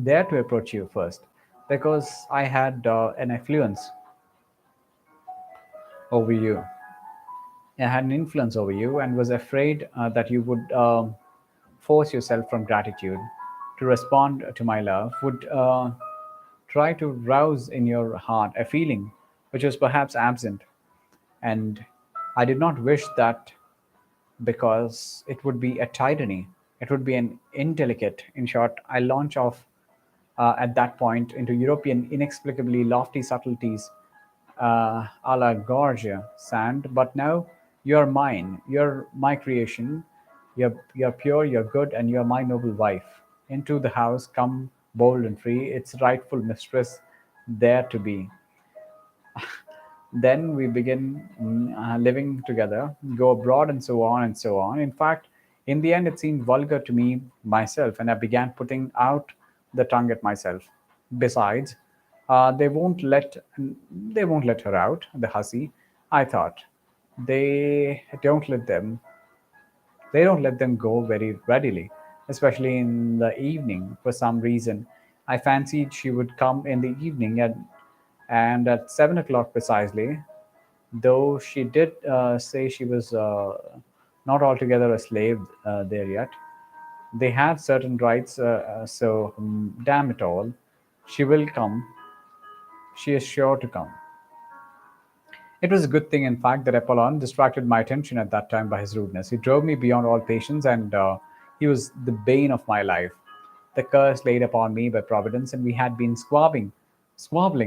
dare to approach you first because I had an influence over you. I had an influence over you and was afraid that you would force yourself from gratitude to respond to my love, would try to rouse in your heart a feeling which was perhaps absent. And I did not wish that because it would be a tyranny. It would be an indelicate. In short, I launch off at that point into European inexplicably lofty subtleties a la Gorgia sand. But now you're mine. You're my creation. You're pure, you're good, and you're my noble wife. Into the house come bold and free, its rightful mistress there to be. Then we begin living together, go abroad, and so on and so on. In fact, in the end, it seemed vulgar to me myself, and I began putting out the tongue at myself. Besides, they won't let her out, the hussy. I thought they don't let them they don't let them go very readily, especially in the evening. For some reason, I fancied she would come in the evening and at 7 o'clock precisely, though she did say she was not altogether a slave there yet. They have certain rights, so damn it all, she will come. She is sure to come. It was a good thing, in fact, that Apollon distracted my attention at that time by his rudeness. He drove me beyond all patience, and he was the bane of my life, the curse laid upon me by Providence, and we had been squabbling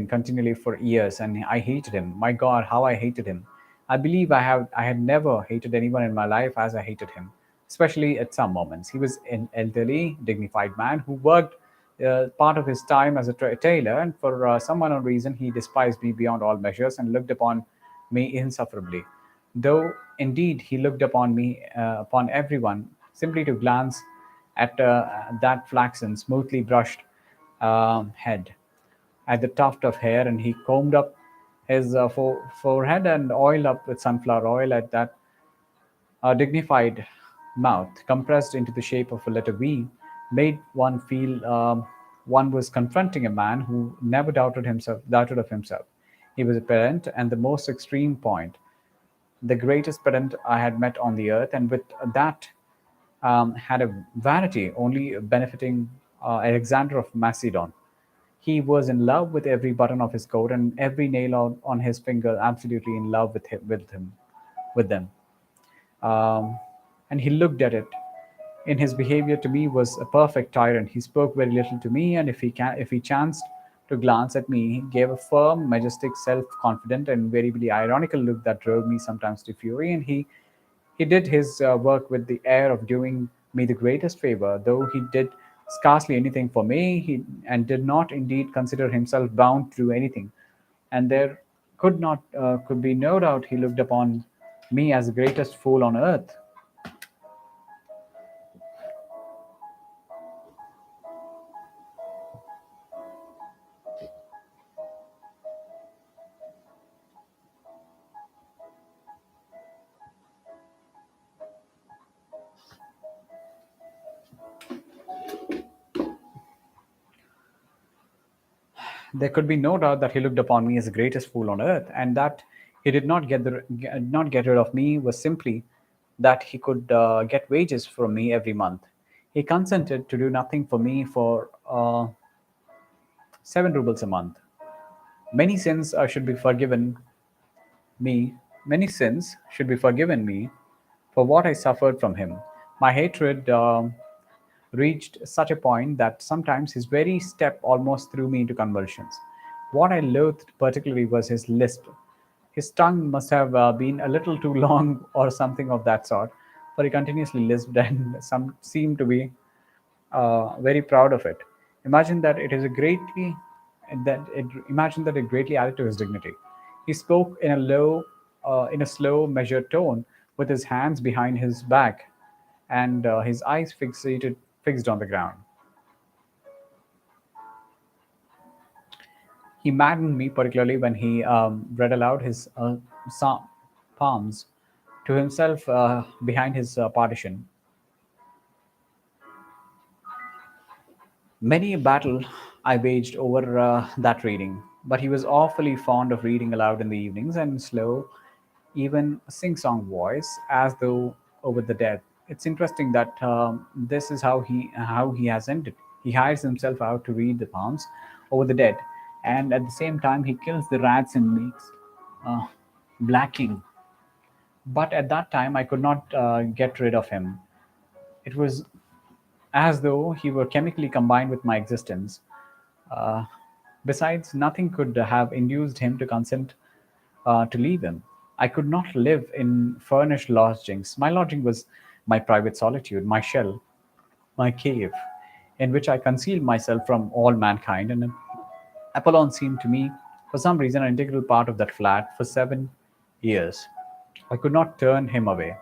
continually for years, and I hated him. My God, how I hated him! I believe I had never hated anyone in my life as I hated him, especially at some moments. He was an elderly, dignified man who worked part of his time as a tailor, and for some unknown reason, he despised me beyond all measures and looked upon me insufferably. Though indeed he looked upon me, upon everyone, simply to glance at that flaxen, smoothly brushed head, at the tuft of hair, and he combed up his forehead and oiled up with sunflower oil at that dignified mouth, compressed into the shape of a letter V, made one feel one was confronting a man who never doubted of himself. He was a pedant, and the most extreme point, the greatest pedant I had met on the earth, and with that had a vanity only benefiting Alexander of Macedon. He was in love with every button of his coat and every nail on his finger, absolutely in love with them. Um, and he looked at it. In his behavior to me was a perfect tyrant. He spoke very little to me, and if he chanced to glance at me, he gave a firm, majestic, self-confident, and invariably ironical look that drove me sometimes to fury. And he did his work with the air of doing me the greatest favor, though he did scarcely anything for me. He and did not indeed consider himself bound to do anything, and there could be no doubt he looked upon me as the greatest fool on earth. There could be no doubt that he looked upon me as the greatest fool on earth, and that he did not get rid of me was simply that he could get wages from me every month. He consented to do nothing for me for 7 rubles a month. Many sins should be forgiven me. Many sins should be forgiven me for what I suffered from him. My hatred reached such a point that sometimes his very step almost threw me into convulsions. What I loathed particularly was his lisp. His tongue must have been a little too long or something of that sort, for he continuously lisped and some seemed to be very proud of it. Imagine that it is a greatly imagine that it greatly added to his dignity. He spoke in a slow, measured tone, with his hands behind his back and his eyes fixed on the ground. He maddened me, particularly when he read aloud his psalms to himself behind his partition. Many a battle I waged over that reading, but he was awfully fond of reading aloud in the evenings and in slow, even sing-song voice, as though over the dead. It's interesting that this is how he has ended. He hires himself out to read the palms over the dead, and at the same time he kills the rats and makes uh, blacking. But at that time I could not get rid of him. It was as though he were chemically combined with my existence. Uh, Besides, nothing could have induced him to consent to leave him. I could not live in furnished lodgings. My lodging was my private solitude, my shell, my cave, in which I concealed myself from all mankind. And Apollon seemed to me, for some reason, an integral part of that flat for 7 years. I could not turn him away.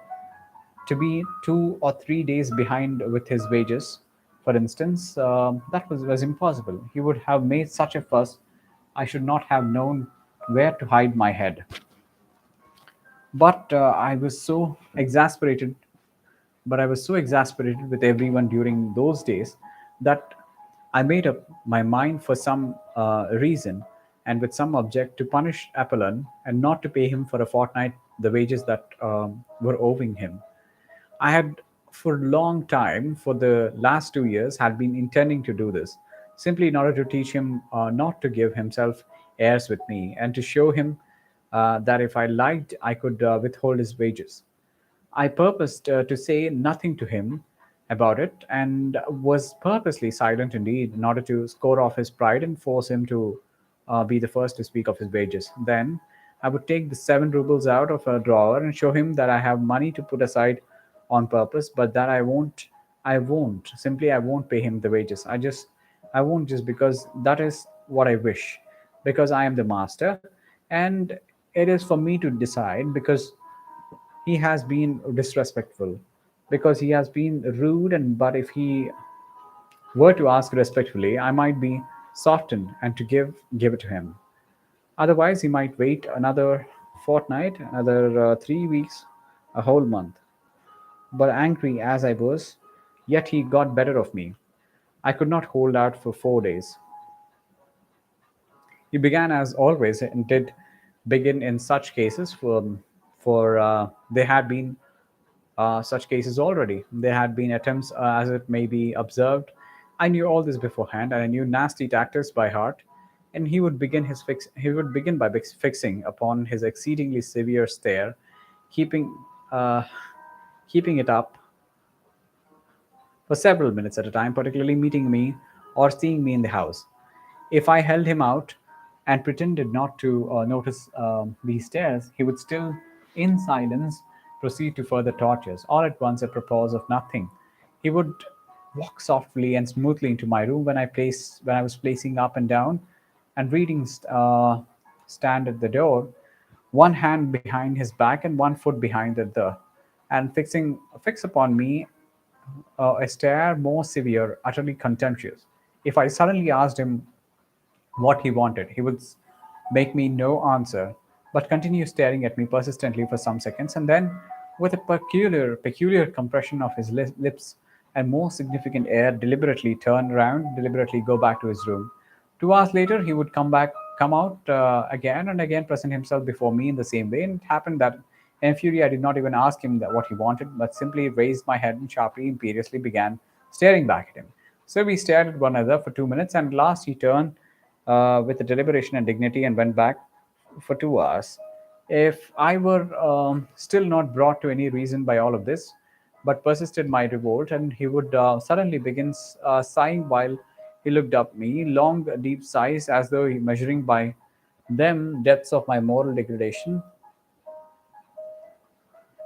To be 2 or 3 days behind with his wages, for instance, that was impossible. He would have made such a fuss, I should not have known where to hide my head. But I was so exasperated but I was so exasperated with everyone during those days that I made up my mind for some reason and with some object to punish Apollon and not to pay him for a fortnight the wages that were owing him. I had for a long time, for the last 2 years, had been intending to do this, simply in order to teach him not to give himself airs with me and to show him that if I liked, I could withhold his wages. I purposed to say nothing to him about it and was purposely silent indeed in order to score off his pride and force him to be the first to speak of his wages. Then I would take the 7 rubles out of a drawer and show him that I have money to put aside on purpose, but that I won't pay him the wages. I won't just because that is what I wish, because I am the master, and it is for me to decide because he has been disrespectful, because he has been rude, and but if he were to ask respectfully, I might be softened and to give it to him. Otherwise he might wait another fortnight, another 3 weeks, a whole month. But angry as I was, yet he got better of me. I could not hold out for 4 days. He began as always and did begin in such cases for there had been such cases already. There had been attempts, as it may be observed. I knew all this beforehand, and I knew nasty tactics by heart. And he would begin his fix. He would begin by fixing upon his exceedingly severe stare, keeping uh, keeping it up for several minutes at a time, particularly meeting me or seeing me in the house. If I held him out and pretended not to notice these stares, he would still, in silence, proceed to further tortures. All at once, apropos of nothing, he would walk softly and smoothly into my room when I was placing up and down and reading stand at the door, one hand behind his back and one foot behind the other, and fix upon me a stare more severe, utterly contemptuous. If I suddenly asked him what he wanted, he would make me no answer, but continue staring at me persistently for some seconds, and then, with a peculiar compression of his lips and more significant air, deliberately turn round, deliberately go back to his room. 2 hours later, he would come out again and again, present himself before me in the same way. And it happened that, in fury, I did not even ask him what he wanted, but simply raised my head and sharply, imperiously began staring back at him. So we stared at one another for 2 minutes, and at last he turned with a deliberation and dignity and went back for 2 hours. If I were still not brought to any reason by all of this, but persisted my revolt, and he would suddenly begin sighing while he looked up me, long, deep sighs, as though he measuring by them depths of my moral degradation.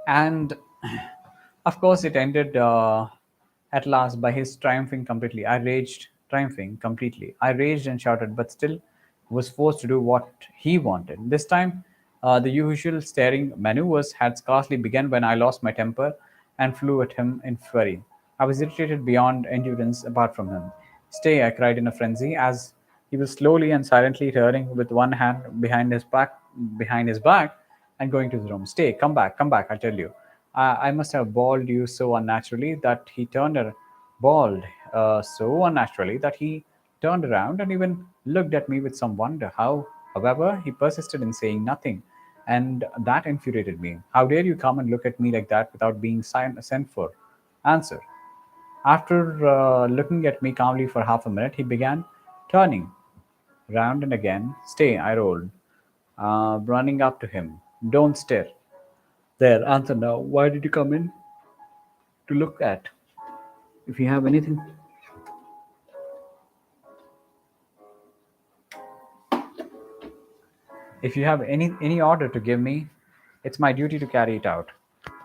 And of course, it ended. At last, by his triumphing completely. I raged and shouted, but still was forced to do what he wanted. This time, the usual staring maneuvers had scarcely begun when I lost my temper and flew at him in fury. I was irritated beyond endurance apart from him. Stay, I cried in a frenzy as he was slowly and silently turning with one hand behind his back and going to the room. Stay, come back, I tell you. I must have bawled you so unnaturally that he turned ar- bawled so unnaturally that he turned around and even looked at me with some wonder. However, he persisted in saying nothing, and that infuriated me. How dare you come and look at me like that without being sent for? Answer. After looking at me calmly for half a minute, he began turning round and again. Stay, I rolled, running up to him. Don't stare. There, answer now. Why did you come in to look at? If you have anything, if you have any order to give me, it's my duty to carry it out.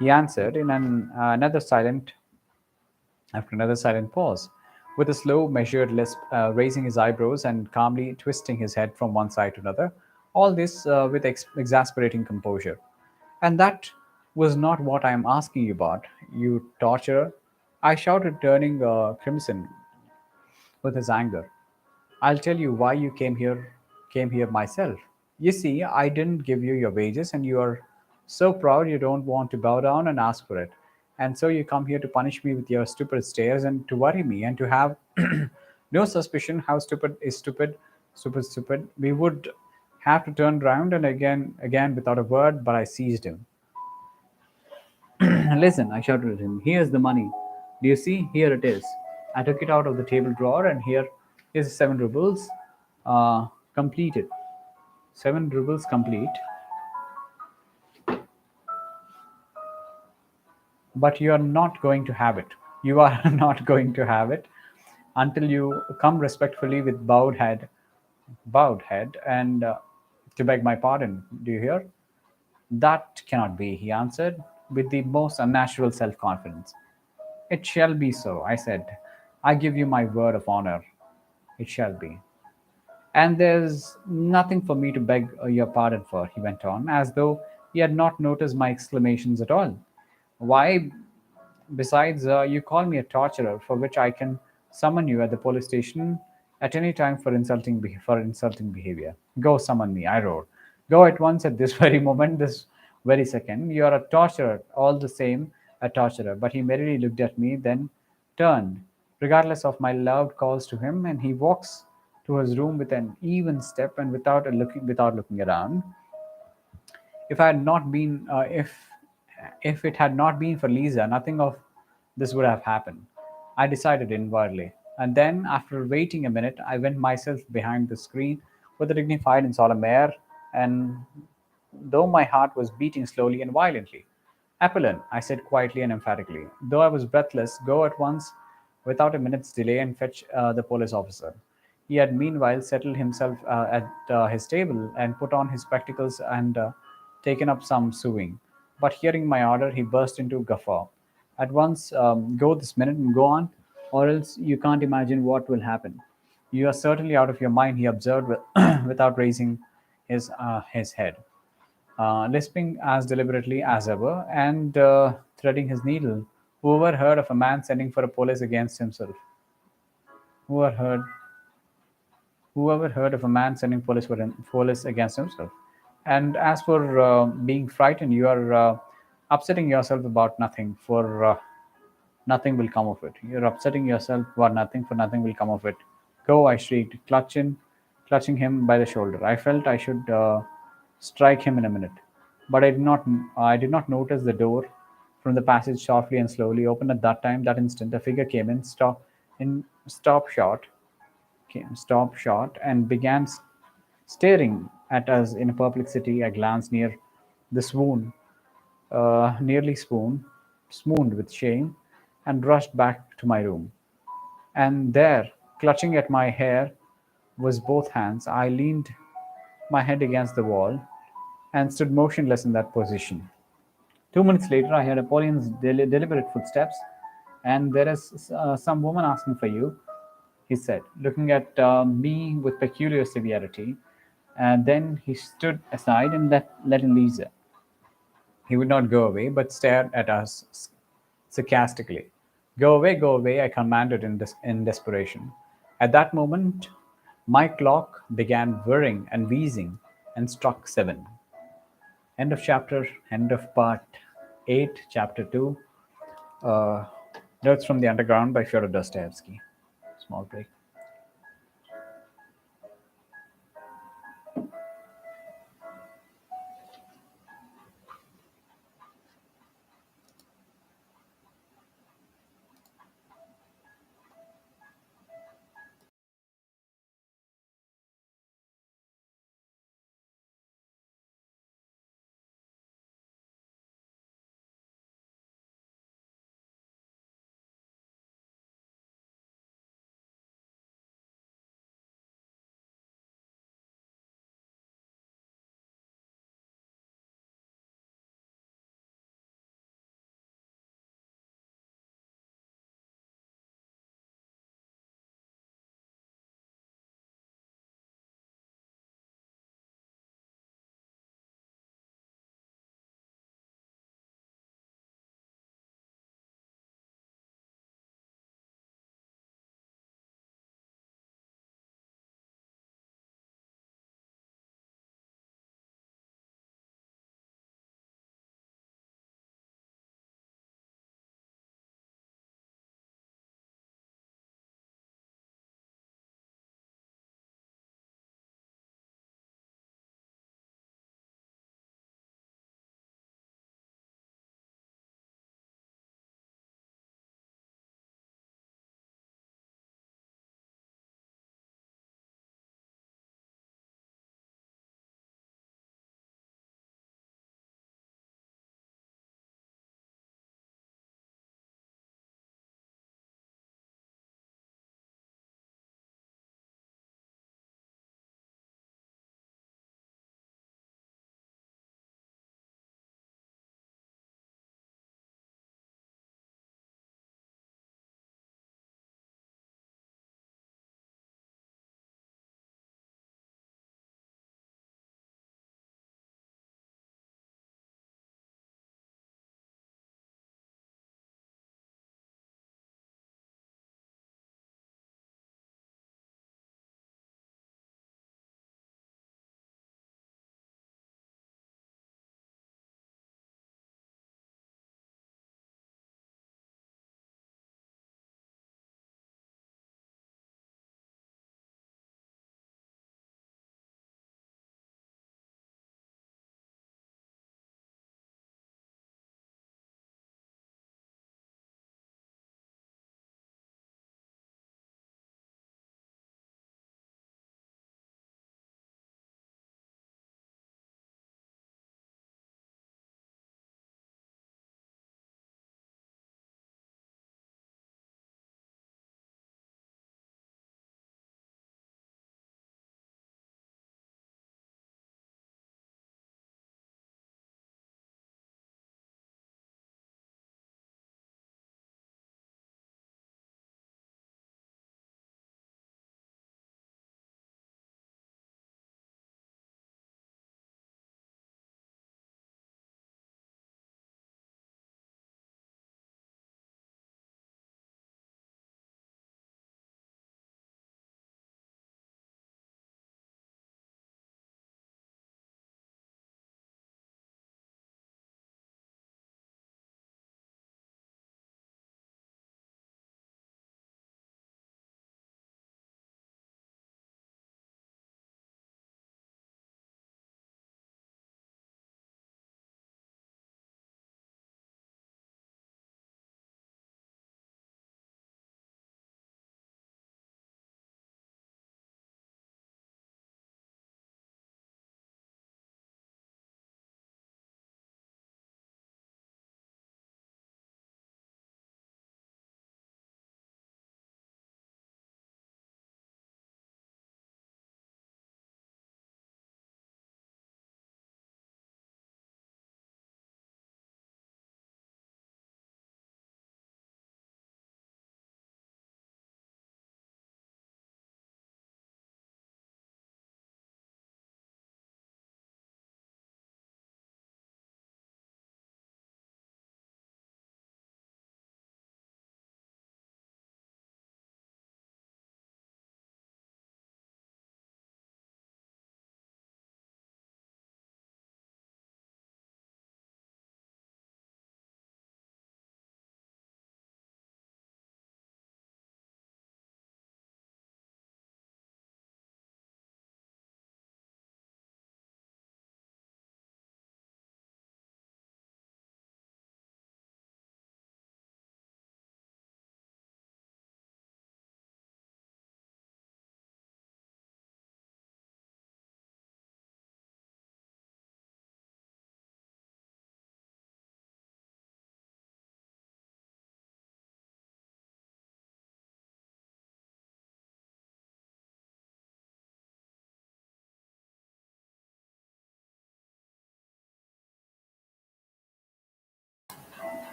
He answered in another silent pause, with a slow, measured lisp, raising his eyebrows and calmly twisting his head from one side to another. All this with exasperating composure. And that was not what I am asking you about, you torturer. I shouted, turning crimson with his anger. I'll tell you why you came here myself. You see, I didn't give you your wages and you are so proud you don't want to bow down and ask for it. And so you come here to punish me with your stupid stares and to worry me and to have no suspicion how stupid. We would have to turn round and again without a word, but I seized him. Listen, I shouted at him. Here's the money. Do you see? Here it is. I took it out of the table drawer, and here is 7 rubles completed. 7 rubles complete. But you are not going to have it. You are not going to have it until you come respectfully with bowed head, and to beg my pardon. Do you hear? That cannot be, he answered with the most unnatural self confidence. It shall be so, I said. I give you my word of honor. It shall be. And there's nothing for me to beg your pardon for, he went on, as though he had not noticed my exclamations at all. Why, besides, you call me a torturer, for which I can summon you at the police station at any time for insulting behavior. Go summon me, I roared. Go at once at this very moment, this very second. You are a torturer, all the same, a torturer. But he merely looked at me, then turned, regardless of my loud calls to him, and he walks to his room with an even step and without looking around. If I had not been if it had not been for Lisa, nothing of this would have happened. I decided inwardly. And then, after waiting a minute, I went myself behind the screen with a dignified and solemn air, and though my heart was beating slowly and violently. Apollon, I said quietly and emphatically, though I was breathless, go at once without a minute's delay and fetch the police officer. He had meanwhile settled himself at his table and put on his spectacles and taken up some sewing. But hearing my order, he burst into a guffaw. At once, go this minute and go on, or else you can't imagine what will happen. You are certainly out of your mind, he observed without raising his head, lisping as deliberately as ever, and threading his needle. Whoever heard of a man sending for a police against himself? Whoever heard Whoever heard of a man sending police against himself? And as for being frightened, you are upsetting yourself about nothing, for nothing will come of it. You're upsetting yourself about nothing, for nothing will come of it. Go, I shrieked, clutching him by the shoulder. I felt I should strike him in a minute, but I did not notice the door from the passage softly and slowly opened at that time. That instant, a figure came in stop shot came stopped short and began staring at us in perplexity. A glance the swoon, nearly swooned with shame, and rushed back to my room. And there, clutching at my hair, was both hands. I leaned my head against the wall and stood motionless in that position. 2 minutes later, I heard Napoleon's deliberate footsteps And there is some woman asking for you, he said, looking at me with peculiar severity. And then he stood aside and let Eliza. He would not go away, but stared at us sarcastically. Go away, I commanded in desperation. At that moment, my clock began whirring and wheezing and struck 7. End of chapter, end of part 8, chapter 2. Uh, Notes from the Underground by Fyodor Dostoyevsky. Small break.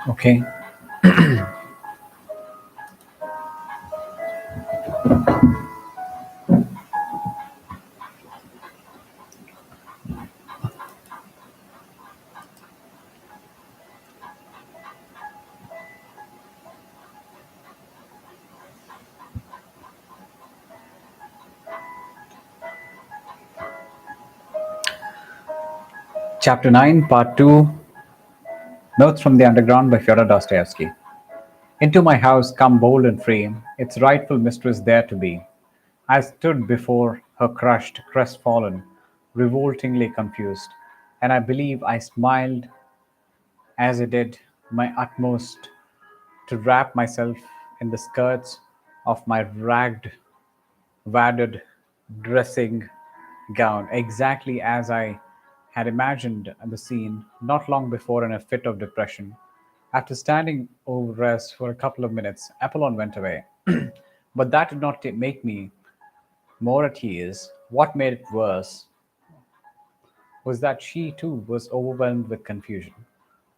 Okay. Chapter 9, Part 2, Notes from the Underground by Fyodor Dostoyevsky. Into my house come bold and free, its rightful mistress there to be. I stood before her crushed, crestfallen, revoltingly confused, and I believe I smiled as I did my utmost to wrap myself in the skirts of my ragged, wadded dressing gown, exactly as I had imagined the scene not long before in a fit of depression. After standing over rest for a couple of minutes, Apollon went away. But that did not make me more at ease. What made it worse was that she too was overwhelmed with confusion.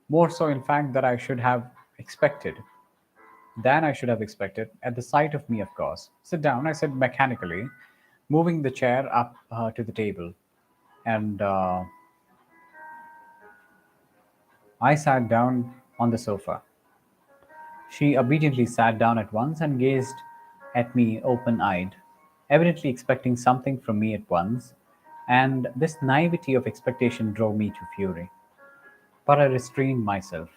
More so, in fact, expected than I should have expected at the sight of me, of course. Sit down, I said mechanically, moving the chair up to the table. And I sat down on the sofa. She obediently sat down at once and gazed at me open eyed, evidently expecting something from me at once, and this naivety of expectation drove me to fury. But I restrained myself.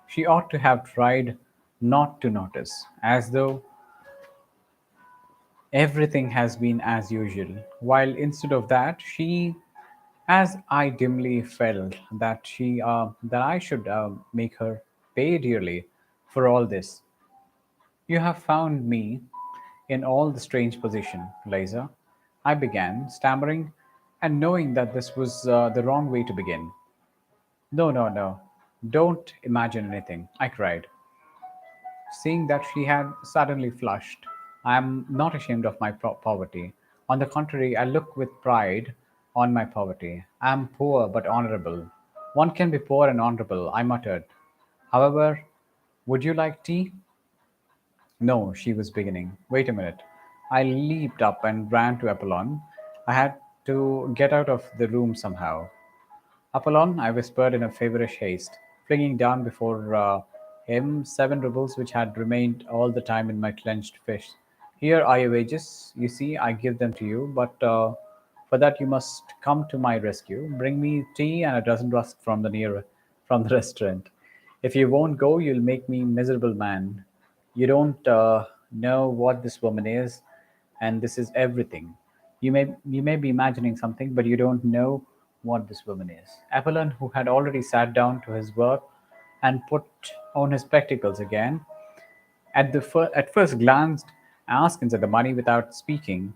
She ought to have tried not to notice, as though everything has been as usual, while instead of that, as I dimly felt that I should make her pay dearly for all this. You have found me in all the strange position, Liza. I began, stammering, and knowing that this was the wrong way to begin. No, no, no. Don't imagine anything, I cried, seeing that she had suddenly flushed. I am not ashamed of my poverty. On the contrary, I look with pride on my poverty. I am poor but honorable. One can be poor and honorable, I muttered. However, would you like tea? No, she was beginning. Wait a minute. I leaped up and ran to Apollon. I had to get out of the room somehow. Apollon, I whispered in a feverish haste, flinging down before him 7 rubles which had remained all the time in my clenched fist. Here are your wages. You see, I give them to you, but for that you must come to my rescue. Bring me tea and a dozen rusks from the restaurant. If you won't go, you'll make me miserable man. You don't know what this woman is, and this is everything. You may be imagining something, but you don't know what this woman is. Apollon, who had already sat down to his work and put on his spectacles again, at first glanced askance at the money without speaking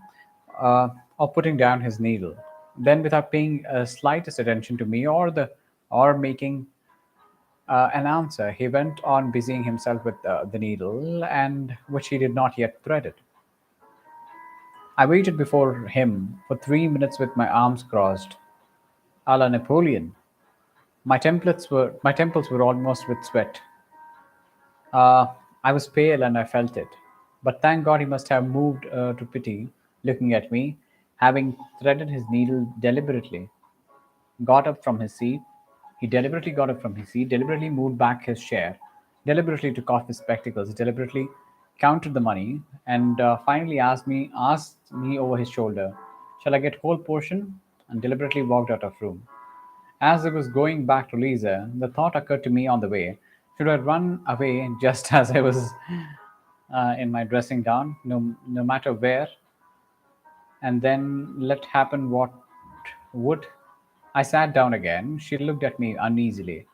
uh, or putting down his needle. Then, without paying slightest attention to me or making an answer, he went on busying himself with the needle, and which he did not yet thread it. I waited before him for 3 minutes with my arms crossed, a la Napoleon. My temples were almost with sweat. Uh, I was pale and I felt it. But thank God he must have moved to pity, looking at me, having threaded his needle deliberately, got up from his seat. He deliberately got up from his seat, deliberately moved back his chair, deliberately took off his spectacles, deliberately counted the money, and finally asked me over his shoulder, "Shall I get whole portion?" and deliberately walked out of room. As I was going back to Lisa, the thought occurred to me on the way: should I run away just as I was in my dressing gown, no matter where, and then let happen what would? I sat down again. She looked at me uneasily.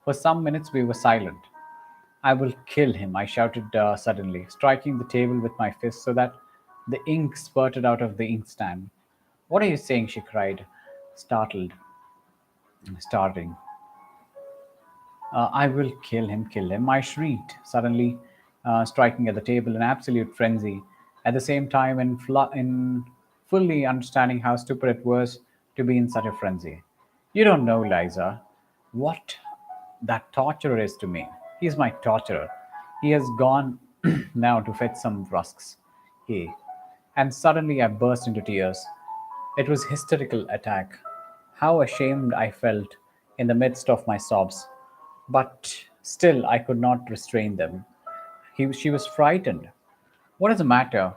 For some minutes we were silent. "I will kill him," I shouted suddenly, striking the table with my fist so that the ink spurted out of the inkstand. "What are you saying?" she cried, startled, starting. "I will kill him," I shrieked, suddenly striking at the table in absolute frenzy, at the same time in fully understanding how stupid it was to be in such a frenzy. "You don't know, Liza, what that torture is to me." He's my torturer. He has gone now to fetch some rusks. He. And suddenly I burst into tears. It was hysterical attack. How ashamed I felt in the midst of my sobs. But still I could not restrain them. She was frightened. What is the matter?